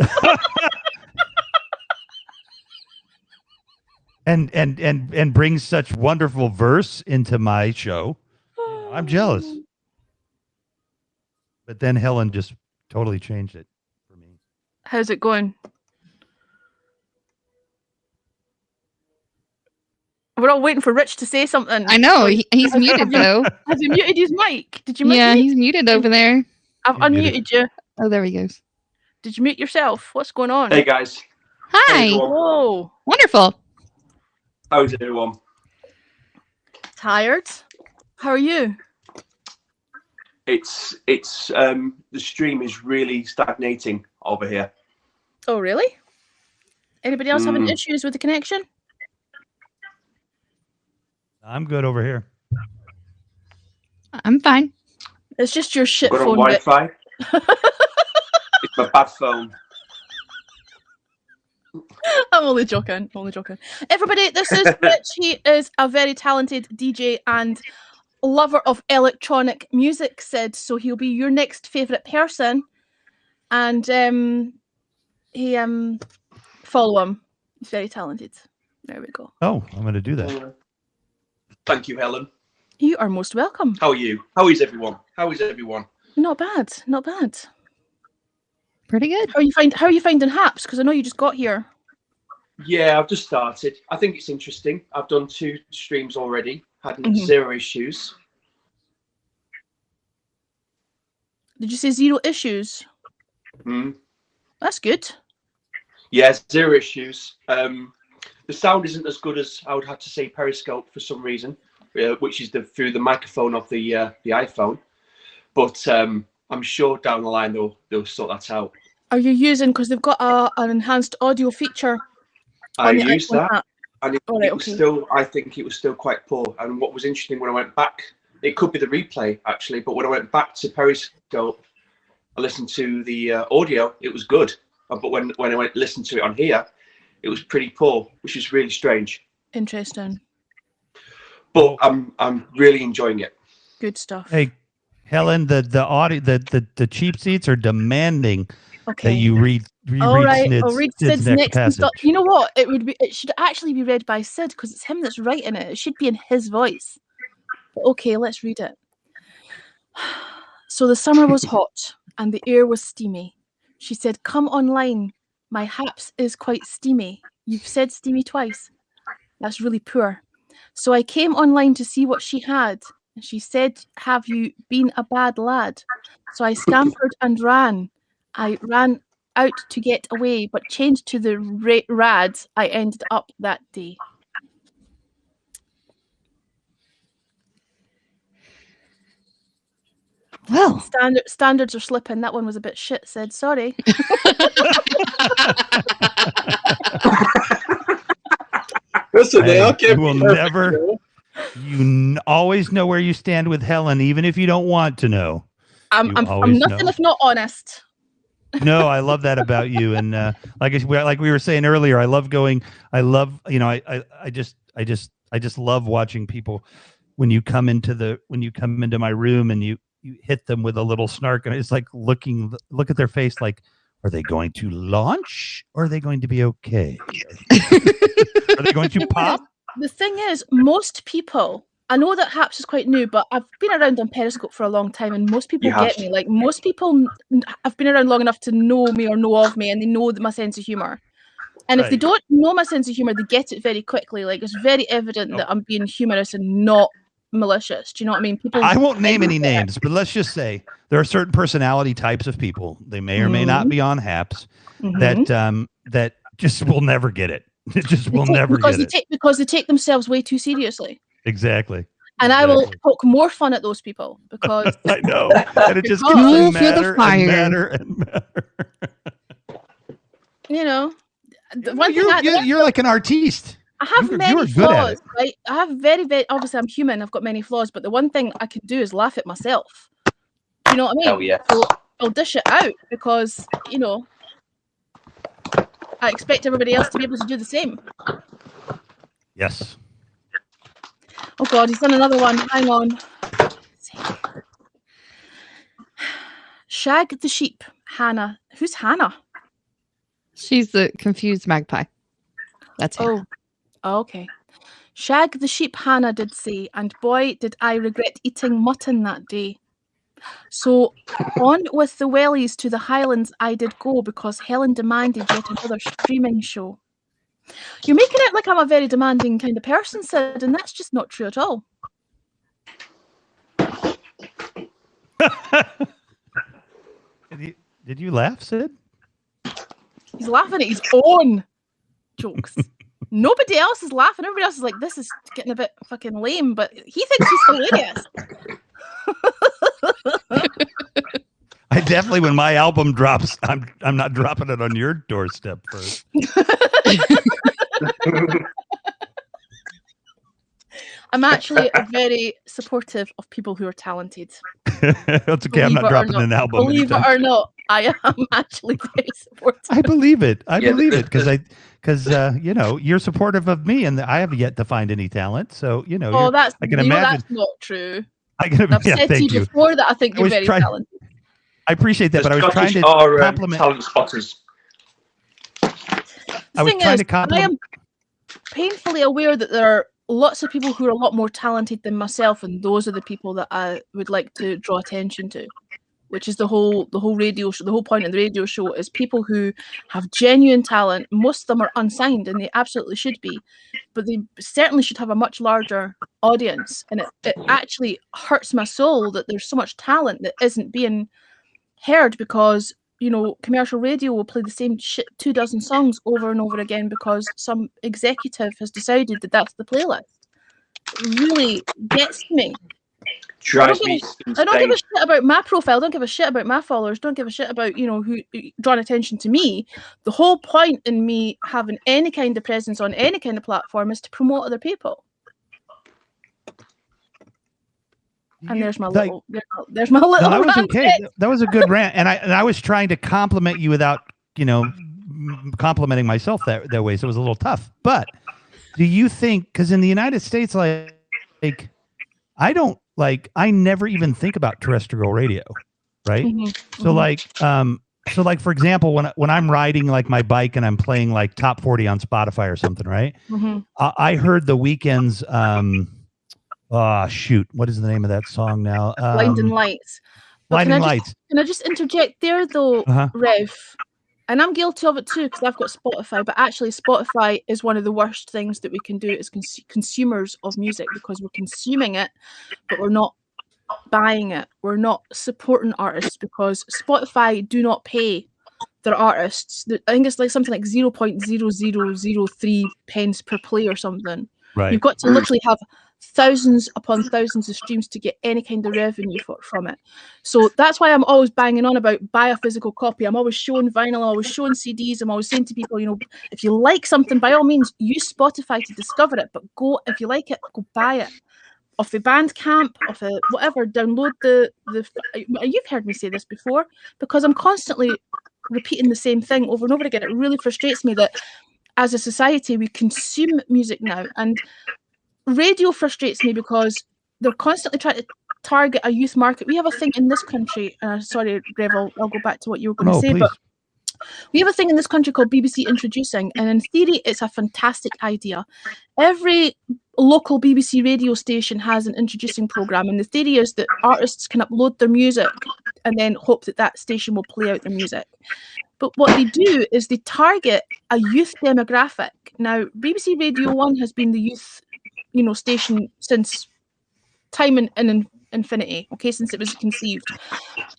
and brings such wonderful verse into my show. I'm jealous. But then Helen just totally changed it for me. How's it going? We're all waiting for Rich to say something. I know he's muted though. Has he muted his mic? Did you mute Yeah, me? he's muted over there. I've He's muted. unmuted you. Oh, there he goes. Did you mute yourself? What's going on? Hey guys, Hi. everyone. Whoa. Wonderful. how's everyone? Tired? How are you? It's the stream is really stagnating over here. Oh, really? Anybody else having Mm. issues with the connection? I'm good over here. I'm fine. It's just your shit Got on phone bit. Wi-Fi. It's my bad phone. I'm only joking. I'm only joking. Everybody, this is Rich. He is a very talented DJ and lover of electronic music, Sid. So he'll be your next favourite person. And follow him. He's very talented. There we go. Oh, I'm going to do that. Thank you, Helen. You are most welcome. How are you? How is everyone? How is everyone? Not bad. Not bad. Pretty good. How are you finding Haps? Because I know you just got here. Yeah, I've just started. I think it's interesting. I've done 2 streams already. Had Mhm. 0 issues. Did you say 0 issues? Mm. That's good. Yeah, 0 issues. The sound isn't as good as I would have to say Periscope for some reason, which is through the microphone of the iPhone. But I'm sure down the line they'll sort that out. Are you using, because they've got an enhanced audio feature? I on the used iPhone that, app? and it, All right, it was okay. still. I think it was still quite poor. And what was interesting when I went back, it could be the replay actually, but when I went back to Periscope, I listened to the audio. It was good, but when I went listen to it on here, it was pretty poor, which is really strange. Interesting. But I'm really enjoying it. Good stuff. Hey, Helen, the audio, the cheap seats are demanding okay. that you read All right, Sid's, I'll read Sid's Sid's next passage. stuff. You know what? It should actually be read by Sid because it's him that's writing it. It should be in his voice. But okay, let's read it. So the summer was hot and the air was steamy. She said, "Come online. My Haps is quite steamy." You've said steamy twice. That's really poor. So I came online to see what she had. And she said, "Have you been a bad lad?" So I scampered and ran. I ran out to get away, but changed to the rads I ended up that day. Well, Standards are slipping. That one was a bit shit, Said sorry. Listen, they all Hey, can't you will be perfect, never- you know? You always know where you stand with Helen, even if you don't want to know. I'm You I'm always nothing know. if not honest. No, I love that about you. And like we were saying earlier, I love I just love watching people when you come into my room and you hit them with a little snark, and it's like look at their face like, are they going to launch or are they going to be okay? Are they going to pop? The thing is, most people, I know that Haps is quite new, but I've been around on Periscope for a long time, and most people You have. get me. Like most people have been around long enough to know me or know of me, and they know my sense of humor. And if they Right. don't know my sense of humor, they get it very quickly. Like it's very evident that I'm being humorous and not malicious. Do you know what I mean? People. I won't name any names, but let's just say there are certain personality types of people. They may or may not be on Haps Mhm. that just will never get it. It just will never because get it. because they take themselves way too seriously. Exactly. And I will Exactly. poke more fun at those people because I know. And it just Because- gets Fuel for the madder fire. and madder and madder. you know. The Well, one thing you're like an artiste. I have you many are good at flaws, it. right? I have very, very obviously I'm human, I've got many flaws, but the one thing I can do is laugh at myself. Do you know what I mean? Hell yeah. So I'll dish it out because, you know, I expect everybody else to be able to do the same. Yes. Oh God, he's done another one. Hang on. Shag the sheep. Hannah. Who's Hannah? She's the confused magpie. That's her. Oh, okay. Shag the sheep, Hannah did say, and boy, did I regret eating mutton that day. So on with the wellies to the Highlands I did go because Helen demanded yet another streaming show. You're making it like I'm a very demanding kind of person, Sid, and that's just not true at all. Did you laugh, Sid? He's laughing at his own jokes. Nobody else is laughing. Everybody else is like, this is getting a bit fucking lame, but he thinks he's hilarious. I definitely, when my album drops, I'm not dropping it on your doorstep first. I'm actually very supportive of people who are talented. That's okay. I'm not dropping an album. Believe it or not, I am actually very supportive. I believe it. I believe it because you know, you're supportive of me, and I have yet to find any talent. So you know, that's I can imagine that's not true. I've said to you before that I think you're very talented. I appreciate that, but I was trying to compliment talent spotters. I was trying to compliment. I am painfully aware that there are lots of people who are a lot more talented than myself, and those are the people that I would like to draw attention to, which is the whole radio show. The whole point of the radio show is people who have genuine talent. Most of them are unsigned, and they absolutely should be, but they certainly should have a much larger audience. And it actually hurts my soul that there's so much talent that isn't being heard because, you know, commercial radio will play the same shit 24 songs over and over again because some executive has decided that that's the playlist. It really gets to me. I don't give a shit about my profile. I don't give a shit about my followers. Don't give a shit about, you know, who drawing attention to me. The whole point in me having any kind of presence on any kind of platform is to promote other people. And there's my little. There's my little. No, that was okay. That was a good rant, and I was trying to compliment you without, you know, complimenting myself that way. So it was a little tough. But do you think? Because in the United States, like I never even think about terrestrial radio, right? Mm-hmm. So like for example, when I'm riding like my bike and I'm playing like top 40 on Spotify or something, right? Mm-hmm. I heard The Weeknd's. What is the name of that song now? Blinding Lights. Blinding Lights. Can I just interject there though, Rev? And I'm guilty of it too because I've got Spotify, but actually Spotify is one of the worst things that we can do as consumers of music because we're consuming it, but we're not buying it. We're not supporting artists because Spotify do not pay their artists. I think it's like something like 0.0003 pence per play or something. Right. You've got to literally have thousands upon thousands of streams to get any kind of revenue from it. So that's why I'm always banging on about buy a physical copy. I'm always showing vinyl, I'm always showing CDs. I'm always saying to people, you know, if you like something, by all means, use Spotify to discover it, but go, if you like it, go buy it. Off the Bandcamp, off a whatever, download the. You've heard me say this before because I'm constantly repeating the same thing over and over again. It really frustrates me that as a society we consume music now, and radio frustrates me because they're constantly trying to target a youth market. We have a thing in this country. Sorry, Rev, I'll go back to what you were going to say, please. But we have a thing in this country called BBC Introducing, and in theory, it's a fantastic idea. Every local BBC radio station has an introducing program, and the theory is that artists can upload their music and then hope that that station will play out their music. But what they do is they target a youth demographic. Now, BBC Radio 1 has been the youth, you know, station since time and infinity, okay, since it was conceived.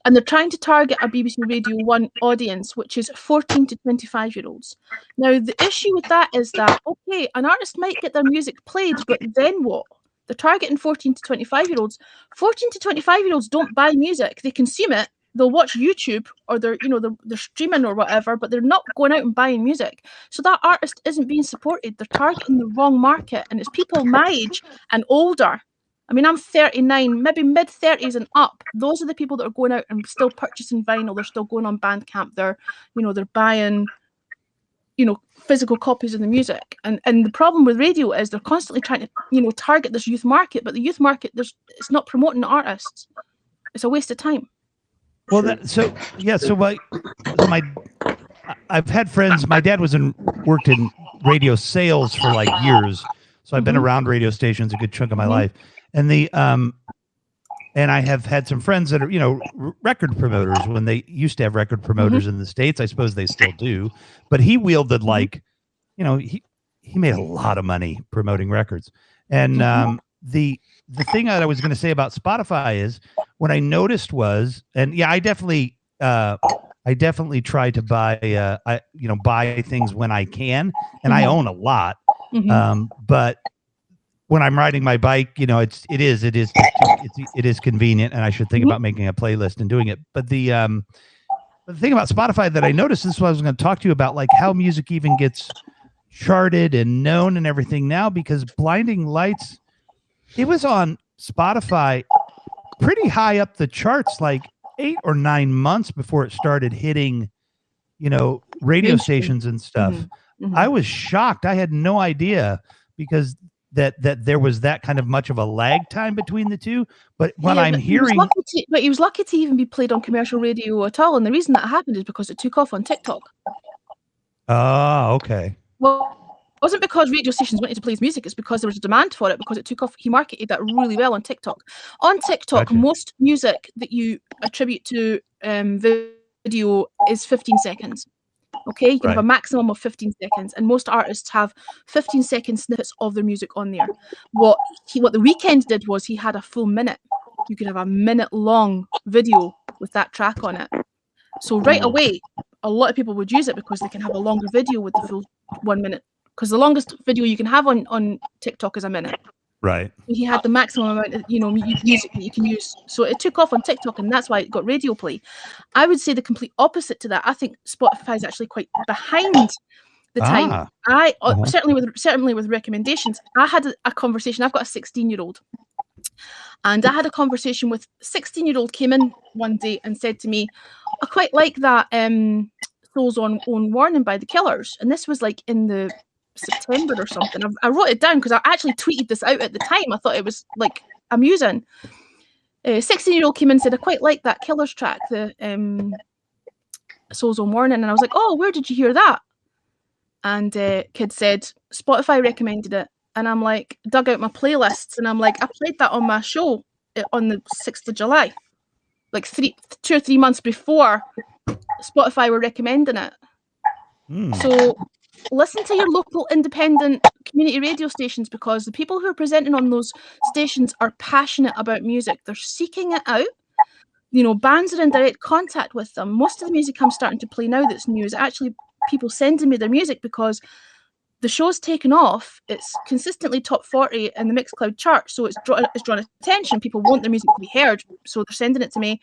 And they're trying to target a BBC Radio 1 audience, which is 14 to 25-year-olds. Now, the issue with that is that, okay, an artist might get their music played, but then what? They're targeting 14 to 25-year-olds. 14 to 25-year-olds don't buy music. They consume it. They'll watch YouTube or they're streaming or whatever, but they're not going out and buying music. So that artist isn't being supported. They're targeting the wrong market, and it's people my age and older. I mean, I'm 39, maybe mid 30s and up. Those are the people that are going out and still purchasing vinyl. They're still going on Bandcamp. They're buying, physical copies of the music. And the problem with radio is they're constantly trying to, target this youth market. But the youth market, it's not promoting the artists. It's a waste of time. Well, I've had friends. My dad worked in radio sales for like years, so I've been around radio stations a good chunk of my life. And and I have had some friends that are, record promoters when they used to have record promoters in the States. I suppose they still do, but he wielded like, he made a lot of money promoting records. And the thing that I was going to say about Spotify is what I noticed was, and yeah, I definitely try to buy, buy things when I can, and I own a lot. But when I'm riding my bike, it is convenient, and I should think about making a playlist and doing it. But the thing about Spotify that I noticed, this is what I was going to talk to you about, like how music even gets charted and known and everything now, because Blinding Lights, it was on Spotify pretty high up the charts, like 8 or 9 months before it started hitting, radio stations and stuff. I was shocked. I had no idea, because that there was that kind of much of a lag time between the two. But when I'm hearing, he was lucky to even be played on commercial radio at all. And the reason that happened is because it took off on TikTok. Oh, okay. Well, it wasn't because radio stations wanted to play his music. It's because there was a demand for it, because it took off. He marketed that really well on TikTok. On TikTok, Gotcha. Most music that you attribute to video is 15 seconds. Okay, you can have a maximum of 15 seconds, and most artists have 15-second snippets of their music on there. What The Weeknd did was he had a full minute. You could have a minute-long video with that track on it. So right away, a lot of people would use it because they can have a longer video with the full 1 minute. Because the longest video you can have on TikTok is a minute. Right. He had the maximum amount of music that you can use, so it took off on TikTok, and that's why it got radio play. I would say the complete opposite to that. I think Spotify is actually quite behind the time. Certainly with recommendations. I had a conversation. I've got a 16-year-old, and I had a conversation with 16-year-old. Came in one day and said to me, "I quite like that Souls on Warning by the Killers," and this was like in the September or something. I wrote it down because I actually tweeted this out at the time. I thought it was like amusing. 16-year-old came in and said, "I quite like that Killers track, the Souls on Warning," and I was like, "Oh, where did you hear that?" And kid said, "Spotify recommended it," and I'm like, dug out my playlists, and I'm like, I played that on my show on the 6th of July, like 2 or 3 months before Spotify were recommending it. So listen to your local independent community radio stations, because the people who are presenting on those stations are passionate about music. They're seeking it out. Bands are in direct contact with them. Most of the music I'm starting to play now that's new is actually people sending me their music, because the show's taken off. It's consistently top 40 in the Mixcloud chart, so it's drawn attention. People want their music to be heard, so they're sending it to me.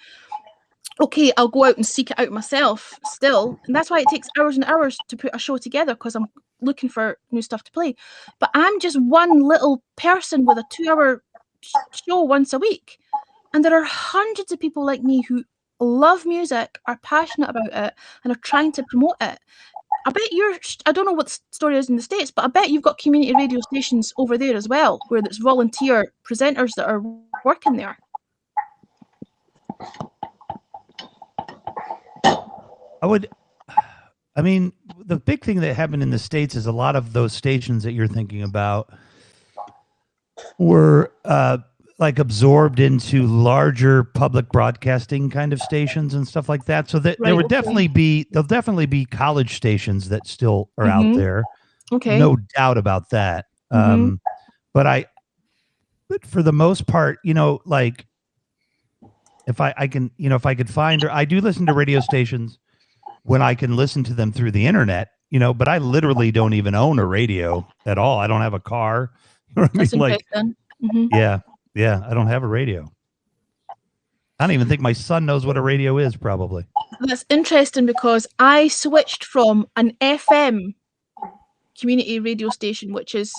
Okay, I'll go out and seek it out myself still. And that's why it takes hours and hours to put a show together, because I'm looking for new stuff to play. But I'm just one little person with a 2-hour show once a week. And there are hundreds of people like me who love music, are passionate about it, and are trying to promote it. I bet I don't know what the story is in the States, but I bet you've got community radio stations over there as well, where there's volunteer presenters that are working there. The big thing that happened in the States is a lot of those stations that you're thinking about were like absorbed into larger public broadcasting kind of stations and stuff like that. So that there'll definitely be college stations that still are out there. Okay. No doubt about that. But for the most part, like if I could find, or I do listen to radio stations when I can listen to them through the internet, but I literally don't even own a radio at all. I don't have a car. That's interesting. Yeah, I don't have a radio. I don't even think my son knows what a radio is, probably. That's interesting, because I switched from an FM community radio station, which is,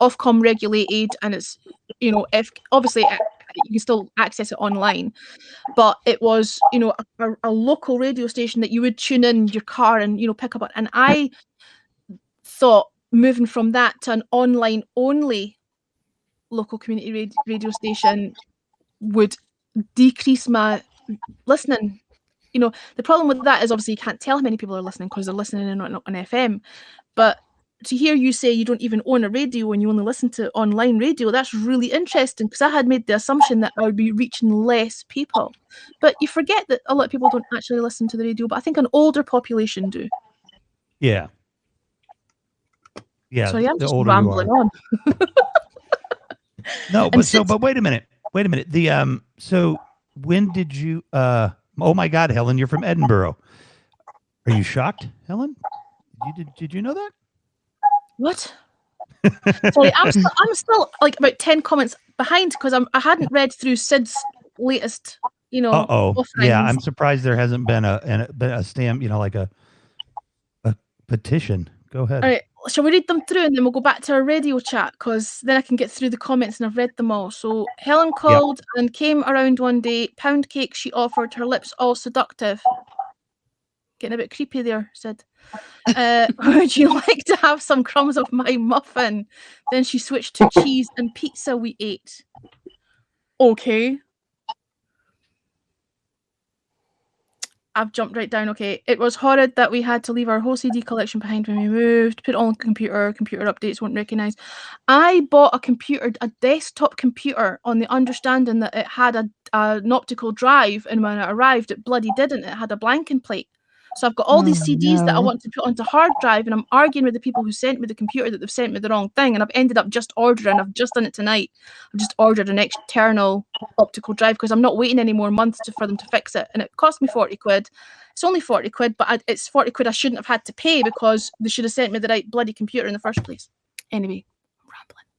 Ofcom regulated, and it's, if obviously you can still access it online, but it was, a local radio station that you would tune in your car and, pick up on. And I thought moving from that to an online only local community radio station would decrease my listening. The problem with that is obviously you can't tell how many people are listening because they're listening in on FM. But to hear you say you don't even own a radio and you only listen to online radio, that's really interesting, because I had made the assumption that I would be reaching less people. But you forget that a lot of people don't actually listen to the radio, but I think an older population do. Yeah. Yeah. Sorry, I'm the just older you rambling are. on. No, And but wait a minute. The so when did you oh my God, Helen, you're from Edinburgh. Are you shocked, Helen? Did you know that? What? Sorry, I'm still like about 10 comments behind because I hadn't read through Sid's latest, offerings. Yeah, I'm surprised there hasn't been a stamp, like a petition. Go ahead. All right, shall we read them through and then we'll go back to our radio chat, because then I can get through the comments and I've read them all. So Helen called and came around one day, pound cake she offered, her lips all seductive. Getting a bit creepy there, Sid. Would you like to have some crumbs of my muffin? Then she switched to cheese and pizza we ate. Okay. I've jumped right down. Okay. It was horrid that we had to leave our whole CD collection behind when we moved. Put it on the computer updates won't recognise. I bought a desktop computer on the understanding that it had an optical drive, and when it arrived it bloody didn't. It had a blanking plate. So I've got all these CDs that I want to put onto hard drive, and I'm arguing with the people who sent me the computer that they've sent me the wrong thing, and I've ended up just ordering. I've just done it tonight. I've just ordered an external optical drive because I'm not waiting any more months for them to fix it, and it cost me 40 quid. It's only 40 quid, but it's 40 quid I shouldn't have had to pay because they should have sent me the right bloody computer in the first place. Anyway, I'm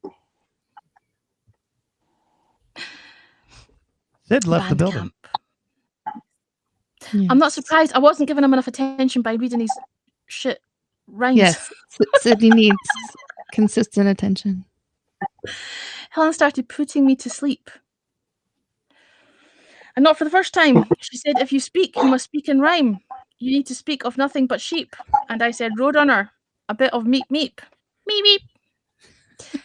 rambling. Sid left the building. Bandcamp. I'm not surprised. I wasn't giving him enough attention by reading these shit rhymes. Yes, Sydney needs consistent attention. Helen started putting me to sleep. And not for the first time. She said, if you speak, you must speak in rhyme. You need to speak of nothing but sheep. And I said, Roadrunner, a bit of meep meep. Meep meep.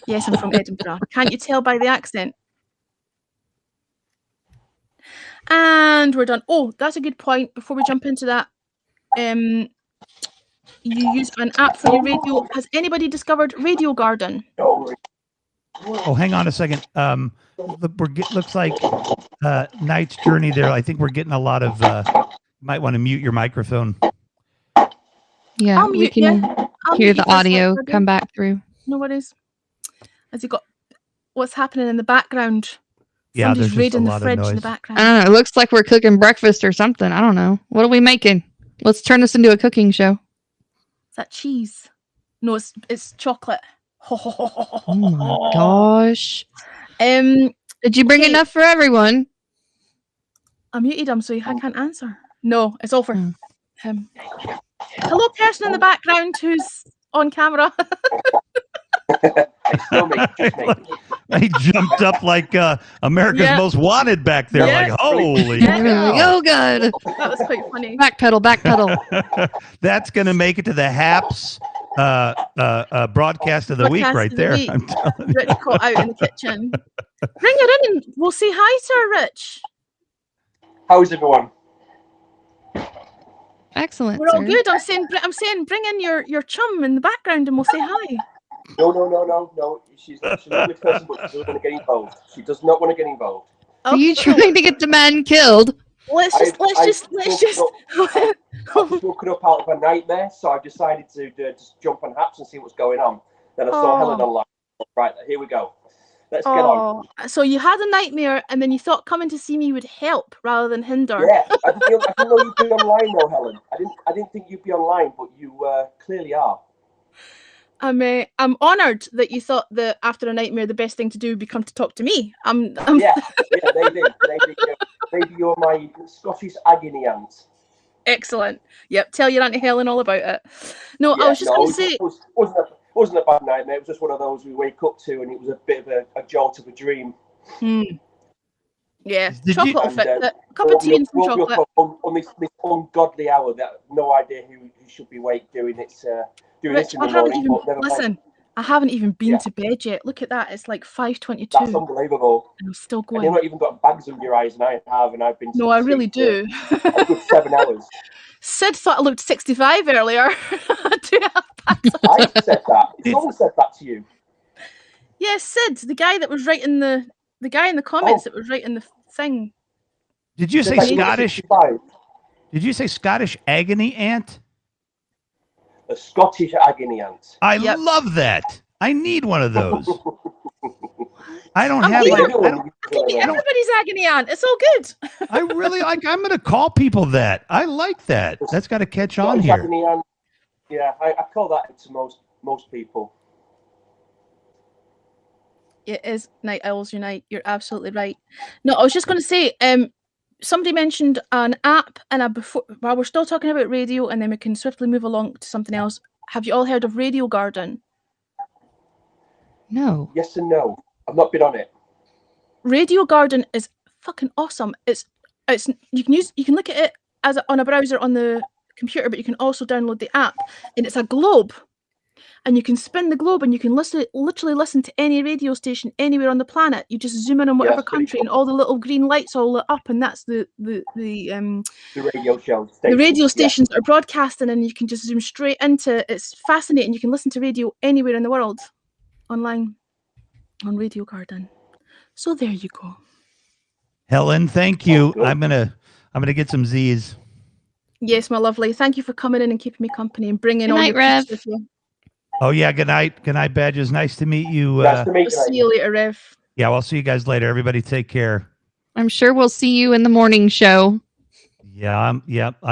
Yes, I'm from Edinburgh. Can't you tell by the accent? And we're done. Oh, that's a good point. Before we jump into that, you use an app for your radio. Has anybody discovered Radio Garden? Oh, hang on a second. Looks like Night's Journey there. I think we're getting a lot of. Might want to mute your microphone. Yeah, we can hear the audio like come back through. No worries. Has he got what's happening in the background? Yeah, Somebody's there's just raiding a the lot of fridge in the noise. background. I don't know. It looks like we're cooking breakfast or something. I don't know. What are we making? Let's turn this into a cooking show. Is that cheese? No, it's chocolate. Oh my gosh. Did Did you bring enough for everyone? I muted him so he can't answer. No, it's all for Hmm. him. Hello, person in the background who's on camera. It's still me, just me. He jumped up like America's Yeah. Most Wanted back there. Yeah. Like, holy Yeah. cow. Oh, good. That was quite funny. Backpedal. That's going to make it to the HAPS broadcast of the week Broadcast right of the there. week. I'm telling you. Rich caught out in the kitchen. Bring her in and we'll say hi to her, Rich. How's everyone? Excellent. We're all sir. good. I'm saying bring in your chum in the background and we'll say hi. No. She's a lovely person, but she doesn't want to get involved. She does not want to get involved. Are you Okay. trying to get the man killed? Let's just I've woken up out of a nightmare, so I've decided to just jump on HAPS and see what's going on. Then I saw Oh. Helen online. Right, here we go. Let's get on. Oh, so you had a nightmare and then you thought coming to see me would help rather than hinder. Yeah, I didn't know you'd be online though, Helen. I didn't think you'd be online, but you clearly are. I'm honoured that you thought that after a nightmare the best thing to do would be come to talk to me. Yeah, they did. Maybe you're my Scottish agony aunt. Excellent. Yep, tell your Auntie Helen all about it. No, I was just going to say, wasn't wasn't a bad nightmare. It was just one of those we wake up to, and it was a bit of a jolt of a dream. Yeah, Did chocolate you- will fix And, it. A cup of tea and some woke me up chocolate. on this ungodly hour that no idea who should be awake doing this in Rich, the I haven't morning. even But never mind. listen. I haven't even been Yeah. to bed yet. Look at that. It's like 5:22, That's and unbelievable. I'm still And going. you've not even got bags under your eyes, and I have, and I've been. No, I really do. A good 7 hours. Sid thought I looked 65 earlier. I do have bags on. I said that. Someone said that to you. Yeah, Sid, the guy that was writing the guy in the comments that was writing the thing. Did you Said say that you were Scottish? 65. Did you say Scottish agony ant? A Scottish agony ant. I Yep. love that. I need one of those. I don't I'm have here. like. I can be everybody's agony aunt. It's all good. I really like. I'm going to call people that. I like that. That's got to catch on Scottish here. agony ant. Yeah, I call that to most people. It is Night Owls Unite. You're absolutely right. No, I was just going to say, somebody mentioned an app, and while we're still talking about radio, and then we can swiftly move along to something else. Have you all heard of Radio Garden? No. Yes and no. I've not been on it. Radio Garden is fucking awesome. It's you can look at it on a browser on the computer, but you can also download the app, and it's a globe. And you can spin the globe, and you can literally listen to any radio station anywhere on the planet. You just zoom in on whatever it's pretty country, and all the little green lights all lit up, and that's the radio show. the radio Yeah. stations are broadcasting, and you can just zoom straight into it. It's fascinating. You can listen to radio anywhere in the world, online, on Radio Garden. So there you go. Helen, thank you. good. I'm gonna get some Z's. Yes, my lovely. Thank you for coming in and keeping me company and bringing Good all night, your Rev. peeps with you. Oh yeah, good night. Good night, Badges. Nice to meet you. Nice to meet We'll see you later, Rev. Yeah, I'll see you guys later. Everybody take care. I'm sure we'll see you in the morning show. Yeah, I'm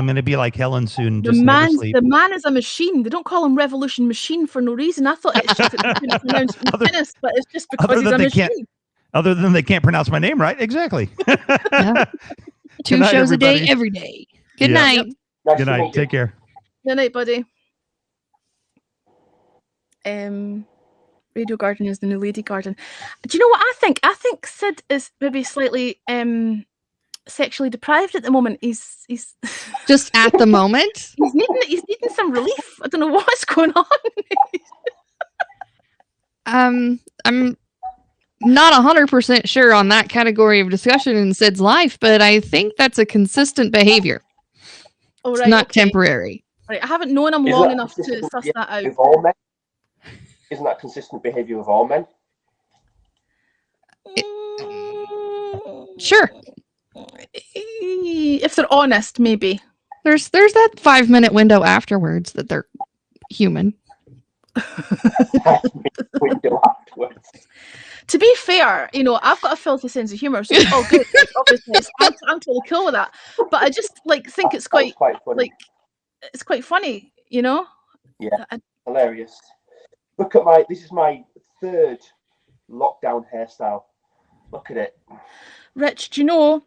gonna be like Helen soon. The Just never sleep. man is a machine. They don't call him Revolution Machine for no reason. I thought it's just pronounced McInnes, but it's just because other he's than a they machine. can't- Other than they can't pronounce my name right. Exactly. Yeah. Two Good night, shows a day, everybody. every day. Good Yeah. night. Nice Good to night. meet you. Take care. Good night, buddy. Radio Garden is the new Lady Garden. Do you know what I think? I think Sid is maybe slightly sexually deprived at the moment. He's Just at the moment. he's needing some relief. I don't know what's going on. I'm not 100% sure on that category of discussion in Sid's life, but I think that's a consistent behavior. Oh, It's right, not okay. temporary. Right, I haven't known him Is long that enough to consistent suss that out. With all men? Isn't that consistent behaviour with all men? Sure. If they're honest, maybe. There's that 5-minute window afterwards that they're human. Window afterwards. To be fair, I've got a filthy sense of humour, so it's all good. Like, obviously, I'm totally cool with that. But I just think it's That was quite funny. it's quite funny, Yeah. I- Hilarious. Look at this is my 3rd lockdown hairstyle. Look at it. Rich, do you know?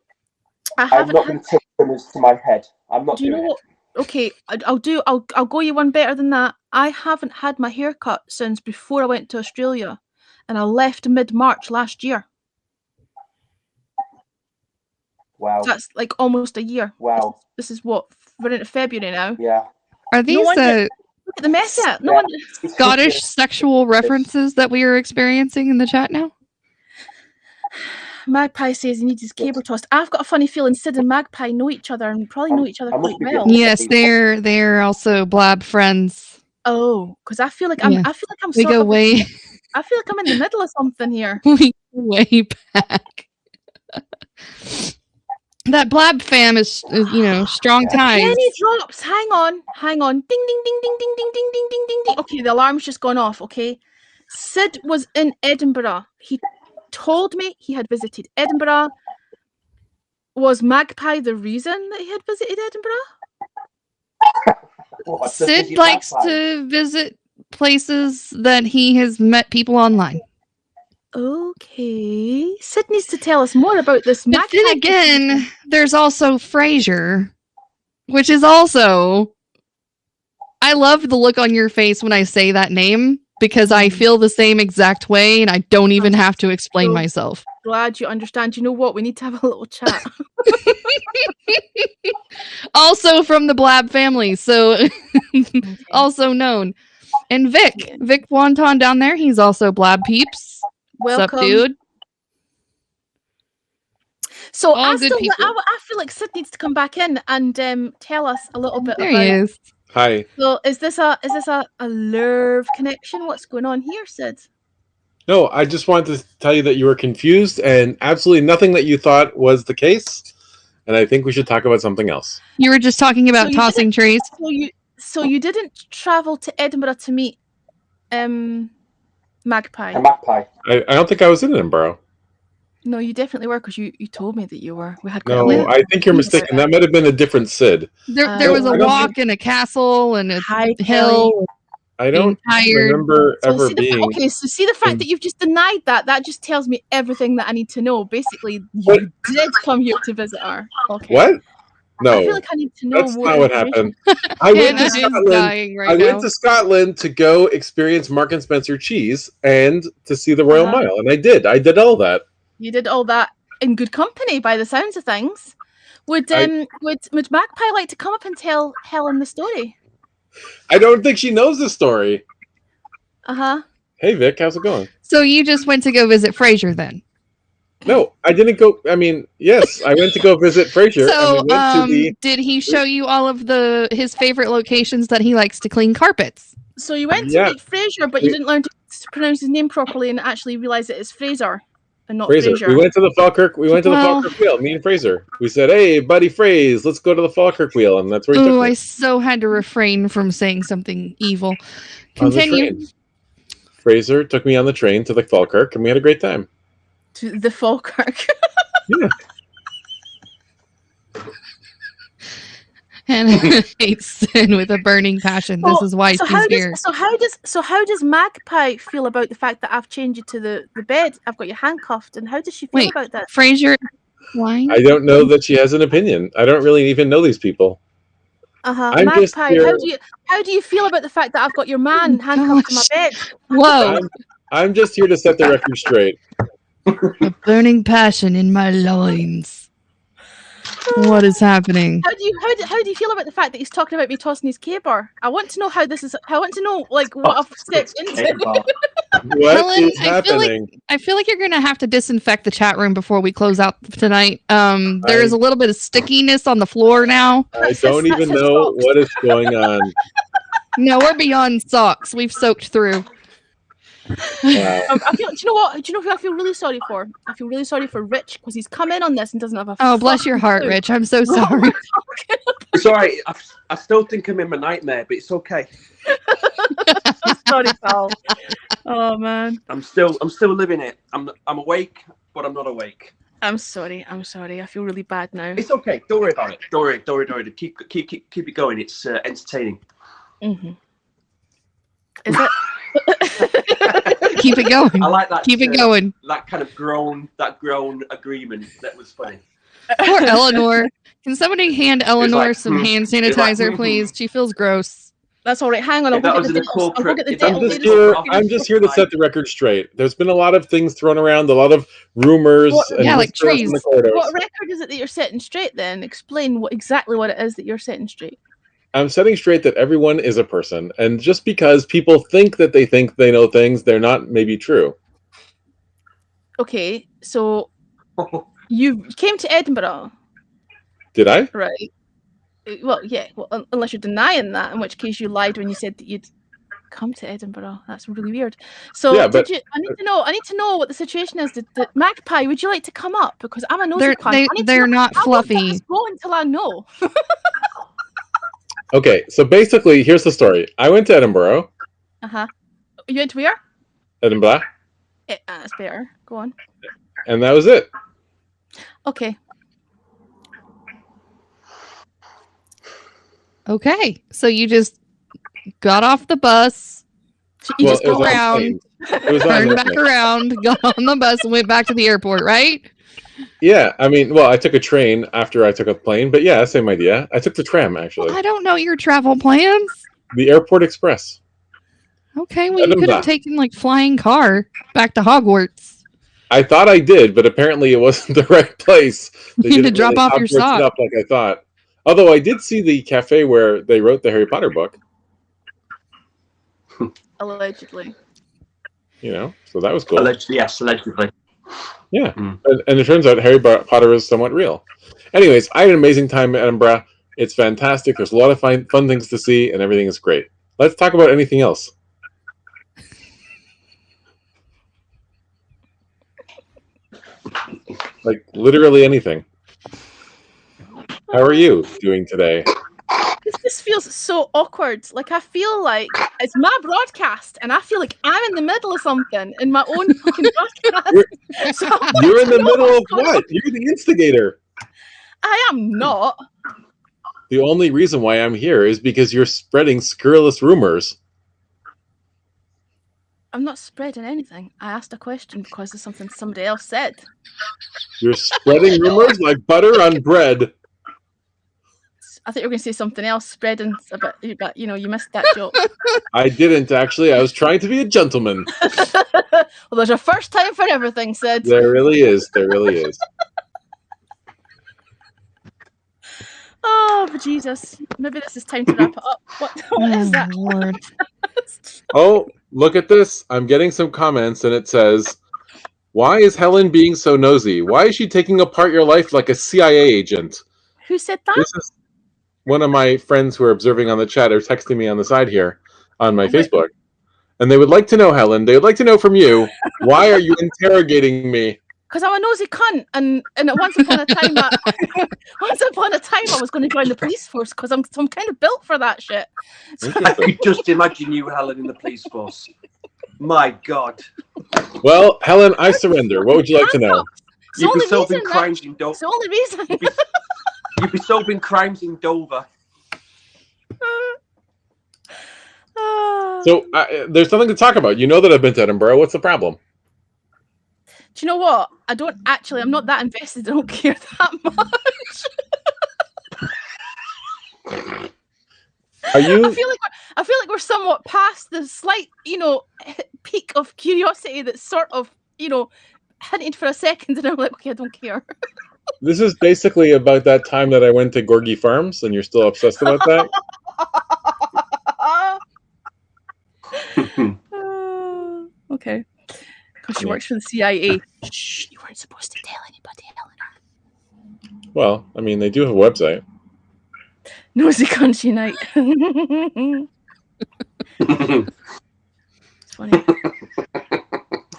I I'm haven't. not going to take trimmers to my head. I'm not Do you doing know what? Okay, I'll go you one better than that. I haven't had my hair cut since before I went to Australia, and I left mid-March last year. Wow. That's like almost a year. Wow. This is what we're into February now. Yeah. Are these wonder- Look at the mess out. No Yeah. wonder. Scottish sexual references that we are experiencing in the chat now? Magpie says he needs his cable tossed. I've got a funny feeling Sid and Magpie know each other and probably know each other I must quite be well. getting- Yes, they're also Blab friends. Oh, because I feel like I'm. Yeah. I feel like I'm. We sort go of, way I feel like I'm in the middle of something here. way back. That Blab fam is strong ties. Penny drops. Hang on. Ding, ding, ding, ding, ding, ding, ding, ding, ding, ding, ding. Okay, the alarm's just gone off. Okay, Sid was in Edinburgh. He told me he had visited Edinburgh. Was Magpie the reason that he had visited Edinburgh? What, to Sid visit likes Magpie? to visit places that he has met people online. Okay, Sid needs to tell us more about this. But Magpie then again, there's also Frasier, which is also. I love the look on your face when I say that name because I feel the same exact way and I don't even have to explain So- myself. Glad you understand. You know what? We need to have a little chat. Also from the Blab family, so also known. And Vic, Yeah. Vic Wonton down there, he's also Blab peeps. What's up, Welcome. dude? So All I, good still, people. I feel like Sid needs to come back in and tell us a little bit There about. he is. Hi. So is this a Lerv connection? What's going on here, Sid? No, I just wanted to tell you that you were confused and absolutely nothing that you thought was the case. And I think we should talk about something else. You were just talking about So you tossing trees. So you didn't travel to Edinburgh to meet Magpie? A magpie. I don't think I was in Edinburgh. No, you definitely were because you told me that you were. We had quite a No, little I think you're mistaken. That might have been a different Sid. There was I a don't walk and a castle and a Hi, hill. I don't Tired. remember So ever see being. okay, so see the fact in- that you've just denied that just tells me everything that I need to know. Basically, What? you did come here to visit her. Okay. What? No, I feel like I need to know that's more not what information. happened. I went Hannah to is Scotland. dying right I now. went to Scotland to go experience Mark and Spencer cheese and to see the Royal Uh-huh. Mile, and I did. I did all that. You did all that in good company, by the sounds of things. Would I- would Magpie like to come up and tell Helen the story? I don't think she knows the story. Uh-huh. Hey, Vic, how's it going? So you just went to go visit Frasier then? No, I didn't go. I mean, yes, I went to go visit Frasier. So and we went to the. did he show you all of his favorite locations that he likes to clean carpets? So you went to Yeah. meet Fraser, but you We- didn't learn to pronounce his name properly and actually realize it is Fraser and not Fraser. Fraser. We went to the Falkirk. We went to the Well- Falkirk Wheel. Me and Fraser. We said, "Hey, buddy, Phrase, let's go to the Falkirk Wheel," and that's where he took Oh, me. I so had to refrain from saying something evil. On the Continue. train. Fraser took me on the train to the Falkirk, and we had a great time. To the Falkirk. Yeah. Hannah hates sin with a burning passion. This is why so she's how here. how does Magpie feel about the fact that I've changed you to the bed? I've got you handcuffed, and how does she feel Wait. about that? Frasier, why? I don't know that she has an opinion. I don't really even know these people. Uh-huh. I'm just Magpie, here- how do you feel about the fact that I've got your man Oh, handcuffed to my bed? Whoa, I'm just here to set the record straight. a burning passion in my loins. What is happening? How do you feel about the fact that he's talking about me tossing his caber? I want to know how this is. I want to know like what I've stepped into. What Helen, is I feel like- happening? I feel like you're gonna have to disinfect the chat room before we close out tonight. There is a little bit of stickiness on the floor now. I That's don't his- even that's his know socks. what is going on. No, we're beyond socks. We've soaked through. Wow. I feel. Do you know what? Do you know who I feel really sorry for? I feel really sorry for Rich because he's come in on this and doesn't have a. Oh, bless your fucking heart, clue. Rich. I'm so What we're sorry. talking It's all right. I still think I'm in my nightmare, but it's okay. about. Sorry, pal. Oh man, I'm still living it. I'm awake, but I'm not awake. I'm sorry. I feel really bad now. It's okay. Don't worry about it. Don't worry. Keep it going. It's entertaining. Mm-hmm. Is it? Keep it going. I like that. Keep it going. That kind of grown agreement. That was funny. Poor Eleanor. Can somebody hand Eleanor like, some hand It's like, sanitizer, please? She feels gross. That's all right. Hang on. I'll If that go was get the an Dettol. I'll go get the inappropriate- Dettol. I'm just ladies. here. I'm just here to set the record straight. There's been a lot of things thrown around, a lot of rumors. What- and Yeah, like whispers in trees. the corridors. What record is it that you're setting straight? Then explain exactly what it is that you're setting straight. I'm setting straight that everyone is a person, and just because people think they know things, they're not maybe true. Okay, so you came to Edinburgh, Did I? right? Well, yeah. Well, unless you're denying that, in which case you lied when you said that you'd come to Edinburgh. That's really weird. So, Yeah, but- did you? I need to know what the situation is. Did Magpie? Would you like to come up? Because I'm a nosy They're cunt. I need to they're know- not I won't let fluffy. this go until I know. Okay, so basically, here's the story. I went to Edinburgh. Uh huh. You went to where? Edinburgh, That's better. Go on. and that was it. Okay. Okay. So you just got off the bus, So you Well, just it was go on around. plane. It was on turned airplane. back around, got on the bus, and went back to the airport, right? Yeah, I mean, well, I took a train after I took a plane, but yeah, same idea. I took the tram actually, I don't know your travel plans. the Airport Express. Okay, well, Let you him could have die. taken like flying car back to Hogwarts. I thought I did, but apparently it wasn't the right place. They You had to didn't drop really off your Hogwarts it sock. up like I thought. Although I did see the cafe where they wrote the Harry Potter book, Allegedly. you know, so that was cool. Allegedly, yes, allegedly. Yeah, Mm. and it turns out Harry Potter is somewhat real. Anyways, I had an amazing time at Edinburgh. It's fantastic. There's a lot of fun things to see, and everything is great. Let's talk about anything else. Like literally anything. How are you doing today? This just feels so awkward. Like I feel like it's my broadcast, and I feel like I'm in the middle of something in my own fucking broadcast. So I'm like, You're in the no, middle of what's going on? what? You're the instigator. I am not. The only reason why I'm here is because you're spreading scurrilous rumors. I'm not spreading anything. I asked a question because of something somebody else said. You're spreading rumors like butter on bread. I thought you were going to say something else, spreading a bit, but you know, you missed that joke. I didn't actually. I was trying to be a gentleman. Well, there's a first time for everything, Sid. There really is. There really is. Oh, but Jesus. Maybe this is time to wrap it up. What is that? Lord. Oh, look at this. I'm getting some comments and it says, "Why is Helen being so nosy? Why is she taking apart your life like a CIA agent?" Who said that? This is one of my friends who are observing on the chat or texting me on the side here on my Facebook. And they would like to know, Helen, they would like to know from you, why are you interrogating me? Because I'm a nosy cunt, and once upon a time, I was going to join the police force because I'm kind of built for that shit. So, I Interesting. could just imagine you, Helen, in the police force. My God. Well, Helen, I surrender. What would you like to know? it's the You'd be only solving reason, crimes in It's Dover. the only reason. You'd be solving crimes in Dover. So there's something to talk about. You know that I've been to Edinburgh. What's the problem? Do you know what? I'm not that invested. I don't care that much. Are you? I feel like we're somewhat past the slight, peak of curiosity that's sort of, hinted for a second, and I'm like, okay, I don't care. This is basically about that time that I went to Gorgie Farms, and you're still obsessed about that? Okay. Because she works for the CIA. Shh, you weren't supposed to tell anybody, Eleanor. Well, I mean, they do have a website. Nosy Country Night. It's funny.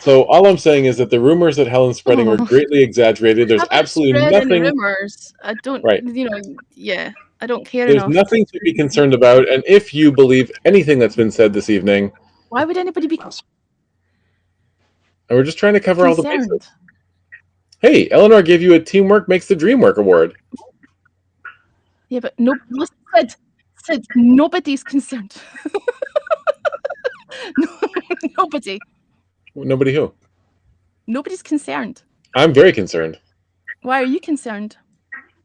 So all I'm saying is that the rumors that Helen's spreading were Oh. greatly exaggerated. There's I haven't absolutely spread any nothing. rumors. I don't. Right. Yeah. I don't care There's enough. nothing to be concerned about. And if you believe anything that's been said this evening, Why would anybody be and we're just trying to cover all the concerned? bases. Hey, Eleanor gave you a Teamwork Makes the Dream Work award. Yeah, but no. Listen, Sid, nobody's concerned. Nobody. Nobody who? Nobody's concerned. I'm very concerned. Why are you concerned?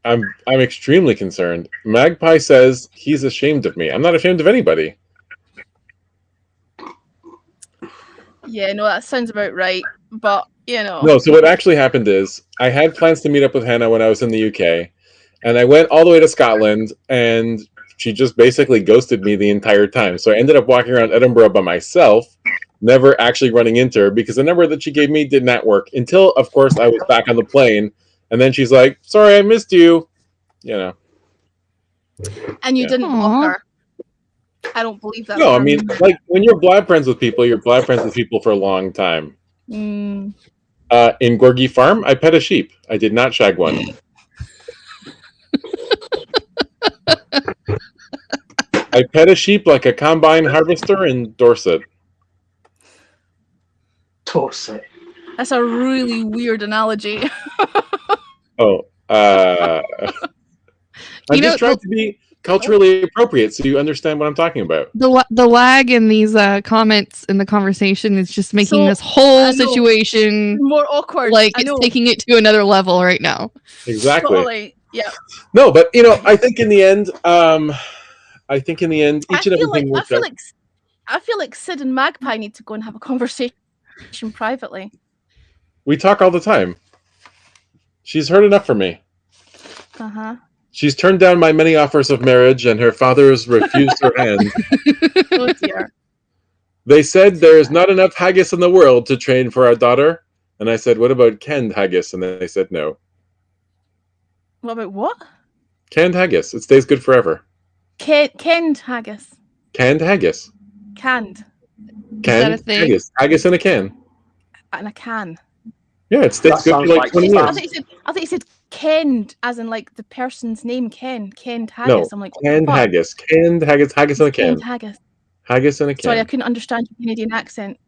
I'm extremely concerned. Magpie says he's ashamed of me. I'm not ashamed of anybody. Yeah, no, that sounds about right. But No, so what actually happened is I had plans to meet up with Hannah when I was in the UK, and I went all the way to Scotland, and she just basically ghosted me the entire time. So I ended up walking around Edinburgh by myself, never actually running into her because the number that she gave me did not work until, of course, I was back on the plane, and then she's like, "Sorry, I missed you." And you Yeah. didn't Aw. block her. I don't believe that. No, I for a mean, minute. like when you're blab friends with people, you're blab friends with people for a long time. Mm, In Gorgie Farm, I pet a sheep. I did not shag one. I pet a sheep like a combine harvester in Dorset. Dorset. that's a really weird analogy. Oh, I'm You know, just trying to be culturally appropriate so you understand what I'm talking about. The lag in these comments in the conversation is just making So, this whole I know. situation More awkward. like I it's know. taking it to another level right now. Exactly. Totally. Yeah. No, but I think in the end, each and everything worked out. I feel like Sid and Magpie need to go and have a conversation privately. We talk all the time. She's heard enough from me. Uh-huh. She's turned down my many offers of marriage, and her father's refused her hand. Oh dear. They said there is not enough haggis in the world to train for our daughter. And I said, what about canned haggis? And they said no. What about what? Canned haggis. It stays good forever. Canned haggis. Canned haggis. Canned. Canned a thing? haggis. Haggis in a can. In a can. Yeah, it stays That good for sounds like like 20 fun. years. I thought you said kenned, as in like the person's name, Ken. Kenned haggis. No, I'm like, what the canned fuck? haggis. Canned haggis. Haggis in a can. Kenned haggis. Haggis in a can. Sorry, I couldn't understand your Canadian accent.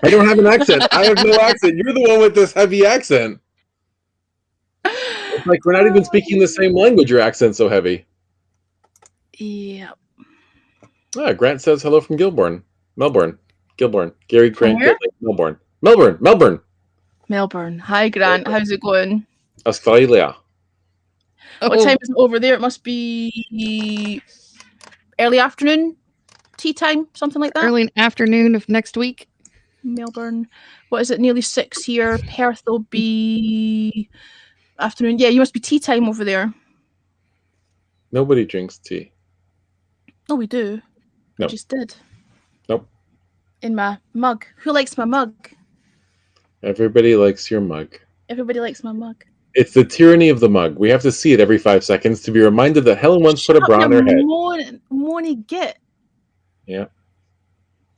I don't have an accent. I have no accent. You're the one with this heavy accent. It's like we're not even speaking the same language. Your accent's so heavy. Yeah. Ah, Grant says hello from Melbourne. Gary Grant, where? Melbourne. Melbourne. Melbourne. Hi, Grant. How's it going? Australia. What time is it over there? It must be early afternoon, tea time, something like that. Early afternoon of next week. Melbourne. What is it? Nearly 6 here. Perth will be afternoon. Yeah, you must be tea time over there. Nobody drinks tea. Oh, we do. No. I just did. Nope. In my mug. Who likes my mug? Everybody likes your mug. Everybody likes my mug. It's the tyranny of the mug. We have to see it every 5 seconds to be reminded that Helen once put a bra on her head. Morning git. Yeah.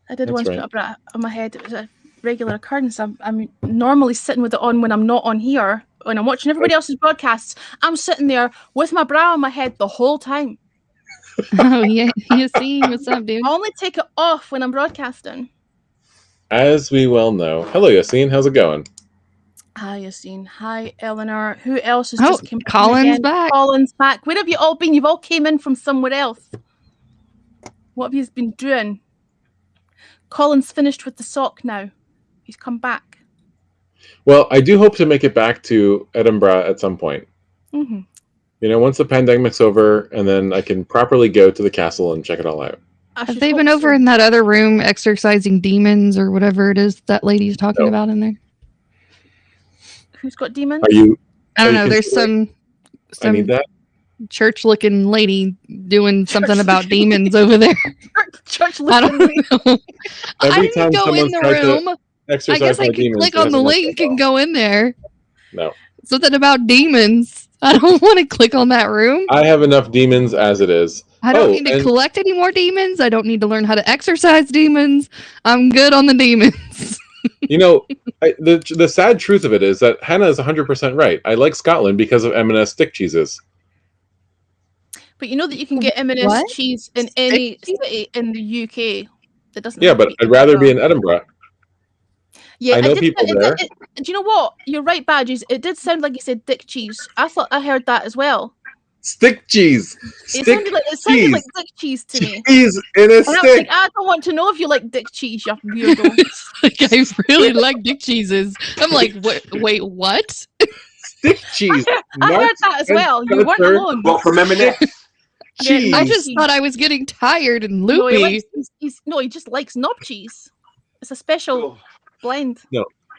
I did That's once right. put a bra on my head. It was a regular occurrence. I'm normally sitting with it on when I'm not on here. When I'm watching everybody else's broadcasts, I'm sitting there with my bra on my head the whole time. Oh yeah, you see, what's up, dude? I only take it off when I'm broadcasting. As we well know. Hello, Yassine. How's it going? Hi, Yassine. Hi, Eleanor. Who else has Oh, just come in Colin's again? back. Colin's back. Where have you all been? You've all came in from somewhere else. What have you been doing? Colin's finished with the sock now. He's come back. Well, I do hope to make it back to Edinburgh at some point. Mm-hmm. You know, once the pandemic's over, and then I can properly go to the castle and check it all out. Have they been over in that other room exorcising demons or whatever it is that lady's talking No. about in there? Who's got demons? Are you? I don't Are you know. There's considering- I need some that. church-looking lady doing something about demons over there. Church I don't know. I Every didn't time go in someone's the tried to room. I exercise guess I my could demons, click it on the hasn't worked link that and well. go in there. No, Something about demons. I don't want to click on that room. I have enough demons as it is. I don't Oh, need to and- collect any more demons. I don't need to learn how to exercise demons. I'm good on the demons. You know, the sad truth of it is that Hannah is 100% right. I like Scotland because of M&S stick cheeses. But you know that you can get M&S What? cheese in any city in the UK. That doesn't. Yeah, have to but be I'd rather be in Edinburgh. Edinburgh. Yeah, I know did- people there. do you know what? You're right, Badges. It did sound like you said dick cheese. I thought I heard that as well. Stick cheese. It Stick sounded cheese. like dick cheese to me. Cheese in a And I was stick. like, I don't want to know if you like dick cheese, you weirdo. Like, I really like dick cheeses. I'm like, wait, what? Stick cheese. I heard Marks that as and well. You weren't Spencer. alone. Well, from M&S. Cheese. I just thought I was getting tired and No, loopy. he just likes knob cheese. It's a special Oh, blend.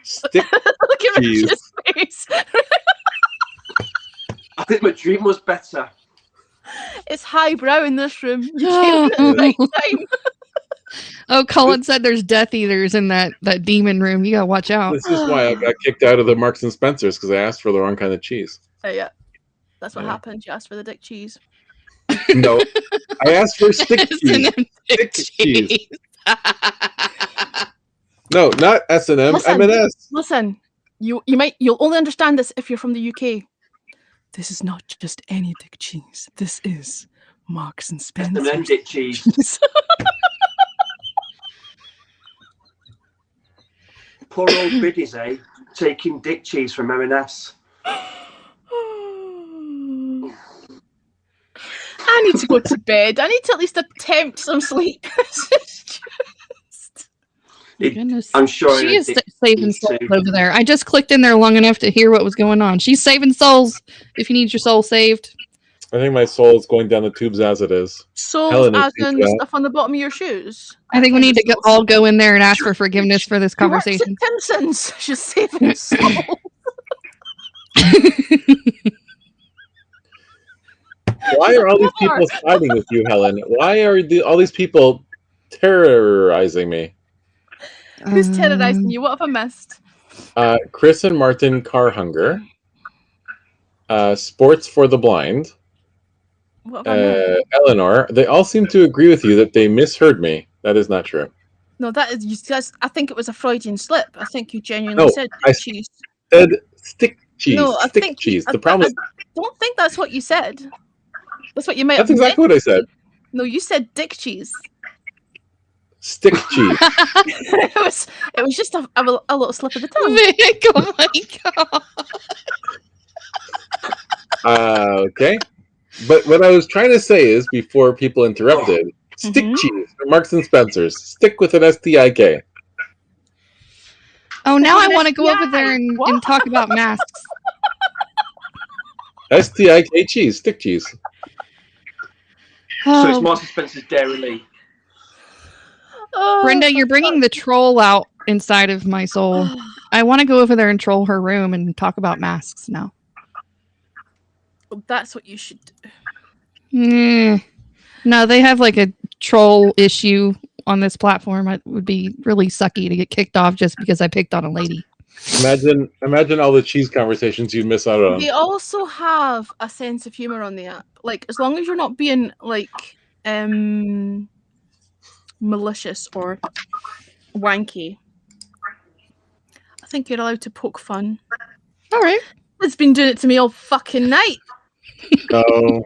Stick. Look at Cheese. Richard's face. I think my dream was better. It's highbrow in this room. You came in at the right time. Oh, Colin said there's Death Eaters in that demon room. You gotta watch out. This is why I got kicked out of the Marks and Spencers, because I asked for the wrong kind of cheese. Oh, yeah. That's what Yeah. happened. You asked for the dick cheese. No, I asked for stick cheese. S&M Stick cheese. cheese. No, not S&M. Listen. M&S. Listen, you'll only understand this if you're from the UK. This is not just any dick cheese. This is Marks and And then Spencer's dick cheese. cheese. Poor old biddies, eh? Taking dick cheese from M&S. I need to go to bed. I need to at least attempt some sleep. Goodness. I'm sure She is dick saving cheese souls too. over there. I just clicked in there long enough to hear what was going on. She's saving souls if you need your soul saved. I think my soul is going down the tubes as it is. Souls Helen, it as seems in the that- stuff on the bottom of your shoes. I think we need to Souls. all go in there and ask for forgiveness for this She works conversation. at Timpson's. She's saving souls. Why are all these people siding with you, Helen? Why are all these people terrorizing me? Who's terrorizing you? What have I missed? Chris and Martin Carhunger, Sports for the Blind, What have I missed? Eleanor. They all seem to agree with you that they misheard me. That is not true. No, that is. I think it was a Freudian slip. I think you genuinely No, said I cheese. Said stick cheese. No, I stick think cheese. I, The problem I is don't think that's what you said. That's what you meant. that's exactly what I said. No, you said dick cheese. Stick cheese. it was just a little slip of the tongue. Vic, oh my god. Okay. But what I was trying to say is, before people interrupted, stick Mhm. cheese from Marks and Spencer's. Stick with an STIK. Oh, now I An want to go over STI. there and What? talk about masks. STIK cheese. Stick cheese. So it's Oh, Marks and Spencer's Dairy Lee. Oh, Brenda, for you're bringing the troll out inside of my soul. fuck- I want to go over there and troll her room and talk about masks now. That's what you should do. No, they have like a troll issue on this platform. It would be really sucky to get kicked off just because I picked on a lady. Imagine all the cheese conversations you'd miss out on. They also have a sense of humor on the app. Like, as long as you're not being like malicious or wanky, I think you're allowed to poke fun. All right. It's been doing it to me all fucking night. No.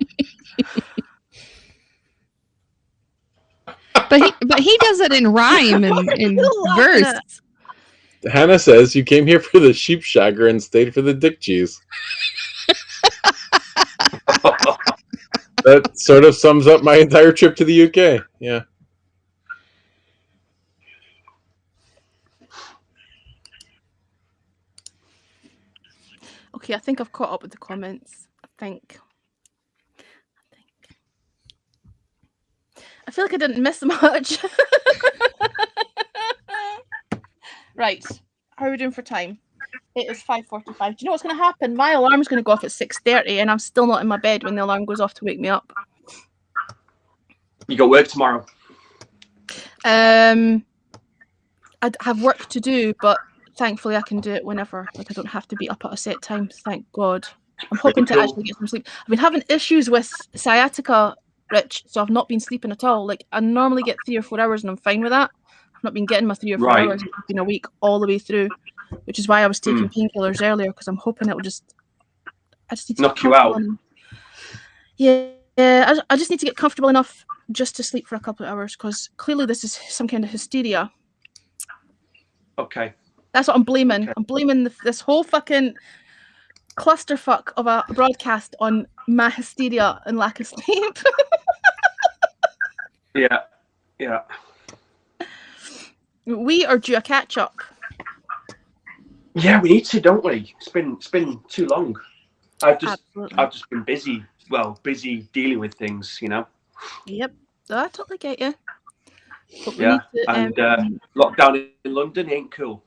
But he does it in rhyme and in Laughing verse. at Hannah says you came here for the sheep shagger and stayed for the dick cheese. That sort of sums up my entire trip to the UK. Yeah. Okay, I think I've caught up with the comments. I think. I feel like I didn't miss much. Right. How are we doing for time? It is 5:45. Do you know what's going to happen? My alarm's going to go off at 6:30 and I'm still not in my bed when the alarm goes off to wake me up. You got work tomorrow. I have work to do, but thankfully I can do it whenever. Like, I don't have to be up at a set time, thank God. I'm hoping to Cool. actually get some sleep. I've been having issues with sciatica, Rich, so I've not been sleeping at all. Like, I normally get 3 or 4 hours and I'm fine with that. I've not been getting my 3 or 4 Right. hours. It's been a week all the way through, which is why I was taking painkillers earlier, because I'm hoping it will just... I just need to Knock get you out. comfortable enough. Yeah, I just need to get comfortable enough just to sleep for a couple of hours, because clearly this is some kind of hysteria. Okay. That's what I'm blaming. Okay. I'm blaming this whole fucking clusterfuck of a broadcast on my hysteria and lack of sleep. Yeah. Yeah. We are due a catch up. Yeah, we need to, don't we? It's been too long. Absolutely. I've just been busy. Well, busy dealing with things, you know. Yep. I totally get you. But we Yeah, need to, and lockdown in London ain't cool.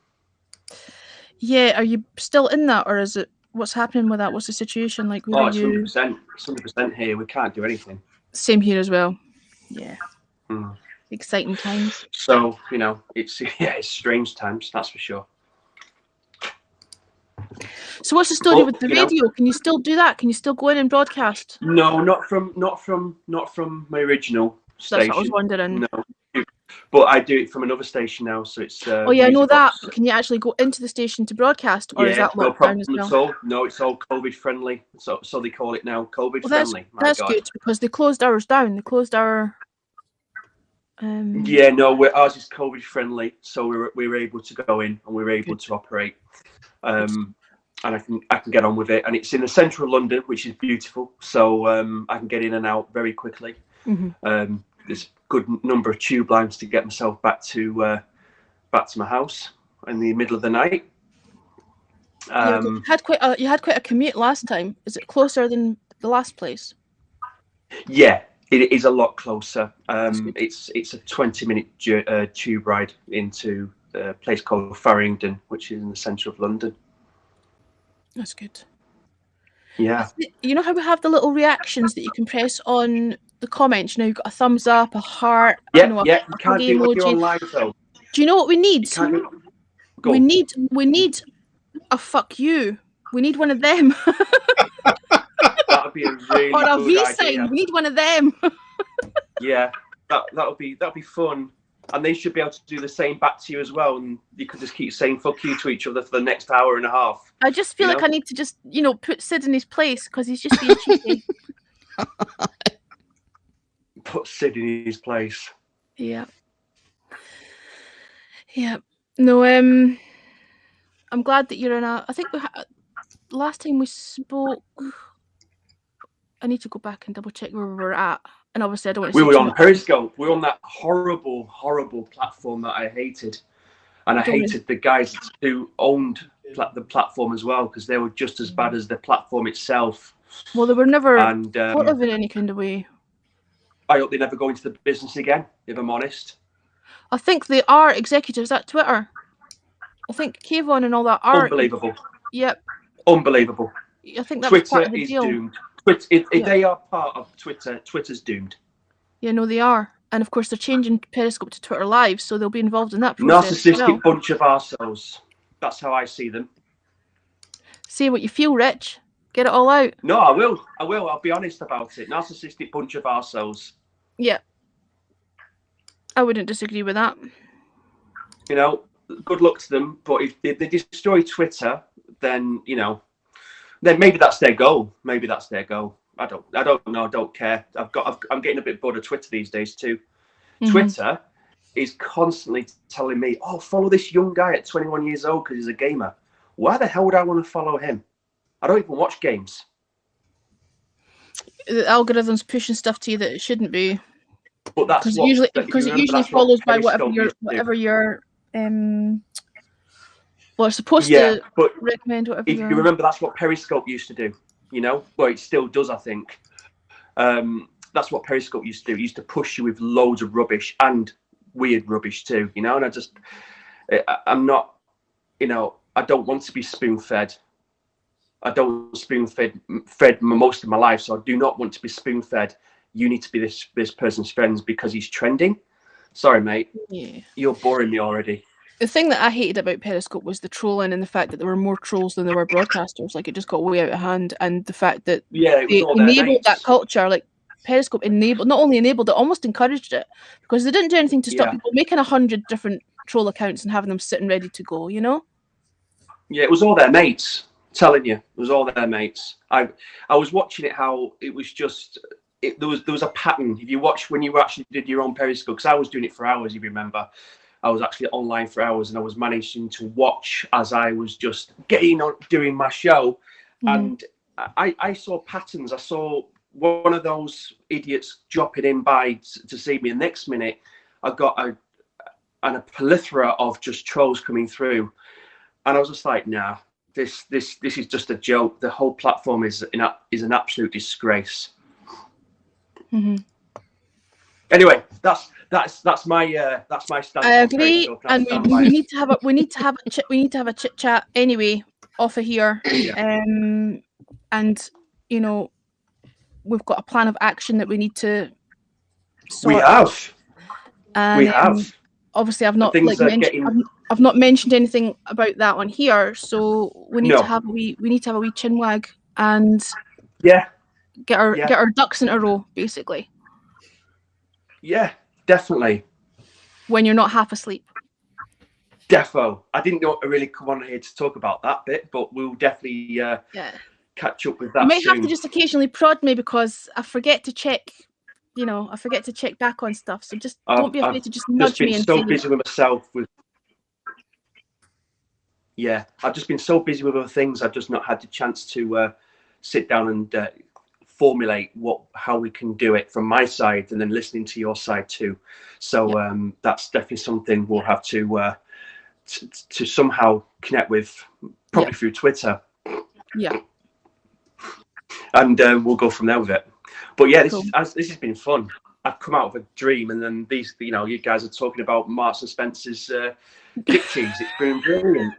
yeah, are you still in that, or is it? What's happening with that? What's the situation like? Where Oh, are it's you? 100% here. We can't do anything. Same here as well. Yeah. Mm. Exciting times. So you know, it's strange times, that's for sure. So what's the story Well, with the you know- radio? Can you still do that? Can you still go in and broadcast? No, not from my original That's what I was station. wondering. No, but I do it from another station now. So it's. Oh yeah, I know Music that. Box. But can you actually go into the station to broadcast, or is Yeah, that no locked problem down as at well? all. No, it's all COVID friendly. So they call it now, COVID Well, that's friendly. My that's God. good, because they closed ours down. They closed our. Yeah, no, ours is COVID friendly, so we were able to go in and we were able to operate, and I can get on with it. And it's in the central London, which is beautiful, so I can get in and out very quickly. Mhm. There's a good number of tube lines to get myself back to my house in the middle of the night. You had quite a commute last time. Is it closer than the last place? Yeah, it is a lot closer. It's a 20-minute tube ride into a place called Farringdon, which is in the centre of London. That's good. Yeah. You know how we have the little reactions that you can press on the comments? You know, you've got a thumbs up, a heart, Yeah, you know, yeah. You a can't huggy do it when you're emoji. on live though. Do you know what we need? You can't go. We need a fuck you. We need one of them. That would be a really Or a good V idea. sign. We need one of them. Yeah, that'll be fun. And they should be able to do the same back to you as well. And you could just keep saying fuck you to each other for the next hour and a half. I just feel You like know? I need to just, you know, put Sid in his place because he's just being cheeky. Put Sid in his place. Yeah. Yeah. No, I'm glad that you're in a. I think last time we spoke, I need to go back and double check where we were at. And obviously, I don't want to. We say were too on much. Periscope. We were on that horrible, horrible platform that I hated. And I Don't we? hated the guys who owned the platform as well, because they were just as bad as the platform itself. Well, they were never And thought of in any kind of way. I hope they never go into the business again, if I'm honest. I think they are executives at Twitter. I think Kayvon and all that are. Unbelievable. Yep. Unbelievable. I think that was part Twitter of the is deal. doomed. If Yeah. they are part of Twitter, Twitter's doomed. Yeah, no, they are. And of course, they're changing Periscope to Twitter Live, so they'll be involved in that process. as Narcissistic well. bunch of arseholes. That's how I see them. Say what you feel, Rich. Get it all out. No, I will. I'll be honest about it. Narcissistic bunch of arseholes. Yeah. I wouldn't disagree with that. You know, good luck to them. But if they destroy Twitter, then, you know, then maybe that's their goal. Maybe that's their goal. I don't know. I don't care. I'm getting a bit bored of Twitter these days too. Mhm. Twitter is constantly telling me, "Oh, follow this young guy at 21 years old because he's a gamer." Why the hell would I want to follow him? I don't even watch games. The algorithm's pushing stuff to you that it shouldn't be. But that's Because what, usually, that- because it remember, usually that's what follows by Periscope used to do. whatever your well, it's supposed Yeah, to but recommend whatever. if you remember, that's what Periscope used to do. You know, well, it still does, I think. That's what Periscope used to do. It used to push you with loads of rubbish and weird rubbish too. You know, and I'm not, you know, I don't want to be spoon-fed. I don't spoon-fed most of my life, so I do not want to be spoon-fed. You need to be this person's friends because he's trending. Sorry, mate. Yeah. You're boring me already. The thing that I hated about Periscope was the trolling and the fact that there were more trolls than there were broadcasters. Like, it just got way out of hand, and the fact that Yeah, it was they all their enabled mates. that culture. Like, Periscope not only enabled it, almost encouraged it, because they didn't do anything to stop Yeah. people making 100 different troll accounts and having them sitting ready to go. You know? Yeah, it was all their mates. Telling you, it was all their mates. I was watching it, how it was just there was a pattern. If you watch when you actually did your own Periscope, because I was doing it for hours. You remember, I was actually online for hours, and I was managing to watch as I was just getting on doing my show, and I saw patterns. I saw one of those idiots dropping in by to see me. The next minute, I got a plethora of just trolls coming through, and I was just like, nah. This is just a joke. The whole platform is an absolute disgrace. Mm-hmm. Anyway, that's my stance. I on agree, Periscope, and stand we by it. need to have a chit chat anyway off of here. And you know, we've got a plan of action that we need to sort. We have. And, We have. Obviously, I've not things are mentioned. getting- I've not mentioned anything about that on here, so we need No. to have a wee chinwag and Yeah, get our Yeah. get our ducks in a row, basically. yeah, definitely. When you're not half asleep. Defo. I didn't know I really come on here to talk about that bit, but we'll definitely Yeah. catch up with that You might soon. have to just occasionally prod me because I forget to check. You know, I forget to check back on stuff. So just don't be afraid I've to just nudge just been me and so say, busy with myself I've just been so busy with other things. I've just not had the chance to sit down and formulate how we can do it from my side, and then listening to your side too. So that's definitely something we'll have to somehow connect with, probably through Twitter, yeah. and we'll go from there with it. But yeah, Cool. this has been fun. I've come out of a dream, and then these, you guys are talking about Marks and Spencer's kick cheese. It's been brilliant.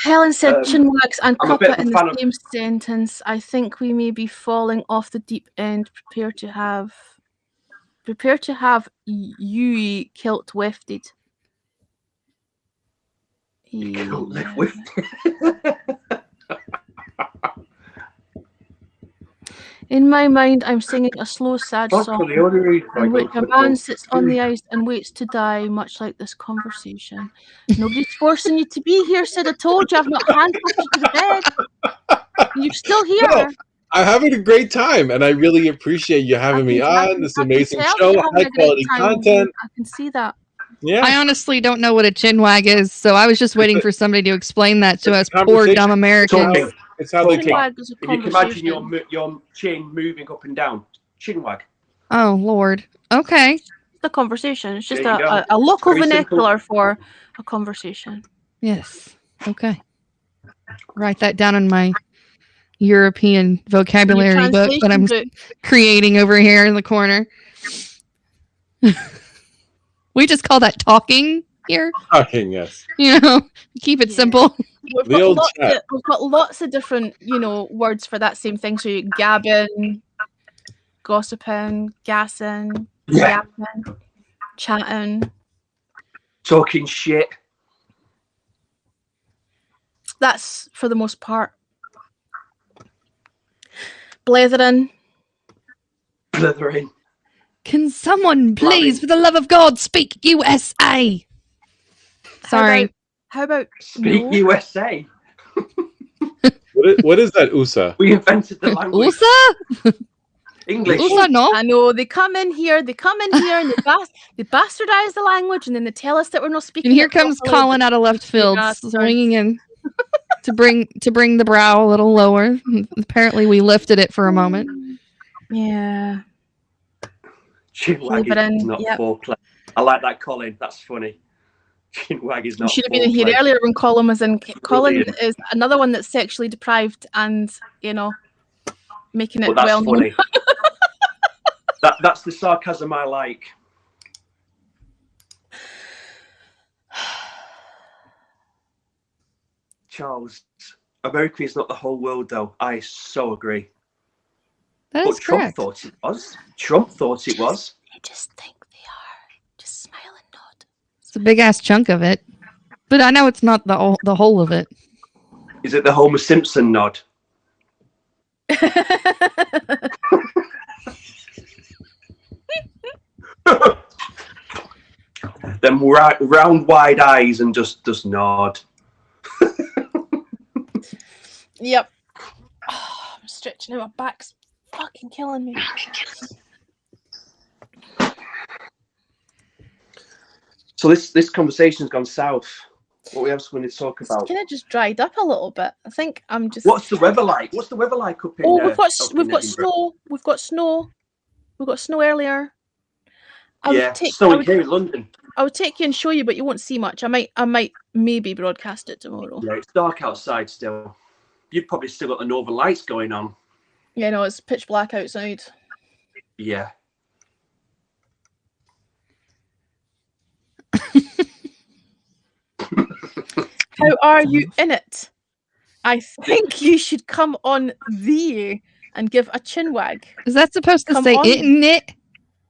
Helen said chinwags and I'm a bit copper of a in fan the of- same sentence. I think we may be falling off the deep end. Prepare to have Yui kilt wefted. Yeah. In my mind, I'm singing a slow, sad song in which a man sits on the ice and waits to die, much like this conversation. Nobody's forcing you to be here, said I told you. I've not handcuffed you to the bed. You're still here. No, I'm having a great time, and I really appreciate you having me on this amazing I can show, tell you're having high a great quality time. content. I can see that. Yeah, I honestly don't know what a chinwag is, so I was just waiting for somebody to explain that to us It's a poor conversation. dumb Americans. Talking. it's how they Okay. talk. Chinwag is a If you can imagine conversation. your chin moving up and down, chinwag. Oh Lord. Okay. The conversation. It's just There you a go. local Very simple. vernacular for a conversation. Yes. Okay. Write that down in my European vocabulary Your book that I'm translation book. creating over here in the corner. We just call that talking here. Talking, yes. Keep it Yeah. simple. We've The got, old lots chat. of, we've got lots of different, words for that same thing. So you gabbing, gossiping, gassing, Yeah. yapping, chatting. Talking shit. That's for the most part. Blethering. Blithering. Can someone please, Blabbing. for the love of God, speak USA? Sorry. How about Speak no? USA. What is that, USA? We invented the language. USA? English. USA, no? I know they come in here and they bastardize the language, and then they tell us that we're not speaking. And here it comes properly. Colin out of left field, Yeah, swinging in to bring the brow a little lower. Apparently, we lifted it for a moment. Yeah. Chinwag Blithering, is not yep. foreplay. I like that, Colin. That's funny. Chinwag is You not should have been in here foreplay. earlier when Colin was in. Colin Brilliant. is another one that's sexually deprived and, making it But that's well known. funny. That's the sarcasm I like. Charles, America is not the whole world, though. I so agree. That But is Trump correct. thought it was. Trump thought it was. They just think they are. Just smile and nod. It's a big ass chunk of it, but I know it's not the whole of it. Is it the Homer Simpson nod? Them round, wide eyes and just nod. Yep. Oh, I'm stretching out. My back's fucking killing me. So this conversation's gone south. What else we need to talk It's about? kind of just dried up a little bit. I think I'm just. What's the weather like? What's the weather like up in? Oh, up we've got in Edinburgh? snow. We've got snow. We got snow earlier. I Yeah, would take. I snowing would, here in London. I would take you and show you, but you won't see much. I might maybe broadcast it tomorrow. Yeah, it's dark outside still. You've probably still got the northern lights going on. Yeah, no, it's pitch black outside. Yeah. How are you in it? I think you should come on the and give a chin wag. Is that supposed to Come say on. it in it?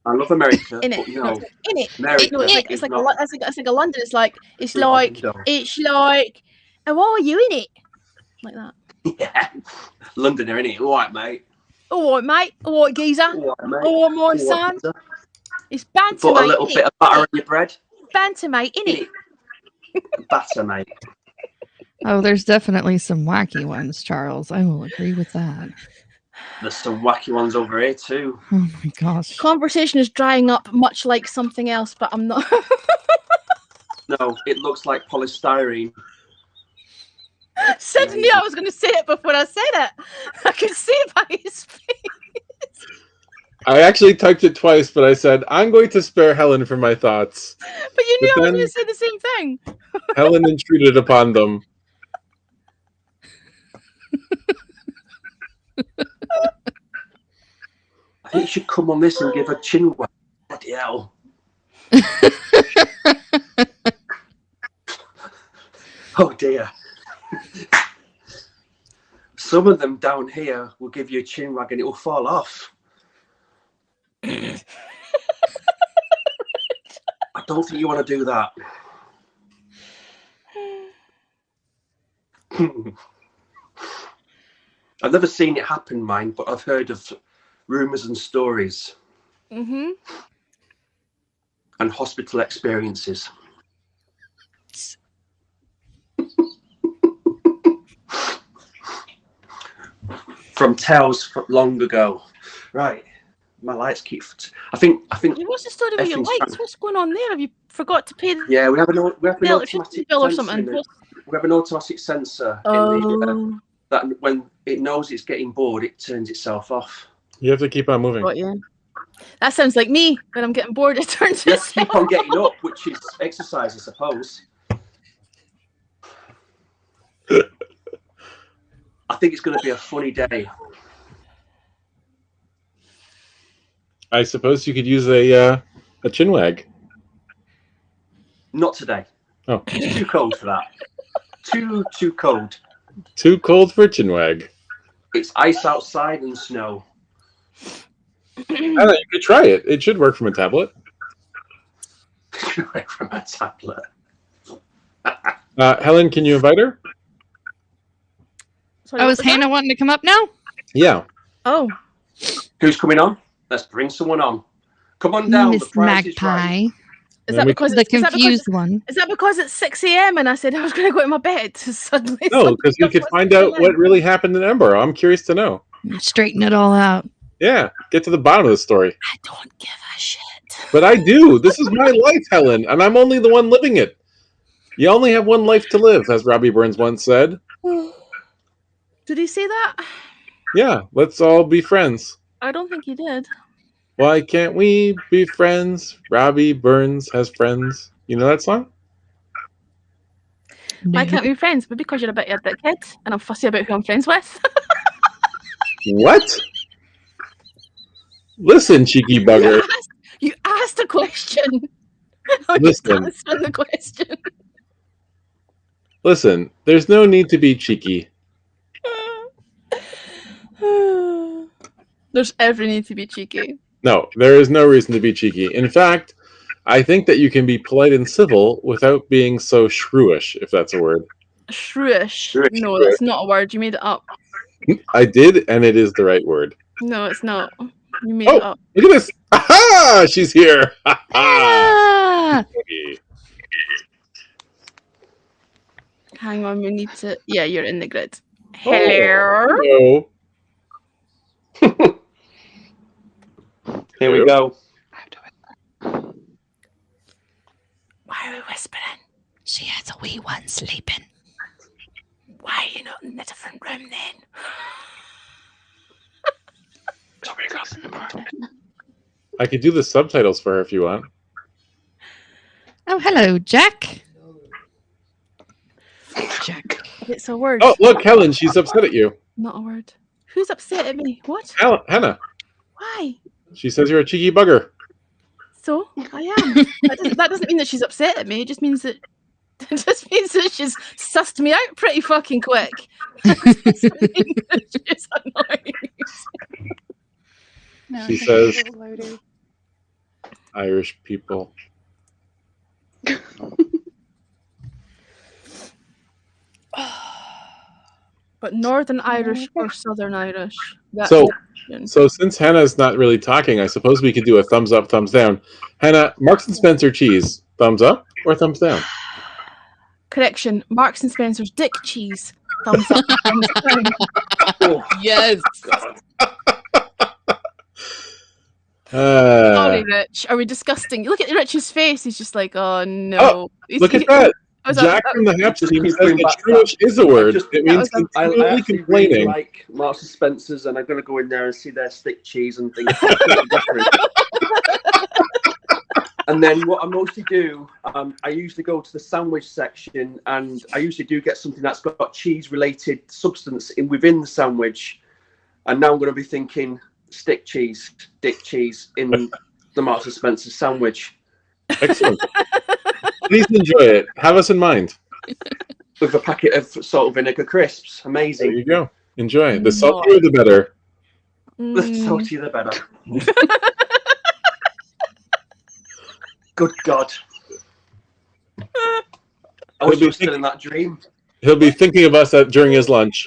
I love America. In but it. no, In it. America No, it's like is a not- it's like a London. It's like London. and what are you in it? Like that. Yeah. Londoner, innit? All right, mate. All right, mate. All right, geezer. All right, mate. All right, my All right, son. sir. It's banter, Put a mate. little innit? bit of butter on your bread. Banter, mate. In it. Innit? Batter, mate. Oh, there's definitely some wacky ones, Charles. I will agree with that. There's some wacky ones over here too. Oh my gosh. Conversation is drying up, much like something else, but I'm not. No, it looks like polystyrene. Sid knew I was going to say it before I said it. I could see it by his face. I actually typed it twice, but I said, I'm going to spare Helen for my thoughts. But you knew But I was then- going to say the same thing. Helen intruded upon them. I think you should come on this and give a chin wag. Bloody hell. Oh dear. Some of them down here will give you a chin wag and it will fall off. I don't think you want to do that. I've never seen it happen, mind, but I've heard of rumours and stories Mm-hmm. and hospital experiences. From tales from long ago. Right. My lights keep. I think. What's the story with your everything's lights? fine. What's going on there? Have you forgot to pay the Yeah, we have an electricity automatic bill or sensor something? in it. We have an automatic sensor in the, Oh, that when it knows it's getting bored, it turns itself off. You have to keep on moving. got you. That sounds like me. When I'm getting bored, it turns You have to itself keep on getting up, which is exercise, I suppose. I think it's going to be a funny day. I suppose you could use a chin wag. Not today. Oh, It's too cold for that. Too cold. too cold for a chin wag. It's ice outside and snow. I don't know, you could try it. It should work from a tablet. Away from a tablet. Helen, can you invite her? Sorry, Oh, what is was that? Hannah wanting to come up now? Yeah. Oh, Who's coming on? Let's bring someone on. Come on down. The Miss prize is right. Magpie. is Yeah, that we- because The it's, is that because confused one. is that because it's 6 a.m. and I said I was going to go to my bed? Suddenly, No, because we could find out what really happened in Edinburgh. I'm curious to know. Straighten it all out. Yeah, get to the bottom of the story. I don't give a shit. But I do. This is my life, Helen, and I'm only the one living it. You only have one life to live, as Robbie Burns once said. Did he say that? Yeah, let's all be friends. I don't think he did. Why can't we be friends? Robbie Burns has friends. You know that song? Why can't we be friends? But because you're a bit of a dickhead and I'm fussy about who I'm friends with. What? Listen, cheeky bugger. You asked a question. I'm Listen. just answering the question. Listen, there's no need to be cheeky. There's every need to be cheeky. No, there is no reason to be cheeky. In fact, I think that you can be polite and civil without being so shrewish, if that's a word. Shrewish. Shrewish. No, that's not a word. You made it up. I did, and it is the right word. No, it's not. You made Oh. it up. Look at this. Aha! She's here. Ha ha. Ah! Hang on, we need to. Yeah, you're in the grid. Hello. Hello. Here we go. Why are we whispering? She has a wee one sleeping. Why are you not in a different room then? I could do the subtitles for her if you want. Oh, hello, Jack. Jack. It's a word. Oh, look, Helen, she's upset at you. Not a word. Who's upset at me? What? Hannah, Why? she says you're a cheeky bugger. So I am. That doesn't mean that she's upset at me. It just means that she's sussed me out pretty fucking quick. It doesn't mean that she's annoying. No, She I think says- it's a little loaded. Irish people. But Northern Irish or Southern Irish? That's So- the question. So since Hannah's not really talking, I suppose we could do a thumbs up, thumbs down. Hannah, Marks and Spencer cheese, thumbs up or thumbs down? Correction, Marks and Spencer's dick cheese. Thumbs up, thumbs down. Oh, Yes. God. Sorry, Rich. Are we disgusting? Look at Rich's face. He's just like, oh no. Look at that. Was Jack from the Hap Just team keep says bringing that back shrewish is a word. just- It that means was a- I continually actually really complaining. like Marks and Spencer's, and I'm going to go in there and see their stick cheese and things. It's completely different. And then what I mostly do, I usually go to the sandwich section, and I usually do get something that's got cheese-related substance within the sandwich. And now I'm going to be thinking stick cheese in the Marks and Spencer sandwich. Excellent. Please enjoy it. Have us in mind. With a packet of salt and vinegar crisps. There Amazing. you go. Enjoy. The saltier, the better. The saltier, the better. Good God. I wish I was still in that dream. He'll be thinking of us during his lunch.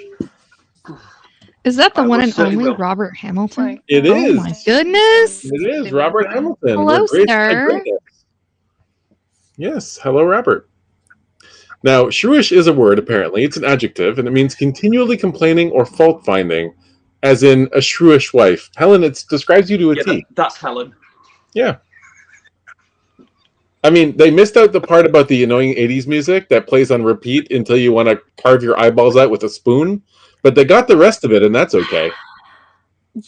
Is that the I one most and certainly only will. Robert Hamilton? Right. It Oh is. my goodness. It is Robert Hamilton. Hello, We're graced by sir. greatness. Yes. Hello, Robert. Now, shrewish is a word, apparently. It's an adjective, and it means continually complaining or fault finding, as in a shrewish wife. Helen, it describes you to a Yeah, T. that's Helen. Yeah. I mean, they missed out the part about the annoying 80s music that plays on repeat until you want to carve your eyeballs out with a spoon, but they got the rest of it, and that's okay.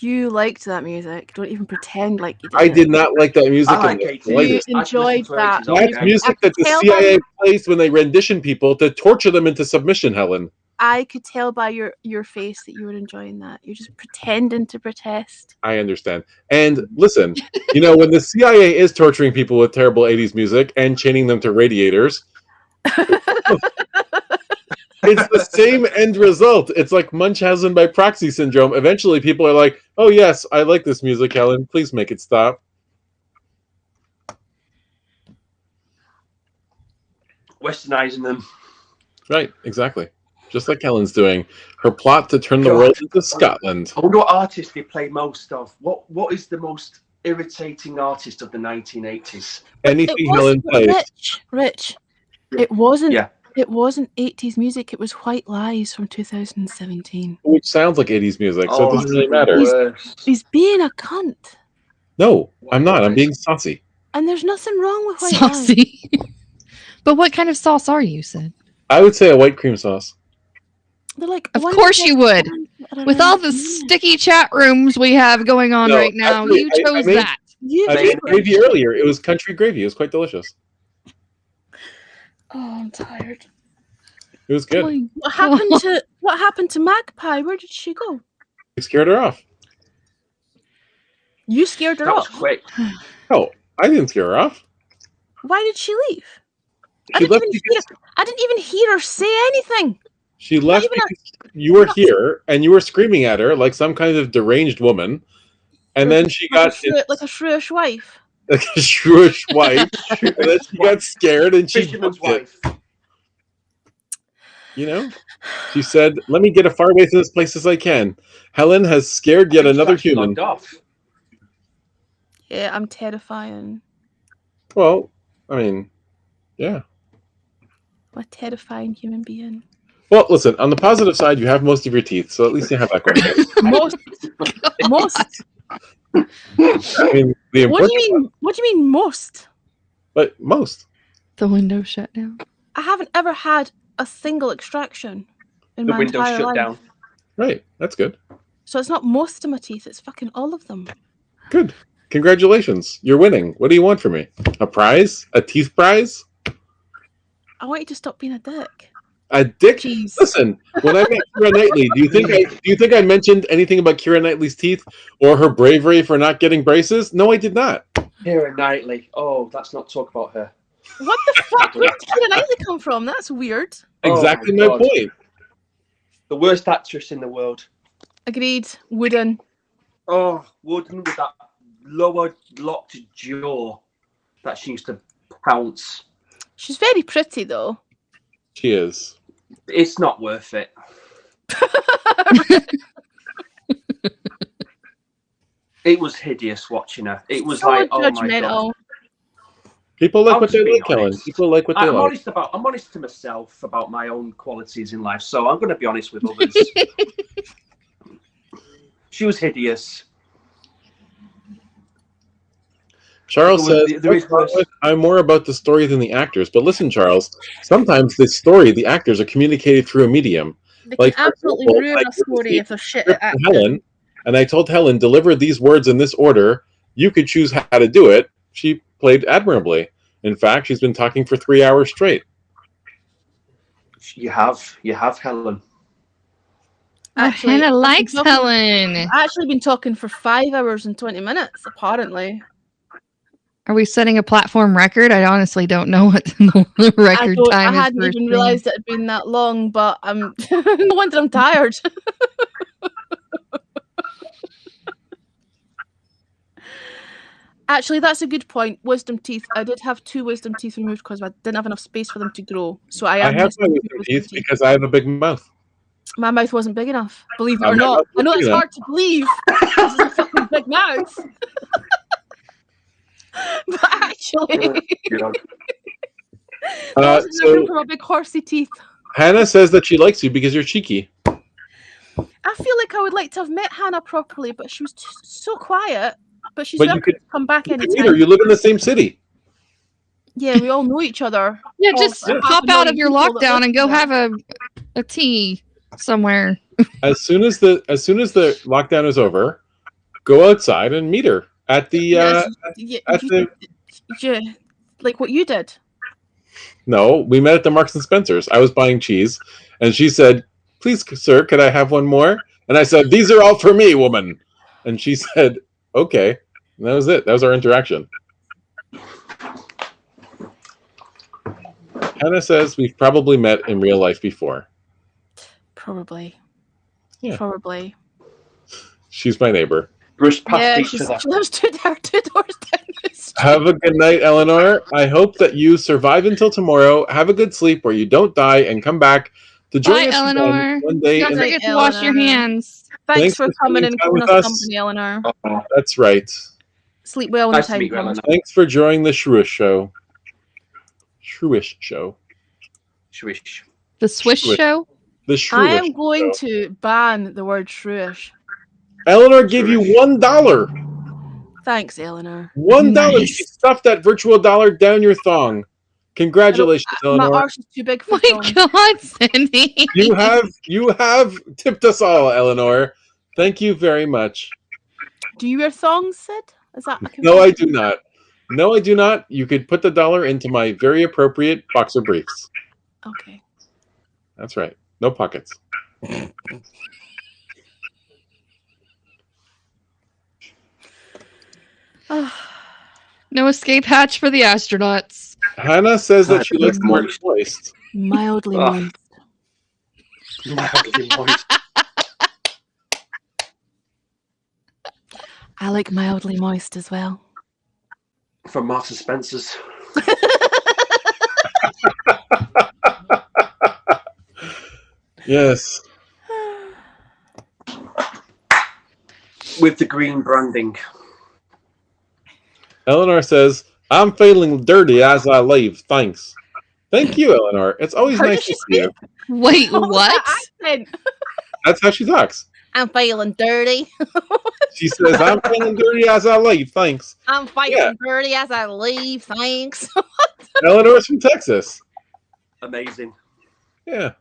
You liked that music. Don't even pretend like you did. I did not like that music. I like in the 80s. slightest. You enjoyed that. That's music that the Tell CIA them- plays when they rendition people to torture them into submission, Helen. I could tell by your face that you were enjoying that. You're just pretending to protest. I understand. And listen, you know, when the CIA is torturing people with terrible 80s music and chaining them to radiators, it's the same end result. It's like Munchausen by proxy syndrome. Eventually, people are like, oh, yes, I like this music, Helen. Please make it stop. Westernizing them. Right, exactly. Just like Helen's doing. Her plot to turn the God. world into Scotland. I wonder what artist they play most of. What is the most irritating artist of the 1980s? Anything Helen plays. Rich. It wasn't. Yeah. It wasn't 80s music. It was White Lies from 2017. Which sounds like 80s music, so it doesn't really matter. Worst. He's being a cunt, No, I'm not. I'm being saucy. and there's nothing wrong with White Lies. Saucy. But what kind of sauce are you, Sid? I would say a white cream sauce. They're like, Of one course you would. I With don't all know. the sticky chat rooms we have going on No, right now, actually, you I chose made- that. You I made did. gravy earlier. It was country gravy. It was quite delicious. Oh, I'm tired. It was good. Like, What happened to Magpie? Where did she go? We scared her off. You scared her That was off. quick. Oh, I didn't scare her off. Why did she leave? She left because I didn't even hear her say anything. she left even a- because you were here and you were screaming at her like some kind of deranged woman. And then she got like a shrewish wife. like a shrewish wife. And then she got scared and she Fisherman's booked it. wife. You know? She said, let me get as far away from this place as I can. Helen has scared yet I think another she's actually human. logged off. Yeah, I'm terrifying. Well, I mean, yeah. What a terrifying human being. Well, listen, on the positive side, you have most of your teeth, so at least you have that going. Most. I mean, the What do important, you mean? What do you mean most? but most. The window shut down. I haven't ever had a single extraction in The my window's entire shut life. down. Right, that's good. So it's not most of my teeth; it's fucking all of them. Good. Congratulations. You're winning. What do you want from me? A prize? A teeth prize? I want you to stop being a dick. A dick? Jeez. Listen, when I met Keira Knightley, do you think I mentioned anything about Keira Knightley's teeth or her bravery for not getting braces? No, I did not. Keira Knightley. Oh, let's not talk about her. What the fuck? Where did Keira Knightley come from? That's weird. Oh Exactly my my God. point. The worst actress in the world. Agreed. Wooden. Oh, Wooden with that lower locked jaw that she used to pounce. She's very pretty though. She is. It's not worth it. It was hideous watching her. It was So like, oh my god. judgmental. People like I'm what just they being like, Helen. honest. People like what they I'm like. honest to myself about my own qualities in life, so I'm going to be honest with others. She was hideous. Charles There says, was- there is worse. I'm more about the story than the actors. But listen, Charles, sometimes the story, the actors are communicated through a medium. They Like, can for absolutely example, ruin like, a story if they're shit Script at to acting. Helen, and I told Helen, deliver these words in this order. You could choose how to do it. she played admirably. In fact, she's been talking for 3 hours straight. You have Helen. Actually, Hannah I've been likes talking- Helen. I've actually been talking for 5 hours and 20 minutes, apparently. Are we setting a platform record? I honestly don't know what the record I time is. hadn't for a even stream. realised it had been that long, but I'm no wonder I'm tired. Actually, that's a good point. Wisdom teeth. I did have 2 wisdom teeth removed because I didn't have enough space for them to grow. So I I am have missing my 2 wisdom teeth because I have a big mouth. My mouth wasn't big enough, believe it My or not. mouth I know was it's big hard to believe. This is a fucking big mouth. But actually, I was So from a big horsey teeth. Hannah says that she likes you because you're cheeky. I feel like I would like to have met Hannah properly, but she was so quiet. But she's But you welcome could- to come back You can meet her. anytime. You live in the same city. Yeah, we all know each other. Yeah, All just half pop a out million of your people that lockdown live and go there. have a tea somewhere. As soon as the lockdown is over, go outside and meet her at the Yes, at the yeah, like what you did. no, we met at the Marks and Spencers. I was buying cheese, and she said, "Please, sir, could I have one more?" And I said, "These are all for me, woman." And she said, "Okay." And that was it. That was our interaction. Hannah says we've probably met in real life before. Probably. Yeah. Probably. She's my neighbor. Brushed past Yeah, each other. she lives 2 doors down the street. Have a good night, Eleanor. I hope that you survive until tomorrow. Have a good sleep where you don't die and come back to join Bye, us again Eleanor. one day. Don't in night, forget to wash your Eleanor. hands. Thanks Thanks for for coming spending and time keeping with us us. company, Eleanor. Oh, That's right. Sleep well when nice the to time meet you, comes. Eleanor. Thanks for joining the Shrewish Show. Shrewish Show. Swish. The Swish Swish. show? The I Shrewish am going Show. to ban the word shrewish. Eleanor gave you $1. Thanks, Eleanor. $1. Nice. She stuffed that virtual dollar down your thong. Congratulations, My Eleanor. arse is too big for My thong. God, Cindy. You have tipped us all, Eleanor. Thank you very much. Do you wear thongs, Sid? Is that a No, I do not. No, I do not. You could put the dollar into my very appropriate boxer briefs. Okay. That's right. No pockets. No escape hatch for the astronauts. Hannah says that she likes the word Moist. moist. Mildly Ugh. moist. Mildly moist. I like mildly moist as well. From Marks and Spencers. Yes. With the green branding. Eleanor says, I'm feeling dirty as I leave. Thanks. Thank you, Eleanor. It's always How nice did she to see you. Wait, What was what? that accent? That's how she talks. I'm feeling dirty. She says, I'm feeling dirty as I leave. Thanks. I'm feeling Yeah. dirty as I leave. Thanks. Eleanor's from Texas. Amazing. Yeah.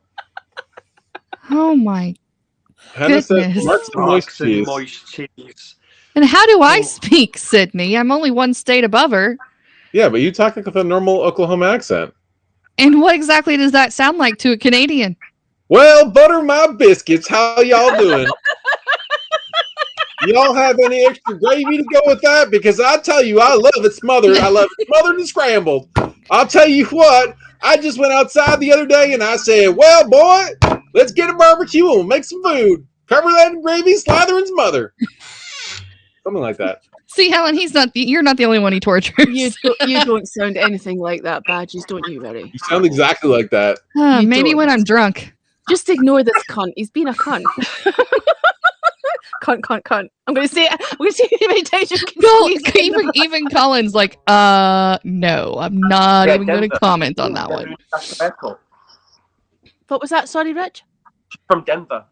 Oh my. Hannah says, Goodness. Marks and moist Marks and cheese. moist cheese. And how do I Oh. speak, Sydney? I'm only one state above her. Yeah, but you talk like with a normal Oklahoma accent. And what exactly does that sound like to a Canadian? Well, butter my biscuits. How y'all doing? Y'all have any extra gravy to go with that? Because I tell you, I love it smothered. I love it smothered and scrambled. I'll tell you what. I just went outside the other day and I said, well, boy, let's get a barbecue and we'll make some food. Cover that in gravy, slather and smother. Something like that. See, Helen, you're not the only one he tortures. You don't sound anything like that, Badges, don't you, Very? You sound exactly like that. Ah, You maybe don't. when I'm drunk. Just ignore this cunt. He's been a cunt. cunt. I'm going to say it. I'm going to say it many times. You can No, squeeze it in the even Colin's like, no, I'm not Yeah, even going to Denver. comment on that one. That's Airport. What was that? Sorry, Rich? From Denver.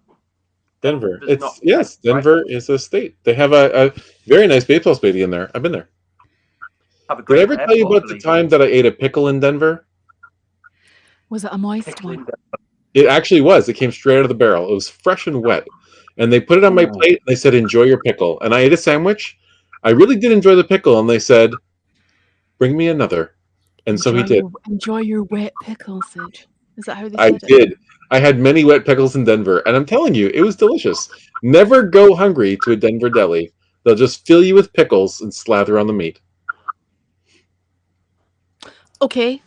Denver. Does It's not- yes, Denver is a state. They have a very nice baseball stadium there. I've been there. Have a Did I great ever tell you airport, about the I believe. time that I ate a pickle in Denver? Was it a moist Pickle in one? Denver. It actually was. It came straight out of the barrel. It was fresh and wet. And they put it on my Oh. plate and they said, enjoy your pickle. And I ate a sandwich. I really did enjoy the pickle. And they said, Bring me another. And so he did. Enjoy your wet pickle, Sid. Is that how they I said it? did. I had many wet pickles in Denver, and I'm telling you, it was delicious. Never go hungry to a Denver deli. They'll just fill you with pickles and slather on the meat. Okay.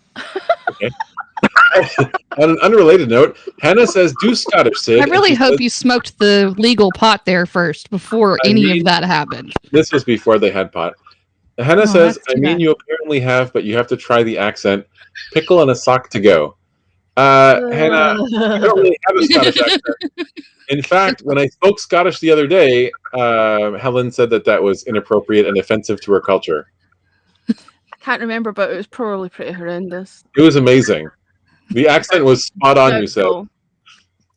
On an unrelated note, Hannah says, "Do Scottish, Sid." I really And she hope says- you smoked the legal pot there first before I any mean- of that happened. This was before they had pot. Hannah Oh, says, that's "I too mean, bad. you apparently have, but you have to try the accent. Pickle and a sock to go." Hannah, I don't really have a Scottish accent. In fact, when I spoke Scottish the other day, Helen said that was inappropriate and offensive to her culture. I can't remember, but it was probably pretty horrendous. It was amazing. The accent was spot on, you said. Doubtful.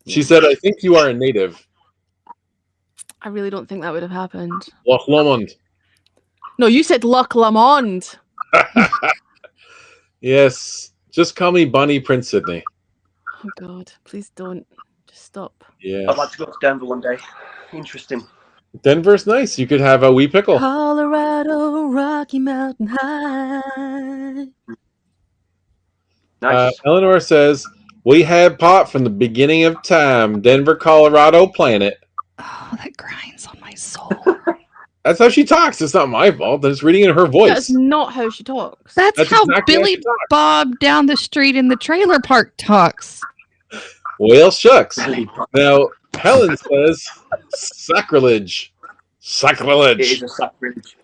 She said, "I think you are a native." I really don't think that would have happened. Loch Lomond. No, you said Loch Lomond. Yes. Just call me Bonnie Prince Sydney. Oh God, please don't. Just stop. Yeah. I'd like to go to Denver one day. Interesting. Denver's nice. You could have a wee pickle. Colorado, Rocky Mountain High. Nice. Eleanor says, "We had pot from the beginning of time. Denver, Colorado, planet." Oh, that grinds on my soul. That's how she talks. It's not my fault. I'm just reading in her voice. That's not how she talks. That's That's how exactly how Billy she talks. Bob down the street in the trailer park talks. Well, shucks. Belly button. Now, Helen says, "Sacrilege. It Sacrilege." is a sacrilege.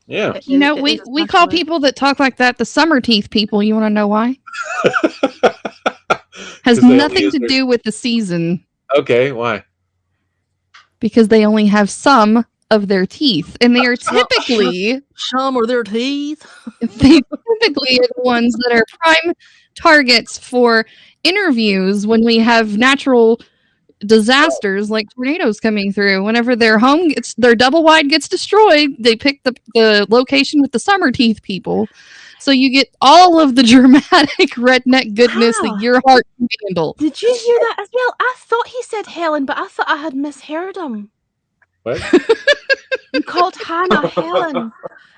Yeah. It You is- know, it we is we call sacrilege. people that talk like that the summer teeth people. You want to know why? Has 'Cause they only nothing use to their- do with the season, Okay, why? because they only have some of their teeth, and they are typically Some or their teeth. they typically are the ones that are prime targets for interviews when we have natural disasters like tornadoes coming through. Whenever their double wide gets destroyed, they pick the location with the summer teeth people. So you get all of the dramatic redneck goodness Ah. that your heart can handle. Did you hear that as well? I thought he said Helen, but I thought I had misheard him. What? You called Hannah Helen.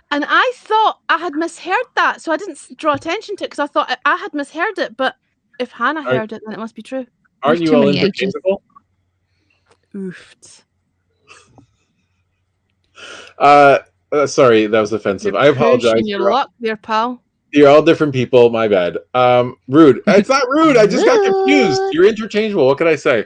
And I thought I had misheard that. So I didn't draw attention to it because I thought I had misheard it. But if Hannah Are- heard it, then it must be true. Aren't There's you too all many H's. interchangeable? Oofed. Sorry, that was offensive. I You're apologize. pushing your luck there, pal. You're all different people. My bad. Rude. It's not rude. I just got confused. You're interchangeable. What could I say?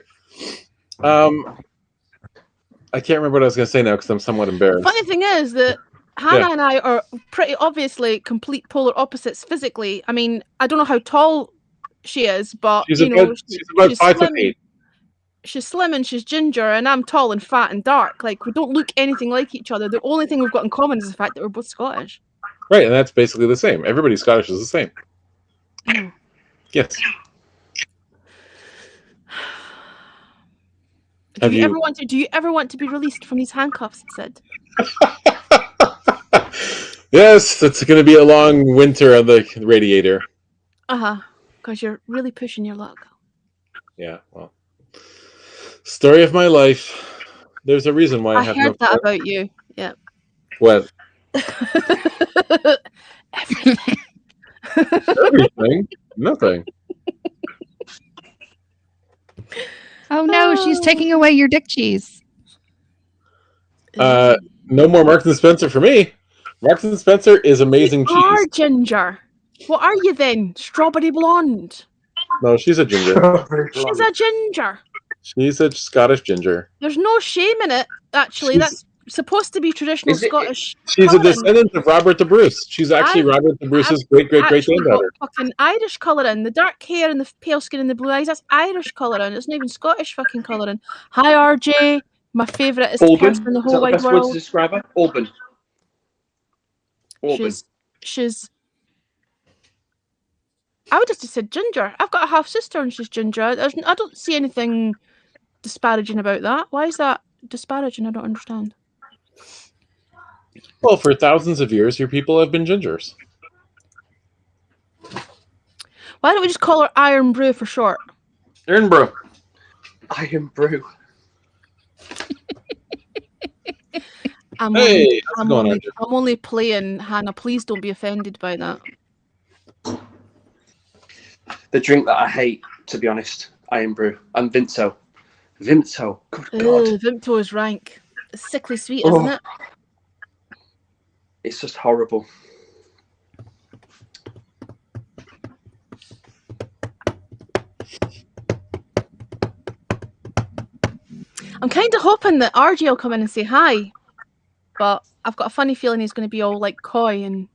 I can't remember what I was going to say now because I'm somewhat embarrassed. Funny thing is that Hannah and I are pretty obviously complete polar opposites physically. I mean, I don't know how tall she is, but She's you know, about 5'8". slim. She's slim and she's ginger, and I'm tall and fat and dark. Like, we don't look anything like each other. The only thing we've got in common is the fact that we're both Scottish. Right, and that's basically the same. Everybody Scottish is the same. Mm. Yes. Do Have you you- ever want to be released from these handcuffs? Sid? Yes, it's going to be a long winter on the radiator. Because you're really pushing your luck. Yeah, well. Story of my life. There's a reason why I, I have heard no. that about you. Yeah. What? Everything. Everything? Nothing. Oh no, she's taking away your dick cheese. No more Marks and Spencer for me. Marks and Spencer is amazing You are cheese. ginger. What are you then? Strawberry blonde. No, she's a ginger. She's a ginger. She's a Scottish ginger. There's no shame in it, actually. She's- That's supposed to be traditional Is it- Scottish. She's a colouring. descendant of Robert the Bruce. She's actually Robert the Bruce's great Actually got granddaughter. fucking Irish colouring. The dark hair and the pale skin and the blue eyes, that's Irish colouring. It's not even Scottish fucking colouring. Hi, RJ. My favourite is Alban. person in the Is that whole the wide best word to world. describe her? Alban. Alban. She's I would just have said ginger. I've got a half sister and she's ginger. I don't see anything disparaging about that. Why is that disparaging? I don't understand. Well, for thousands of years, your people have been gingers. Why don't we just call her Iron Brew for short? Ernbro. Iron Brew. I'm Hey, only, how's it going, Andrew? I'm only playing, Hannah. Please don't be offended by that. The drink that I hate, to be honest, Iron Brew and Vimto. Vimto, good God, Vimto is rank. It's sickly sweet, Oh. isn't it? it's just horrible. I'm kind of hoping that RJ will come in and say hi, but I've got a funny feeling he's going to be all like coy and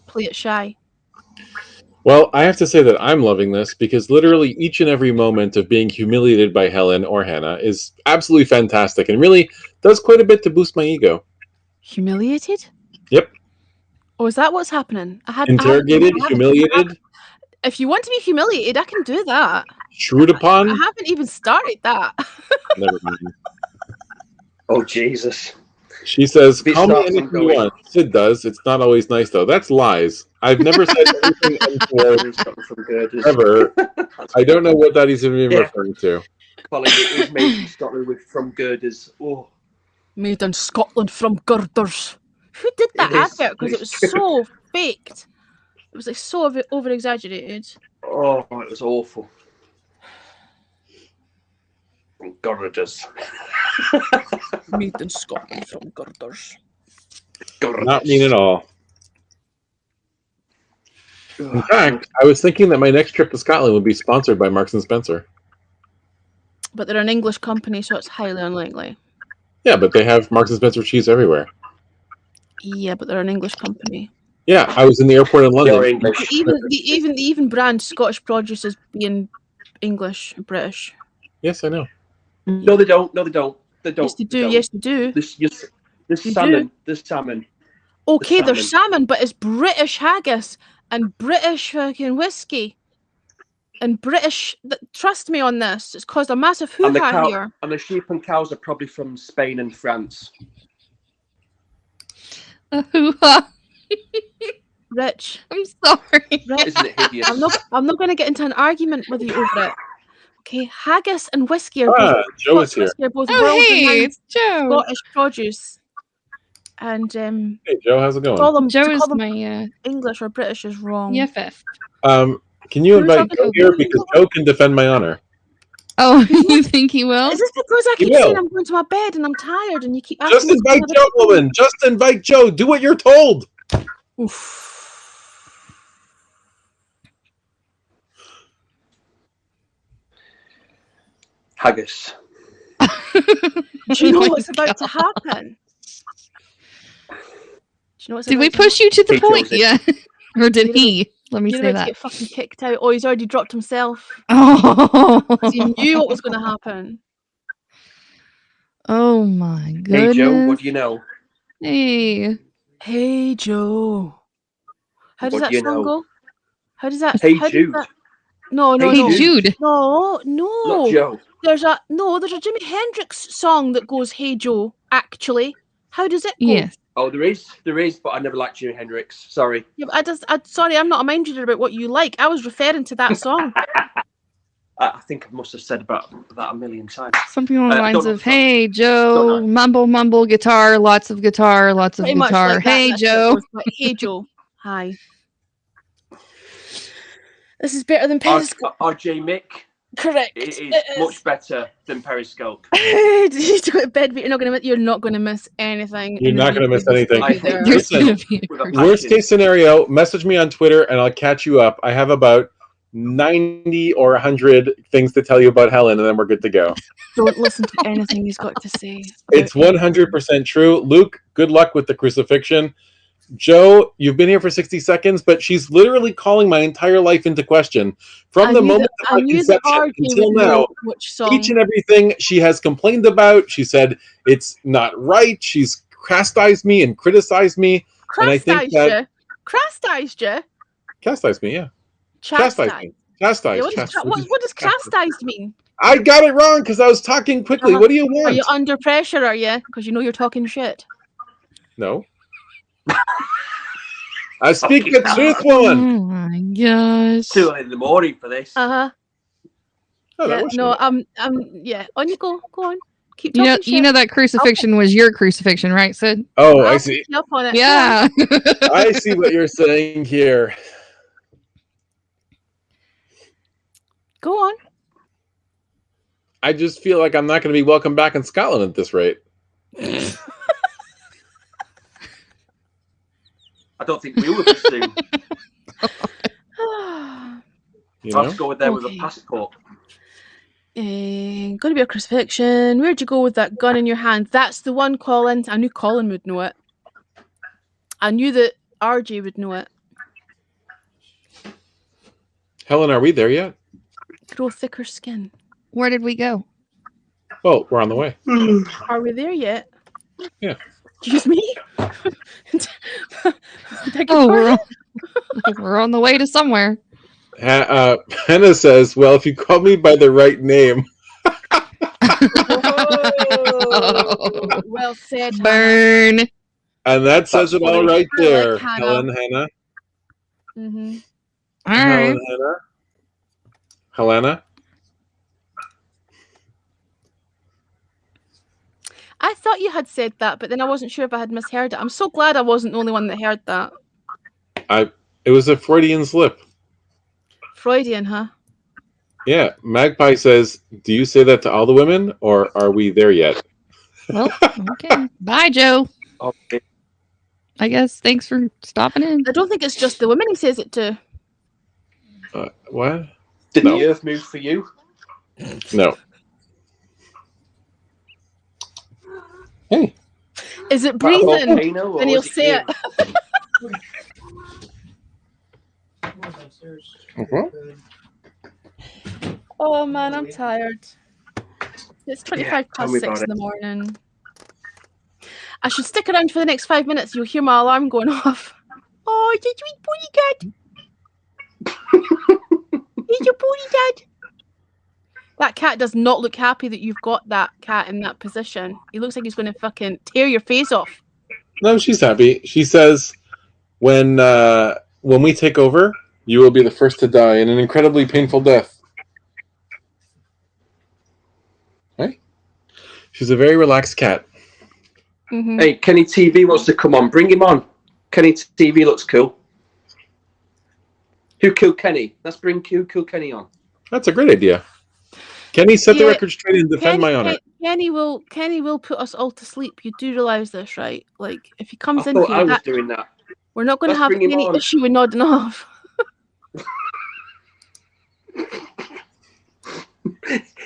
play it shy. Well, I have to say that I'm loving this because literally each and every moment of being humiliated by Helen or Hannah is absolutely fantastic and really does quite a bit to boost my ego. Humiliated? Yep. Oh, is that what's happening? Interrogated, humiliated, If you want to be humiliated, I can do that. shrewd upon. I haven't even started that. Never mind. Oh, Jesus. She says, Bit call me starts anything and you going. want. Sid does. It's not always nice, though. That's lies. I've never said anything untoward From Girders. ever. I don't know what that he's even Yeah. referring to. Colin, it was made in Scotland with from Girders. Oh, Made in Scotland from girders. Who did that It is. advert? Because it was so faked. It was like so over exaggerated. oh, it was awful. From Girders. Made in Scotland from girders. Not mean at all. In fact, I was thinking that my next trip to Scotland would be sponsored by Marks and Spencer. But they're an English company, so it's highly unlikely. Yeah, but they have Marks and Spencer cheese everywhere. Yeah, but they're an English company. Yeah, I was in the airport in You're London. English. They even brand Scottish produce as being English and British. Yes, I know. No, they don't. No, they don't. They don't. Yes, they do. don't. Yes, they do. There's They salmon. There's salmon. Okay, the there's salmon, but it's British haggis and British fucking whiskey and British. Trust me on this. It's caused a massive And the hoo-ha cow here. and the sheep and cows are probably from Spain and France. Rich, I'm sorry. Rich. Isn't it hideous? I'm not going to get into an argument with you over it. Okay, haggis and whiskey are Ah, both, Joe is here. whiskey are both Oh, hey, world-renowned it's Joe. Scottish produce. And Hey, Joe, how's it to going? call them, Joe to is call them my English or British is wrong. EFF. Can you Who's invite on Joe the- here because Joe can defend my honor? Oh, you think he will? Is this because I He keep saying will. I'm going to my bed and I'm tired and you keep asking Just me to invite go to Joe, bed? woman. Just invite Joe. Do what you're told. Oof. Haggis. Do you know Oh my what's about to God. happen? Do you know what's Did about we to push you to the Hey, point? Josie. Yeah. Or did You're he? Let me You're say about to that. get fucking kicked out. Oh, he's already dropped himself. 'Cause Oh. he knew what was going to happen. Oh my Hey goodness. Joe, what do you know? Hey. Hey, Joe. How does What that do you song know? go? How does that? Hey how does Jude. that- No, no, Hey, no, Hey, Jude. no, Not no. Joe. There's a Jimi Hendrix song that goes "Hey Joe." Actually, how does it go? Yes. Oh, there is, but I never liked Jimi Hendrix. Sorry. Yeah, but sorry, I'm not a mind reader about what you like. I was referring to that song. I think I must have said about that a million times. Something along the I lines don't know of, the song. hey, Joe, Don't know. mumble, mumble, guitar, lots of guitar, lots of Pretty much guitar. like that, Hey, and that's how it Joe. goes, like, hey Joe, hi. This is better than Periscope. RJ Mick, Correct. it is It much better than Periscope. You go to bed, but you're not going to miss anything. You're and not the gonna miss videos will anything. be I hate there. There's Listen, going to be with a a Worst case scenario, message me on Twitter and I'll catch you up. I have about 90 or 100 things to tell you about Helen, and then we're good to go. Don't listen to anything he's got to say. It's about 100% true. Luke, good luck with the crucifixion. Joe, you've been here for 60 seconds, but she's literally calling my entire life into question. From I the knew moment that- of I my knew that conception RJ until would know now, which song. each and everything she has complained about, she said it's not right. She's chastised me and criticized me. And I think Chastised that- you. Chastised you. Chastised me, yeah. Chastised me. Chastised. Yeah, what does chastised mean? I got it wrong because I was talking quickly. Uh-huh. What do you Are want? you under pressure, are you? Because you know you're talking shit. No. I speak the truth, woman. Oh my gosh. Too late in the morning for this. Uh-huh. Oh, that Yeah, was no, shit. yeah. On you go. Go on. Keep You talking know, shit. you know that crucifixion was your crucifixion, right, Sid? Oh, I I'll see. pick you up on it. Yeah. I see what you're saying here. Go on. I just feel like I'm not going to be welcome back in Scotland at this rate. I don't think we will be soon. You I'll have know? to go there with a Okay. passport. Going to be a crucifixion. Where'd you go with that gun in your hand? That's the one, Colin. I knew Colin would know it. I knew that RJ would know it. Helen, are we there yet? Grow thicker skin. Where did we go? Well, we're on the way. Are we there yet? Yeah. Excuse me? Beg your Oh, pardon? we're on the way to somewhere. Hannah says, well, if you call me by the right name. Oh, well said. Hannah. Burn. And that says it all funny. right I like there, Hannah. Hannah. Mhm. All right. Helena. I thought you had said that, but then I wasn't sure if I had misheard it. I'm so glad I wasn't the only one that heard that. It was a Freudian slip. Freudian, huh? Yeah. Magpie says, do you say that to all the women, or are we there yet? Well, okay. Bye, Joe. Okay. I guess. Thanks for stopping in. I don't think it's just the women he says it to. What? Did No. the earth move for you? No. Hey. Is it That a breathing? volcano, or Then he'll is say you? it. Oh man, I'm tired. It's 25 tell past me 6 about in the morning. I should stick around for the next 5 minutes. You'll hear my alarm going off. Oh, it's a sweet pony cat. It's your pony dad. That cat does not look happy that you've got that cat in that position. He looks like he's going to fucking tear your face off. No, she's happy. She says, when we take over, you will be the first to die in an incredibly painful death. Right? She's a very relaxed cat. Mhm. Hey, Kenny TV wants to come on. Bring him on. Kenny TV looks cool. Who killed Kenny? Let's bring who killed Kenny on. That's a great idea. Kenny, set the Yeah, record straight and defend my honor. Kenny will put us all to sleep. You do realise this, right? Like, if he I comes in thought I here, was doing that. we're not going to Let's have bring him any on. issue with nodding off.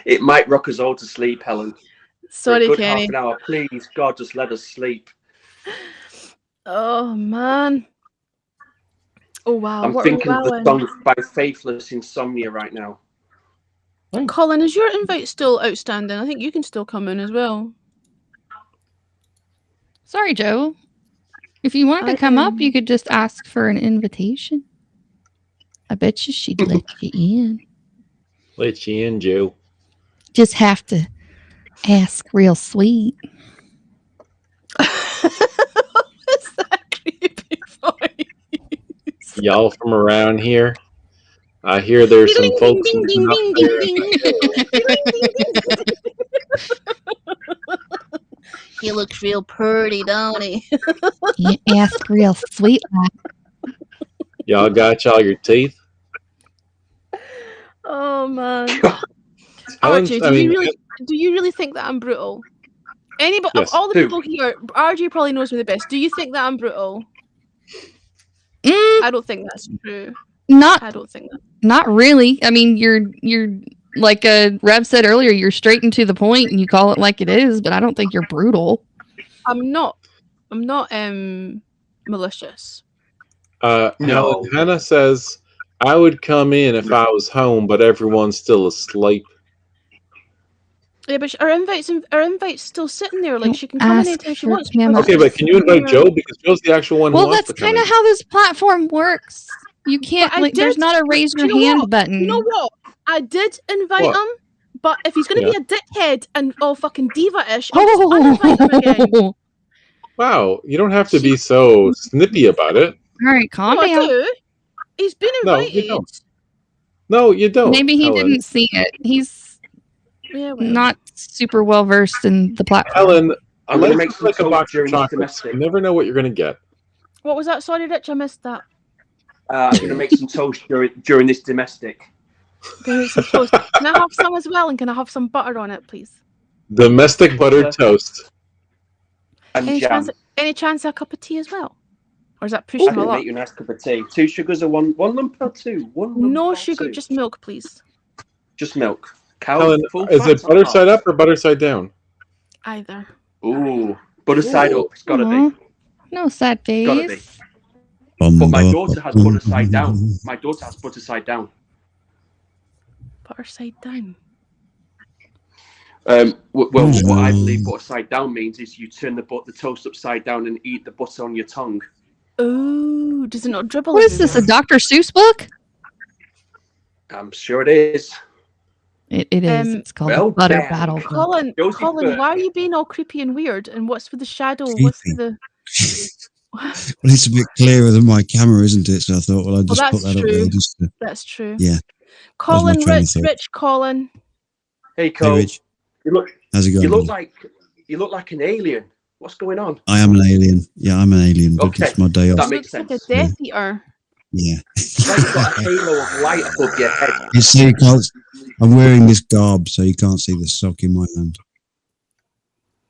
It might rock us all to sleep, Helen. For a Sorry, good Kenny. half an hour, please, God, just let us sleep. Oh man. Oh wow. I'm what are we thinking of the wowing? song by Faithless Insomnia right now. Colin, is your invite still outstanding? I think you can still come in as well. Sorry, Joe. If you wanted to come up, you could just ask for an invitation. I bet you she'd let you in. Let you in, Joe. Just have to ask real sweet. What's that creepy voice? Y'all from around here? I hear there's some folks. Ding, ding, ding, ding, ding. He looks real pretty, don't he? You ask real sweet. Y'all got y'all your teeth? Oh man. Helen's- RJ, I mean, do you really think that I'm brutal? Anybody Yes. of all the Who? people here, RJ probably knows me the best. Do you think that I'm brutal? Mm, I don't think that's true. not I don't think that. not really. I mean, you're like Rev said earlier, you're straight and to the point and you call it like it is, but I don't think you're brutal. I'm not malicious. No. Hannah says, I would come in if I was home, but everyone's still asleep. Yeah, but our invite's still sitting there. Like, Don't she can come in ask anytime she for wants. him. Okay, but can you invite Joe? Because Joe's the actual one who Well, wants that's to come kind of in. how this platform works. You can't. But I Like, there's did- not a raise Do your you know hand what? button. You know what? I did invite What? him, but if he's going to Yeah. be a dickhead and all fucking diva-ish, I'll just uninvite him again. Oh, Wow, you don't have to be so snippy about it. all right, calm No, I down. do. He's been No, you invited. don't. No, you don't. Maybe he Helen. didn't see it. He's Yeah, well. Not super well versed in the platform. Helen, I I'm gonna like make make some like a toast box of during this chocolates. domestic. You never know what you're gonna get. What was that? Sorry, Rich, I missed that. I'm going to make some toast during this domestic. Gonna make some toast. Can I have some as well? And can I have some butter on it, please? Domestic buttered toast. And Any jam. chance of a cup of tea as well? Or is that I pushing a can lot? make you a nice cup of tea. 2 sugars or one lump or two? One lump No or sugar, two? just milk, please. Just milk. Cow, Helen, full is it fat or butter half? side up or butter side down? Either. Ooh, butter side up. It's got to Aw, be. no sad Gotta be. face. But my daughter has butter side down. My daughter has butter side down. Butter side down. Well, what I believe butter side down means is you turn the toast upside down and eat the butter on your tongue. Ooh, does it not dribble? What is this, a everywhere? Dr. Seuss book? I'm sure it is. It is. It's called well the Butter done. Battle Book. Colin, Josie Colin, why are Bird. you being all creepy and weird? And what's with the shadow? What's with the? Well, it's a bit clearer than my camera, isn't it? So I thought, well, I'd just that's put that up true. there. Just to, That's true. yeah. Colin, train of thought. Rich, Colin. Hey, Hey, Cole. Rich, You look how's it going? you look like an alien. What's going on? I am an alien. Yeah, I'm an alien, but Okay. it's my day off. That He makes looks like sense. a Death Eater. Yeah. It's like you've got a halo of light above your head. You see, you can't, I'm wearing this garb, so you can't see the sock in my hand.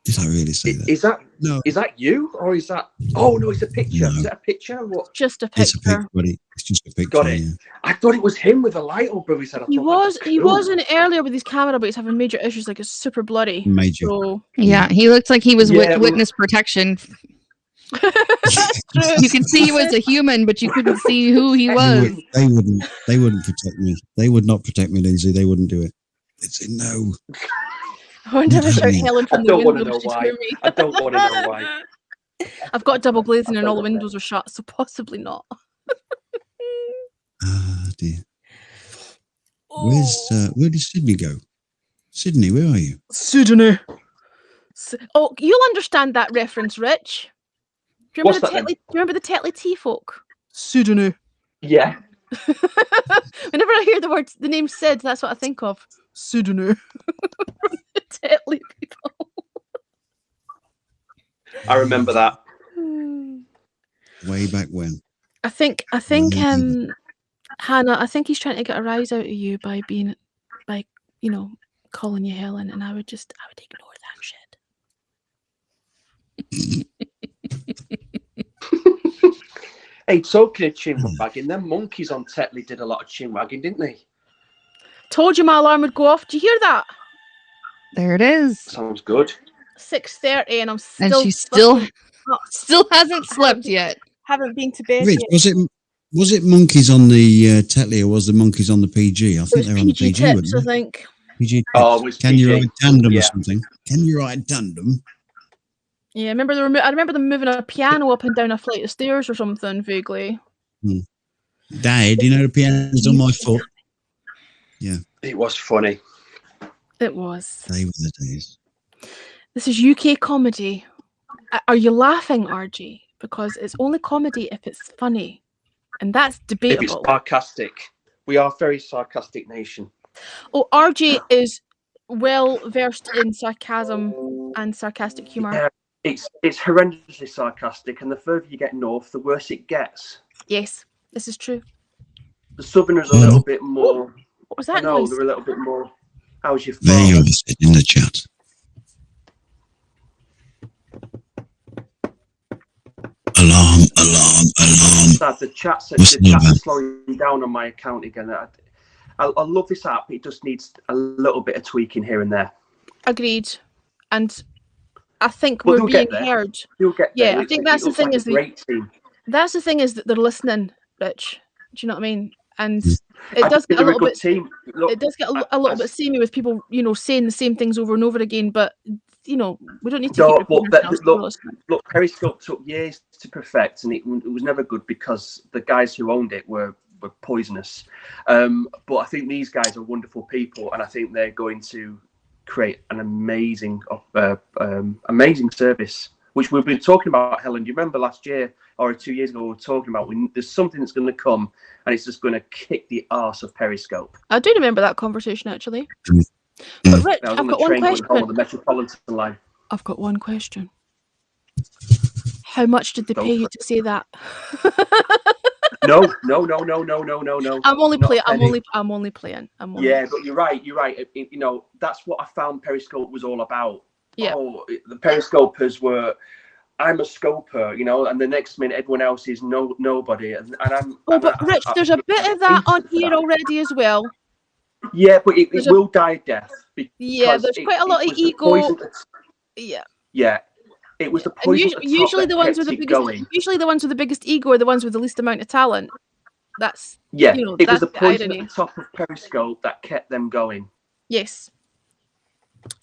Did I really say that? Is No, that you or is that? Oh no, it's a picture. No. Is that a picture? Or what? Just a it's a picture. picture, buddy. It's just a picture. Got it. Yeah. I thought it was him with a light over his head. I He thought that was cool. in earlier with his camera, but he's having major issues. Like it's super bloody. Major. So Yeah, he looked like he was Yeah, well- witness protection. You could see he was a human, but you couldn't see who he was. They wouldn't protect me. They would not protect me, Lindsay. They wouldn't do it. It's a no. I wonder if I shout I Helen I from the don't want to windows. know She'd why. hear me. I don't want to know why. I've got double glazing and all the windows are shut, so possibly not. Ah, dear. Where did Sydney go? Sydney, where are you? Sydney. Oh, you'll understand that reference, Rich. Do you What's remember that then? Do you remember the Tetley tea folk? Sydney. Yeah. Whenever I hear the name Sid, that's what I think of. Sydney. The Tetley people. I remember that. Way back when. I think Hannah, I think he's trying to get a rise out of you by calling you Helen, and I would ignore that shit. Hey, talking of chin wagging, them monkeys on Tetley did a lot of chin wagging, didn't they? Told you my alarm would go off. Do you hear that? There it is. Sounds good. 6:30, and I'm And still she still fucking hasn't slept yet. haven't been to bed Rich, yet. was it monkeys on the Tetley or was the monkeys on the PG? I It think was they were on the PG PG, tips, I weren't they? think. PG Oh, tips. it was Can you PG. ride tandem Yeah. or something? Can you ride tandem? Yeah, I remember them moving a piano up and down a flight of stairs or something vaguely. Dad, you know the piano's on my foot. It was funny. It was. They were the days. This is UK comedy. Are you laughing, RG? Because it's only comedy if it's funny, and that's If it's debatable. sarcastic. We are a very sarcastic nation. Oh, RG is well versed in sarcasm and sarcastic humour. Yeah, it's horrendously sarcastic, and the further you get north, the worse it gets. Yes, this is true. The Southerners are a little bit more. What was that No, noise? they're a little bit more. How's your There you farm? are, Sid, in the chat. Alarm, alarm, alarm. Sad, the chat's What's the are name? slowing down on my account again. I love this app. It just needs a little bit of tweaking here and there. Agreed. And I think But we're they'll being get there. heard. You'll get Yeah, there. I think that's the looks thing like is a great team. That's the thing is that they're listening, Rich. Do you know what I mean? And Mm. it I does think get a they're little good bit. team. Look, It does get a little bit samey with people, saying the same things over and over again. But we don't need to No, keep repeating but ourselves. look- We're listening. look, Periscope took years to perfect, and it was never good because the guys who owned it were poisonous. But I think these guys are wonderful people, and I think they're going to create an amazing service, which we've been talking about. Helen, do you remember last year or 2 years ago we were talking about there's something that's going to come, and it's just going to kick the arse of Periscope. I do remember that conversation actually. But Rich, I was on I've the got one train going home on question. the Metropolitan line. I've got one question. How much did they Go pay for you it. to say that? No. I'm only Not a playing. I'm penny. only playing. I'm only. Yeah, but you're right. You know, that's what I found Periscope was all about. Yeah. Oh, the Periscopers were, I'm a scoper, you know, and the next minute everyone else is nobody. And I'm. Oh, and but Rich, there's a bit of that on here already as well. Yeah, but it There's will die a death. Yeah, there's quite a lot of was the ego. poison that- Yeah. Yeah, it was the And poison. at the top usually that the ones kept with the it biggest, going. usually the ones with the biggest ego are the ones with the least amount of talent. That's Yeah, you know, it was that's the poison irony. at the top of Periscope that kept them going. Yes.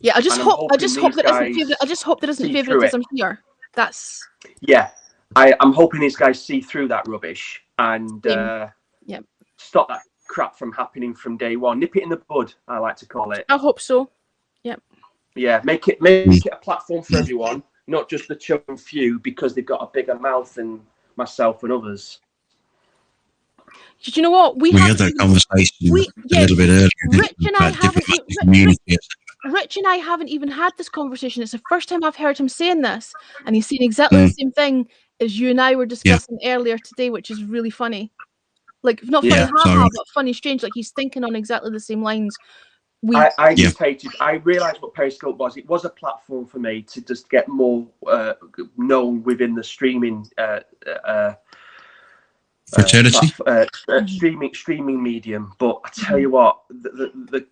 Yeah, I just And I'm hope hoping there isn't these I just hope there isn't see through favoritism here. That's Yeah, I'm hoping these guys see through that rubbish and Yep. stop that crap from happening from day one. Nip it in the bud, I like to call it. I hope so. Yeah, make it a platform for everyone, not just the chosen few because they've got a bigger mouth than myself and others. Did you know what We had that conversation a little bit earlier. Rich and I about haven't diplomatic Rich immunity. and I haven't even had this conversation. It's the first time I've heard him saying this, and he's saying exactly the same thing as you and I were discussing earlier today, which is really funny. Like not funny, haha, but funny, strange. Like he's thinking on exactly the same lines. I realised what Periscope was. It was a platform for me to just get more known within the streaming fraternity, streaming medium. But I tell you what, the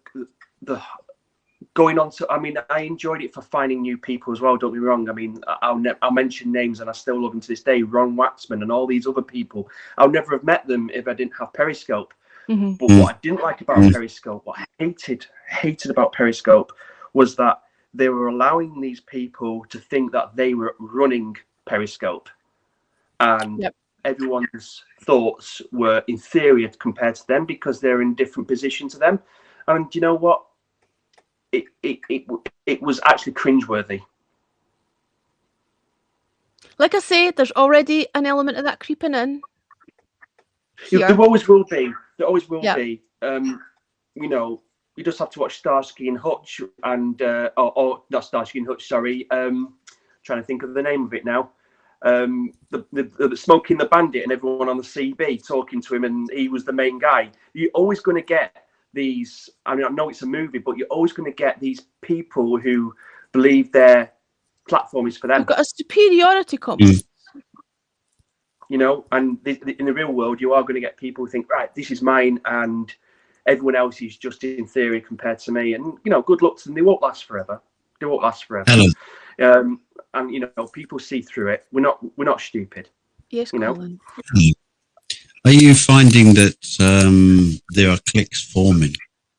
going on to, I mean, I enjoyed it for finding new people as well. Don't be wrong. I mean, I'll mention names, and I still love them to this day. Ron Waxman and all these other people. I'll never have met them if I didn't have Periscope. Mm-hmm. But what I didn't like about Periscope, what I hated about Periscope, was that they were allowing these people to think that they were running Periscope, and everyone's thoughts were inferior compared to them because they're in different position to them. And you know what? It was actually cringeworthy. Like I say, there's already an element of that creeping in. There always will be. There always will Yeah. be. You know, you just have to watch Starsky and Hutch and or not Starsky and Hutch. Sorry, trying to think of the name of it now. The Smoking the Bandit and everyone on the CB talking to him, and he was the main guy. You're always going to get these. I mean, I know it's a movie, but you're always going to get these people who believe their platform is for them. You've got a superiority complex. You know, and in the real world, you are going to get people who think, right, this is mine, and everyone else is just inferior compared to me. And you know, good luck to them. They won't last forever. They won't last forever. And you know, people see through it. We're not stupid. Yes, you know. Colin. Are you finding that there are cliques forming?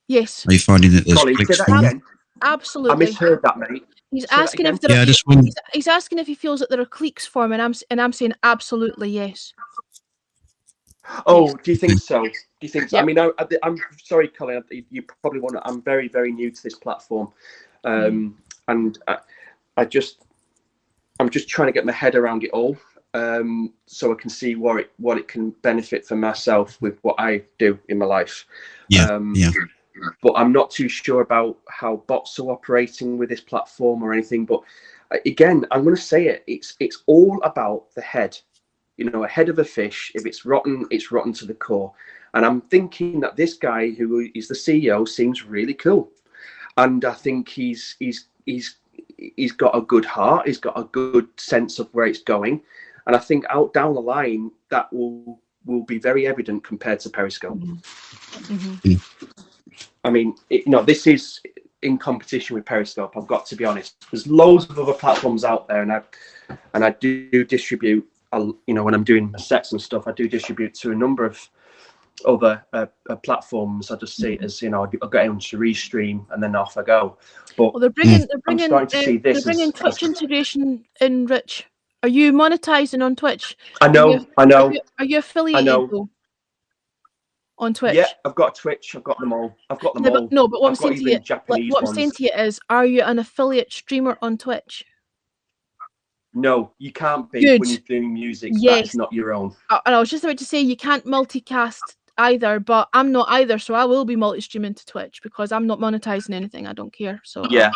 Yes. Are you finding that there's Colin, cliques say that forming? again. Absolutely. I misheard that, mate. He's Say that asking again. if there Yeah, I are, just want. he's asking if he feels that there are cliques forming, and I'm saying absolutely yes. Oh, do you think so? Do you think so? Yep. I mean, I'm sorry, Colin. You probably want to. I'm very, very new to this platform, and I'm just trying to get my head around it all, so I can see what it can benefit for myself with what I do in my life. Yeah. But I'm not too sure about how bots are operating with this platform or anything. But again, I'm going to say it. It's all about the head. You know, a head of a fish. If it's rotten to the core. And I'm thinking that this guy who is the CEO seems really cool, and I think he's got a good heart. He's got a good sense of where it's going, and I think out down the line that will be very evident compared to Periscope. Mm-hmm. I mean, this is in competition with Periscope. I've got to be honest. There's loads of other platforms out there, and I do distribute. You know, when I'm doing my sets and stuff, I do distribute to a number of other platforms. I just see it as, you know, I get onto Restream and then off I go. But Well, they're bringing Twitch integration in. Rich, are you monetizing on Twitch? I know. Are you affiliated though, on Twitch? Yeah, I've got Twitch. I've got them all. I've got them all. No, but what I'm I've got saying to even you, Japanese what I'm ones. saying to you is, are you an affiliate streamer on Twitch? No, you can't be Good. when you're doing music. Yes. That's not your own. And I was just about to say you can't multicast either, but I'm not either, so I will be multi-streaming to Twitch because I'm not monetizing anything. I don't care. So Yeah.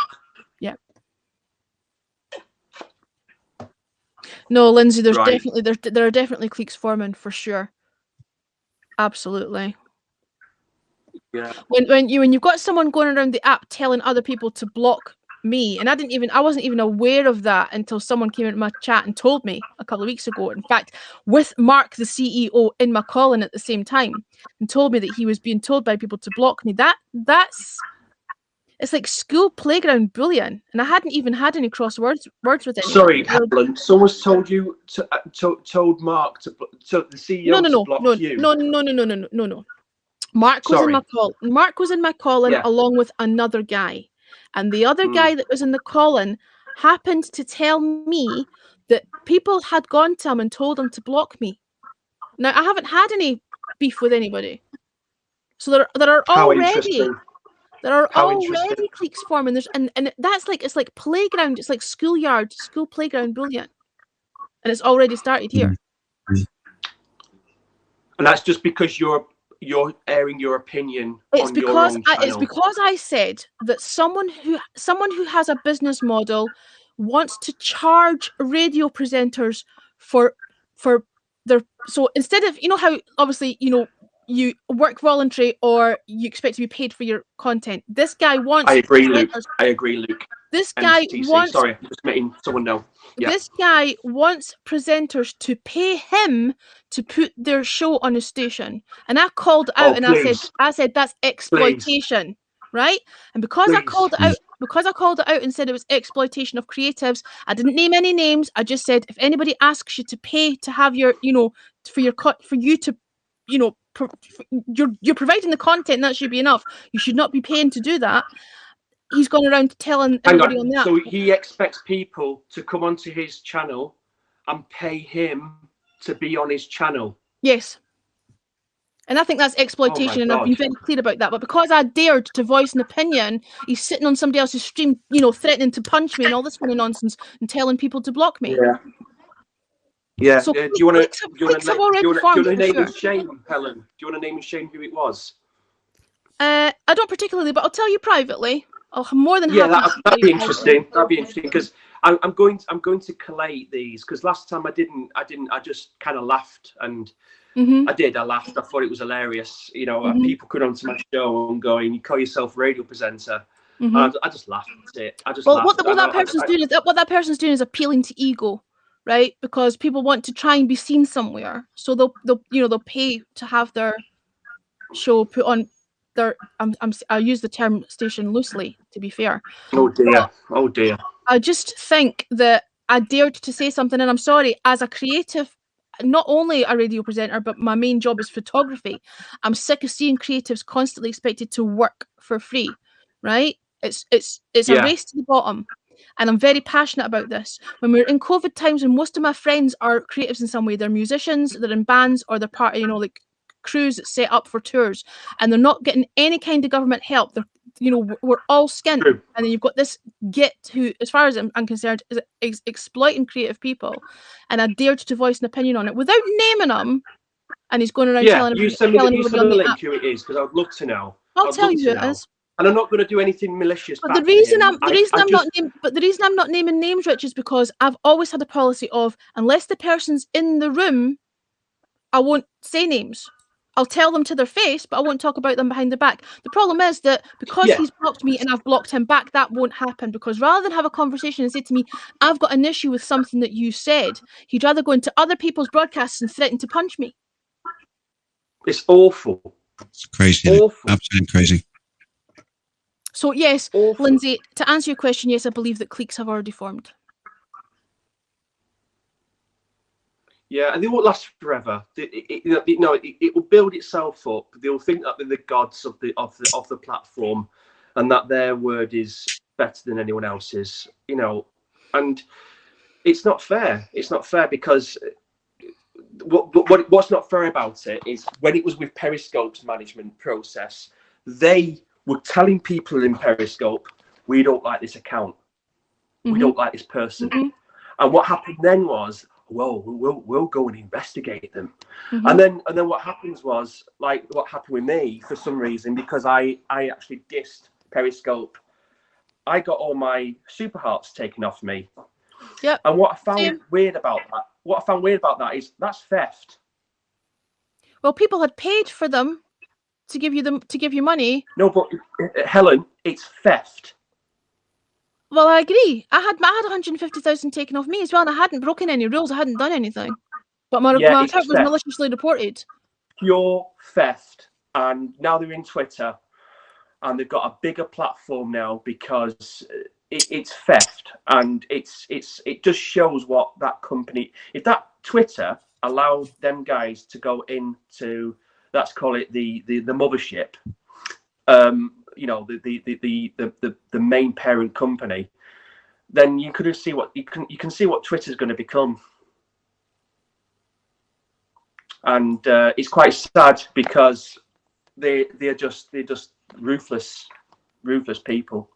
No, Lindsay, there's Right. definitely there are definitely cliques forming for sure. Absolutely. Yeah. When you've got someone going around the app telling other people to block me, and I wasn't even aware of that until someone came into my chat and told me a couple of weeks ago. In fact, with Mark, the CEO, in my calling at the same time, and told me that he was being told by people to block me. It's like school playground bullying, and I hadn't even had any words with anyone. Sorry, Helen. Someone's told you told Mark to the CEO to block you. No. Mark was in my call. Mark was in my calling along with another guy, and the other guy that was in the calling happened to tell me that people had gone to him and told him to block me. Now I haven't had any beef with anybody, so there are already. There are already cliques forming. And that's like, it's like playground. It's like school playground bullying, and it's already started here. And that's just because you're airing your opinion It's on because your own channel. it's because I said that someone who has a business model wants to charge radio presenters for their, so instead of, you know how obviously, you know, you work voluntary or you expect to be paid for your content. This guy wants. I agree, Luke. This guy MTC. wants. Sorry, I'm just letting someone know. Yeah. This guy wants presenters to pay him to put their show on a station, and I called out and I said that's exploitation, right? And because I called it out and said it was exploitation of creatives, I didn't name any names. I just said if anybody asks you to pay to have your, you know, for you to, you know, you're providing the content, that should be enough. You should not be paying to do that. He's gone around telling everybody on that. So he expects people to come onto his channel and pay him to be on his channel. Yes. And I think that's exploitation, and I've been very clear about that. But because I dared to voice an opinion, he's sitting on somebody else's stream, you know, threatening to punch me and all this kind of nonsense and telling people to block me. Yeah. Yeah. So do you want to name sure. and shame, Helen? Do you want to name and shame who it was? I don't particularly, but I'll tell you privately. I'm more than happy. Yeah, that'd be interesting. That'd be interesting because I'm going to collate these, because last time I didn't. I just kind of laughed, and I laughed. I thought it was hilarious. You know, people come onto my show and going, "You call yourself a radio presenter." I just laughed at it. What that person's doing is appealing to ego, right? Because people want to try and be seen somewhere, so they'll pay to have their show put on. I use the term station loosely, to be fair. Oh dear. I just think that I dared to say something, and I'm sorry, as a creative, not only a radio presenter, but my main job is photography. I'm sick of seeing creatives constantly expected to work for free, right? It's a race to the bottom. And I'm very passionate about this. When we're in COVID times, and most of my friends are creatives in some way, they're musicians, they're in bands, or they're part of, you know, like crews that set up for tours, and they're not getting any kind of government help. They're, you know, we're all skint. And then you've got this git who, as far as I'm concerned, is exploiting creative people. And I dared to voice an opinion on it without naming him. And he's going around telling everybody. You send me the link who it is, because I'd love to know. I'll tell you who it is. And I'm not going to do anything malicious. But the reason I'm not naming names, Rich, is because I've always had a policy of, unless the person's in the room, I won't say names. I'll tell them to their face, but I won't talk about them behind the back. The problem is that because he's blocked me and I've blocked him back, that won't happen. Because rather than have a conversation and say to me, I've got an issue with something that you said, he'd rather go into other people's broadcasts and threaten to punch me. It's awful. It's crazy. Awful. Absolutely crazy. So yes, awful. Lindsay, to answer your question, yes, I believe that cliques have already formed. Yeah, and they won't last forever. It will build itself up. They'll think that they're the gods of the platform, and that their word is better than anyone else's. You know, and it's not fair. It's not fair because what's not fair about it is when it was with Periscope's management process, they were telling people in Periscope, "We don't like this account. We don't like this person." And what happened then was whoa, we'll go and investigate them. Mhm. And then what happens was, like what happened with me for some reason, because I actually dissed Periscope, I got all my super hearts taken off me. Yep. And what I found Same. weird about that is that's theft. Well, people had paid for them to give you money. No, but Helen, it's theft. Well, I agree. I had 150,000 taken off me as well, and I hadn't broken any rules. I hadn't done anything, but my Yeah, it's account was theft. maliciously reported. Pure theft. And now they're in Twitter, and they've got a bigger platform now because it's theft, and it just shows what that company. If that Twitter allowed them guys to go into, let's call it the mothership, you know, the main parent company, then you could see what you can see what Twitter's going to become. And it's quite sad because they're just ruthless people.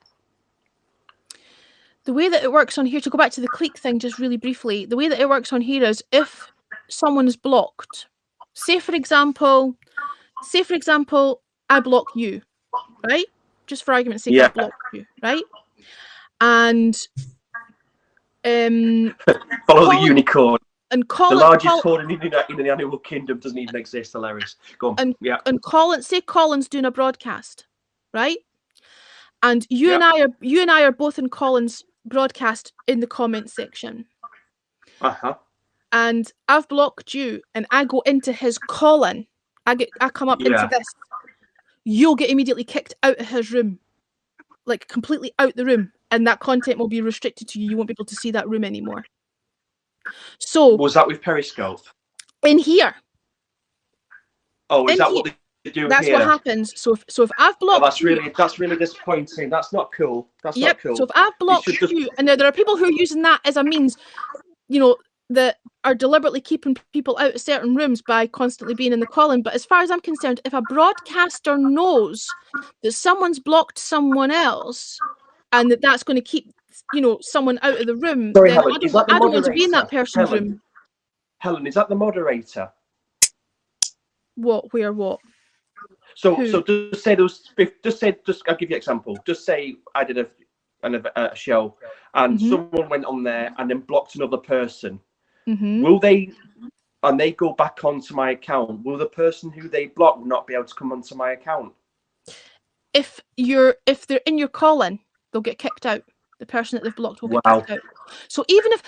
The way that it works on here, to go back to the clique thing just really briefly, the way that it works on here is if someone is blocked, say for example, I block you, right? Just for argument's sake, Yeah. I block you, right? And Follow the Colin- unicorn. and The Colin, largest horn in the animal kingdom doesn't even exist. Hilarious. Go on. And- Yeah. and Colin, say Colin's doing a broadcast, right? And you and I are both in Colin's broadcast in the comment section, Uh-huh. and I've blocked you, and I go into his Colin. I come up Yeah. into this. You'll get immediately kicked out of his room, like completely out the room, and that content will be restricted to you. You won't be able to see that room anymore. So Was that with Periscope? in here, Oh, is In that here- what they do that's here? what happens. So if I've Oh, blocked that's you, really disappointing. That's not cool. That's yep. not cool. So if I've blocked should just- you, and there are people who are using that as a means, you know, that are deliberately keeping people out of certain rooms by constantly being in the Colin. But as far as I'm concerned, if a broadcaster knows that someone's blocked someone else, and that's going to keep, you know, someone out of the room, Sorry, then Helen, I is that the don't want to be in that moderator? person's Helen? room. Helen, is that the moderator? What? Where? What? So Who? just say I'll give you an example. Just say I did a show and Mhm. someone went on there and then blocked another person. Mm-hmm. Will they, and they go back onto my account, will the person who they blocked not be able to come onto my account? If they're in your Colin, they'll get kicked out. The person that they've blocked will get Wow. kicked out. So even if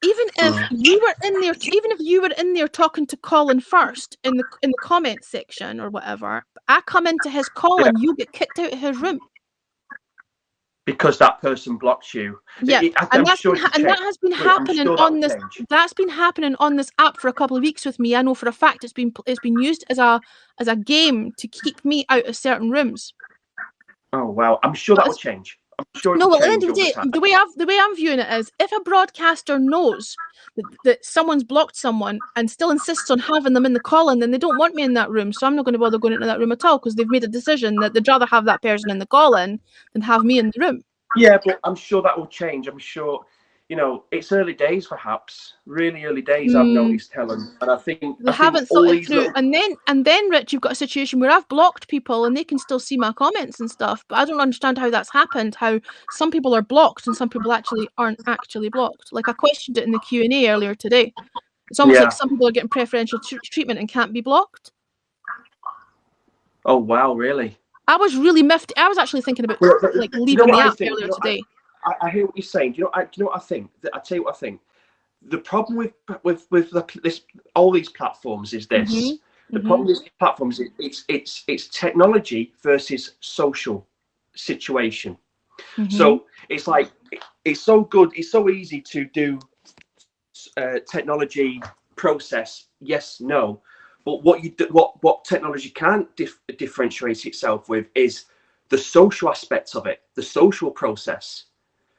you were in there, even if you were in there talking to Colin first in the comment section or whatever, I come into his Colin, you get kicked out of his room. Because that person blocked you. Yeah, I'm and that sure it'll has change. been I'm happening sure on that'll this. change. That's been happening on this app for a couple of weeks with me. I know for a fact it's been used as a game to keep me out of certain rooms. Oh wow! I'm sure that will change. I'm sure. No, it'll well, at the end change of the day, over time. the way I'm viewing it is, if a broadcaster knows that someone's blocked someone and still insists on having them in the Colin, then they don't want me in that room. So I'm not going to bother going into that room at all because they've made a decision that they'd rather have that person in the Colin than have me in the room. Yeah, but I'm sure that will change. I'm sure, you know, it's early days, perhaps really early days. I've noticed, Helen, and I think They haven't thought it through, and then Rich, you've got a situation where I've blocked people and they can still see my comments and stuff, but I don't understand how that's happened. How some people are blocked and some people actually aren't actually blocked. Like I questioned it in the Q&A earlier today. It's almost like some people are getting preferential treatment and can't be blocked. Oh wow, really? I was really miffed. I was actually thinking about like leaving the app earlier today. I hear what you're saying. Do you know what I think? I tell you what I think. The problem with all these platforms is this. The problem with these platforms is it's technology versus social situation. So it's like it's so good. It's so easy to do technology process. Yes, no. But what technology can't differentiate itself with is the social aspects of it, the social process,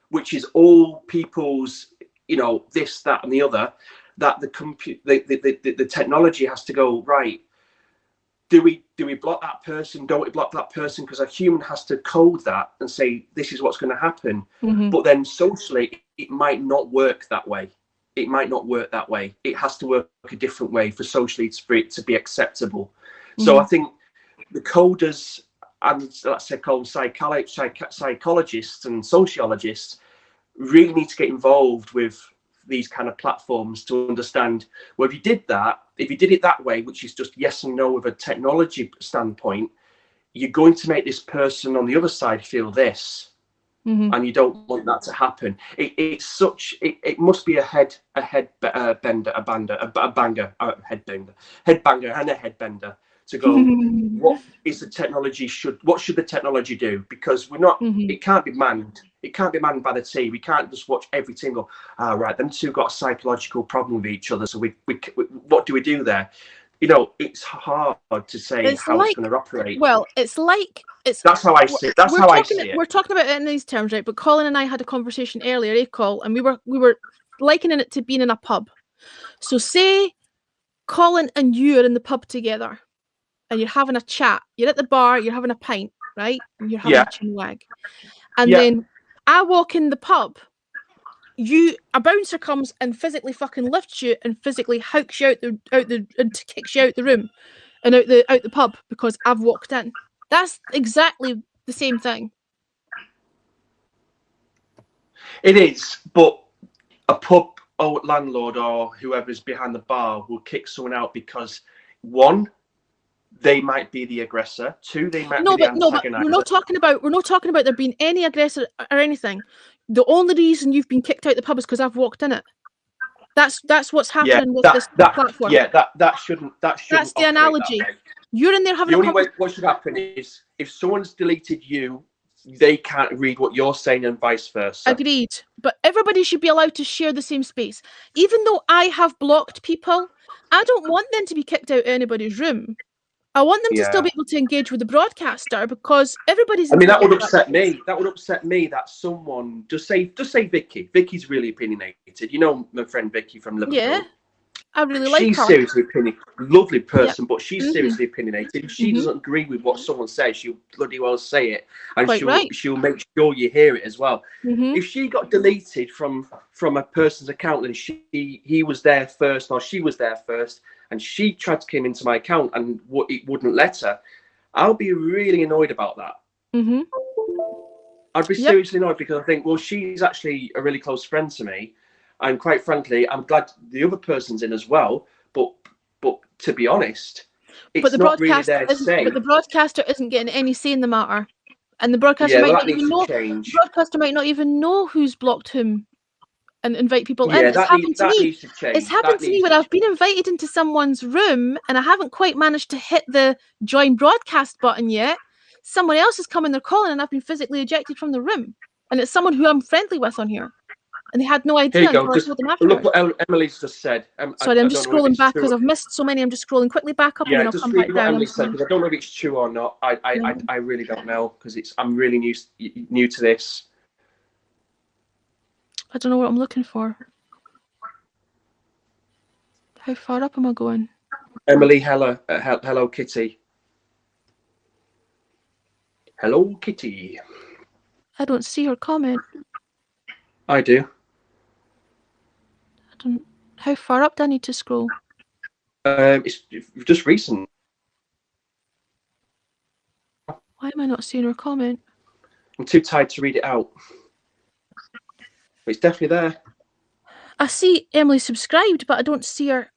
which is all people's, you know, this, that, and the other. That the technology has to go right. Do we block that person? Don't we block that person? Because a human has to code that and say this is what's going to happen. But then socially, it might not work that way. it might not work that way. It has to work a different way for socially for it to be acceptable. So I think the coders and let's say called psychologists and sociologists really need to get involved with these kind of platforms to understand, well, if you did it that way, which is just yes and no with a technology standpoint, you're going to make this person on the other side feel this, and you don't want that to happen. It must be a headbanger and a headbender to go, what should the technology do? Because we're not, it can't be manned. It can't be manned by the team. We can't just watch every team go, right, them two got a psychological problem with each other. So we what do we do there? You know, it's hard to say how it's going to operate. Well, that's how I see it. That's how I see it. We're talking about it in these terms, right? But Colin and I had a conversation earlier, Col, and we were likening it to being in a pub. So say Colin and you are in the pub together, and you're having a chat. You're at the bar, you're having a pint, right? And you're having a chinwag. And then I walk in the pub, a bouncer comes and physically fucking lifts you and physically hooks you and kicks you out the room and out the pub because I've walked in. That's exactly the same thing. It is, but a pub or landlord or whoever's behind the bar will kick someone out because one, they might be the aggressor. Two, they might be the antagonizer. But we're not talking about there being any aggressor or anything. The only reason you've been kicked out the pub is because I've walked in it. That's what's happening with this platform. Yeah, that shouldn't. That's the analogy. You're in there having the only way what should happen is if someone's deleted you, they can't read what you're saying and vice versa. Agreed. But everybody should be allowed to share the same space. Even though I have blocked people, I don't want them to be kicked out of anybody's room. I want them to still be able to engage with the broadcaster because everybody's. I mean, that would upset me. That would upset me that someone just say Vicky. Vicky's really opinionated. You know my friend Vicky from Liverpool. Yeah, I really like her. She's seriously opinionated. Lovely person, but she's seriously opinionated. If she doesn't agree with what someone says, she'll bloody well say it, and she'll make sure you hear it as well. If she got deleted from a person's account and he was there first or she was there first, and she tried to come into my account and it wouldn't let her, I'll be really annoyed about that. I'd be seriously annoyed because I think, well, she's actually a really close friend to me. And quite frankly, I'm glad the other person's in as well. But to be honest, it's not really their say. But the broadcaster isn't getting any say in the matter. And the broadcaster might not even know who's blocked whom. And invite people in. It's happened to me. It's happened to me when I've been invited into someone's room and I haven't quite managed to hit the join broadcast button yet. Someone else has come in, they're calling, and I've been physically ejected from the room. And it's someone who I'm friendly with on here. And they had no idea until I told them afterwards. Look what Emily's just said. Sorry, I'm just scrolling back because I've missed so many. I'm just scrolling quickly back up and then I'll come back down. Emily said, because I don't know if it's true or not. I really don't know because I'm really new to this. I don't know what I'm looking for. How far up am I going? Emily, hello, Kitty. Hello, Kitty. I don't see her comment. I do. How far up do I need to scroll? It's just recent. Why am I not seeing her comment? I'm too tired to read it out. It's definitely there. I see Emily subscribed, but I don't see her.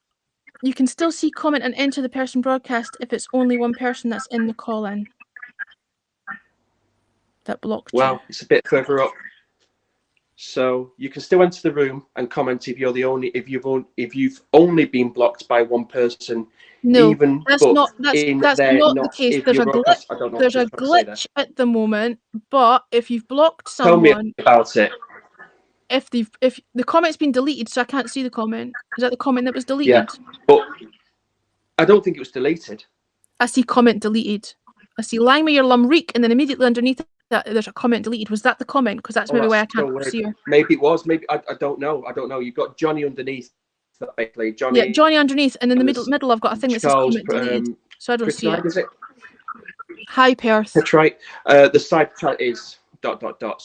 You can still see comment and enter the person broadcast if it's only one person that's in the call-in. That blocked you. Well, it's a bit further up. So you can still enter the room and comment if you're if you've only been blocked by one person. No, that's not the case. There's a glitch. There's a glitch at the moment, but if you've blocked someone, tell me about it. If the comment's been deleted, so I can't see the comment. Is that the comment that was deleted? Yeah, but I don't think it was deleted. I see comment deleted. I see Langmayer Lumreek, and then immediately underneath that there's a comment deleted. Was that the comment? Because that's maybe why I can't see her. Maybe it was. Maybe I don't know. You've got Johnny underneath. Johnny. Yeah, Johnny underneath, and in the middle I've got a thing that says comment deleted. So I don't see it. Is it? Hi, Perth. That's right. The side chat is So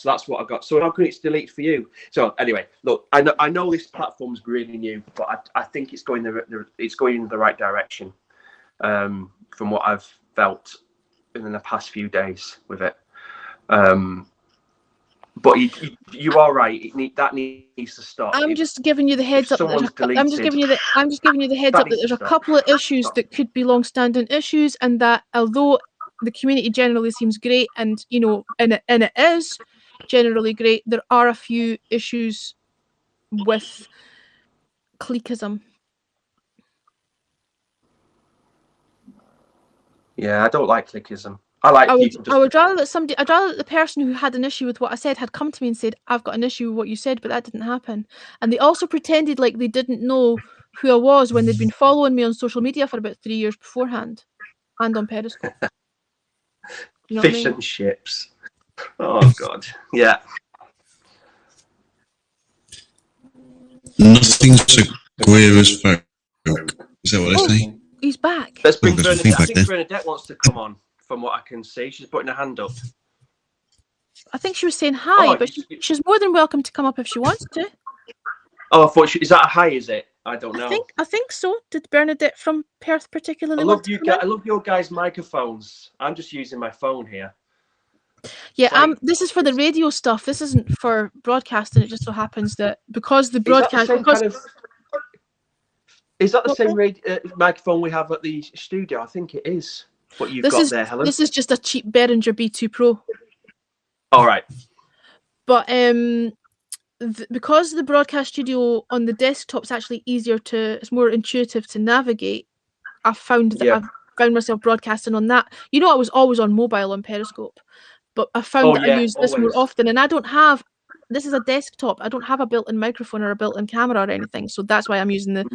that's what I got. So how can it's deleted for you? So anyway, look, I know this platform's really new, but I think it's going in the right direction, from what I've felt in the past few days with it. But you are right. That needs to stop. I'm just giving you the heads up. I'm just giving you the heads up that there's a couple of issues that could be long-standing issues, and that although the community generally seems great, and and it is generally great, there are a few issues with cliquism. Yeah, I don't like cliquism. I would rather that the person who had an issue with what I said had come to me and said, I've got an issue with what you said, but that didn't happen. And they also pretended like they didn't know who I was when they'd been following me on social media for about 3 years beforehand and on Periscope. You know Fish and chips. Oh God. Yeah. Nothing's so queer as folk. Is that what they say? He's back. Let's bring Well, there's Bernadette. I feedback think there. Bernadette wants to come on, from what I can see. She's putting her hand up. I think she was saying hi, Oh, but she's more than welcome to come up if she wants to. Oh, I thought is that a hi? Is it? I don't know. I think so. Did Bernadette from Perth particularly I want love to you come guys. in? I love your guys' microphones. I'm just using my phone here. Yeah, Sorry. this is for the radio stuff. This isn't for broadcasting. It just so happens that because the broadcast, Is that the same microphone we have at the studio? I think it is. What you've got there, Helen. This is just a cheap Behringer B2 Pro. All right. But because the broadcast studio on the desktop's actually it's more intuitive to navigate. I found that I've found myself broadcasting on that. I was always on mobile on Periscope, but I found I use this more often. And I don't have. This is a desktop. I don't have a built-in microphone or a built-in camera or anything, so that's why I'm using the.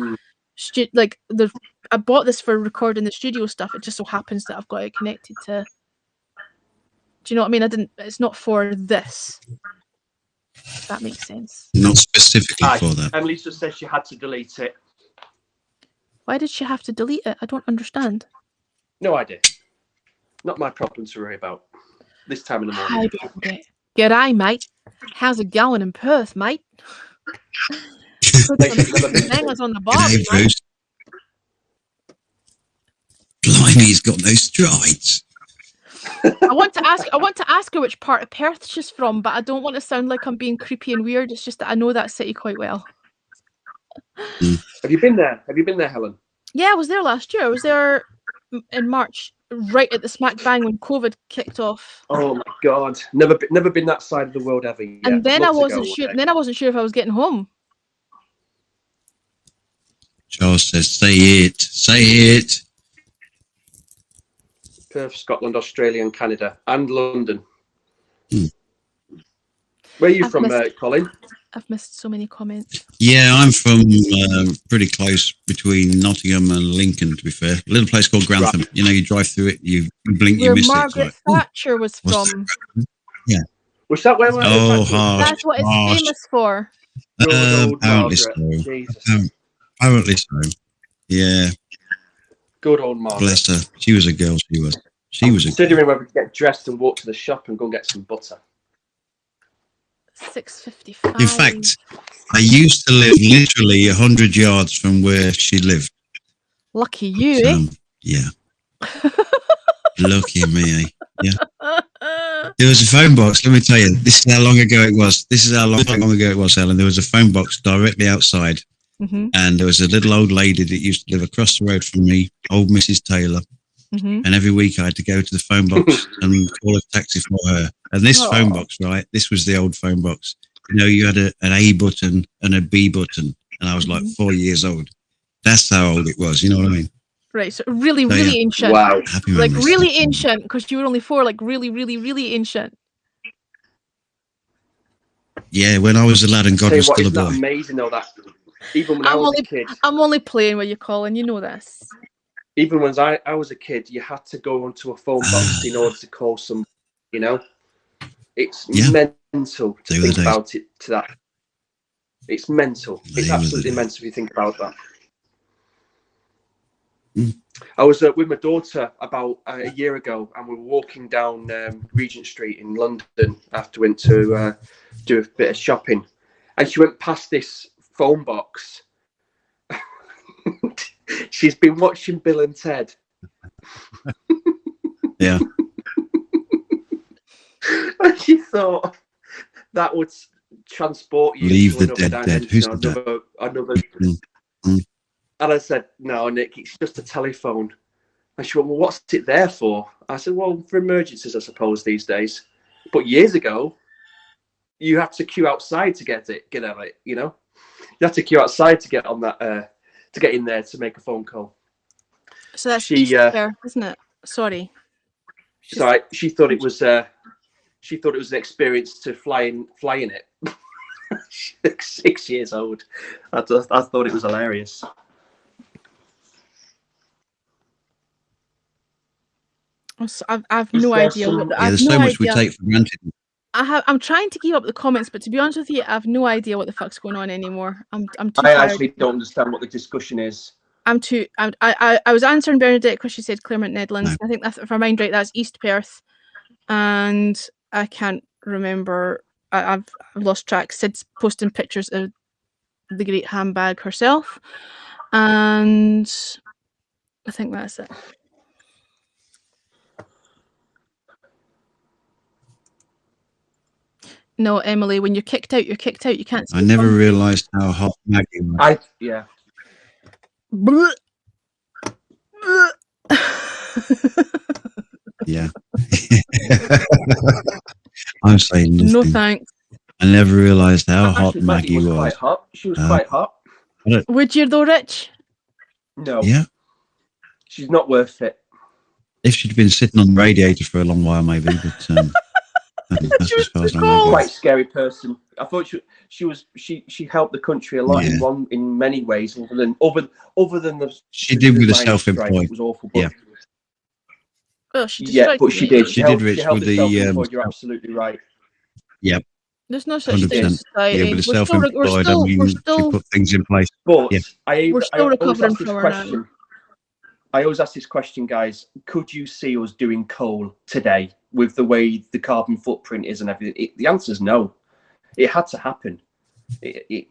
I bought this for recording the studio stuff. It just so happens that I've got it connected to. Do you know what I mean? It's not for this. If that makes sense. Not specifically for that. Emily just said she had to delete it. Why did she have to delete it? I don't understand. No idea. Not my problem to worry about. This time in the morning. Hi, Bernadette. G'day, mate. How's it going in Perth, mate? Put some bangers on the bar, G'day, Bruce. Blimey, he's got those strides. I want to ask her which part of Perth she's from, but I don't want to sound like I'm being creepy and weird. It's just that I know that city quite well. Have you been there? Have you been there, Helen? Yeah, I was there last year. I was there in March, right at the smack bang when COVID kicked off. Oh my God! Never been that side of the world ever yet. And then I wasn't sure if I was getting home. Charles says, say it. Perth, Scotland, Australia, and Canada, and London. Where are you from, Colin? I've missed so many comments. Yeah, I'm from pretty close between Nottingham and Lincoln, to be fair. A little place called Grantham. Right. You drive through it, you blink, you miss Margaret it. Margaret Thatcher was from. Yeah. Was that where? That's what it's famous for. Apparently so. Apparently so. Yeah. Good old Margaret. Bless her. She was a girl. She was considering whether to get dressed and walk to the shop and go and get some butter. 6:55. In fact, I used to live literally 100 yards from where she lived. Lucky you, eh? Yeah. Lucky me, eh? Yeah. There was a phone box. Let me tell you, this is how long ago it was. Helen. There was a phone box directly outside. Mm-hmm. And there was a little old lady that used to live across the road from me, old Mrs. Taylor. Mm-hmm. And every week I had to go to the phone box and call a taxi for her. And this phone box, right? This was the old phone box. You had an A button and a B button. And I was like 4 years old. That's how old it was. You know what I mean? Right. So really ancient. Wow. Like really ancient, because you were only 4, like really ancient. Yeah, when I was a lad and God was still a boy. Isn't that amazing though, that even when I was a kid. I'm only playing with you, Colin. You know this. Even when I was a kid, you had to go onto a phone box in order to call some, It's mental to think about it to that. It's mental. It's absolutely mental if you think about that. I was with my daughter about a year ago, and we were walking down Regent Street in London after we went to do a bit of shopping, and she went past this phone box. She's been watching Bill and Ted. Yeah. And she thought that would transport you. Leave to the another dead dead. Who's the dimension, dead? another. Mm. And I said, "No, Nick, it's just a telephone." And she went, "Well, what's it there for?" I said, "Well, for emergencies, I suppose, these days. But years ago, you had to queue outside to get at it. You know, you had to queue outside to get on that, to get in there to make a phone call." So that's She, Easter, isn't it? Sorry. So she thought it was an experience to fly in it. She's like 6 years old. I thought it was hilarious. I've no idea. There's so much we take for granted. I'm trying to keep up the comments, but to be honest with you, I have no idea what the fuck's going on anymore. I'm too I tired. actually don't understand what the discussion is. I was answering Bernadette because she said Claremont Nedlands. No. I think that's, if I mind right, that's East Perth, and I can't remember. I've lost track. Sid's posting pictures of the great handbag herself, and I think that's it. No, Emily, when you're kicked out, you're kicked out. You can't. I never realised how hot Maggie was. Yeah. Yeah. I'm saying nothing. No thanks. I never realised how hot Actually, Maggie was. quite hot. She was quite hot. Would you though, Rich? No. Yeah. She's not worth it. If she'd been sitting on the radiator for a long while, maybe. But that's as far as I know. Quite scary person. I thought she helped the country a lot in many ways, other than the. She did with the miners' strike. self-employed. It was awful. But, Yeah. Well, she yeah, but she did. She helped, did, Rich, she helped with the the, self-employed. You're absolutely right. Yep. There's no such thing 100%. as society. Yeah, with the We're self-employed, I mean, she put things in place. But Yeah. We're still recovering from her now. I always ask this question, guys. Could you see us doing coal today with the way the carbon footprint is and everything? The answer is no. It had to happen. We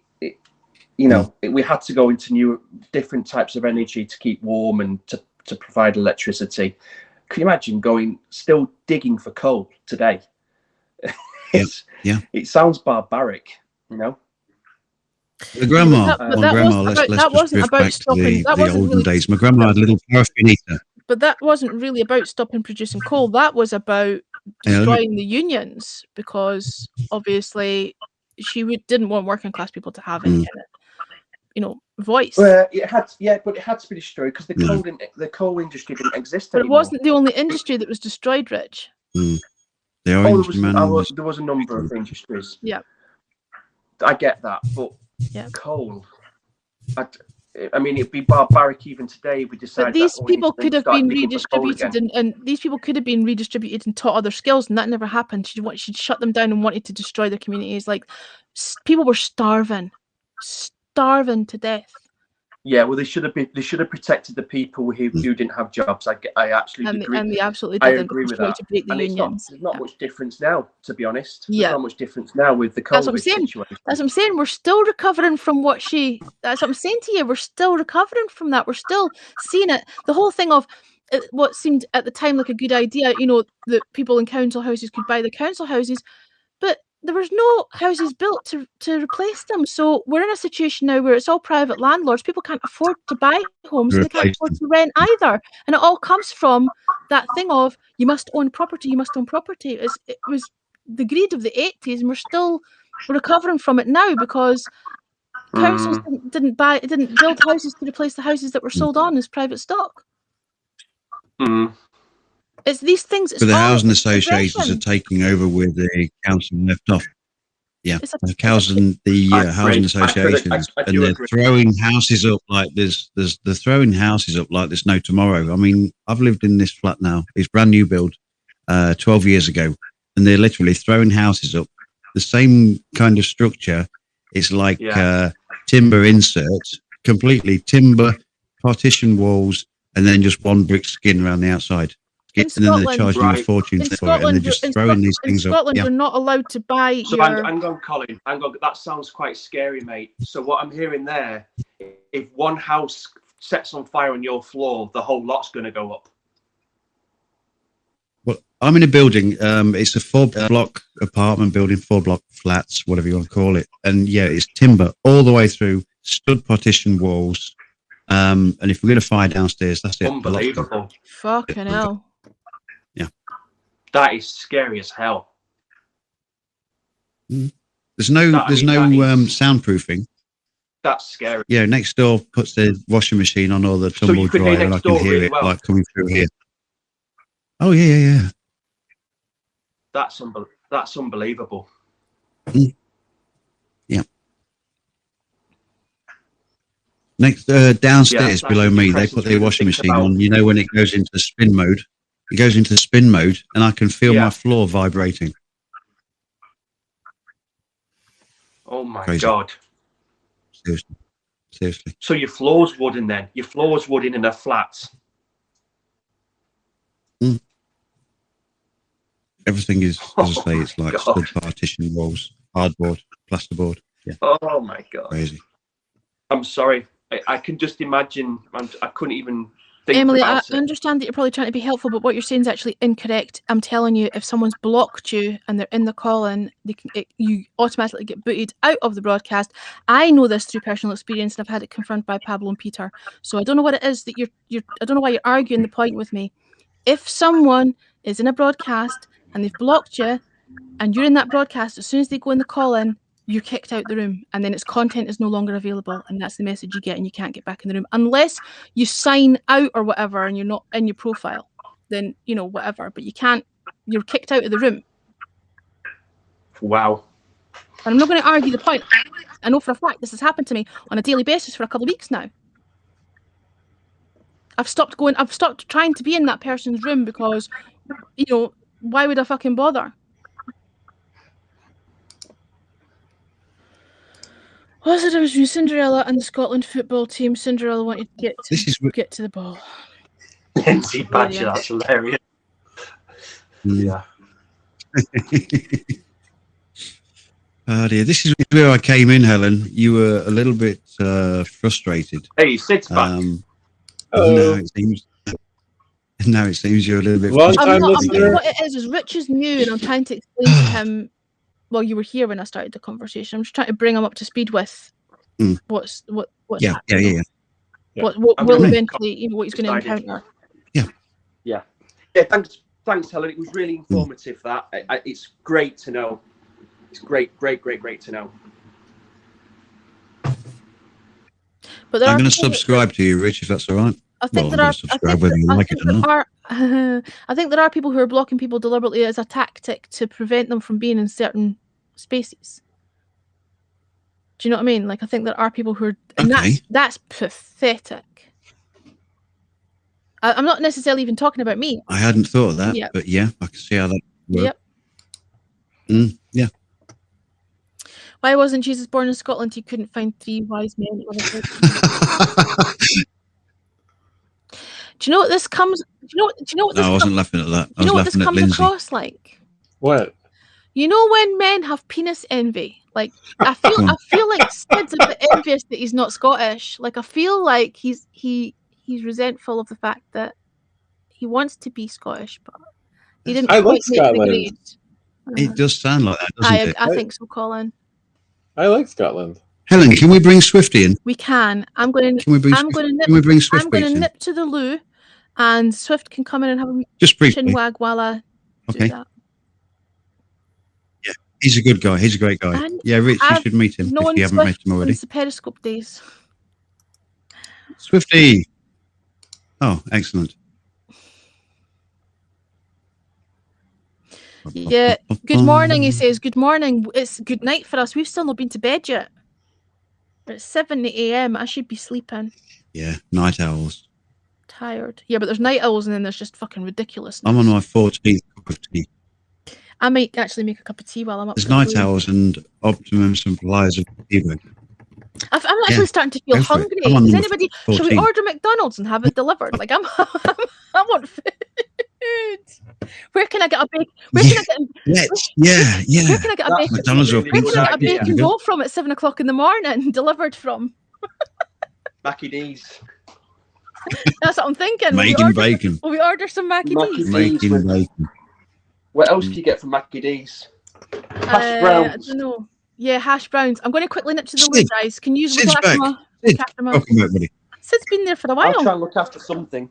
had to go into different types of energy to keep warm and to provide electricity. Can you imagine still digging for coal today? It sounds barbaric, you know. The grandma, that wasn't about stopping. That the wasn't olden really, days. My grandma had a little paraffin heater. but that wasn't really about stopping producing coal. That was about destroying the unions, because obviously didn't want working class people to have any voice. Well, but it had to be destroyed because the coal industry didn't exist But it anymore. wasn't the only industry that was destroyed, Rich. The Orange Man was... There was a number of industries. Yeah. I get that, but Yeah. coal. I mean, it'd be barbaric even today if we decided. But these that we people need to could have start been digging for coal redistributed, again. and these people could have been redistributed and taught other skills, and that never happened. She'd shut them down and wanted to destroy their communities. Like, people were starving to death. Yeah, well, they should have protected the people who didn't have jobs. I absolutely agree. And they absolutely I did. agree with that. To break the And unions. there's not much difference now, to be honest. Yeah. There's not much difference now with the COVID That's what I'm saying. situation. That's what I'm saying. We're still recovering from that's what I'm saying to you. We're still recovering from that. We're still seeing it. The whole thing of what seemed at the time like a good idea, that people in council houses could buy the council houses, but there was no houses built to replace them. So we're in a situation now where it's all private landlords. People can't afford to buy homes. They can't afford to rent either. And it all comes from that thing of you must own property. You must own property. It was the greed of the 80s, and we're recovering from it now because councils didn't build houses to replace the houses that were sold on as private stock. It's these things. But the housing associations are taking over where the council left off. Yeah, the housing associations, and they're throwing houses up like they're throwing houses up like there's no tomorrow. I mean, I've lived in this flat now. It's brand new build, 12 years ago, and they're literally throwing houses up. The same kind of structure. It's like timber inserts, completely timber, partition walls, and then just one brick skin around the outside. In And then they're Scotland- charging you a Right. fortune In for it, and Scotland, they're just in throwing these in things up. Scotland, Yeah. you're not allowed to buy So your. hang on, Colin. Hang on. That sounds quite scary, mate. So what I'm hearing there, if one house sets on fire on your floor, the whole lot's going to go up. Well, I'm in a building. It's a 4-block apartment building, 4-block flats, whatever you want to call it. And yeah, it's timber all the way through, stud partition walls. And if we get a fire downstairs, that's it. The lot's gone. Unbelievable. Fucking hell. That is scary as hell. There's no That- I there's mean, no that is- soundproofing. That's scary. Yeah, next door puts the washing machine on or the So tumble you could hear dryer, and I next can door hear really it well. like coming through here. Oh yeah. That's unbelievable. Next downstairs Yeah, below that's me, they depressing put to their even washing think machine about. on. You know when it goes into spin mode, it goes into spin mode, and I can feel Yeah. my floor vibrating. Oh my Crazy. God. Seriously. So your floor's wooden then? Your floor's wooden in a flat. Everything is, as I say, it's like God. stud partition walls, hardboard, plasterboard. Yeah, Oh my God. crazy. I'm sorry. I can just imagine. I couldn't even think Emily, I about it. understand that you're probably trying to be helpful, but what you're saying is actually incorrect. I'm telling you, if someone's blocked you and they're in the call-in, you automatically get booted out of the broadcast. I know this through personal experience, and I've had it confirmed by Pablo and Peter. So I don't know what it is that you're. I don't know why you're arguing the point with me. If someone is in a broadcast and they've blocked you, and you're in that broadcast, as soon as they go in the call-in, you're kicked out the room, and then its content is no longer available, and that's the message you get, and you can't get back in the room unless you sign out or whatever, and you're not in your profile. Then whatever, but you can't. You're kicked out of the room, Wow. and I'm not going to argue the point. I know for a fact this has happened to me on a daily basis for a couple of weeks now. I've stopped trying to be in that person's room because, why would I fucking bother? What's the difference between Cinderella and the Scotland football team? Cinderella wanted to get to the ball. Lindsay Badger, Yeah. that's hilarious. Yeah. Oh dear, this is where I came in, Helen. You were a little bit frustrated. Hey, Sid's back. Now it seems you're a little bit Long frustrated. time listener. What it is Rich is new, and I'm trying to explain to him. Well, you were here when I started the conversation. I'm just trying to bring him up to speed with what's Yeah. what I'm will gonna- eventually, what he's going to Decided. encounter. Yeah, thanks, Helen. It was really informative. That it's great to know. It's great to know. But there I'm are going to people- subscribe to you, Rich, if that's all right. I think Well, there I'm are. gonna subscribe whether you like it or not. I think there are people who are blocking people deliberately as a tactic to prevent them from being in certain spaces. Do you know what I mean? Like, I think there are people who are, and Okay. that's pathetic. I'm not necessarily even talking about me. I hadn't thought of that, Yep. but yeah, I can see how that works. Yep. Yeah. Why wasn't Jesus born in Scotland? He couldn't find 3 wise men. Do you know what this comes? Do you know what this No, I wasn't comes? laughing at that. Do I you know was what this laughing at comes Lindsay. across like? What? You know when men have penis envy? Like I feel like Sid's a bit envious that he's not Scottish. Like I feel like he's resentful of the fact that he wants to be Scottish, but he didn't I quite like make the Scotland. grade. It does sound like that, doesn't it? I think so, Colin. I like Scotland. Helen, can we bring Swifty in? We can. I'm going Can we bring? to nip. Can we bring I'm Swifty going to in? nip to the loo, and Swift can come in and have a Just briefly. chin wag while I do Okay. that. He's a good guy. He's a great guy. And Yeah, Rich, you I've should meet him if known you haven't met Swift him already. since the Periscope days. Swifty. Oh, excellent. Yeah. Good morning, he says. Good morning. It's good night for us. We've still not been to bed yet. It's 7 a.m. I should be sleeping. Yeah, night owls. Tired. Yeah, but there's night owls and then there's just fucking ridiculousness. I'm on my 14th cup of tea. I might actually make a cup of tea while I'm up. There's to the night loo. owls and optimum supplies of tea bag. I'm Yeah, actually starting to feel go for it. hungry. I'm on Is number anybody? Should we 14. order McDonald's and have it delivered? Like I want food. Where can I get a bacon? Where can I get? Yeah. Where can I get a That's bacon? McDonald's or really Where good can I get a idea. bacon roll from at 7 o'clock in the morning? Delivered from? Mackie D's. That's what I'm thinking. Making bacon. Will we order some Mackie Mackie D's? D's. Making with- bacon. What else do you get from Mackie D's? Hash I browns. don't know. Yeah, hash browns. I'm going to quickly nip to the loo, Sid. guys. Can you Sid's look after back. my? Sid, Look after my. welcome back, buddy. Sid's been there for a I'll try while. and look after something.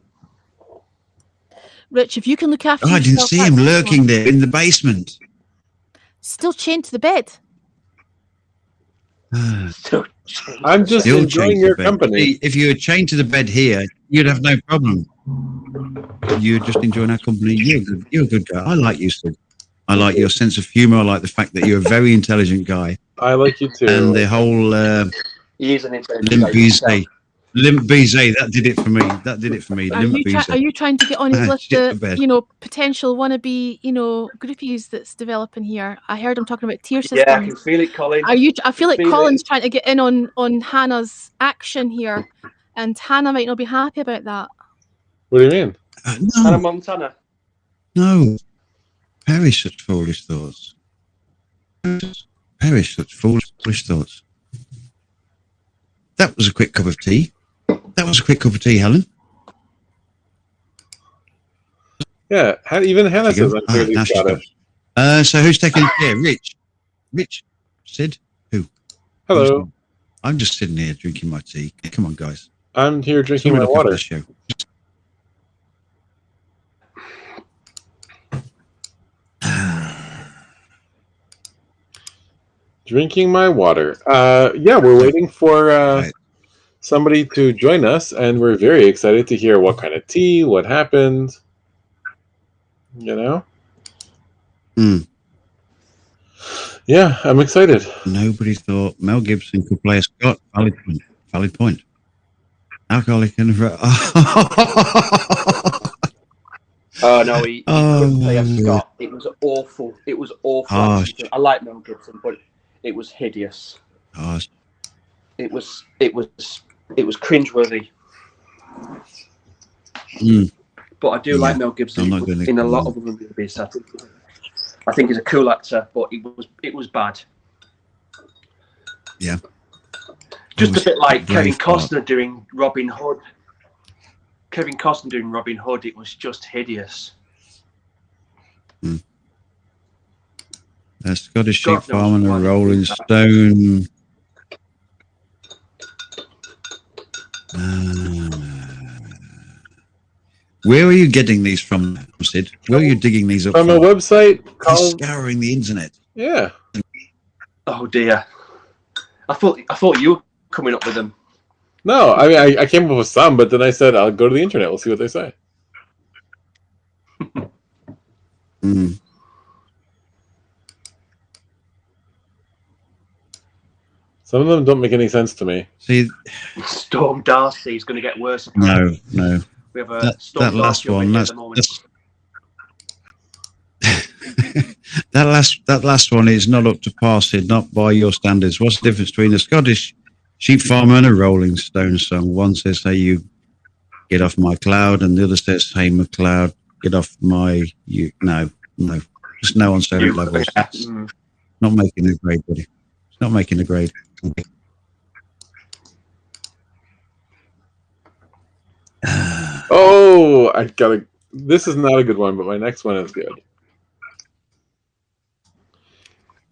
Rich, if you can look after. Oh, I didn't yourself, see him that's lurking there in the basement. Still chained to the bed. So, I'm just Still enjoying chained your to bed. company. See, if you were chained to the bed here, you'd have no problem. You're just enjoying our company. You're a good guy. I like you, Sid. I like your sense of humor. I like the fact that you're a very intelligent guy. I like you too. And the whole he is an intelligent Limp guy. Bizet. Limp Bizet, that did it for me. That did it for me. Are Limp you, are Bizet. you trying to get on his list Shit the of, bed. potential wannabe, groupies that's developing here? I heard him talking about tier Yeah, I can systems. feel it, Colin. Are you? I feel like Feel it. Colin's trying to get in on Hannah's action here, and Hannah might not be happy about that. What do you mean? Hannah No, Montana. no. Perish such foolish thoughts. Perish such foolish thoughts. That was a quick cup of tea. That was a quick cup of tea, Helen. Yeah, even Hannah There you says go. I'm clearly now she's Scottish. gone. So who's taking the chair? Rich, Sid, who? Hello, I'm just sitting here drinking my tea. Come on, guys. I'm here drinking Somebody my look after water. the show. Drinking my water. Yeah, we're waiting for Right. somebody to join us, and we're very excited to hear what kind of tea, what happened. You know? Mm. Yeah, I'm excited. Nobody thought Mel Gibson could play a Scot. Valid point. Valid point. Alcoholic and Oh no, he couldn't play a Oh. Scot. It was awful. It was awful. Harsh. I like Mel Gibson, but it was hideous. Oh, It was cringeworthy. mm. But I do Yeah, like Mel Gibson I'm not gonna- in a lot of other movies. I think he's a cool actor, but it was bad. Yeah. Just a was bit like Kevin Braveheart. Costner doing Robin Hood. Kevin Costner doing Robin Hood, it was just hideous. A Scottish God sheep farm and a knows why. Rolling Stone. Where are you getting these from, Sid? Where are you digging these up From a from? website He's called scouring the internet. yeah. Oh dear. I thought you were coming up with them. No, I mean I came up with some, but then I said I'll go to the internet. We'll see what they say. Mm. Some of them don't make any sense to me. See, Storm Darcy is going to get worse. apparently. no. We have a That Storm last Darcy over one, here at that's the moment. that last one is not up to par, Sid, not by your standards. What's the difference between a Scottish sheep farmer and a Rolling Stone song? One says, "Hey, you get off my cloud," and the other says, "Hey, McLeod, get off my you." No, just no on certain levels. It's Mm. not making a grade, buddy. It's not making a grade. Oh, I gotta. This is not a good one, but my next one is good.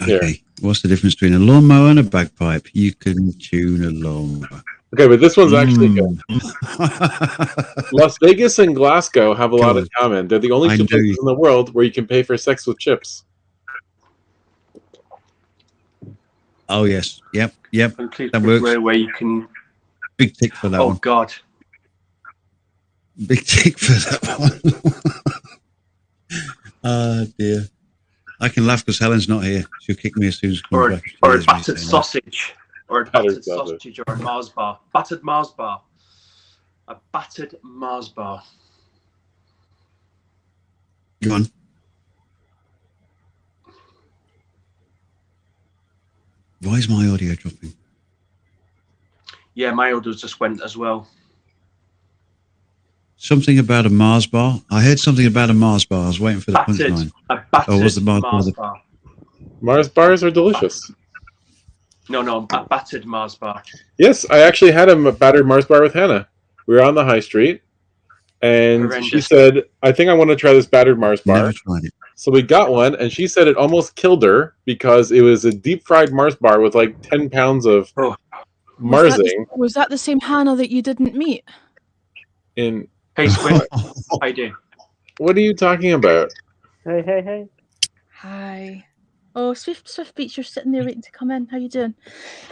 Here. Okay, what's the difference between a lawnmower and a bagpipe? You can tune a lawnmower. Okay, but this one's actually good. Mm. Las Vegas and Glasgow have a lot in Good. common. They're the only I two do. places in the world where you can pay for sex with chips. Oh yes, yep. And please That pick works. where you can. Big tick for that Oh one. God. Big tick for that one. Oh dear. I can laugh because Helen's not here. She'll kick me as soon as she Or comes a, back. or a She hears me battered saying that. sausage. Or a Battered battered sausage. sausage or a Mars bar. Battered Mars bar. A battered Mars bar. Go on. Why is my audio dropping? Yeah, my orders just went as well. Something about a Mars bar. I heard something about a Mars bar. I was waiting for the Battered. punchline. A battered was the Mars bar Mars the- bar. Mars bars are delicious. No, a battered Mars bar. Yes, I actually had a battered Mars bar with Hannah. We were on the high street, and she Horrendous. said, "I think I want to try this battered Mars bar." Never tried it. So we got one, and she said it almost killed her because it was a deep fried Mars bar with like 10 pounds of Oh. Marsing Was that the same Hannah that you didn't meet? in. Hey, Squid. How you doing? What are you talking about? Hey. Hi. Oh, Swift Beats, you're sitting there waiting to come in. How you doing?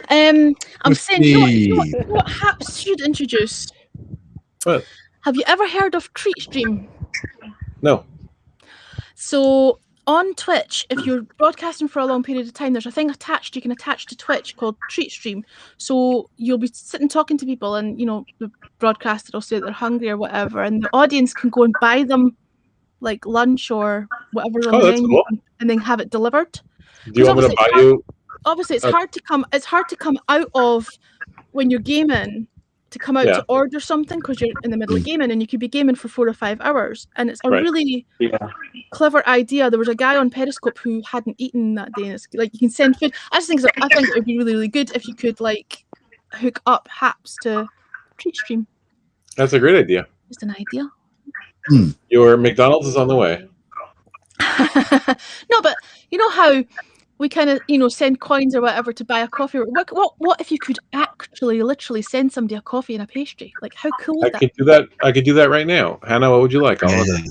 I'm saying, you know what Haps should introduce? What? Have you ever heard of TreatStream? No. So on Twitch, if you're broadcasting for a long period of time, there's a thing attached you can attach to Twitch called TreatStream. So you'll be sitting talking to people, and the broadcaster will say that they're hungry or whatever, and the audience can go and buy them like lunch or whatever on Oh, the that's menu, cool. and then have it delivered. Do you want me to buy you? Obviously, it's Uh, hard to come. It's hard to come out of when you're gaming to come out Yeah. to order something because you're in the middle of gaming, and you could be gaming for 4 or 5 hours, and it's a Right. really Yeah. clever idea. There was a guy on Periscope who hadn't eaten that day, and it's like you can send food. I think it would be really, really good if you could like hook up Haps to TreatStream. That's a great idea. Just an idea. Your McDonald's is on the way. No, but you know how we kind of send coins or whatever to buy a coffee. What if you could actually literally send somebody a coffee and a pastry? Like how cool I is that? could do that. I could do that right now. Hannah, what would you like? I'll order.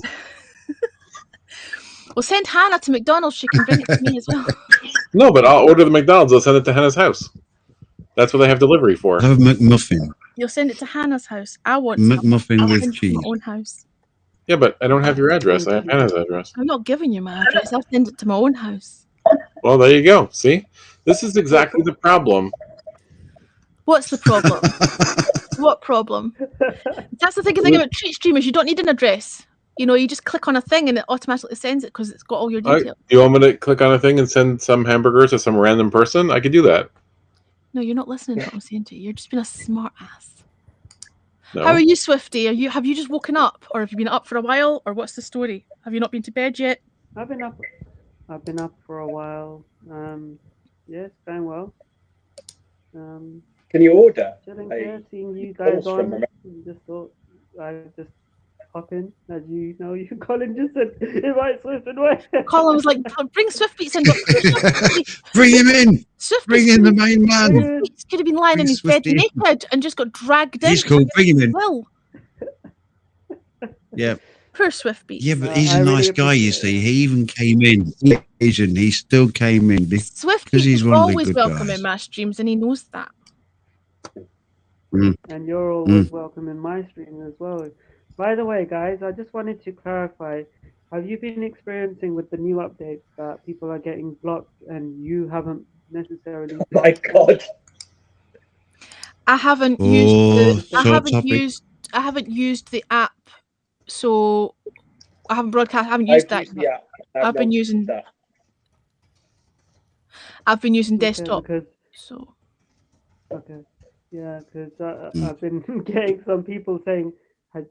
Well, send Hannah to McDonald's. She can bring it to me as well. No, but I'll order the McDonald's. I'll send it to Hannah's house. That's what they have delivery for. I have a McMuffin. You'll send it to Hannah's house. I want some. McMuffin I'll with send it to cheese. my own house. Yeah, but I don't have your address. I have Hannah's address. I'm not giving you my address. I'll send it to my own house. Well, there you go. See, this is exactly the problem. What's the problem? What problem? That's the thing about TreatStream is you don't need an address. You just click on a thing and it automatically sends it because it's got all your details. You want me to click on a thing and send some hamburgers to some random person? I could do that. No, you're not listening to what I'm saying to you. You're just being a smart ass. No. How are you, Swifty? Have you just woken up, or have you been up for a while, or what's the story? Have you not been to bed yet? I've been up for a while. Yeah, it's going well. Can you order? Chilling a here, seeing you guys course from on. Just thought I'd just hop in. As you know, Colin just said invite Swift and Wes. Colin was like, bring Swift Beats in. Bring him in. Swift Bring in the main man. Beats could have been lying in Bring his bed Swifty in. naked and just got dragged in. He's cool. Bring him in. Well, Yeah. poor Swift Beats. Yeah, but he's I a really nice guy, you appreciate see. He even came in. Asian. He still came in. Swift because Beats he's is one of the always good welcome guys. in my streams, and he knows that. And you're always welcome in my stream as well. By the way, guys, I just wanted to clarify. Have you been experiencing with the new updates that people are getting blocked and you haven't necessarily? My God. I haven't Oh, used the, I sore haven't topic. used I haven't used the app, so I haven't broadcast. I haven't used that. Yeah, I've been using that. I've been using Okay, desktop. because So okay, yeah, because I've been getting some people saying,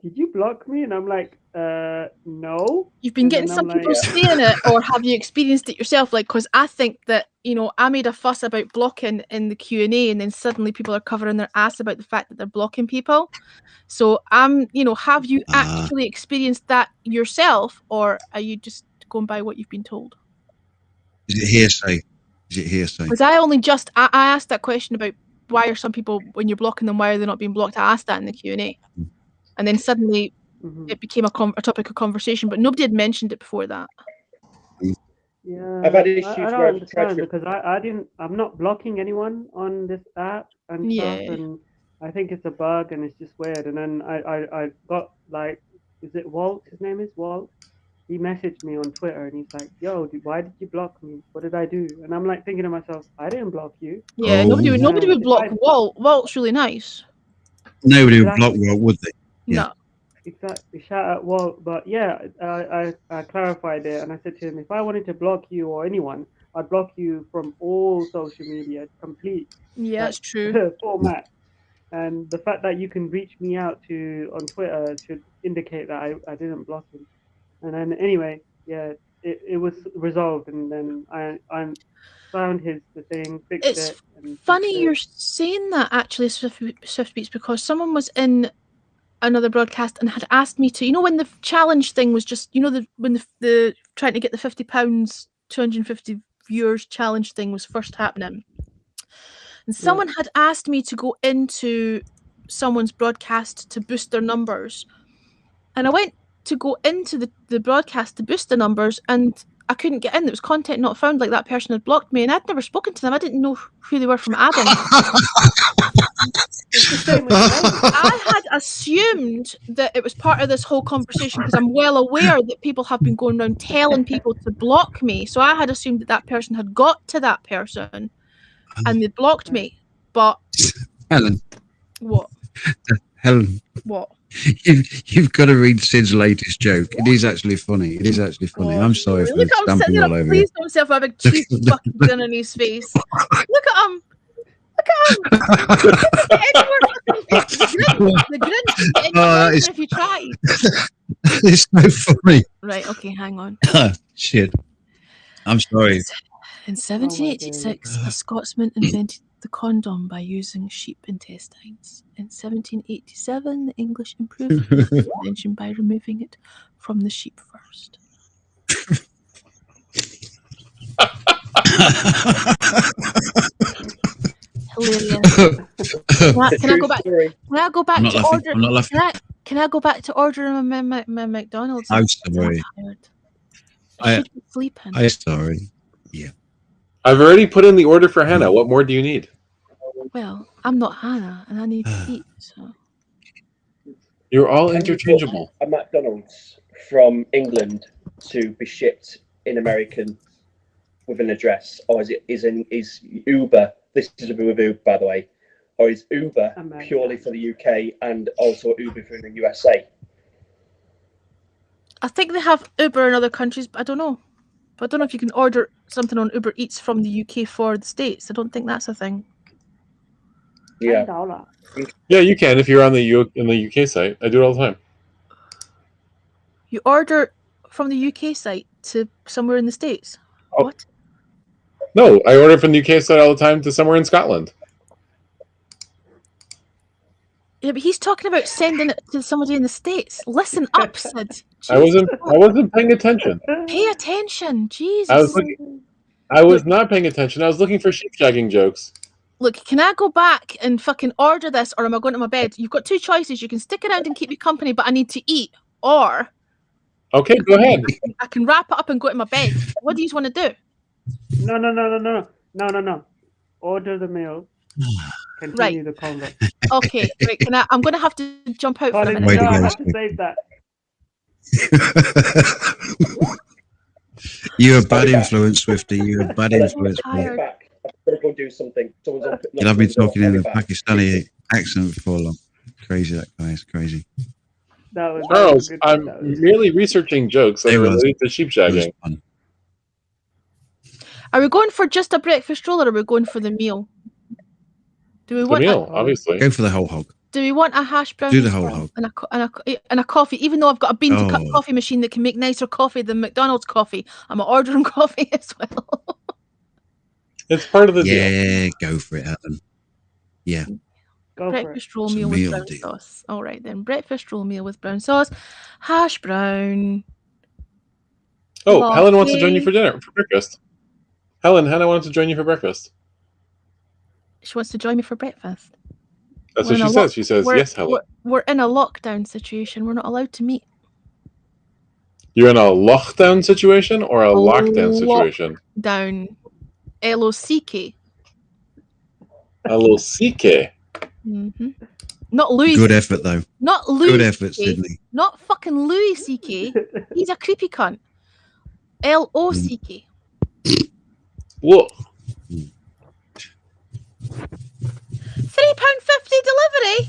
"Did you block me?" And I'm like, no. you've been And getting then some I'm people like- saying it, or have you experienced it yourself? Like, because I think that I made a fuss about blocking in the Q&A, and then suddenly people are covering their ass about the fact that they're blocking people. So have you actually experienced that yourself, or are you just going by what you've been told? Is it hearsay? Is it hearsay? Because I asked that question about why are some people, when you're blocking them, why are they not being blocked? I asked that in the Q&A, and then suddenly it became a topic of conversation, but nobody had mentioned it before that. Yeah, I've had issues I where don't I've understand tried to- because I'm not blocking anyone on this app and Yeah. stuff, and I think it's a bug and it's just weird. And then I got like, is it Walt? His name is Walt. He messaged me on Twitter and he's like, "Yo, why did you block me? What did I do?" And I'm like thinking to myself, I didn't block you. Yeah, Oh. nobody would block It's Walt. Walt's really nice. Nobody would block Walt, would they? Yeah. No. Exactly. Shout out Walt. But yeah, I clarified it and I said to him, if I wanted to block you or anyone, I'd block you from all social media, complete Yeah, that's true. format. And the fact that you can reach me out on Twitter should indicate that I didn't block him. And then anyway, yeah, it was resolved, and then I found the thing, fixed It's it. And funny fixed it. you're saying that, actually, Swift Beats, because someone was in another broadcast and had asked me to, when the challenge thing was just, when the trying to get the £50, 250 viewers challenge thing was first happening. And someone had asked me to go into someone's broadcast to boost their numbers. And I went to go into the broadcast to boost the numbers, and I couldn't get in. There was content not found, like that person had blocked me, and I'd never spoken to them. I didn't know who they were from Adam. It's the same with me. I had assumed that it was part of this whole conversation because I'm well aware that people have been going around telling people to block me. So I had assumed that person had got to that person and they blocked me. But Helen, what? Helen, What? you've got to read Sid's latest joke. It is actually funny. It is actually funny. I'm sorry for Look at him stamping sitting all there. over Please you. don't self have a big cheesy fucking grin on his face. Look at him. Look at him. The grin. Oh, that is- If you try. It's so funny. Right. Okay. Hang on. Shit. I'm sorry. In 1786, a Scotsman invented the condom by using sheep intestines. In 1787, the English improved the invention by removing it from the sheep first. Hilarious. Can I go back? Can I go back I'm not to laughing. order? I'm not laughing. Can I go back to ordering my McDonald's? I'm sorry. tired. I- I should be sleeping. I'm sorry. I've already put in the order for Hannah. What more do you need? Well, I'm not Hannah, and I need to eat. So You're all Can you interchangeable. book a McDonald's from England to be shipped in American with an address, or is Uber? This is with Uber, by the way, or is Uber American. purely for the UK and also Uber for the USA? I think they have Uber in other countries, but I don't know. But I don't know if you can order something on Uber Eats from the UK for the States. I don't think that's a thing. Yeah. $10. Yeah, you can if you're on the UK site. I do it all the time. You order from the UK site to somewhere in the States. Oh. What? No, I order from the UK site all the time to somewhere in Scotland. Yeah, but he's talking about sending it to somebody in the States. Listen up, Sid. I wasn't paying attention. Pay attention. Jesus. I was not paying attention. I was looking for sheep shagging jokes. Look, can I go back and fucking order this, or am I going to my bed? You've got two choices. You can stick around and keep me company, but I need to eat, or Okay, go ahead. I can wrap it up and go to my bed. What do you want to do? No. Order the meal. Continue the convo. Okay, right. I'm going to have to jump out for a Colin, minute. Way to no, I go, have to Steve. save that. You're a bad influence, Swifty. You're a bad influence. I'll be Tired. back. I've got to go do something. Someone's up. You'll have me talking in a I'll be back. Pakistani accent before long. Crazy, that guy is crazy. That was Charles, good. I'm That was- merely researching jokes that It are was. related to sheep It was shagging. fun. Are we going for just a breakfast roll, or are we going for the meal? Do we The want meal, obviously. Go for the whole hog. Do we want a hash brown Do the whole hog. and a coffee? Even though I've got a bean to cup Oh. coffee machine that can make nicer coffee than McDonald's coffee, I'm ordering coffee as well. It's part of the deal. Yeah, go for it, Alan. Yeah. Go for it. Breakfast roll It's a meal with meal brown deal. sauce. All right then, breakfast roll meal with brown sauce, hash brown. Oh, Helen wants to join you Coffee. for breakfast. Hannah wants to join you for breakfast. She wants to join me for breakfast. That's We're what in she a says. She says, We're- yes, Helen. We're in a lockdown situation. We're not allowed to meet. You're in a lockdown situation or a lockdown lock- situation? Down, LOCK. A little CK. Mm-hmm. Not Louis. Good effort, though. Not Louis. Good effort, CK. Sydney. Not fucking Louis C.K. He's a creepy cunt. LOCK. Whoa. £3.50 delivery?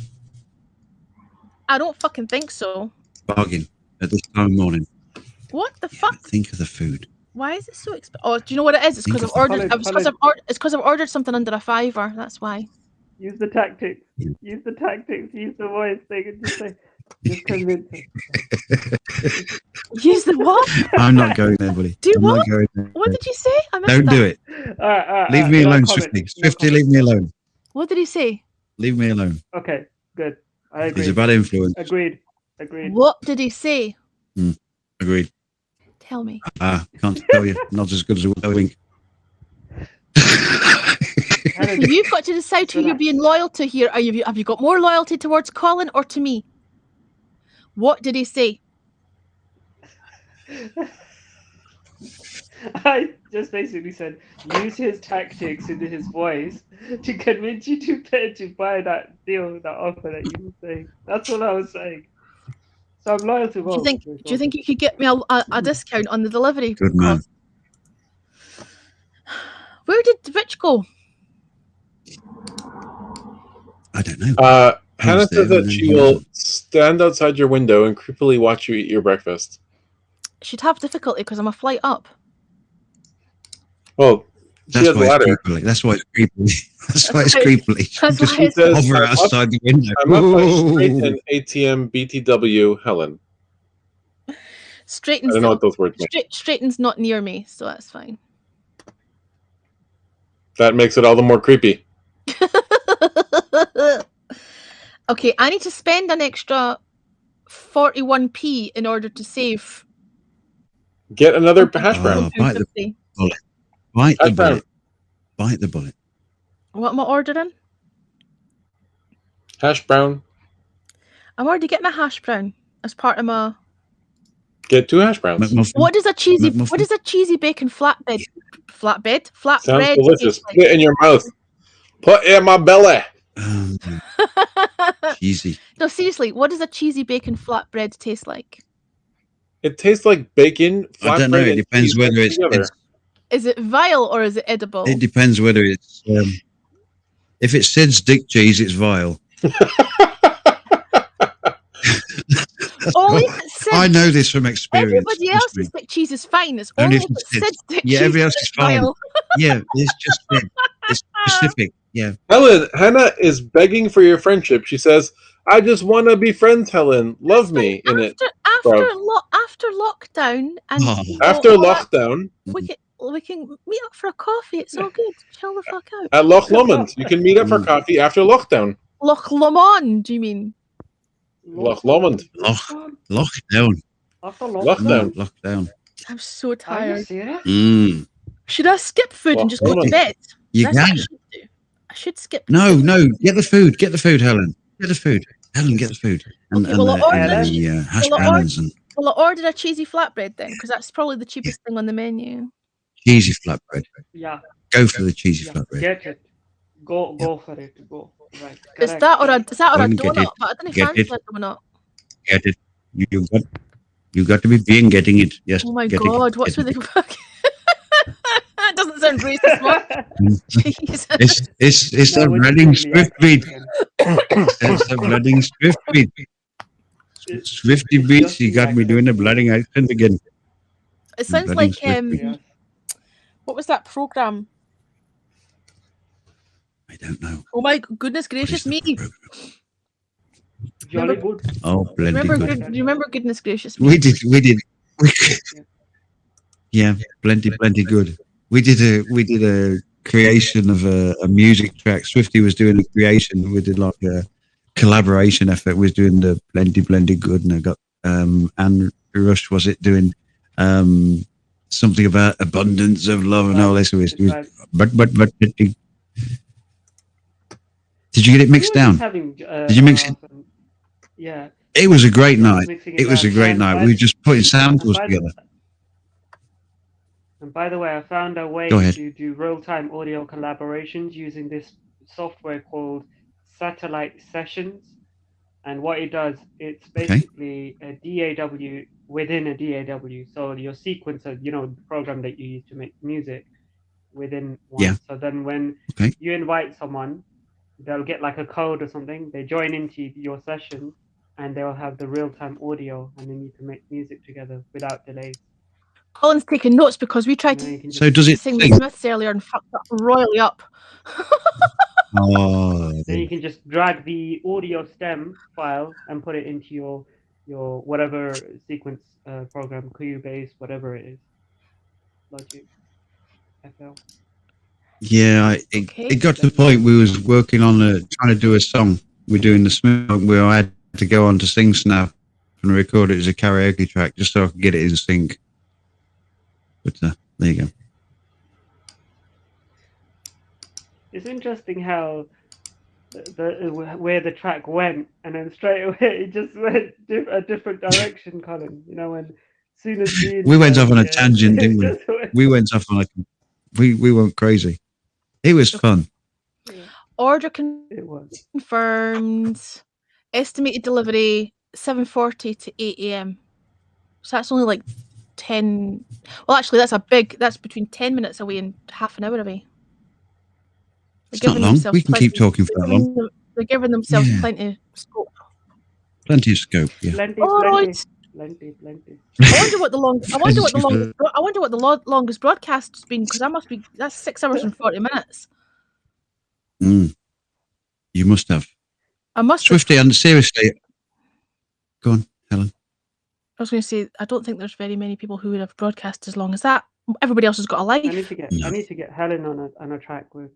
I don't fucking think so. Bargain at this time of morning. What the fuck? Think of the food. Why is it so expensive? Oh, do you know what it is? It's because I've Think ordered. of- It's because I've ordered something under a £5. That's why. Use the tactics. Use the tactics. Use the voice thing and just say, just convince her. Use the what? I'm not going there, buddy. Do I'm what? not going there. What did you say? I missed Don't that. do it. All right, Leave me no alone, comment, Swifty. no Swifty, comment. leave me alone. What did he say? Leave me alone. Okay, good. I agree. He's a bad influence. Agreed. What did he say? Agreed. Tell me. Can't tell you. Not as good as a wink. So you've got to decide who you're being loyal to here. Have you got more loyalty towards Colin or to me? What did he say? I just basically said, use his tactics and his voice to convince you to buy that deal, that offer that you were saying. That's what I was saying. So I'm loyal to both. Do you think you could get me a discount on the delivery? Good man. Where did Rich go? I don't know. Hannah Who's there said that and she then will who's- stand outside your window and creepily watch you eat your breakfast. She'd have difficulty because I'm a flight up. Well, she That's has a why it's ladder. creepily. That's why it's creepily. That's why it's That's creepily. that's Just why it's- says, hover I'm up- outside the window. I'm up by straight Ooh. and ATM BTW Helen. I Straighten's don't know what those words mean. Straighten's not near me, so that's fine. That makes it all the more creepy. Okay, I need to spend an extra 41p in order to save. Get another hash brown. Oh, bite the 250. bullet. Bite the Hash brown. bullet. Bite the bullet. What am I ordering? Hash brown. I'm already getting a hash brown as part of my. Get 2 hash browns. McMuffin. What does a cheesy? McMuffin? What does a cheesy bacon flatbread? Sounds Flatbread. delicious. taste Put it in your mouth. Put it in my belly. like? Cheesy. No, seriously, what does a cheesy bacon flatbread taste like? It tastes like bacon. I don't know. flatbread, It and depends cheese whether mixed it's, together. Is it vile or is it edible? It depends whether it's. If it's Sid's dick cheese, it's vile. Only if it's Sid's. I know this from experience. Everybody trust else's me. dick cheese is fine. It's Only only if if it's it's Sid's. Sid's dick Yeah, cheese every else that's is fine. vile. Yeah, it's just Sid. It's specific. Yeah. Helen, Hannah is begging for your friendship. She says, "I just want to be friends, Helen. Love me." In it. After lockdown and Oh. you know, After all that, lockdown we can meet up for a coffee. It's all good. Chill the fuck out. at Loch Lomond, you can meet up for coffee after lockdown. Loch Lomond, do you mean? Loch Lomond. Lockdown. Lockdown. Lockdown. I'm so Are you tired. serious? Mm. Should I skip food and just go to Lomond. bed? You That's what I can. should do. I should skip. No. Get the food. Get the food, Helen. Get the food. Helen, get the food. And, Okay, well, and I'll the, and order- the hash well, I'll browns and Well, I ordered a cheesy flatbread then, because that's probably the cheapest thing on the menu. cheesy flatbread. Yeah. Go for the cheesy Yeah. flatbread. Get it. Go for it. Go. Right. Is correct. that or a Go and get donut? it. But I didn't Get fancy it. a donut. Get it. You got to be being getting it. Yes. Oh my get god, it. what's Get with it. the fuck? That doesn't sound racist, man. Jesus. It's No, a we're bloody just doing the swift beat. accent. It's a bloody swift beat. Swifty beats. Just You the got me accent. doing a bloody accent again. It sounds Bloody like Swift Yes. what was that program? I don't know. Oh my goodness What is gracious the me! program? Jolly good. Oh, plenty Remember, good. do you remember goodness gracious me? We did. Yeah, plenty good. We did a creation of a music track. Swifty was doing a creation. We did like a collaboration effort. We was doing the plenty good, and I got Anne Rush was it doing something about abundance of love and all this. It was, Right. but did you get it mixed We were just down? having, Did you mix it? Yeah. It was a great night. Mixing It was a down. great And night. by We were the- just putting samples and by together. And by the way, I found a way Go ahead. to do real-time audio collaborations using this software called Satellite Sessions. And what it does, it's basically a DAW within a DAW. So your sequencer, the program that you use to make music within one. Yeah. So then when Okay. you invite someone, they'll get like a code or something. They join into your session and they'll have the real-time audio and then you can make music together without delays. Colin's taking notes because we tried And then to you can So just- does it sing sing? the Smiths earlier and fucked up royally up. Oh, Then you can just drag the audio stem file and put it into your whatever sequence program, Cubase, whatever it is, Logic, FL. yeah. Okay. It got to the point we was working on trying to do a song. We're doing the smoke where I had to go on to SingSnap and record it as a karaoke track just so I could get it in sync. But there you go. It's interesting how where the track went, and then straight away it just went a different direction, Colin. You know, when as soon as We went off on a tangent, didn't we? We went off on we went crazy. It was fun. Order It was. confirmed. Estimated delivery 7:40 to 8 a.m. So that's only like 10. Well, actually, that's between 10 minutes away and half an hour away. It's not long. We can keep talking for that long. They're giving themselves Yeah. plenty of scope. Plenty of scope. Yeah. Plenty. I wonder what the longest broadcast has been, because that's 6 hours and 40 minutes. Mm. You must have. I must have, Swifty, and seriously. Go on, Helen. I was going to say, I don't think there's very many people who would have broadcast as long as that. Everybody else has got a life. I need to get Helen on a track with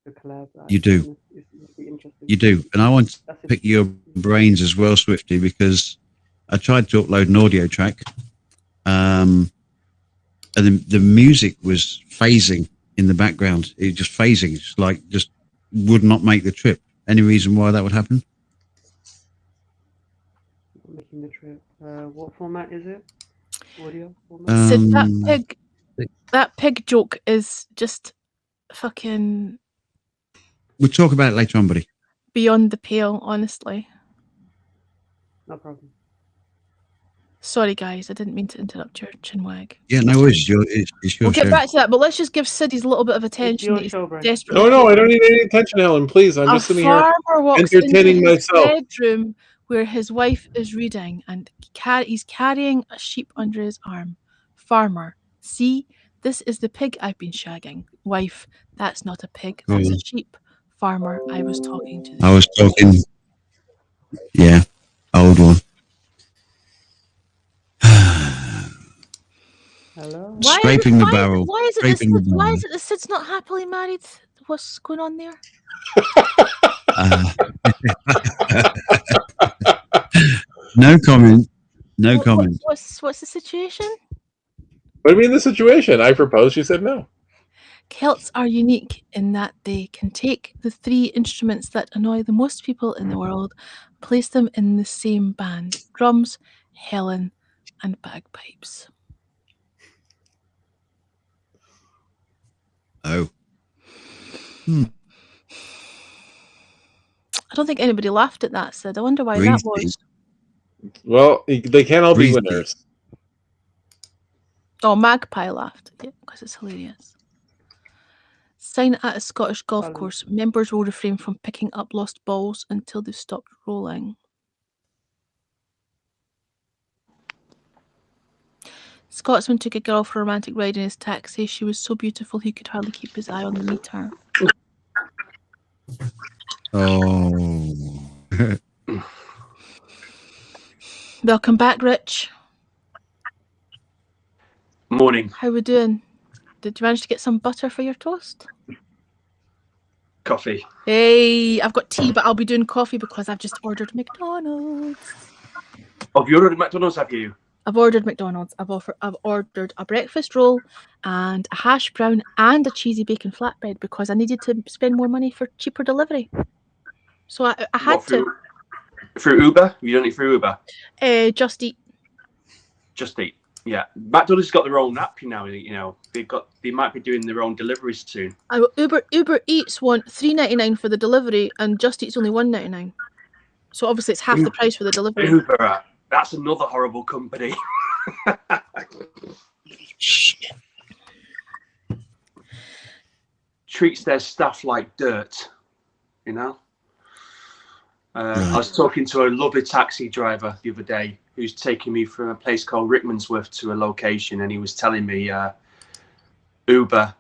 the collab. You do. It's be interesting. You do. And I want to That's it. pick your brains as well, Swifty, because I tried to upload an audio track. And the music was phasing in the background. It just phasing. It's like just would not make the trip. Any reason why that would happen? Making the trip. What format is it? Audio format? Sid, that pig joke is just fucking We'll talk about it later on, buddy. beyond the pale, honestly. No problem. Sorry, guys, I didn't mean to interrupt your chinwag. Yeah, no worries. It's your We'll get show. back to that, but let's just give Siddy's a little bit of attention. your That he's show, Brian. desperately. No, I don't need any attention, Helen. Please, I'm A just sitting here farmer walks entertaining into his myself. bedroom where his wife is reading, and he's carrying a sheep under his arm. Farmer, see, this is the pig I've been shagging. Wife, that's not a pig, that's a sheep. Farmer, I was talking to. I was talking. Yeah, old one. Hello. Scraping the barrel. Why is Scraping the why barrel. is it that Sid's not happily married? What's going on there? No comment. No comment. What's the situation? What do you mean the situation? I proposed. She said no. Celts are unique in that they can take the three instruments that annoy the most people in the world, place them in the same band: drums, Helen, and bagpipes. Oh. I don't think anybody laughed at that, Sid. I wonder why Breathe that was. Well, they can't all be Breathe. winners. Oh, Magpie laughed at it because it's hilarious. Sign at a Scottish golf course. Members will refrain from picking up lost balls until they've stopped rolling. Scotsman took a girl for a romantic ride in his taxi. She was so beautiful he could hardly keep his eye on the meter. Oh. Welcome back, Rich. Morning. How we doing? Did you manage to get some butter for your toast? Coffee. Hey, I've got tea, but I'll be doing coffee because I've just ordered McDonald's. Oh, have you ordered McDonald's, have you? I've ordered McDonald's. I've ordered a breakfast roll and a hash brown and a cheesy bacon flatbread because I needed to spend more money for cheaper delivery. So I had What, through Uber? You don't eat through Uber? to Just Eat. Just Eat. Yeah. McDonald's got their own app now. You know, they might be doing their own deliveries soon. Uber Eats want $3.99 for the delivery and Just Eat's only $1.99. So obviously it's half the price for the delivery. Uber. That's another horrible company. Treats their staff like dirt, you know. I was talking to a lovely taxi driver the other day who's taking me from a place called Rickmansworth to a location, and he was telling me Uber.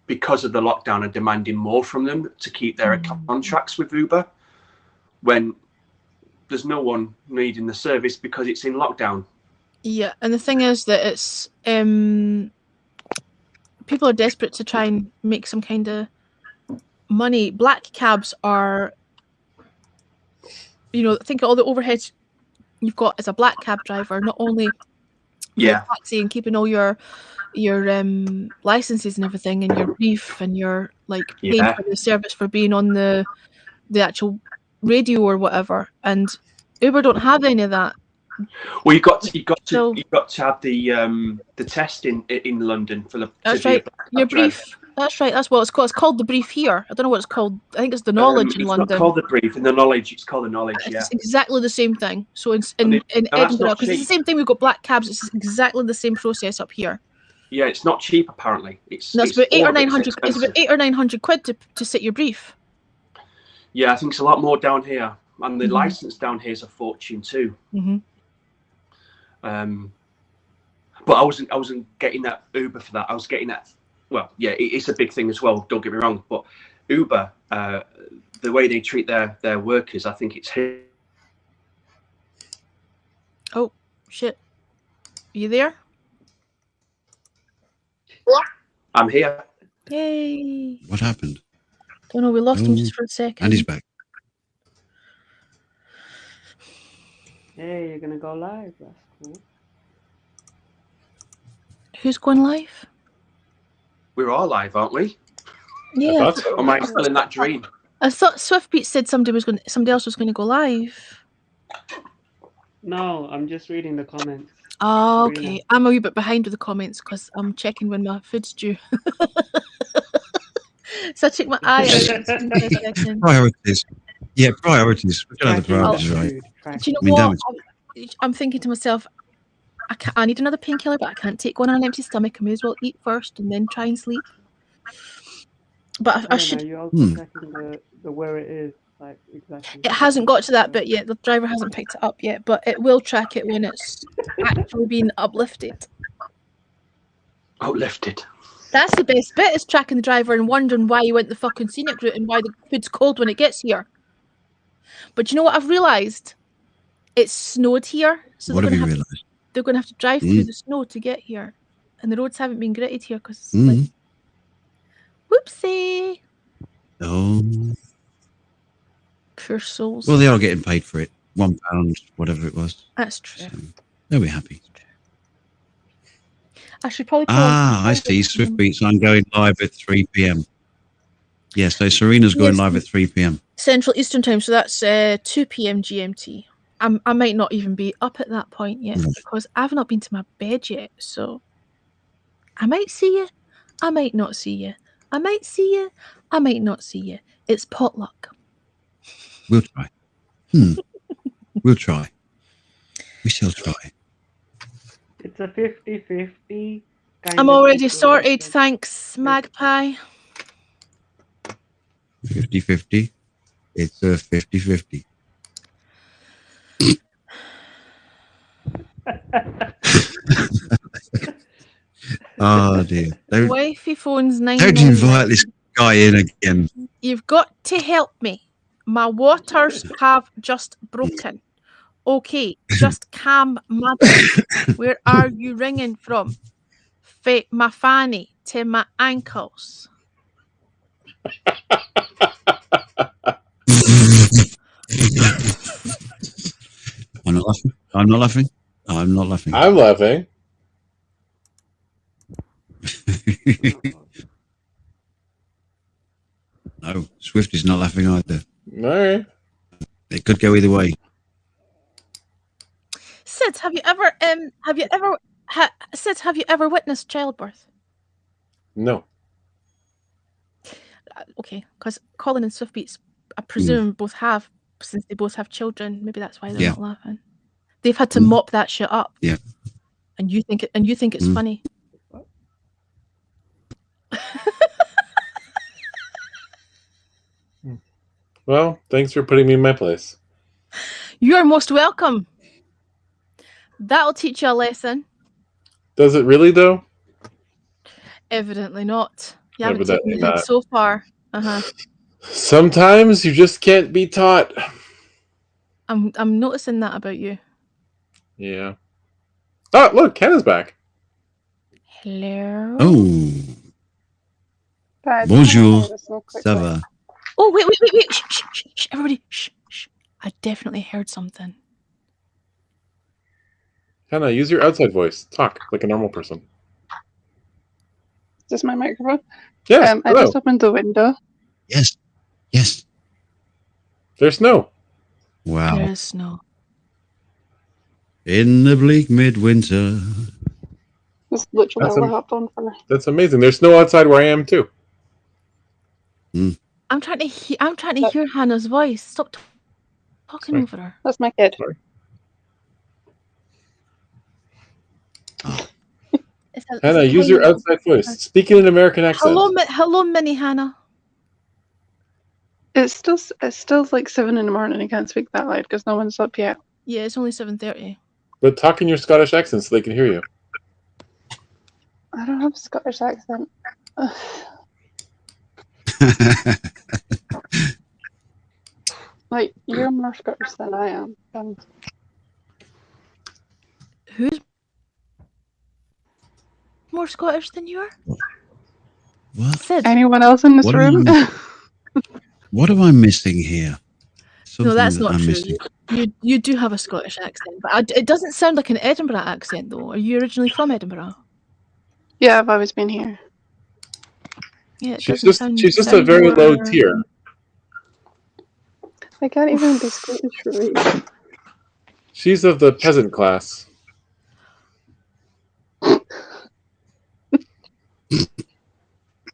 because of the lockdown, are demanding more from them to keep their contracts with Uber when there's no one needing the service because it's in lockdown. Yeah, and the thing is that it's people are desperate to try and make some kind of money. Black cabs are, think of all the overheads you've got as a black cab driver. Not only taxi and keeping all your licenses and everything, and your brief, and your paying for the service for being on the actual radio or whatever. And Uber don't have any of that. Well, you got to have the test in London for the. That's right. Your brief. That's right. That's what it's called. It's called the brief here. I don't know what it's called. I think it's the knowledge in London. It's not called the brief. In the knowledge, it's called the knowledge. It's exactly the same thing. So in Edinburgh, because it's the same thing. We've got black cabs. It's exactly the same process up here. Yeah, it's not cheap apparently. It's about 800 or 900. It's about 800 or 900 quid to sit your brief. Yeah, I think it's a lot more down here, and the license down here is a fortune too. But I wasn't getting that Uber for that. I was getting that. Well, yeah, it's a big thing as well. Don't get me wrong, but Uber, the way they treat their workers, I think it's here. Oh shit! Are you there? I'm here. Yay! What happened? Don't know. We lost him just for a second. And he's back. Hey, you're gonna go live. That's cool. Who's going live? We're all live, aren't we? Yeah. Or am I still in that dream? I thought Swiftbeat said somebody else was going to go live. No, I'm just reading the comments. Oh, okay. I'm a wee bit behind with the comments because I'm checking when my food's due. So I check my eye. Priorities. Yeah, priorities. We're gonna have the priorities right. Do you know what? I'm thinking to myself, I need another painkiller, but I can't take one on an empty stomach. I may as well eat first and then try and sleep. But I should. You're also checking the where it is, like exactly. It hasn't got to that bit yet. The driver hasn't picked it up yet, but it will track it when it's actually being uplifted. Uplifted. That's the best bit, is tracking the driver and wondering why you went the fucking scenic route and why the food's cold when it gets here. But you know what I've realised? It's snowed here. So what have you realised? They're going to have to drive through the snow to get here. And the roads haven't been gritted here because it's like, whoopsie. Oh. Poor souls. Well, they are getting paid for it. £1, whatever it was. That's true. So they'll be happy. I should probably. I see. Swiftbeats. I'm going live at 3 p.m. Yeah, so Serena's going live at 3 p.m. Central Eastern Time, so that's 2 p.m. GMT. I might not even be up at that point yet because I've not been to my bed yet. So I might see you. I might not see you. I might see you. I might not see you. It's potluck. We'll try. We'll try. We shall try. It's a 50-50. I'm already sorted. Thanks, Magpie. 50-50. It's a 50-50. Oh dear. Wifey phones 9. Don't invite this guy in again. You've got to help me. My waters have just broken. Okay, just calm, madam. Where are you ringing from? My fanny to my ankles. I'm not laughing. I'm not laughing. I'm not laughing. I'm laughing. No, Swift is not laughing either. All right. It could go either way. Sid, have you ever witnessed childbirth? No. Okay, because Colin and Swiftbeats, I presume, both have, since they both have children. Maybe that's why they're not laughing. They've had to mop that shit up. Yeah. And you think it's funny. Well, thanks for putting me in my place. You're most welcome. That'll teach you a lesson. Does it really, though? Evidently not. You haven't taken Evidently the hint not. so far. Sometimes you just can't be taught. I'm noticing that about you. Yeah. Oh, look, Kenna's back. Hello. Oh, Bad. bonjour, That's not quite ça right. va? Oh, wait. Shh, shh, shh, shh. Everybody, shh, shh. I definitely heard something. Kenna, use your outside voice. Talk like a normal person. Is this my microphone? Yes. I hello. just opened the window. Yes, yes. There's snow. Wow. There is snow. In the bleak midwinter. That's literally That's all I am- hopped on for. That's amazing. There's snow outside where I am too. I'm trying to hear Hannah's voice. Stop talking Sorry. over her. That's my kid. It's a Hannah, use tiny your little- outside voice. Speak in an American accent. Hello, Mini Hannah. It's still like 7 in the morning. I can't speak that loud because no one's up yet. Yeah, it's only 7:30. But talk in your Scottish accent so they can hear you. I don't have a Scottish accent. Ugh. Like, you're more Scottish than I am. Who's more Scottish than you are? What? Sid. Anyone else in this What room? What am I missing here? No, that's Something that not I'm true. missing. You do have a Scottish accent, but it doesn't sound like an Edinburgh accent, though. Are you originally from Edinburgh? Yeah, I've always been here. Yeah, it She's doesn't just sound a very low more- tier. I can't even be Scottish right. She's of the peasant class.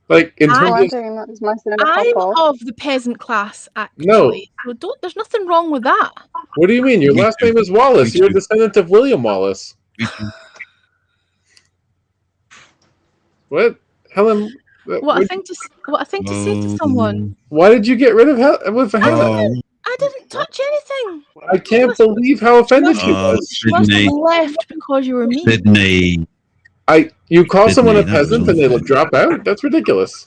Like in I- Oh, I'm terms of doing that as my son of I'm football. of the peasant class, actually. So there's nothing wrong with that. what do you mean? Your Me last too. name is Wallace. Me You're a too. descendant of William Wallace. What, Helen? What I think to say to someone. Why did you get rid of Helen? I didn't touch anything. I can't believe how offended she Oh, was. You must Sydney. have left because you were mean. Sydney. You call Sydney, someone a that peasant was and they unfair. drop out? That's ridiculous.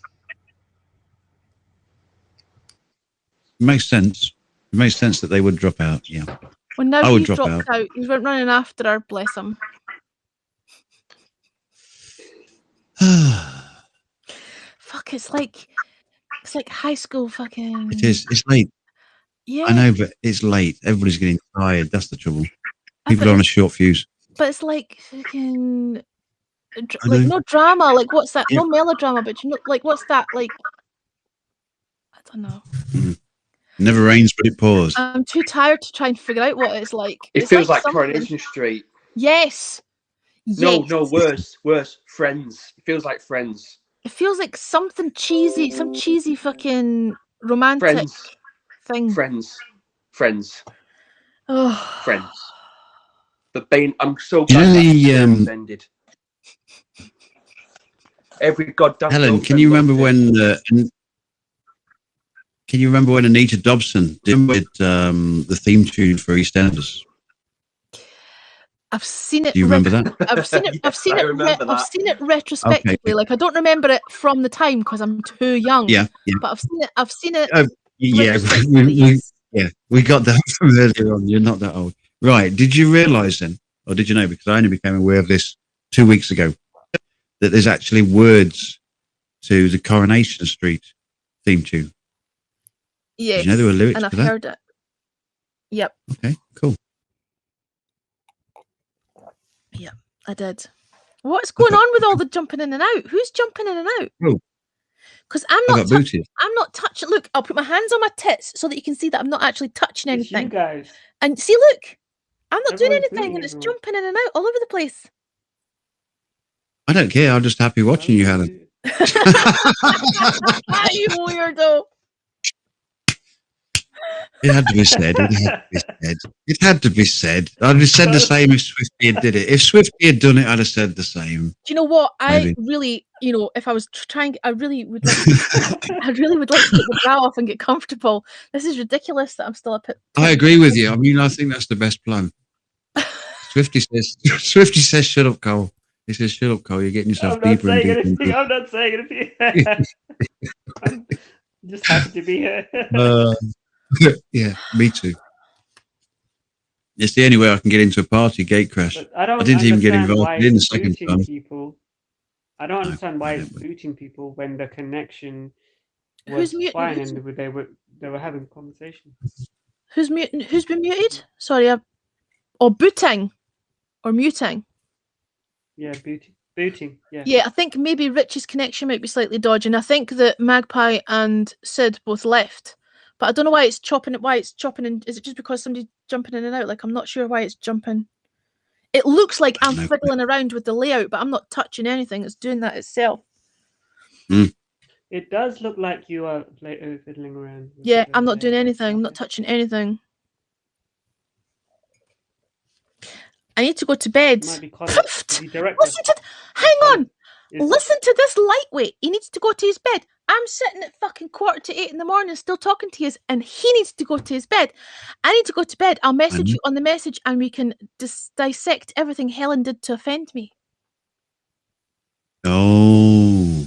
It makes sense. It makes sense that they would drop out. Yeah. Well, now I would he's drop dropped out. He's went running after her. Bless him. Fuck! It's like high school. Fucking. It is. It's late. Yeah. I know, but it's late. Everybody's getting tired. That's the trouble. People but are on a short fuse. But it's like fucking. I Like know. no drama. Like what's that? Yeah. No melodrama. But you know, like what's that? Like. I don't know. Never rains, but it pours. I'm too tired to try and figure out what it's like. It It's feels like something- Coronation Street. Yes. No, Yes. no, worse. Friends. It feels like Friends. It feels like something cheesy, some cheesy fucking romantic Friends. thing. Friends. Oh. Friends. The Bane. I'm so You know glad the, that series ended. Every goddamn. Helen, can you remember when? Can you remember when Anita Dobson did the theme tune for EastEnders? I've seen it. Do you remember that? I've seen it. I've seen I it. remember I've that. seen it retrospectively. Okay. Like I don't remember it from the time because I'm too young. Yeah, yeah. But I've seen it. I've seen it. Yeah, retrospectively, yes. we got that from earlier on. You're not that old, right? Did you realise then, or did you know? Because I only became aware of this 2 weeks ago, that there's actually words to the Coronation Street theme tune. Yes. Did you know there were lyrics and to I've that? heard it. Yep. Okay, cool. Yep. I did. What's going on with all the jumping in and out? Who's jumping in and out? Oh. Because I'm I not. got booted. I'm not touching. Look, I'll put my hands on my tits so that you can see that I'm not actually touching It's you anything. guys. And see, look, I'm not doing Everyone's anything, doing and it's everyone. jumping in and out all over the place. I don't care. I'm just happy watching you, Helen. You weirdo. It had to be said. It had to be said. It had to be said. I'd have said the same if Swifty had did it. If Swifty had done it, I'd have said the same. Do you know what? I Maybe. really, if I was trying, I really would like. I really would like to take the bra off and get comfortable. This is ridiculous that I'm still up at. I agree with you. I mean, I think that's the best plan. Swifty says, "Shut up, Cole." He says, "Shut up, Cole. You're getting yourself I'm not deeper and saying deeper." anything. I'm not saying anything. I'm just happy to be here. Yeah, me too. It's the only way I can get into a party. Gate crash. But I don't I didn't even get understand why involved in the it's second booting time. people. I don't understand why it's whatever. booting people when the connection Who's was muting? fine Who's, and they were having a conversation. who's muting? Who's been muted? Sorry, or booting, or muting. Yeah, booting. Yeah. Yeah, I think maybe Rich's connection might be slightly dodgy, and I think that Magpie and Sid both left. But I don't know why it's chopping. Why it's chopping? And is it just because somebody's jumping in and out? Like I'm not sure why it's jumping. It looks like I'm fiddling around with the layout, but I'm not touching anything. It's doing that itself. It does look like you are fiddling around. with Yeah, the I'm not doing layout. anything. I'm not touching anything. I need to go to bed. Might be Colin, Puffed! the director. Listen to. Hang on. Is- Listen to this lightweight. He needs to go to his bed. I'm sitting at fucking 7:45 in the morning still talking to you, and he needs to go to his bed. I need to go to bed. I'll message you on the message and we can dissect everything Helen did to offend me. Oh.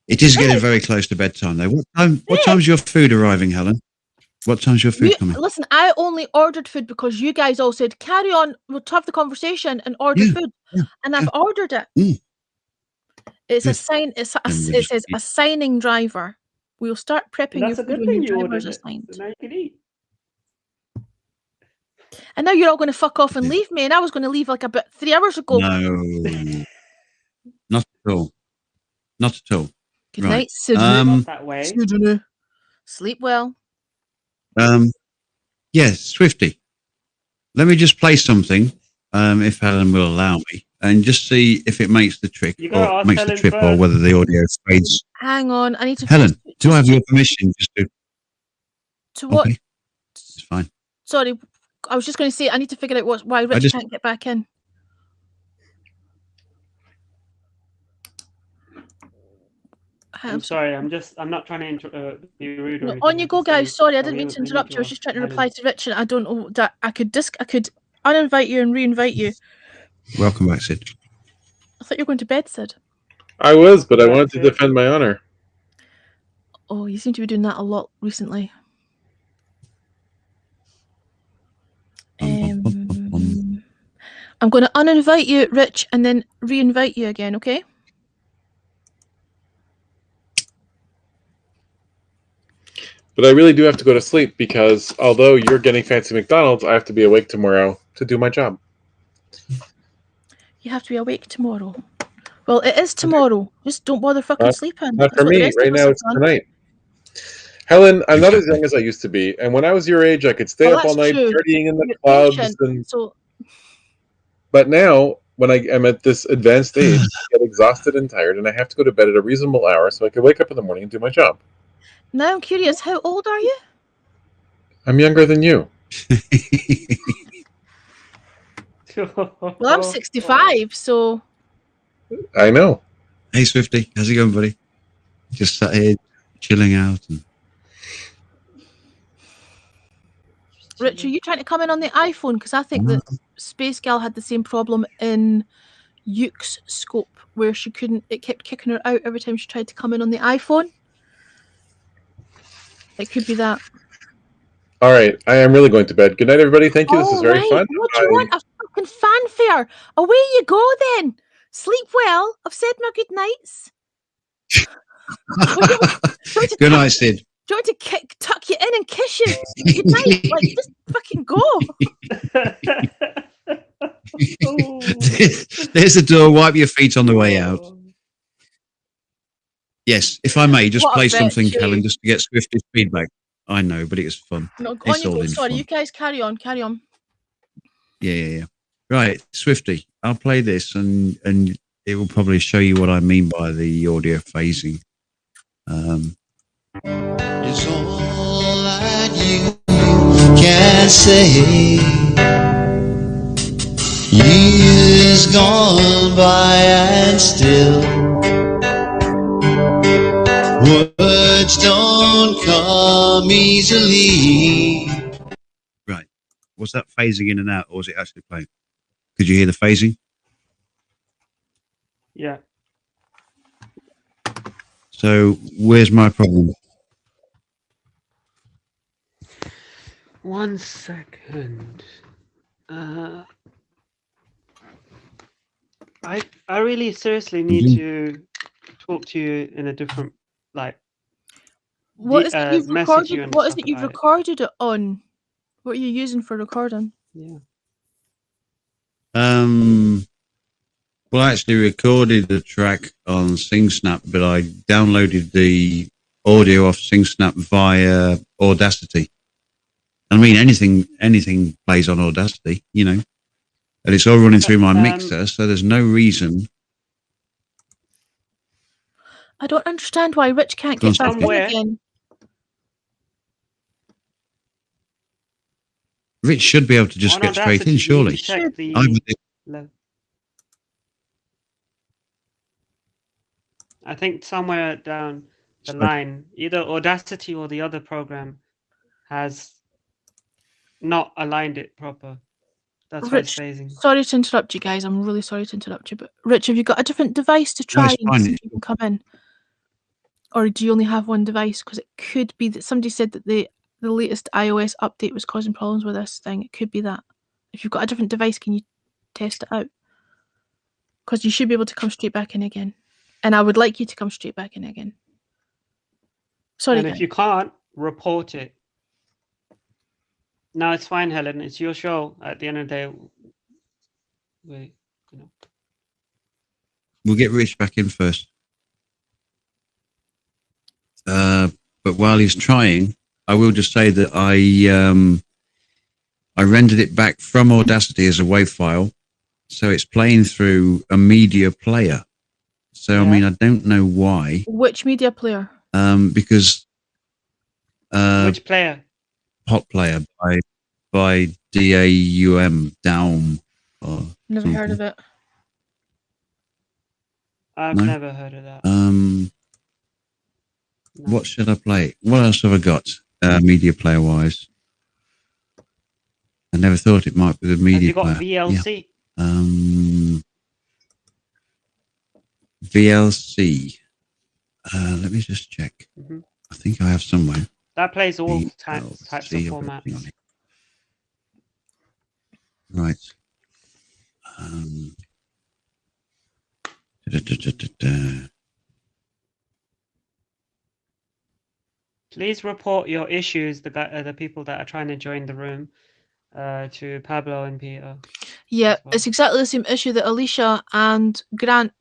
It is getting very close to bedtime, though. What time's your food arriving, Helen? What time's your food coming? Listen, I only ordered food because you guys all said, carry on, we'll have the conversation and order food. And I've ordered it. It's a sign. It says assigning driver. We'll start prepping That's your a good food thing when you your driver's ordered it. assigned. So now you can eat. And now you're all going to fuck off and leave me. And I was going to leave like about 3 hours ago. No. Not at all. Not at all. Good Right. night, Sydney. Not that way. Sydney. Sleep well. Yeah, Swifty. Let me just play something, if Helen will allow me, and just see if it makes the trick You gotta or ask makes the Helen trip, or first. whether the audio fades. Hang on. I need to. Helen, do I have your permission just to? To what? Okay, it's fine. Sorry. I was just going to say, I need to figure out why Rich just- can't get back in. I'm sorry. I'm not trying to be rude. Or No, anything. on you I'm go, just guys. saying, Sorry, I are didn't we- mean to we need interrupt you. I was just trying to ask reply to Rich, and I don't know that I could uninvite you and reinvite you. Welcome back, Sid. I thought you were going to bed, Sid. I was, but I wanted to defend my honor. Oh, you seem to be doing that a lot recently. I'm going to uninvite you, Rich, and then reinvite you again, okay? But I really do have to go to sleep because although you're getting fancy McDonald's, I have to be awake tomorrow to do my job. You have to be awake tomorrow. Well, it is tomorrow. Just don't bother fucking sleeping. Not That's for what the me. rest of Right us now have it's done. tonight. Helen, I'm not as young as I used to be. And when I was your age, I could stay Well, up all that's night true. partying in the You're clubs. ancient, And so But now, when I am at this advanced age, I get exhausted and tired, and I have to go to bed at a reasonable hour so I can wake up in the morning and do my job. now I'm curious. How old are you? I'm younger than you. Well, I'm 65, so I know. Hey, Swifty, how's it going, buddy? Just sat here chilling out. And... Rich, are you trying to come in on the iPhone? Because I think that Space Gal had the same problem in Yuke's scope, where she couldn't. It kept kicking her out every time she tried to come in on the iPhone. It could be that. All right, I am really going to bed. Good night, everybody. Thank you. This is very Alright, fun. What do you want? A fucking fanfare. Away you go then. Sleep well. I've said my good nights. Good night, Sid. Do you want to tuck you in and kiss you? Good night. Like, just fucking go. There's the door. Wipe your feet on the way out. Yes, if I may, just What a play bitch, something, you. Helen, just to get Swifty's feedback. I know, but it was fun. No, It's on you all go. in Sorry, fun. you guys carry on. Carry on. Yeah. Right, Swifty, I'll play this, and it will probably show you what I mean by the audio phasing. It's all that you can say. Years gone by and still words don't come easily. Right. Was that phasing in and out, or was it actually playing? Could you hear the phasing? Yeah. So where's my problem? 1 second. I really seriously need to talk to you in a different What is it you've message you recorded? and What is stuff it you've about it. recorded it on? What are you using for recording? Yeah. Well, I actually recorded the track on SingSnap, but I downloaded the audio off SingSnap via Audacity. I mean, anything plays on Audacity, you know, and it's all running through my mixer, so there's no reason. I don't understand why Rich can't Go on, get back in Sophie. again. Rich should be able to just On get straight Audacity, in, you surely. check the I think somewhere down the line, either Audacity or the other program has not aligned it proper. That's why it's Rich, phasing. sorry to interrupt you guys. I'm really sorry to interrupt you, but Rich, have you got a different device to try it's and fine. see if you can come in? Or do you only have one device? Because it could be that somebody said that the latest iOS update was causing problems with this thing. It could be that. If you've got a different device, can you test it out? Because you should be able to come straight back in again. And I would like you to come straight back in again. Sorry, And guys. if you can't, report it. No, it's fine, Helen. It's your show. At the end of the day, We'll get Rich back in first. But while he's trying, I will just say that I rendered it back from Audacity as a WAV file, so it's playing through a media player. So I mean, I don't know why. Which media player? Because which player? Pot Player by DAUM Daum. Or Never something. heard of it. I've No? never heard of that. What should I play? What else have I got? Media player wise, I never thought it might be the media Have you got player. VLC? Yeah. VLC. Let me just check. Mhm. I think I have somewhere. That plays all types of VLC, I've got everything on formats. it. Right. Da-da-da-da-da. Please report your issues, the people that are trying to join the room, to Pablo and Peter. Yeah, it's exactly the same issue that Alicia and Grant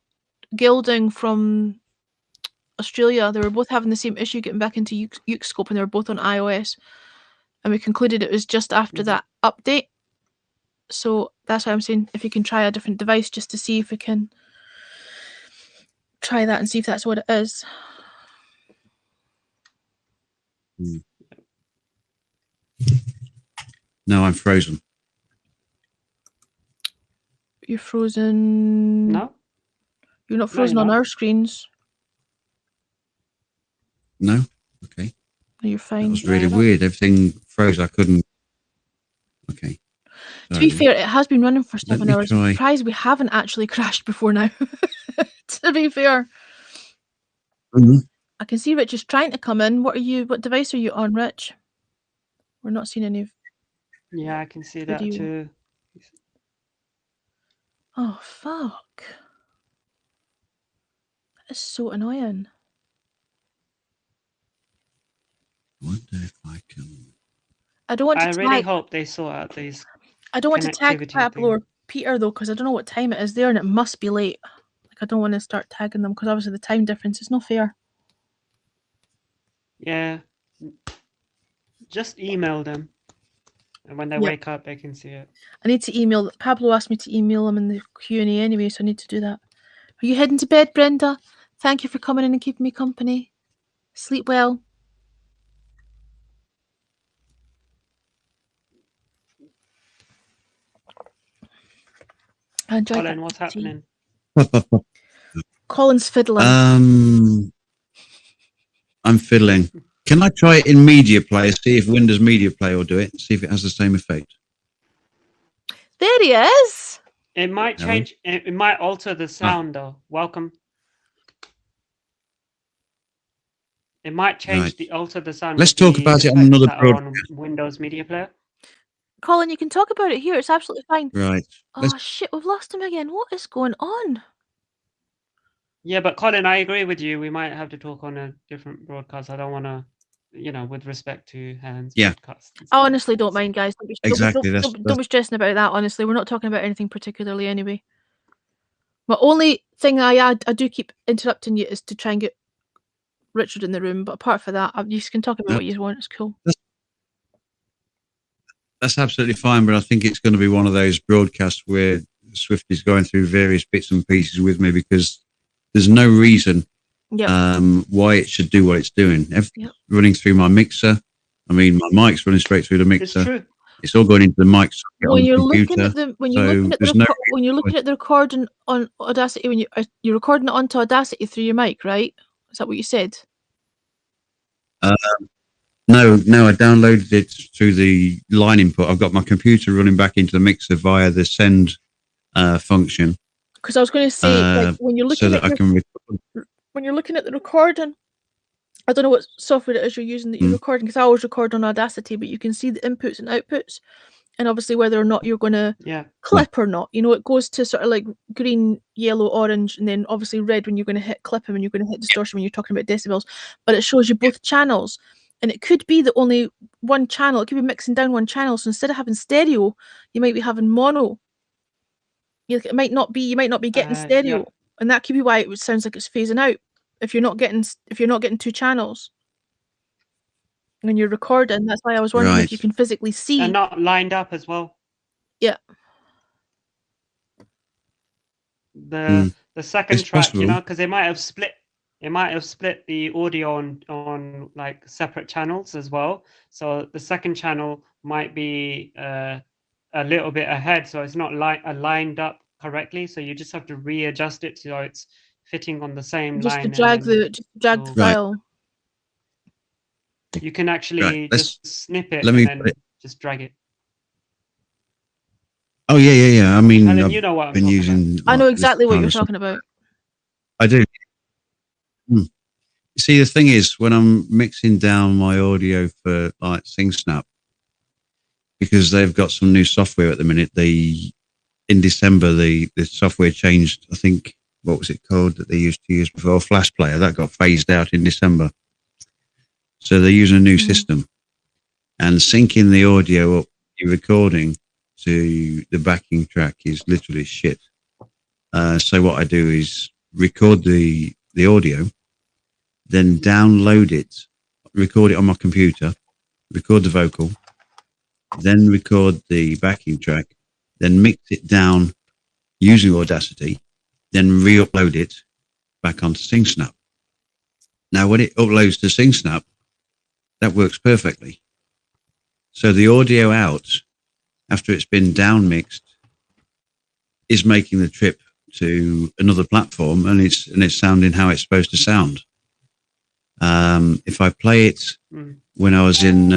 Gilding from Australia, they were both having the same issue getting back into Uxscope, and they were both on iOS. And we concluded it was just after that update. So that's why I'm saying if you can try a different device just to see if we can try that and see if that's what it is. No, I'm frozen. You're frozen. No? You're not frozen on not. our screens. No? Okay. No, you're fine. That was really weird. Everything froze. I couldn't. Okay. To be So, fair, it has been running for 7 me hours. try. I'm surprised we haven't actually crashed before now. To be fair. Mhm. I can see Rich is trying to come in. What device are you on, Rich? We're not seeing any. Yeah, I can see that Video. too. Oh, fuck. That is so annoying. I wonder if I can. I don't want to I tag. really hope they sort out these. I don't want to tag connectivity Pablo or thing. Peter though, because I don't know what time it is there, and it must be late. Like I don't want to start tagging them because obviously the time difference is not fair. Yeah. Just email them. And when they Yep. wake up, they can see it. I need to email. Pablo asked me to email him in the Q&A anyway, so I need to do that. Are you heading to bed, Brenda? Thank you for coming in and keeping me company. Sleep well. I enjoyed Colin, that what's tea. happening? Colin's fiddling. I'm fiddling. Can I try it in Media Player? See if Windows Media Player will do it. See if it has the same effect. There he is. It might Hello? change. It might alter the sound, though. Welcome. It might change Right. the alter the sound. Let's with talk the about it on effects another that are on broadcast. Windows Media Player. Colin, you can talk about it here. It's absolutely fine. Right. Oh shit, we've lost him again. What is going on? Yeah, but Colin, I agree with you. We might have to talk on a different broadcast. I don't want to, with respect to Hans. Yeah. Podcast and I stuff. honestly don't mind, guys. Don't be, Exactly, Don't, that's- don't be stressing about that. Honestly, we're not talking about anything particularly anyway. My only thing I do keep interrupting you is to try and get Richard in the room. But apart from that, you can talk about what you want. It's cool. That's absolutely fine, but I think it's going to be one of those broadcasts where Swift is going through various bits and pieces with me because there's no reason why it should do what it's doing. Everything's running through my mixer. I mean, my mic's running straight through the mixer. true. It's all going into the mic socket on When the you're computer. looking at the when you're looking at the recording on Audacity, when you're recording it onto Audacity through your mic, right? Is that what you said? No, I downloaded it through the line input. I've got my computer running back into the mixer via the send function. Because I was going to say, like, when you're looking so at that I can record. when you're looking at the recording, I don't know what software it is you're using that you're recording, because I always record on Audacity, but you can see the inputs and outputs, and obviously whether or not you're going to clip or not. It goes to sort of like green, yellow, orange, and then obviously red when you're going to hit clip and when you're going to hit distortion when you're talking about decibels. But it shows you both channels, and it could be that only one channel. It could be mixing down one channel. So instead of having stereo, you might be having mono. It might not be. You might not be getting stereo, and that could be why it sounds like it's phasing out. If you're not getting two channels when you're recording, that's why I was wondering if you can physically see. And not lined up as well. Yeah. The second It's track, possible. because they might have split. It might have split the audio on like separate channels as well. So the second channel might be a little bit ahead, so it's not lined up correctly. So you just have to readjust it so it's fitting on the same Just line. to drag the file. You can actually Right, just snip it let me and put then it- just drag it. Oh yeah. I mean, Helen, I've you know what I'm been talking using. I know like, exactly this what kind you're of stuff. talking about. I do. See, the thing is, when I'm mixing down my audio for like SingSnap, because they've got some new software at the minute. In December, the software changed. I think, what was it called that they used to use before? Flash Player. That got phased out in December. So they're using a new system, and syncing the audio up your recording to the backing track is literally shit. So what I do is record the audio, then download it, record it on my computer, record the vocal, then record the backing track, then mix it down using Audacity, then re-upload it back onto SingSnap. Now, when it uploads to SingSnap, that works perfectly. So the audio out, after it's been down mixed, is making the trip to another platform, and it's sounding how it's supposed to sound. If I play it when I was in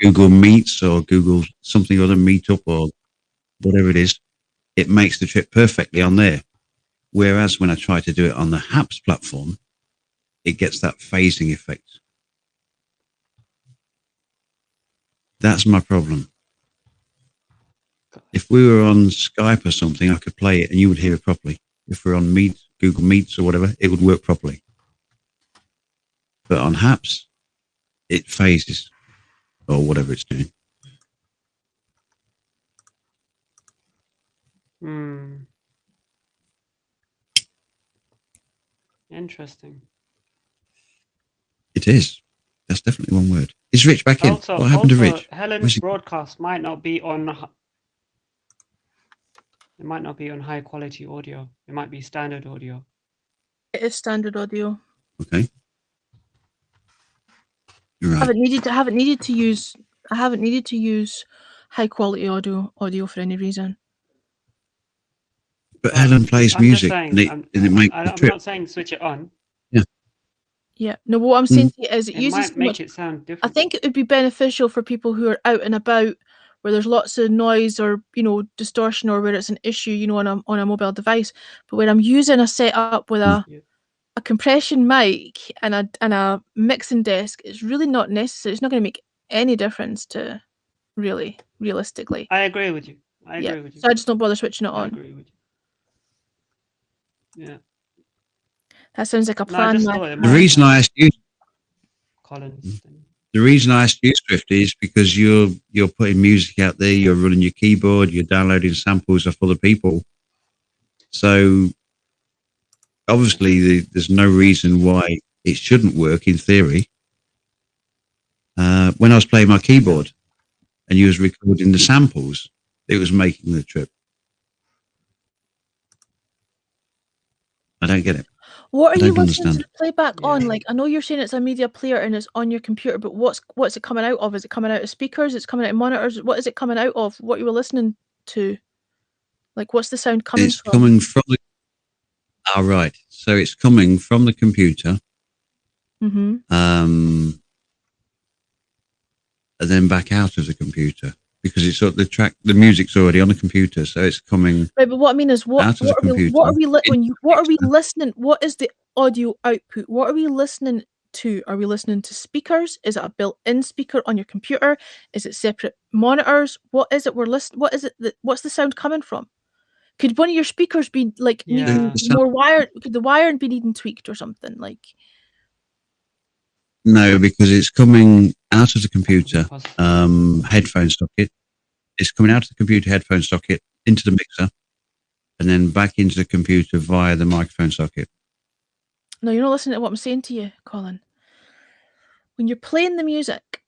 Google Meets or Google something or other, Meetup or whatever it is, it makes the trip perfectly on there. Whereas when I try to do it on the HAPS platform, it gets that phasing effect. That's my problem. If we were on Skype or something, I could play it and you would hear it properly. If we're on Meet, Google Meets or whatever, it would work properly. But on HAPS, it phases or whatever it's doing. Interesting. It is. That's definitely one word. Is Rich back in? Also, What happened to Rich? Helen's Where's he- broadcast might not be on. It might not be on high quality audio. It might be standard audio. It is standard audio. Okay. You're I right. haven't needed to use high quality audio for any reason. But Helen plays I'm just music saying, and it makes the I'm trip. not saying switch it on. Yeah. No, what I'm saying to you is It it uses might so make much. it sound I different. think it would be beneficial for people who are out and about where there's lots of noise or distortion, or where it's an issue on a mobile device. But when I'm using a setup with a compression mic and a mixing desk, it's really not necessary. It's not going to make any difference to realistically. I agree with you. I agree with you. So I just don't bother switching it I on. agree with you. Yeah. That sounds like a No, I plan. just Matt. thought it The might reason I asked you, Collins. the reason I asked you, Swifty, is because you're putting music out there, you're running your keyboard, you're downloading samples off other people. So obviously, there's no reason why it shouldn't work in theory. When I was playing my keyboard and you was recording the samples, it was making the trip. I don't get it. What are I you don't listening to understand. the playback on? Like, I know you're saying it's a media player and it's on your computer, but what's it coming out of? Is it coming out of speakers? It's coming out of monitors? What is it coming out of? What you were listening to? Like, what's the sound coming It's from? coming from the... Oh, right. So it's coming from the computer. Mm-hmm. And then back out of the computer, because it's sort of the music's already on the computer, so it's coming Right, but what I mean is, out of the computer. what are we listening? What is the audio output? What are we listening to? Are we listening to speakers? Is it a built-in speaker on your computer? Is it separate monitors? What is it we're listening? What is it? What's the sound coming from? Could one of your speakers be like needing more wire? Could the wiring be needing tweaked or something? Like, No, because it's coming out of the computer headphone socket. It's coming out of the computer headphone socket into the mixer, and then back into the computer via the microphone socket. no, you're not listening to what I'm saying to you, Colin. When you're playing the music,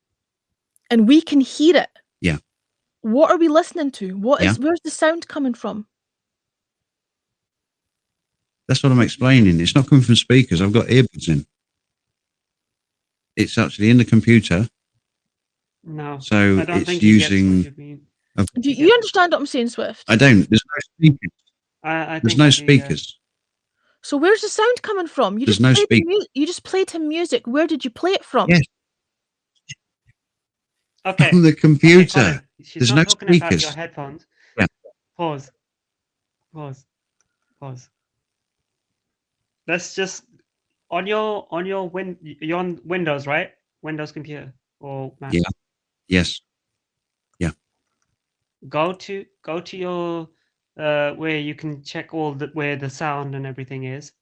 and we can hear it. Yeah. What are we listening to? Where's the sound coming from? That's what I'm explaining. It's not coming from speakers. I've got earbuds in. It's actually in the computer. No. So I don't it's think he gets what using. you mean. Do you understand what I'm saying, Swift? I don't. There's no speakers. I There's think no I do, yeah. speakers. So where's the sound coming from? You There's just no played speak- you just played him music. Where did you play it from? Yes. Okay. From the computer. Colin, she's There's not no talking about speakers. your headphones. Yeah. Pause. Let's just you're on Windows, right? Windows computer or Mac. Yeah. Yes. Yeah. Go to your where you can check where the sound and everything is.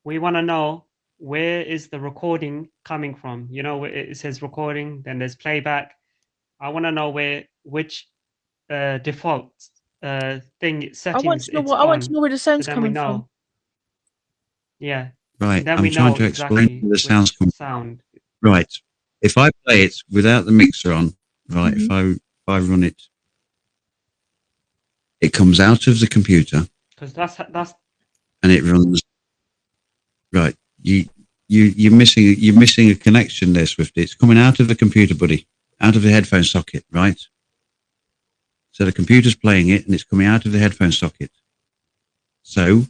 We want to know where is the recording coming from. You know, where it says recording, then there's playback. I want to know which default thing settings. I want to know it's I want to on, know where the sound's so then coming we know. from. Yeah. Right. Then I'm we trying know to explain exactly where the sounds which come. sound. Right. If I play it without the mixer on, right? Mm-hmm. If I run it, it comes out of the computer Because that's and it runs. Right. You're missing a connection there, Swifty. It's coming out of the computer, buddy, out of the headphone socket, right? So the computer's playing it and it's coming out of the headphone socket. So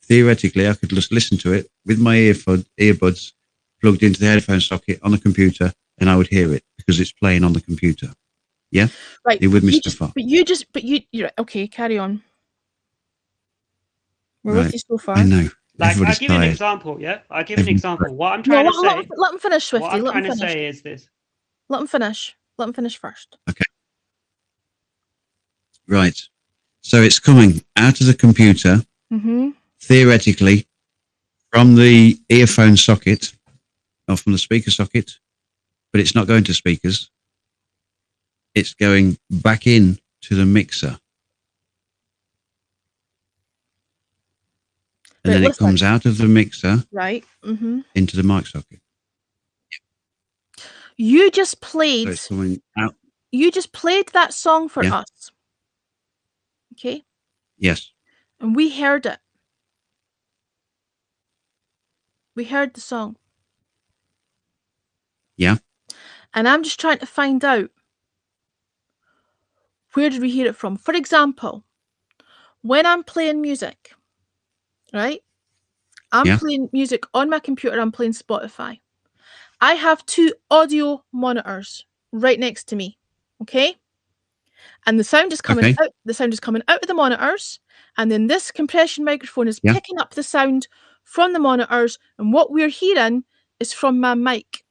theoretically, I could just listen to it with my earbuds plugged into the headphone socket on the computer, and I would hear it because it's playing on the computer. Yeah, Right. you with me You so just- far? But you're right. Okay, carry on. We're with Right. you so far. I know. like I'll Everybody's give you an tired. example. Yeah, I'll give you an Everyone's example. What I'm No, trying to say. let him finish, Swifty. What I'm Let trying him to finish. say is this. Let him finish. Let him finish first. Right. So it's coming out of the computer, Mm-hmm. theoretically, from the earphone socket or from the speaker socket, but it's not going to speakers. It's going back in to the mixer. And Right, then it listen. comes out of the mixer Right. Mm-hmm. into the mic socket. You just So played. it's coming out. You just played that song for Yeah. us. Okay, Yes. and we heard it. We heard the song. Yeah. And I'm just trying to find out, where did we hear it from? For example, when I'm playing music, right? I'm Yeah. playing music on my computer, I'm playing Spotify. I have two audio monitors right next to me. Okay? and the sound is coming Okay. out. The sound is coming out of the monitors, and then this compression microphone is Yeah. picking up the sound from the monitors, and what we're hearing is from my mic.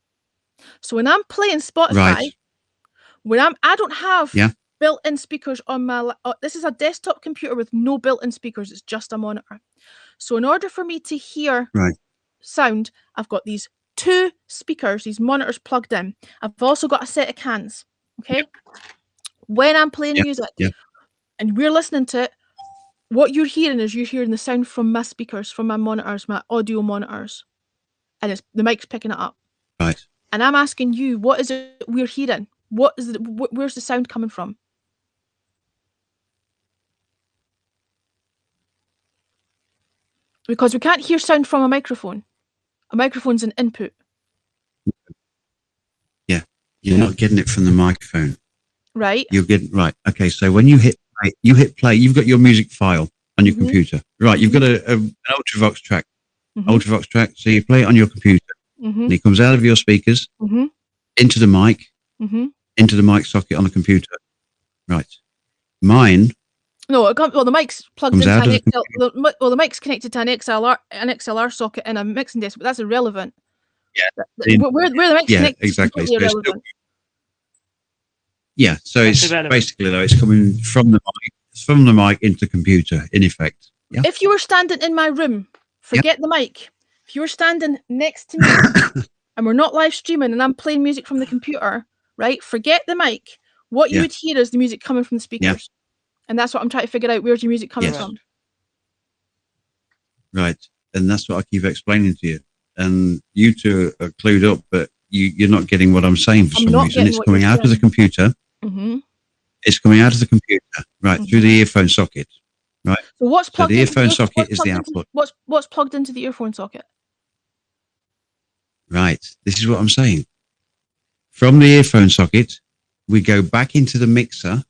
So when I'm playing Spotify, Right. I don't have Yeah. built-in speakers on my. This is a desktop computer with no built-in speakers. It's just a monitor. So in order for me to hear Right. sound, I've got these 2 speakers, these monitors plugged in. I've also got a set of cans. Okay. When I'm playing Yeah. music Yeah. and we're listening to it, what you're hearing is you're hearing the sound from my speakers, from my monitors, my audio monitors, and it's the mic's picking it up. Right. And I'm asking you, what is it we're hearing? What is it? Where's the sound coming from? Because we can't hear sound from a microphone. A microphone's an input. Yeah. You're not getting it from the microphone. Right. You're getting right. Okay. So when you hit play, you've got your music file on your Mhm. computer. Right. You've got an Ultravox track. Mhm. Ultravox track. So you play it on your computer, and Mhm. it comes out of your speakers Mhm. into the mic, Mhm. into the mic socket on the computer. Right. Mine No, the mic's plugged comes into out an of the XLR. The mic's connected to an XLR socket in a mixing desk, but that's irrelevant. Yeah. Where the mic's Yeah, connected is exactly. completely So it's still, irrelevant. yeah. So That's it's irrelevant. basically though it's coming from the mic into the computer in effect. Yeah. If you were standing in my room, forget the mic. If you were standing next to me and we're not live streaming and I'm playing music from the computer, right? Forget the mic. What you Yeah. would hear is the music coming from the speakers. And that's what I'm trying to figure out. Where's your music coming Yes. from? Right. And that's what I keep explaining to you. And you two are clued up, but you're not getting what I'm saying for I'm some not reason. getting It's what coming you're out of the saying. computer. Mm-hmm. It's coming out of the computer, right, through the earphone socket. Right. So what's So plugged the into earphone the socket what's is plugged the into- output. what's plugged into the earphone socket? Right. This is what I'm saying. From the earphone socket, we go back into the mixer,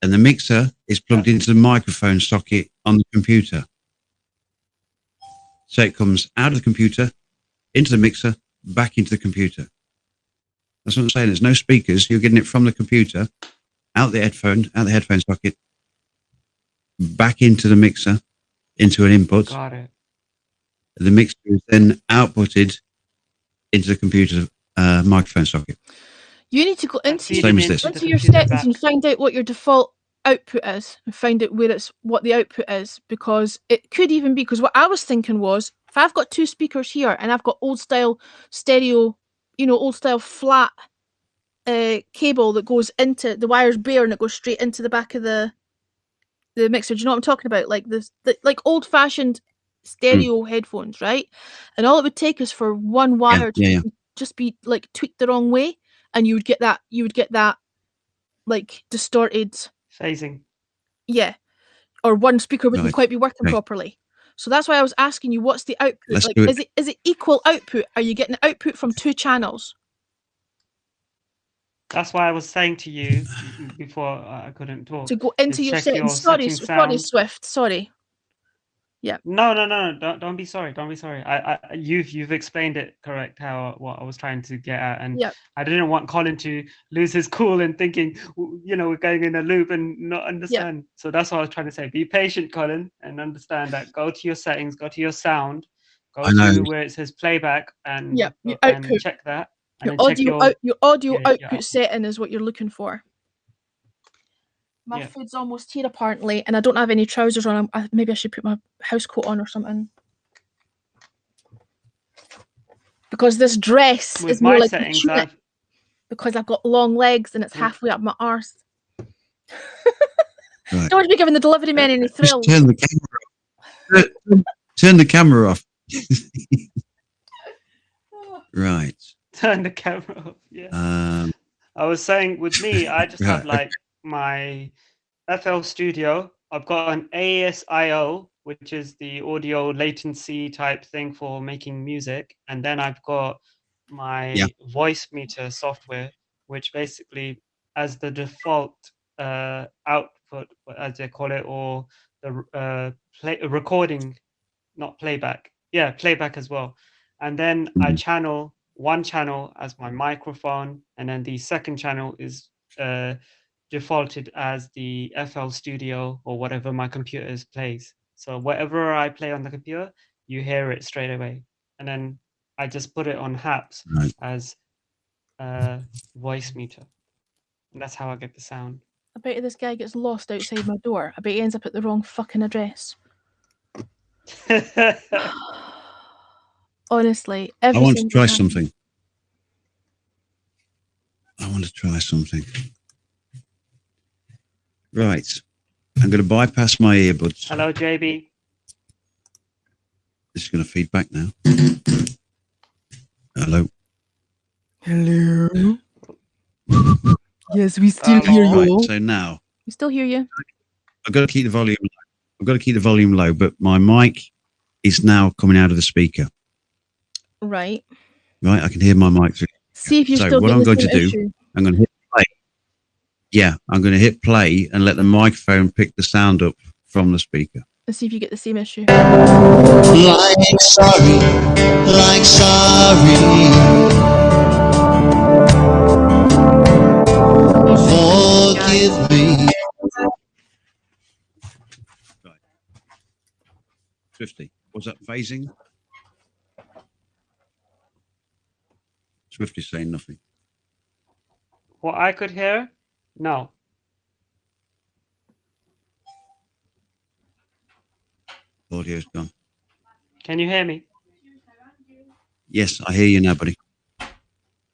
and the mixer is plugged into the microphone socket on the computer. So it comes out of the computer, into the mixer, back into the computer. That's what I'm saying. There's no speakers. You're getting it from the computer, out the headphone socket, back into the mixer, into an input. Got it. The mixer is then outputted into the computer microphone socket. You need to go into Same as this. into your settings and find out what your default output is and find out what the output is, because it could even be, because what I was thinking was, if I've got 2 speakers here and I've got old style stereo, old style flat cable that goes into the wire's bare and it goes straight into the back of the mixer. Do you know what I'm talking about? Like like old fashioned stereo headphones, right? And all it would take is for one wire to just be like tweaked the wrong way, and you would get that like distorted phasing. Yeah. Or one speaker wouldn't Right. quite be working Okay. properly. So that's why I was asking you, what's the output? Let's Like, do it. is it equal output? Are you getting output from 2 channels? That's why I was saying to you before I couldn't talk. To go into is your check settings. Sorry, setting sorry, sound. Swift. Sorry. Yeah. No. Don't be sorry. Don't be sorry. You've explained it correct what I was trying to get at, and Yep. I didn't want Colin to lose his cool and thinking, we're going in a loop and not understand. So that's what I was trying to say. Be patient, Colin, and understand that. Go to your settings. Go to your sound. Go I know. to where it says playback and Yeah, your and output. check that. And Your then check audio your audio your output output. setting is what you're looking for. My Yeah. food's almost here apparently, and I don't have any trousers on. Maybe I should put my house coat on or something. Because this dress With is more my like a settings, tunic, because I've got long legs and it's Yeah. halfway up my arse. Right. Don't want to be giving the delivery man any Just thrills. turn the camera off. Turn the camera off. Right. turn the camera off. Yeah. I was saying with me, I just have Right, like my FL Studio. I've got an ASIO, which is the audio latency type thing for making music. And then I've got my voice meter software, which basically as the default output, as they call it, or the recording, not playback. Yeah, playback as well. And then I channel one channel as my microphone, and then the second channel is defaulted as the FL Studio or whatever my computer plays. So whatever I play on the computer, you hear it straight away. And then I just put it on HAPS Right. as voice meter. And that's how I get the sound. I bet you this guy gets lost outside my door. I bet he ends up at the wrong fucking address. Honestly, I every want to single try time. something. I want to try something. Right. I'm going to bypass my earbuds. Hello, JB. This is going to feed back now. Hello. Hello. Yes, we still hear Right. you. So now We still hear you. I've got to keep the volume low. I've got to keep the volume low, but my mic is now coming out of the speaker. Right. Right. I can hear my mic through. See if you So still what get I'm the going same to do, issue. I'm going to hit play. Yeah, I'm going to hit play and let the microphone pick the sound up from the speaker. Let's see if you get the same issue. Like sorry, like sorry. Forgive me. Right. 50. Was that phasing? Swift is saying nothing. What I could hear? No. Audio's gone. Can you hear me? Yes, I hear you now, buddy.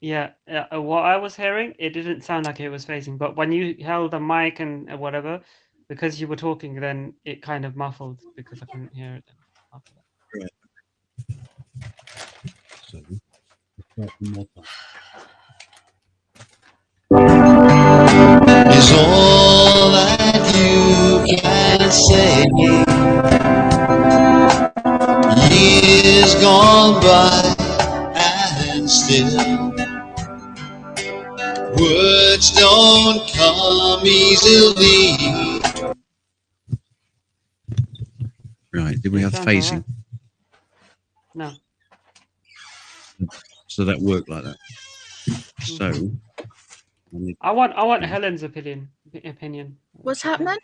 Yeah, what I was hearing, it didn't sound like it was phasing, but when you held the mic and whatever, because you were talking, then it kind of muffled because I couldn't hear it. After that. So, let's try one more time. Is all that you can say. Years gone by and still words don't come easily. Right. Did we It have sounds phasing? alright. No. So that worked like that. So I want Helen's opinion. What's happening?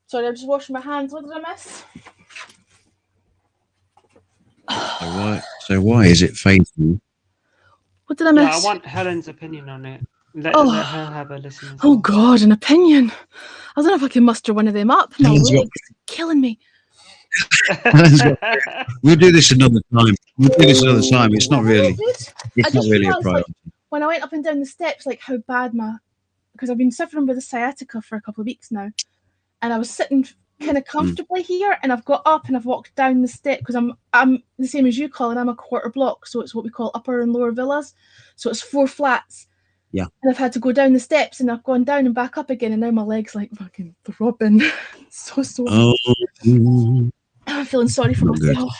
Sorry, I'm just washing my hands. What did I miss? So why is it phasing? What did I Yeah, I miss? want Helen's opinion on it. Let Oh. her have a listen. as Oh well. God, an opinion. I don't know if I can muster one of them up. My Helen's got- leg's killing me. We'll do this another time. It's not really. I It's not just really a realised, like, priority. when I went up and down the steps, like how bad because I've been suffering with a sciatica for a couple of weeks now, and I was sitting kind of comfortably here, and I've got up and I've walked down the step because I'm the same as you, Colin. I'm a quarter block, so it's what we call upper and lower villas, so it's 4 flats. Yeah. And I've had to go down the steps, and I've gone down and back up again, and now my leg's like fucking throbbing. so sore. Oh, I'm feeling sorry for Not good. myself.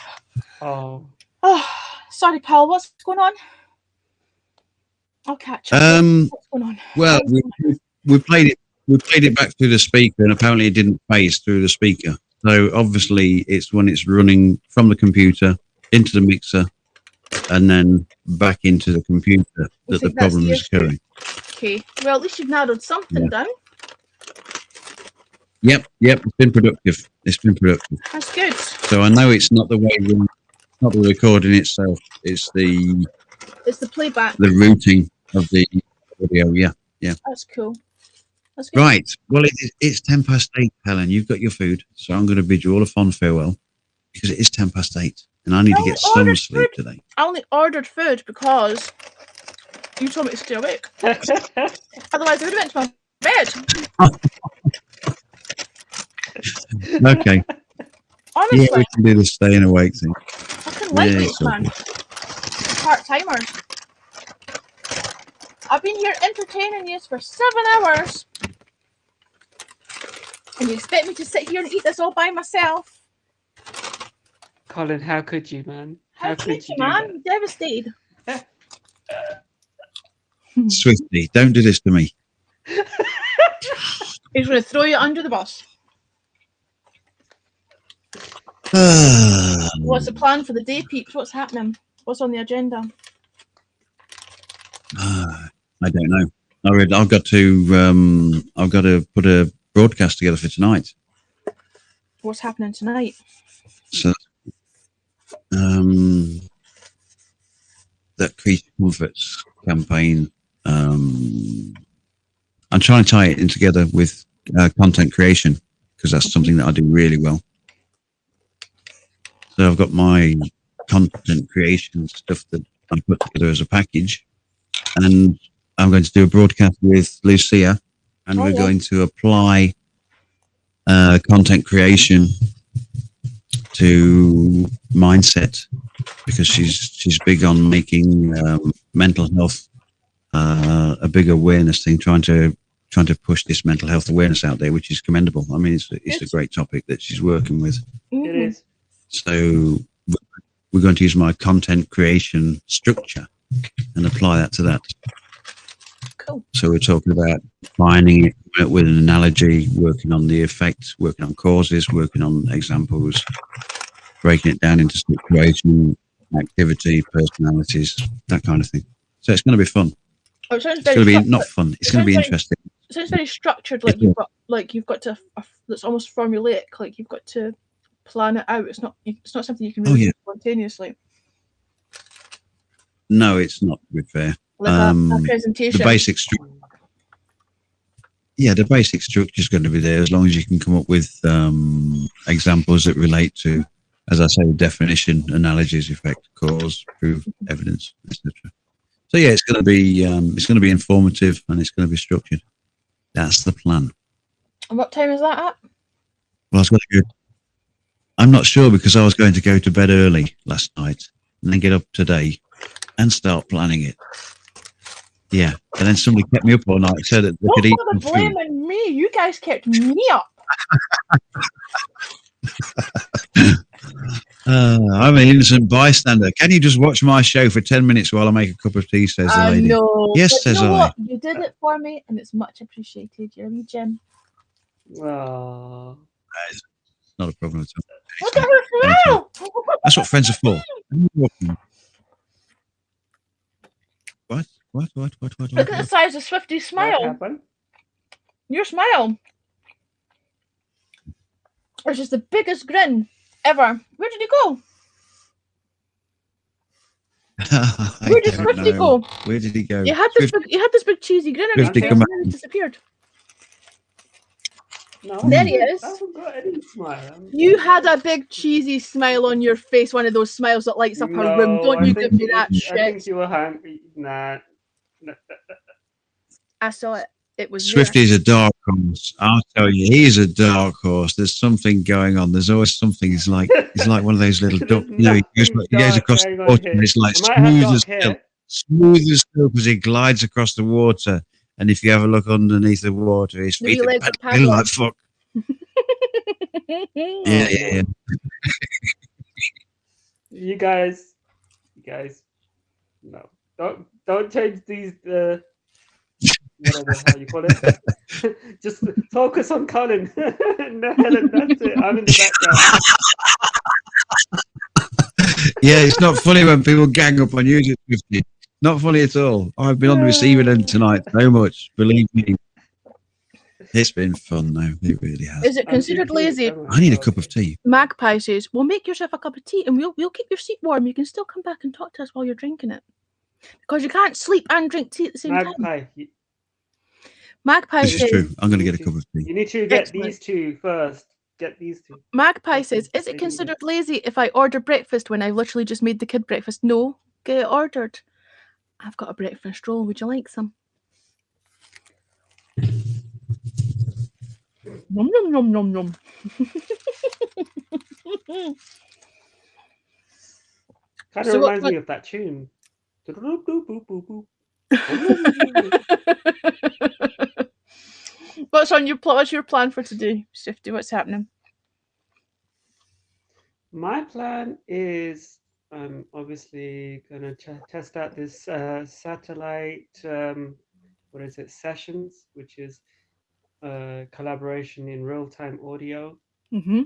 Oh. Oh, sorry, pal. What's going on? I'll catch up. What's going on? well, we played it back through the speaker, and apparently it didn't phase through the speaker. So obviously, it's when it's running from the computer into the mixer, and then back into the computer You that the think that's problem the is issue? occurring. Okay. Well, at least you've narrowed something Yeah. down. Yep, it's been productive. It's been productive. That's good. So I know it's not the way not the recording itself. It's the It's the playback. routing of the audio. Yeah. That's cool. That's good. Right. Well, it's 8:10, Helen. You've got your food, so I'm going to bid you all a fond farewell because it is 8:10, and I need to get some sleep today. I only ordered food because you told me to stay awake. Otherwise, I would have went to my bed. Okay. Honestly, Yeah, we can do the staying awake thing. fucking Yeah, lightweights, it's all man. Part-timers. I've been here entertaining you for 7 hours. And you expect me to sit here and eat this all by myself? Colin, how could you, man? How could you, do man? I'm devastated. Swifty, don't do this to me. He's going to throw you under the bus. What's the plan for the day, peeps? What's happening? What's on the agenda? I don't know. I've got to put a broadcast together for tonight. What's happening tonight? So, that Creature Comforts campaign. I'm trying to tie it in together with content creation because that's something that I do really well. So I've got my content creation stuff that I put together as a package, and I'm going to do a broadcast with Lucia, and we're going to apply content creation to mindset because she's big on making mental health a big awareness thing, trying to push this mental health awareness out there, which is commendable. I mean, it's a great topic that she's working with. It is. So we're going to use my content creation structure and apply that to that. Cool. So we're talking about defining it with an analogy, working on the effects, working on causes, working on examples, breaking it down into situation, activity, personalities, that kind of thing. So it's going to be fun. Oh, it sounds It's very going to be structured. not fun. It's going to be sounds very- interesting. It sounds very structured. Like you've got to. That's almost formulaic. Like you've got to plan it out. It's not something you can really do spontaneously. No, it's not, to be fair. Like a presentation. The basic structure. Yeah, the basic structure is going to be there as long as you can come up with examples that relate to, as I say, definition, analogies, effect, cause, proof, evidence, etc. So yeah, it's going to be informative and it's going to be structured. That's the plan. And what time is that at? Well, I was going to go. I'm not sure because I was going to go to bed early last night and then get up today and start planning it. Yeah, and then somebody kept me up all night, said that they could eat Don't some bother food. blaming me. You guys kept me up. I'm an innocent bystander. Can you just watch my show for 10 minutes while I make a cup of tea, says the I lady. know. Yes, but says you know I. what? You did it for me, and it's much appreciated. You're a wee gem. Oh. Not a problem at all. Look at her smile. That's what friends are for. What? Look at the size of Swifty's smile. Your smile. It's just the biggest grin ever. Where did he go? Where did Swifty go? Where did he go? You had this big cheesy grin on your Swifty, face, come and back. then it disappeared. No, There he is. I haven't got any smile. You had a big cheesy smile on your face, one of those smiles that lights up a room. Don't you give me that I shit. think you were hungry. Nah. I saw it. It was Swifty's a dark horse. I'll tell you, he's a dark horse. There's something going on. There's always something. He's like one of those little ducks. You know, he goes across the water and it's like smooth as silk as he glides across the water. And if you have a look underneath the water, his The wee feet are legs are paddling like paddling. fuck. Yeah. You guys, no, don't change these. Whatever how you call it. Just focus on Colin. No, Helen, that's it. I'm in the background. Yeah, it's not funny when people gang up on you, Swifty. Not funny at all. I've been on the receiving end tonight so much. Believe me. It's been fun though. It really has. Is it considered lazy? I need a cup of tea. Magpie says, "Well, make yourself a cup of tea, and we'll keep your seat warm. You can still come back and talk to us while you're drinking it, because you can't sleep and drink tea at the same time." Magpie This is says, true. I'm going to get a cup of tea. You need to get Excellent. these two first. Get these two. Magpie says, "Is it considered lazy if I order breakfast when I've literally just made the kid breakfast?" No, get it ordered. I've got a breakfast roll. Would you like some? Nom nom nom nom nom. Kind of So what- reminds me of that tune. What's your plan for today, Swifty? What's happening? My plan is obviously going to test out this satellite, sessions, which is collaboration in real-time audio. Mm-hmm.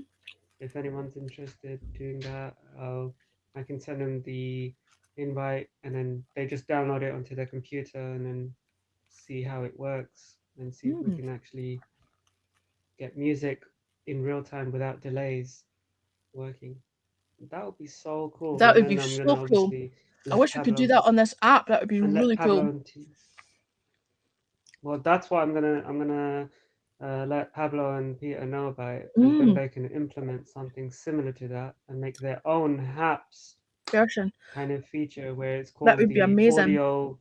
if anyone's interested doing that, I can send them the invite, and then they just download it onto their computer and then see how it works and see if we can actually get music in real time without delays working. That would be so cool. That And would be then I'm so gonna cool. obviously I let wish we could do Pablo- that on this app. That would be and let really Pablo cool. and well, that's what I'm gonna let Pablo and Peter know about it, and then they can implement something similar to that and make their own HAPS Version. kind of feature where it's That called would be the amazing. audio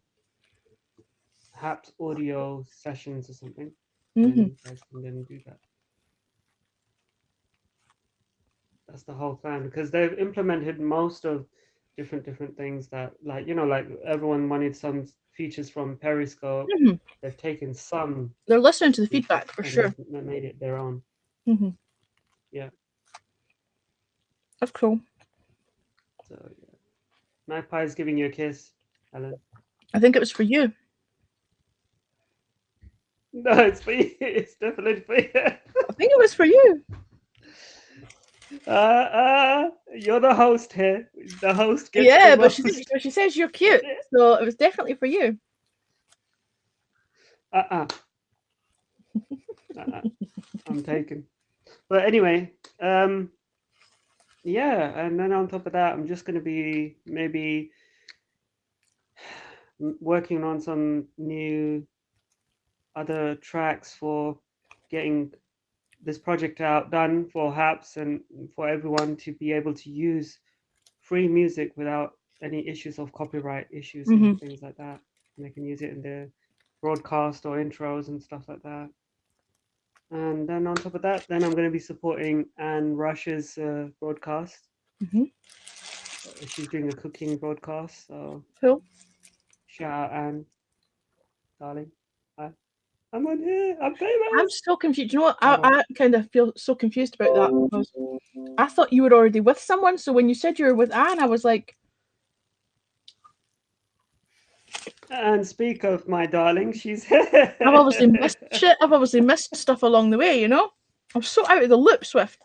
HAPS audio sessions or something. Mhm. And you guys can then do that. That's the whole plan, because they've implemented most of different things that, like, you know, like everyone wanted some features from Periscope. Mhm. They've taken some They're listening to the feedback for and sure. they've made it their own. Mhm. Yeah. That's cool. So yeah. Magpie's giving you a kiss, Alan. I think it was for you. No, it's for you. It's definitely for you. I think it was for you. You're the host here. The host gets Yeah, the but most. she says you're cute, so it was definitely for you. I'm taken. But anyway, yeah, and then on top of that, I'm just going to be maybe working on some new other tracks for getting this project out done for HAPS and for everyone to be able to use free music without any issues of copyright issues and things like that. And they can use it in their broadcast or intros and stuff like that. And then on top of that, then I'm going to be supporting Anne Rush's broadcast. She's doing a cooking broadcast. So cool. Shout out Anne, darling. Hi. I'm on here. I'm famous. I'm so confused. You know what? I kind of feel so confused about that because I thought you were already with someone. So when you said you were with Anne, I was like, And speak of my darling, she's I've obviously missed shit. I've obviously missed stuff along the way, you know? I'm so out of the loop, Swift.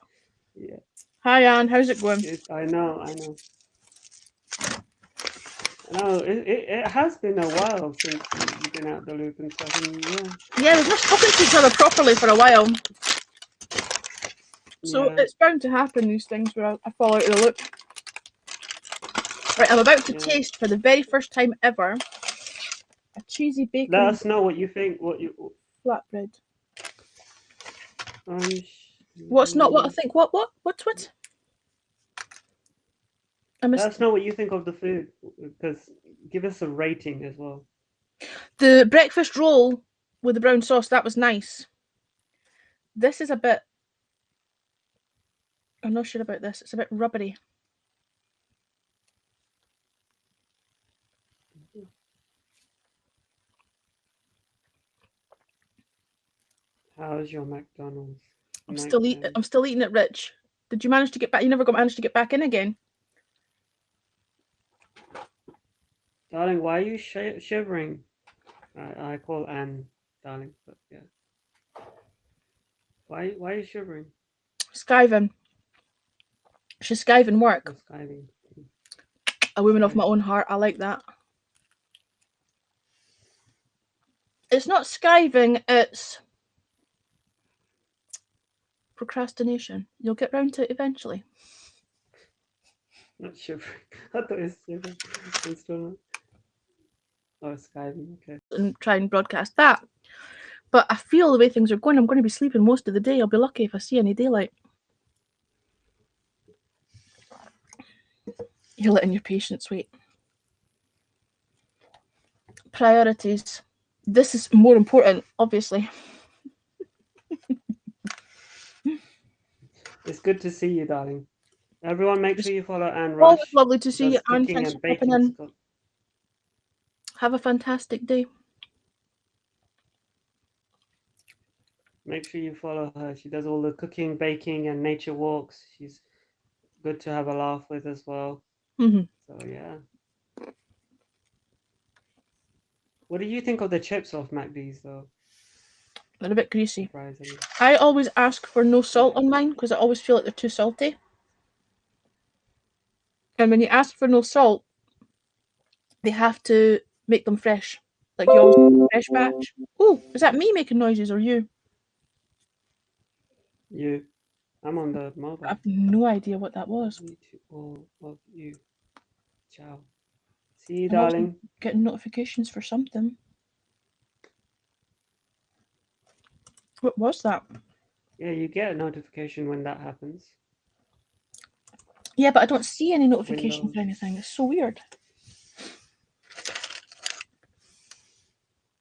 Yeah. Hi, Anne. How's it going? I know. No, it has been a while since you've been out the loop and stuff. And Yeah, we've not spoken to each other properly for a while. So Yeah. it's bound to happen, these things, where I fall out of the loop. Right, I'm about to taste for the very first time ever a cheesy bacon. Let us know what you think. What you flatbread. What's not what I think? What's what? Let us know what you think of the food, because give us a rating as well. The breakfast roll with the brown sauce, that was nice. This is a bit... I'm not sure about this. It's a bit rubbery. How's your McDonald's? I'm still eating it, Rich. Did you manage to get back? You never managed to get back in again. Darling, why are you shivering? I call Anne darling, but yeah. Why are you shivering? Skiving. She's skiving work. Skiving. A woman of my own heart. I like that. It's not skiving, it's procrastination. You'll get round to it eventually. Not shivering. I thought it was shivering. I'm still not. Oh, skiving, okay. And try and broadcast that. But I feel the way things are going, I'm going to be sleeping most of the day. I'll be lucky if I see any daylight. You're letting your patients wait. Priorities. This is more important, obviously. It's good to see you, darling. Everyone, make sure you follow Anne Rush. Always lovely to see you, Anne. Thanks for popping in. Have a fantastic day. Make sure you follow her. She does all the cooking, baking, and nature walks. She's good to have a laugh with as well. So yeah. What do you think of the chips off MacD's though? They're a bit greasy. surprisingly. I always ask for no salt on mine because I always feel like they're too salty. And when you ask for no salt, they have to make them fresh. Like you always make a fresh batch. Oh, is that me making noises or you? You. I'm on the I mobile. have no idea what that was. Me to all of you. Ciao. See you, I'm also darling. getting notifications for something. What was that? Yeah, you get a notification when that happens. Yeah, but I don't see any notification Windows. for anything. It's so weird.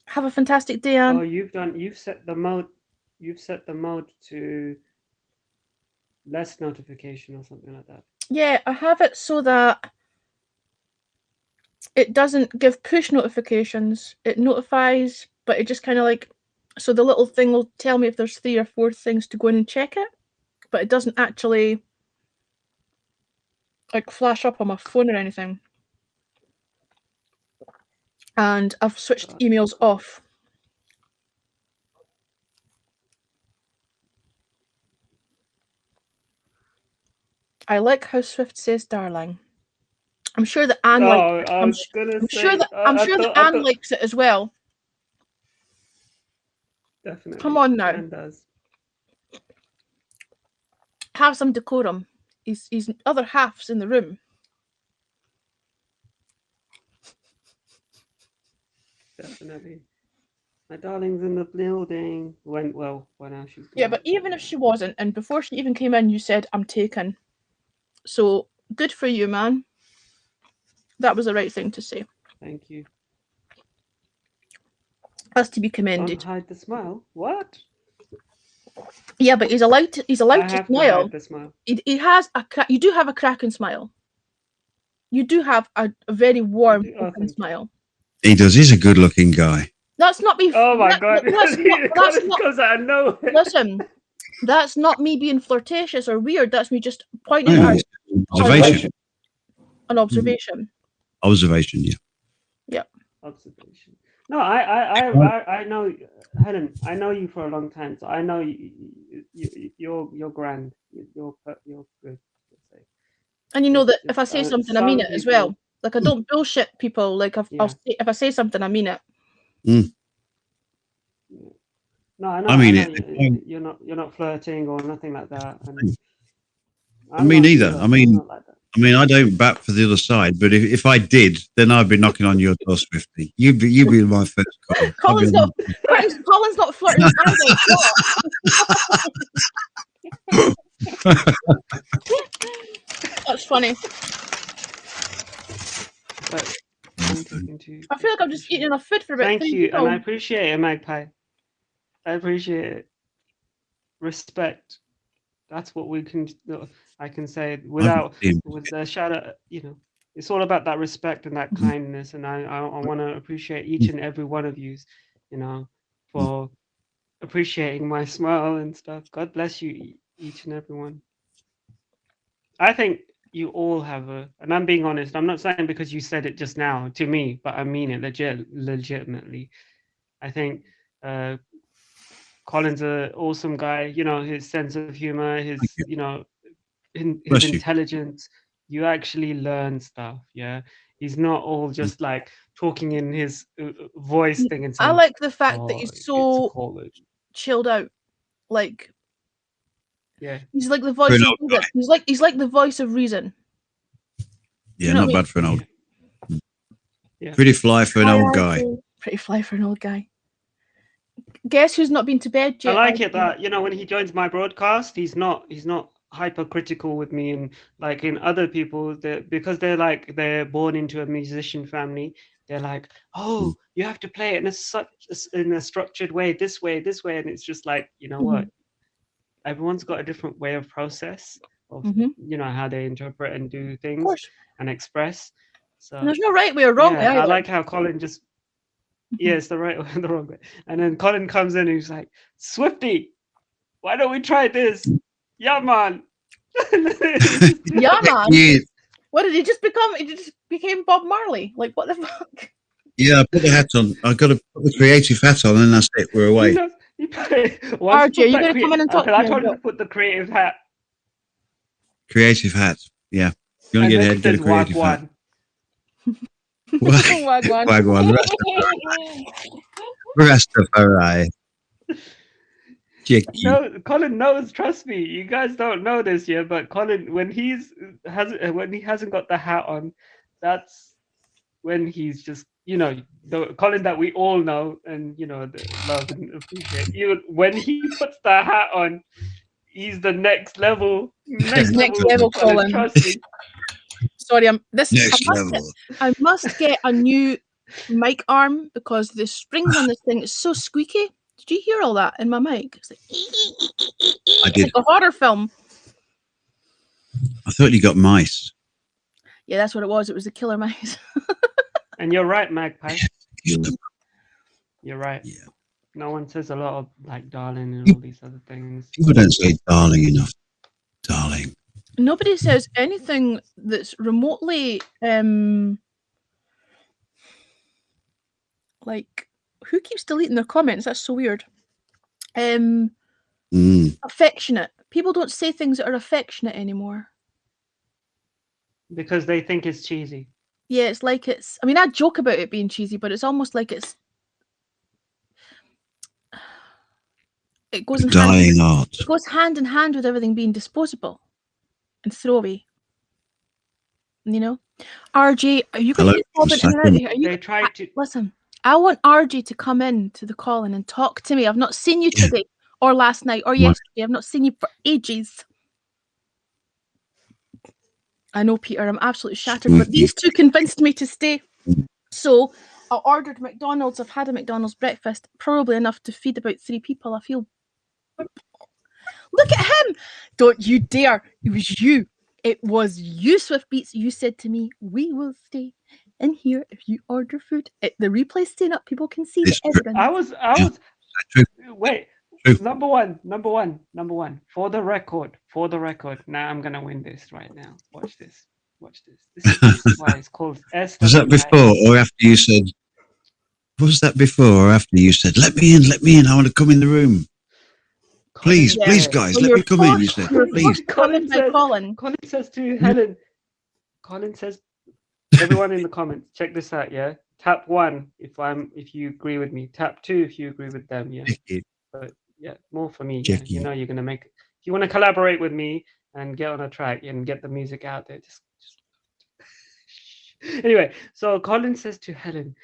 Have a fantastic day, Anne. Oh, you've set the mode to less notification or something like that. Yeah, I have it so that it doesn't give push notifications. It notifies, but it just kind of like, so the little thing will tell me if there's 3 or 4 things to go in and check it, but it doesn't actually like flash up on my phone or anything. And I've switched emails off. I like how Swift says darling. I'm sure that Anne likes it. I was gonna I'm say, sure that I Anne thought- likes it as well. Definitely. Come on now. Anne does. Have some decorum. His other half's in the room. Definitely. My darling's in the building. Well, now she's Yeah, gone. but even if she wasn't, and before she even came in, you said, I'm taken. So good for you, man. That was the right thing to say. Thank you. That's to be Don't commended. hide the smile. What? Yeah, but he's allowed to I to have to smile. hide the smile. He has you do have a cracking smile. You do have a very warm, do. Oh, open thank you. smile. He does. He's a good-looking guy. That's not me. Oh my that- god. That's Colin not, comes out of nowhere. listen, that's not me being flirtatious or weird. That's me just pointing No, out it's observation. an observation. Observation. Yeah. Observation. No, I know, Helen. I know you for a long time, so I know you're grand. You're good. Let's say. And you know that if I say It's, something, I mean some it as well. people- Like I don't bullshit people. Like if I say something, I mean it. No, I know. I mean know it. you're not flirting or nothing like that. And I mean, not neither. either. I mean, I'm not like that. I don't bat for the other side, but if I did, then I'd be knocking on your door, Swifty. You'd be my first call. Colin's not flirting either. That's funny. But I'm talking to you. I feel like I've just eaten enough food for about Thank 3 you, people. and I appreciate it, Magpie. I appreciate it. Respect. That's what we can. I can say without with the shout out. You know, it's all about that respect and that kindness, and I want to appreciate each and every one of you. You know, for appreciating my smile and stuff. God bless you, each and every one. I think you all have and I'm being honest. I'm not saying because you said it just now to me, but I mean it legitimately. I think Colin's an awesome guy. You know, his sense of humor, his his intelligence. You actually learn stuff. Yeah, he's not all just like talking in his voice thing and saying, I like the fact that "Oh, he's it's so college." chilled out. Like Yeah, he's like the voice Very of old reason. He's like the voice of reason. Yeah, You know not what I bad for an old. Yeah. Pretty fly for an old guy. Pretty fly for an old guy. Guess who's not been to bed I yet? like it that when he joins my broadcast, he's not hypercritical with me, and like in other people, because they're born into a musician family, they're like, oh, you have to play it in a structured way, this way, and it's just like, you know what? Everyone's got a different way of process of how they interpret and do things and express. So And there's no right way or wrong way. I either. like how Colin just it's the right way and the wrong way. And then Colin comes in and he's like, Swifty, why don't we try this? Yeah, man. Yeah, man. Yeah, What did he just become? He just became Bob Marley. Like what the fuck? yeah. I put the hat on. I got to put the creative hat on, and that's it. We're away. RJ, RJ, are you going to come in and talk to I me? told him about- to put the creative hat. Creative hat. Yeah. You want And to get then ahead, he get a says creative hat. Wagwan. Wagwan. Wagwan. Rastafari. Jackie. No, Colin knows. Trust me, you guys don't know this yet, but Colin, when he hasn't got the hat on, that's when he's just, you know, the Colin that we all know and love and appreciate. Even when he puts the hat on, he's the next level. Next level Colin. Trust me. Sorry, Next level. I must get a new mic arm because the springs on this thing is so squeaky. Did you hear all that in my mic? It's like, I did. like a horror film. I thought you got mice. Yeah, that's what it was. It was the killer mice. And you're right, Magpie. Killer. You're right. Yeah. No one says a lot of like darling and all these other things. People don't say darling enough. Darling. Nobody says anything that's remotely like, who keeps deleting their comments? That's so weird. Affectionate. People don't say things that are affectionate anymore. Because they think it's cheesy. Yeah, it's like it's. I mean, I joke about it being cheesy, but it's almost like it's. It goes in Dying art. It goes hand in hand with everything being disposable and throwaway. You know, RJ, are you going Hello, to get in here? Are you, They tried to listen, I want RJ to come in to the call-in and talk to me. I've not seen you today or last night or yesterday. I've not seen you for ages. I know, Peter, I'm absolutely shattered, but these two convinced me to stay. So I ordered McDonald's. I've had a McDonald's breakfast, probably enough to feed about 3 people. I feel. Look at him! Don't you dare! It was you. It was you, Swift Beats. You said to me, "We will stay in here if you order food." The replay's staying up. People can see the evidence. I was wait. Number one. For the record. Now I'm gonna win this right now. Watch this. This is why it's called S. Was that before or after you said? Was that before or after you said, "Let me in, I want to come in the room"? Please, please, guys, let me come in. You said, please. Colin says to Helen. Colin says, everyone in the comments, check this out. Yeah, tap 1 if you agree with me. Tap 2 if you agree with them. Yeah, but yeah, more for me. Yeah. You know, you're gonna make. If you want to collaborate with me and get on a track and get the music out there, just... Anyway, so Colin says to Helen,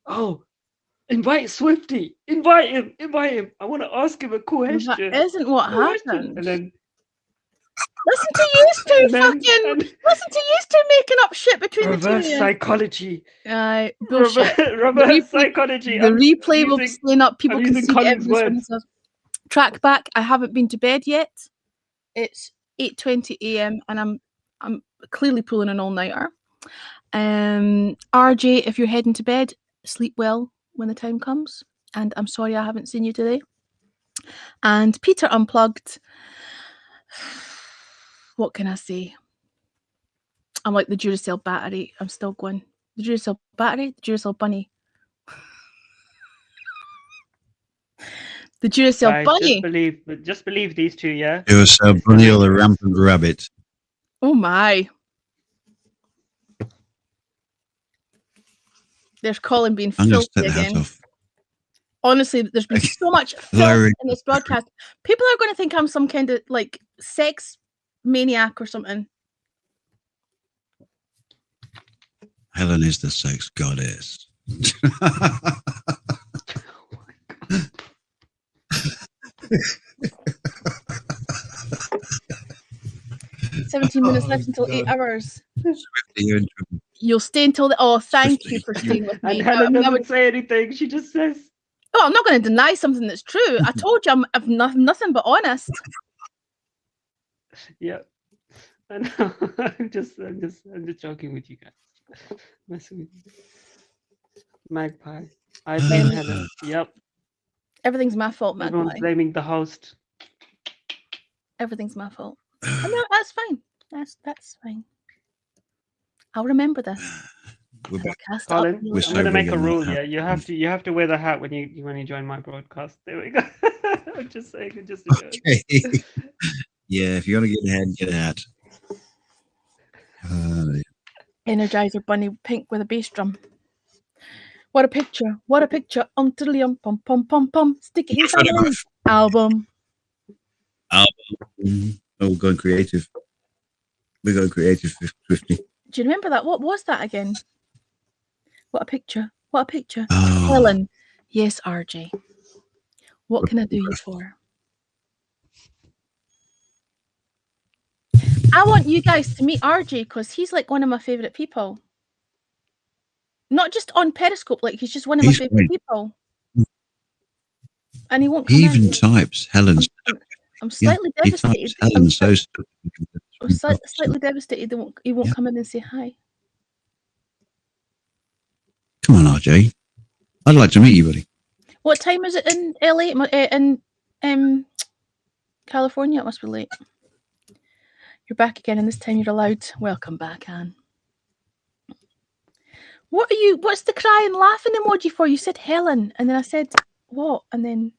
"Oh, invite Swifty. Invite him. I want to ask him a question." That isn't what happened. And then listen to you two listen to you two making up shit between the two reverse of you. psychology. Bullshit. Reverse psychology. The replay will be using- staying up. People I'm can using see the Colin's evidence for words. themselves. Track back. I haven't been to bed yet. It's 8:20 a.m. and I'm clearly pulling an all-nighter. RJ, if you're heading to bed, sleep well when the time comes. And I'm sorry I haven't seen you today. And Peter Unplugged. What can I say? I'm like the Duracell battery. I'm still going. The Duracell battery, the Duracell bunny. The Duracell Guys, bunny. just believe these two, yeah. It was so bunny or the rampant rabbit. Oh my. There's Colin being I'm going to filthy take the hat again. off. Honestly, there's been so much filth Larry. in this broadcast. People are going to think I'm some kind of like sex maniac or something. Helen is the sex goddess. 17 minutes left until 8 hours. You're in trouble. You'll stay until the. Oh, thank you for staying with me. And Helen I doesn't would- say anything. She just says, Oh, I'm not going to deny something that's true. I told you I'm nothing but honest. "Yeah." I know. I'm just joking with you guys. Messing with you. Magpie. I blame Helen. Yep. Everything's my fault, man. Everyone's blaming the host. Everything's my fault. Oh, no, that's fine. That's fine. I'll remember this. We're back. Cast up. Colin, We're I'm so gonna make big a on that rule hat. here. You have to wear the hat when you join my broadcast. There we go. I'm just saying it just to go. Okay. Yeah, if you want to get a hat, get a hat. Energizer Bunny pink with a bass drum. What a picture! What a picture! Pum pum pum pum pum. Stick it inside the album. Oh, going creative. We're going creative, 50. Do you remember that? What was that again? What a picture! What a picture! Oh. Helen. Yes, RJ. What can I do you for? I want you guys to meet RJ because he's like one of my favorite people. Not just on Periscope, like he's just one of my He's favorite great. people. And he won't come He in. even types Helen's. I'm slightly He devastated. types Helen so stuff. I'm slightly devastated he won't come in and say hi. Come on, RJ. I'd like to meet you, buddy. What time is it in LA? In California, it must be late. You're back again, and this time you're allowed. Welcome back, Anne. What's the crying laughing emoji for? You said Helen, and then I said what? And then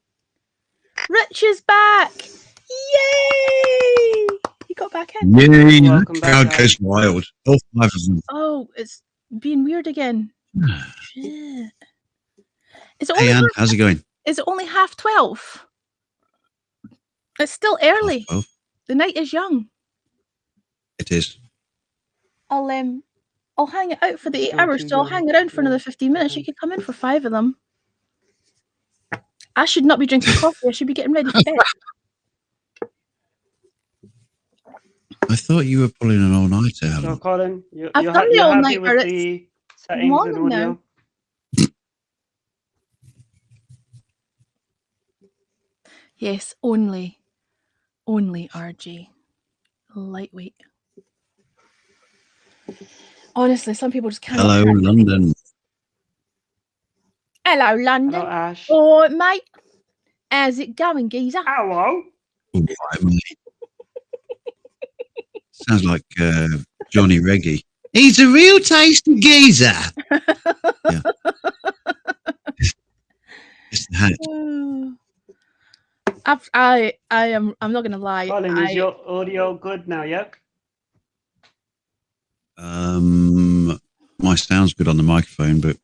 Rich is back. Yay! He got back in. Yay, the Welcome crowd back, goes wild. All 5 of them. Oh, it's being weird again. Shit. Is it Hey, only Anne, how's it going? Is it only 12:30? It's still early. Oh, The night is young. it is. I'll hang it out for the 8 Don't hours, you so I'll know? hang around for another 15 minutes. You could come in for 5 of them. I should not be drinking coffee. I should be getting ready for bed. I thought you were pulling an all-nighter, So Helen. Colin, I've done the you're happy all-nighter. with It's the settings morning and audio? now. Yes, only RG. Lightweight. Honestly, some people just can't. Hello, London. Hello, London. Hello, Ash. All right, mate. How's it going, geezer? Hello. All right, mate. Sounds like Johnny Reggie. He's a real tasty geezer. Yeah. It's the hat. I'm not gonna lie. Colin, is your audio good now? Yep. My sound's good on the microphone, but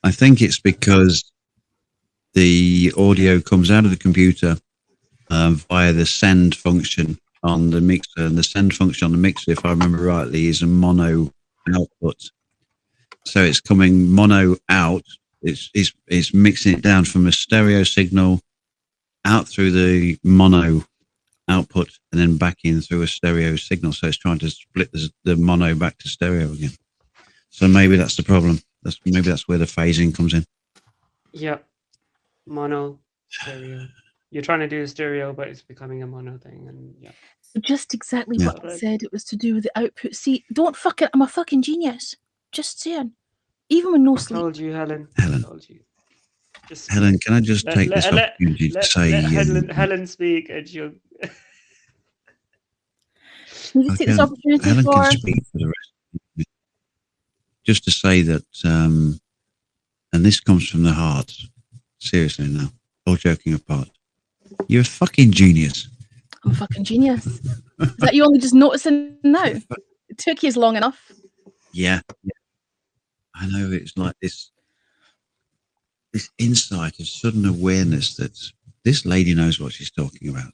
I think it's because the audio comes out of the computer via the send function on the mixer, and the send function on the mixer, if I remember rightly, is a mono output. So it's coming mono out. It's mixing it down from a stereo signal out through the mono output and then back in through a stereo signal. So it's trying to split the mono back to stereo again. So maybe that's the problem. Maybe that's where the phasing comes in. Yep. Mono, stereo. You're trying to do stereo, but it's becoming a mono thing, and yeah. Just exactly Yeah. what I said. It was to do with the output. See, don't fuck it. I'm a fucking genius. Just saying. Even with no sleep. Told you, Helen. Helen. Told you. Just Helen, can I just let- take let- this let- opportunity to let say Helen speak, and she'll. You just take this opportunity Helen for. can speak for the rest. Just to say that, and this comes from the heart, seriously now, all joking apart, you're a fucking genius. I'm a fucking genius. Is that you only just noticing now? It took you long enough. Yeah. I know, it's like this insight of sudden awareness that this lady knows what she's talking about.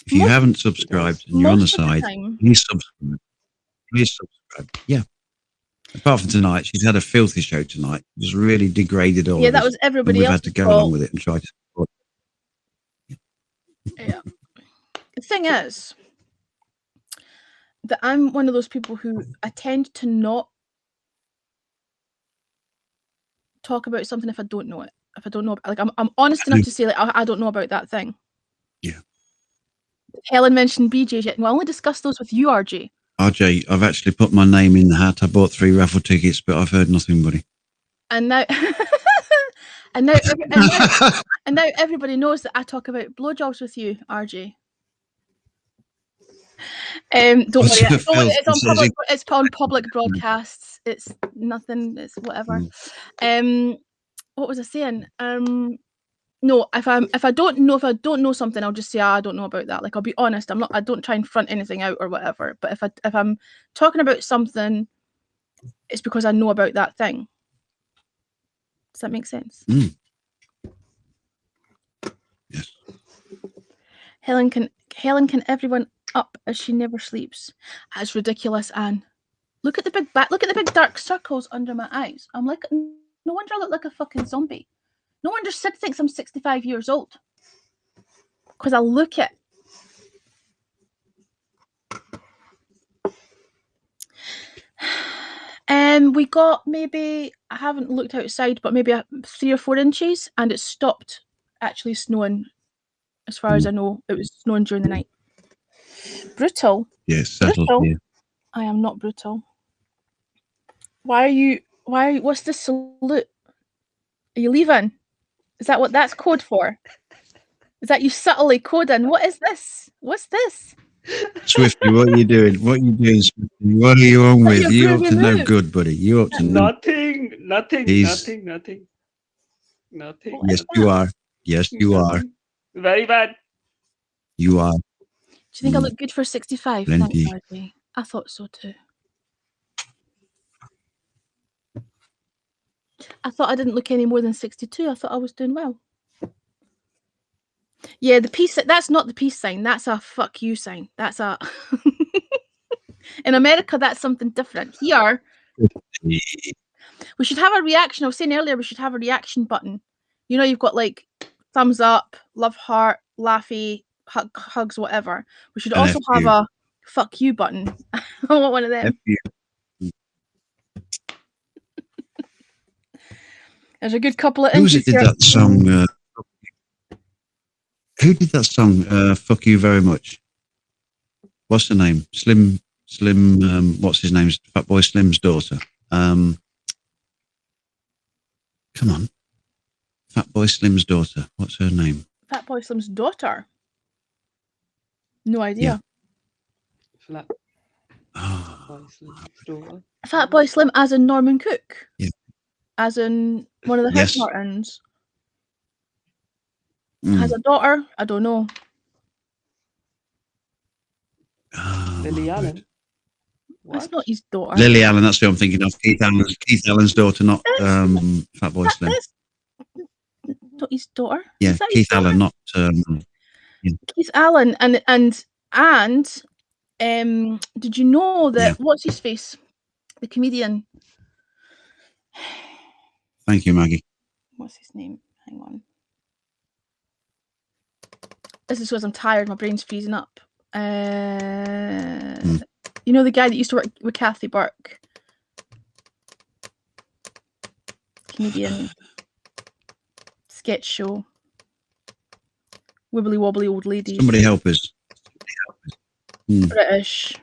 If you Most- haven't subscribed and you're on the most of the side, time. please subscribe. Please subscribe. Yeah. Apart from tonight, she's had a filthy show tonight. Just really degraded all Yeah, of that us, was and everybody we've had else's to go fault. along with it and try to support. Yeah. The thing is that I'm one of those people who I tend to not talk about something if I don't know it. If I don't know, like I'm honest enough to say like I don't know about that thing. Yeah. Helen mentioned BJ's yet. Well, I only discussed those with you, RJ. RJ, I've actually put my name in the hat. I bought 3 raffle tickets, but I've heard nothing, buddy. And now, and now everybody knows that I talk about blowjobs with you, RJ. Don't What's worry, it, Phil? it's on Says public. It's on public broadcasts. it's nothing. It's whatever. Mm. What was I saying? No, if I don't know something, I'll just say I don't know about that. Like I'll be honest. I don't try and front anything out or whatever. But if I'm talking about something, it's because I know about that thing. Does that make sense? Mm. Yes. Helen can everyone up as she never sleeps. That's ridiculous, Anne. Look at the big dark circles under my eyes. I'm like, no wonder I look like a fucking zombie. No wonder Sid thinks I'm 65 years old. Because I look it. We got maybe, I haven't looked outside, but maybe 3 or 4 inches, and it stopped actually snowing. As far as I know, it was snowing during the night. Brutal. Yes, Brutal. yeah. I am not brutal. What's the salute? Are you leaving? Is that what that's code for? Is that you subtly coding? What is this? What's this? Swifty, what are you doing? What are you doing, Swifty? What are you on with? You up to no good, buddy. You up to no. Nothing. He's- Nothing. Yes, you are. Yes, you are. Very bad. You are. Do you think I look good for 65? Plenty. Thanks, Margie. I thought so too. I thought I didn't look any more than 62. I thought I was doing well. Yeah, the peace. That's not the peace sign. That's a fuck you sign. That's a. In America, that's something different. Here, we should have a reaction. I was saying earlier, we should have a reaction button. You know, you've got like thumbs up, love heart, laughy, hugs, whatever. We should An also F have you. a fuck you button. I want one of them. F you. There's a good couple of Who was it inches did here. that song? Who did that song? Fuck you very much. What's the name? Slim. What's his name? Fatboy Slim's daughter. Come on. Fatboy Slim's daughter. What's her name? Fatboy Slim's daughter. No idea. Flat. Oh, Fatboy Slim as in Norman Cook. Yeah. As in one of the Yes. House Martins. mm. Has a daughter. I don't know. Oh, Lily my Allen. word. That's not his daughter. Lily Allen, that's who I'm thinking of. Keith Allen's daughter, not Fatboy Slim. That's not his daughter. Yeah, Is that his Keith daughter? Allen, not Keith Allen and did you know that Yeah. what's his face? The comedian. Thank you, Maggie. What's his name? Hang on. This is because I'm tired. My brain's freezing up. You know the guy that used to work with Kathy Burke? Comedian. Sketch show. Wibbly wobbly old ladies. Somebody help us. British.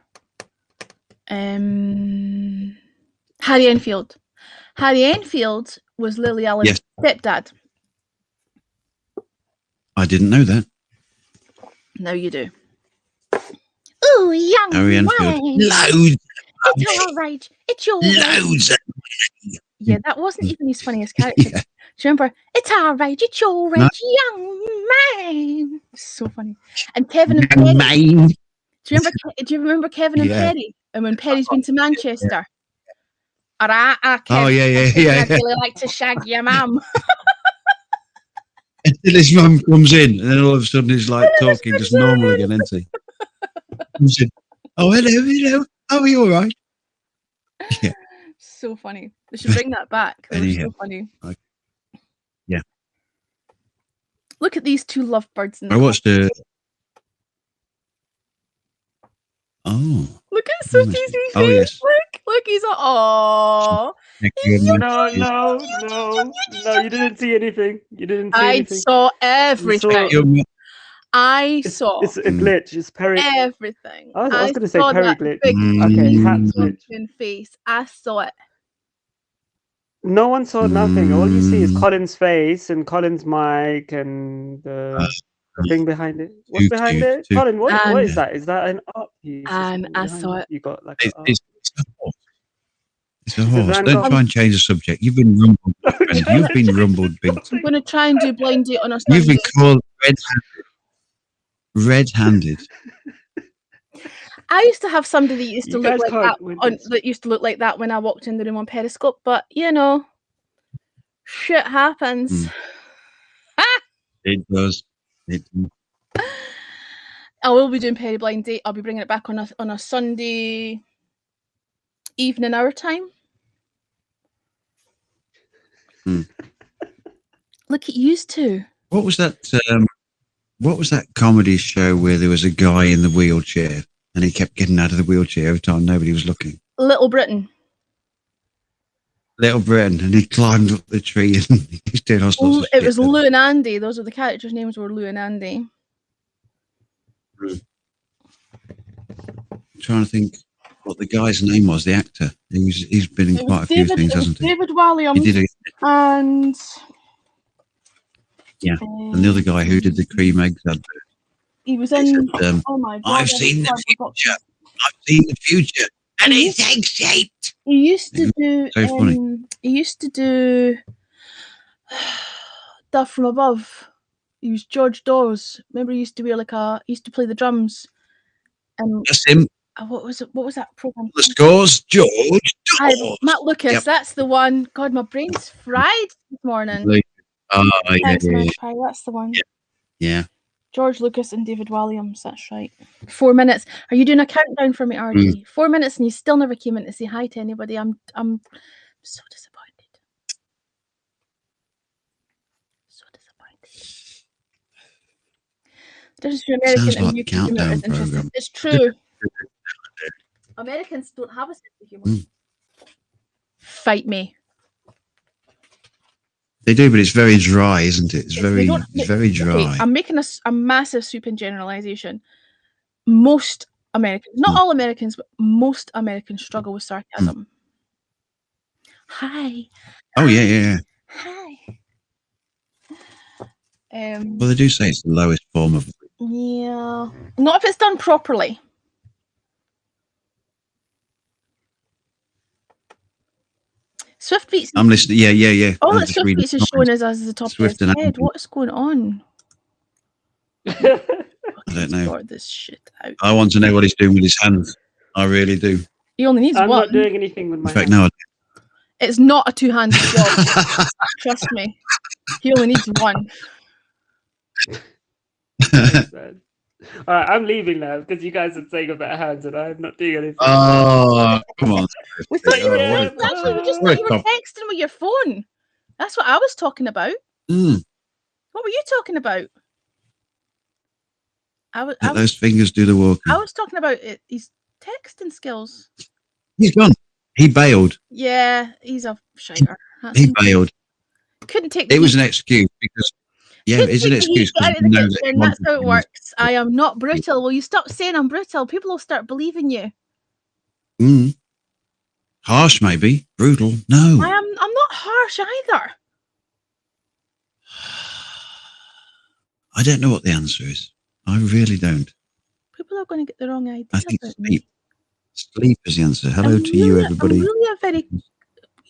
Harry Enfield. Harry Enfield was Lily Allen's Yes. stepdad. I didn't know that. Now you do. Ooh, young Harry Enfield. man. Loads. It's all right. It's your Loads. Yeah, that wasn't even his funniest character. Yeah. Do you remember? It's all right. It's all right, No. young man. So funny. And Kevin and Perry. Main. Do you remember Kevin and Yeah. Perry? And when Perry's been to Manchester. All right, Kevin, Oh, yeah. I'd really like to shag your mum. Until his mum comes in, and then all of a sudden he's like talking just normal again, isn't he? Comes in, oh, hello. Oh, are you all right? Yeah. So funny. They should bring that back. That was so Anyhow. funny. Okay. Yeah. Look at these two lovebirds. In I the watched the. Oh. Look at Sophie's Honestly. face. Oh, yes. Look, he's like, oh. Next year, No, you didn't see anything. You didn't see I anything. saw everything. Your- I saw It's a glitch. It's Perry. everything. I was gonna say saw Perry that glitch. big Okay, hat glitch. fucking face. I saw it. No one saw nothing. All you see is Mm. Colin's face and Colin's mic and the thing behind it. What's Too behind cute, it? too Colin, what And- is that? Is that an art piece? or and something I behind saw it. You got like It's, an it's, it's a horse. It's a horse. I'm Don't got- try and change the subject. You've been rumbled, friend. You've been rumbled big time. I'm going to try and do blind date on a You've Sunday. been called red-handed. I used to have somebody that used to You look guys like can't that. win On, this. that used to look like that when I walked in the room on Periscope. But you know, shit happens. It does. It I will be doing Perry Blind Date. I'll be bringing it back on a Sunday evening our time. Look at used to. What was that? What was that comedy show where there was a guy in the wheelchair and he kept getting out of the wheelchair every time nobody was looking? Little Britain. Little Britain, and he climbed up the tree and he's doing all sorts of It shit. was Lou and Andy. Those are the characters' names were Lou and Andy. I'm trying to think what the guy's name was, the actor. He's been in It quite a was few David, things, it was hasn't he? David Walliams He did it. and Yeah. And the other guy who did the cream eggs advert. he was in. said, Oh my god! I've seen the future. I've seen the future. And it's egg-shaped. He used to do. So funny. He used to do Stuff from Above. He was George Dawes. Remember, he used to wear he used to play the drums. And That's him. what was it? What was that program? The scores, George Hi, Dawes. Matt Lucas. Yep. That's the one. God, my brain's fried this morning. Oh, yeah, Thanks, yeah, Matt Pie, that's the one. yeah. George Lucas and David Walliams. That's right. 4 minutes. Are you doing a countdown for me, RG? 4 minutes, and you still never came in to say hi to anybody. I'm so disappointed. So disappointed. The difference between American Sounds and like a UK humor countdown is interesting. program. It's true. Americans don't have a sense of humor. Fight me. They do, but it's very dry, isn't it? It's They very, don't- very dry. Okay, I'm making a massive sweeping generalization. Most Americans, not all Americans, but most Americans struggle with sarcasm. Hi. Oh, yeah, yeah, yeah. Hi. Well, they do say it's the lowest form of. Yeah. Not if it's done properly. Swift Beats. I'm listening. Yeah, yeah, yeah. All I'm that just Swift reading Beats is the showing comments. us is the top Swift of his and head. Andrew. What is going on? I don't know. Sort this shit out. I want to know what he's doing with his hands. I really do. He only needs I'm one. not doing anything with In my fact, hands. no. It's not a two-handed job. Trust me. He only needs one. Thanks, man. All right, I'm leaving now because you guys are saying about hands and I'm not doing anything. Oh, come on. We thought you were, Oh, what a- that's what we just what a thought you were cop. texting with your phone. That's what I was talking about. Mm, What were you talking about? I was let those fingers do the walking. I was talking about it. His texting skills. He's gone. He bailed. Yeah, he's a shiter. That's He him. bailed. Couldn't take the It was an heat. excuse because, yeah, Couldn't it's an take the heat, excuse got because out of the he knows that kitchen. he That's how it wants works. I am not brutal. Will you stop saying I'm brutal? People will start believing you. to. Harsh, maybe. Brutal. No. I'm not harsh either. I don't know what the answer is. I really don't. People are going to get the wrong idea I think about me. sleep. Sleep is the answer. Hello I'm to you, really- everybody. I'm really a very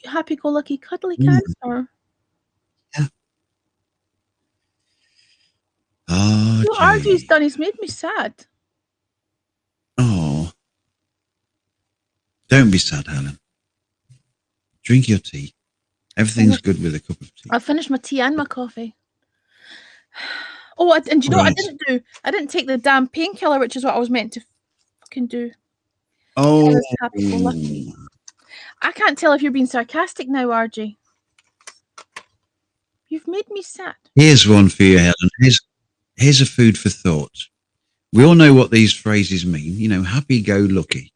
happy-go-lucky, cuddly Mm. cancer. Oh, What Archie's done has made me sad. Oh. Don't be sad, Helen. Drink your tea. Everything's good with a cup of tea. I finished my tea and my coffee. Oh, and you know what I Right. didn't do? I didn't take the damn painkiller, which is what I was meant to fucking do. Oh. was happy-go-lucky. I can't tell if you're being sarcastic now, RG. You've made me sad. Here's one for you, Helen. Here's a food for thought. We all know what these phrases mean, happy-go-lucky.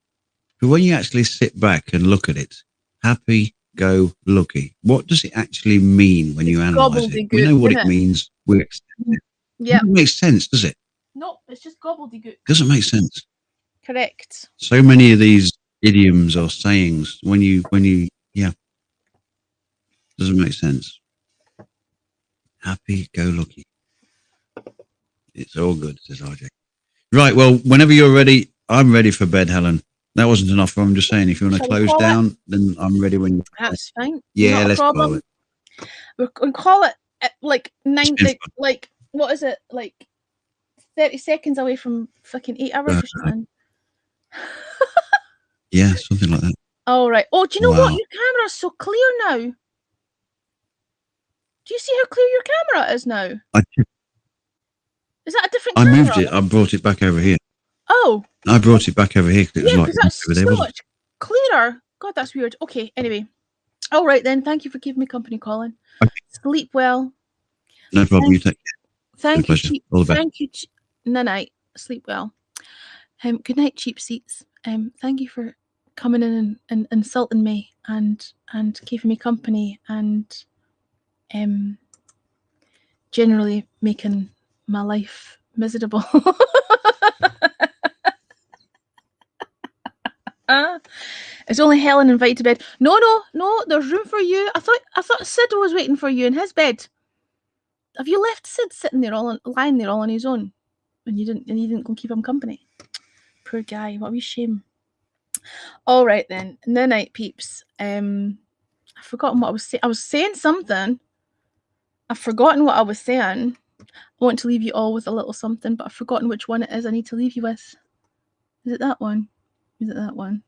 But when you actually sit back and look at it, happy-go-lucky, what does it actually mean when you analyse it? We gobbledygook, know what it isn't it? means. We accept it. Yeah. It doesn't make sense, does it? No, it's just gobbledygook. Doesn't make sense. Correct. So many of these idioms or sayings, when you, doesn't make sense. Happy-go-lucky. It's all good, says RJ. Right, well, whenever you're ready, I'm ready for bed, Helen. That wasn't an offer. I'm just saying, if you want to Shall we close call it? down, then I'm ready when you. That's fine. Yeah, Not a let's call problem. it. We'll call it at like 9, been like what is it? Like 30 seconds away from fucking 8 hours or something. Yeah, something like that. All right. Oh, do you know what? Wow. Your camera's so clear now. Do you see how clear your camera is now? Is that a different I camera? moved it. I brought it back over here. Oh. I brought it back over here because it was Yeah, like because that's over there, so wasn't much clearer. God, that's weird. Okay, anyway. All right then. Thank you for keeping me company, Colin. Okay. Sleep well. it? No problem. You take care. Thank you, pleasure. cheap. All the best. Thank you. Night. Sleep well. Good night, cheap seats. Thank you for coming in and insulting me and keeping me company and generally making my life miserable. It's only Helen invited to bed. No, there's room for you. I thought Sid was waiting for you in his bed. Have you left Sid sitting there lying there all on his own? And you didn't go keep him company. Poor guy, what a wee shame. All right then. Night peeps. I've forgotten what I was saying. I was saying something. I've forgotten what I was saying. I want to leave you all with a little something, but I've forgotten which one it is I need to leave you with. Is it that one? Is it that one?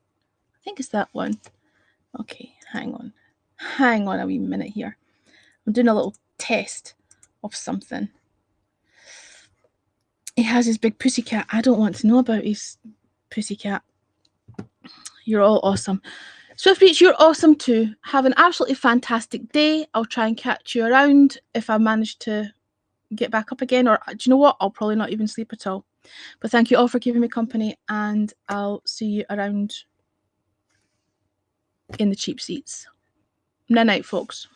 I think it's that one. Okay, hang on. Hang on a wee minute here. I'm doing a little test of something. He has his big pussycat. I don't want to know about his pussycat. You're all awesome. Swift Beach, you're awesome too. Have an absolutely fantastic day. I'll try and catch you around if I manage to get back up again. Or do you know what? I'll probably not even sleep at all. But thank you all for keeping me company, and I'll see you around in the cheap seats. Night, folks.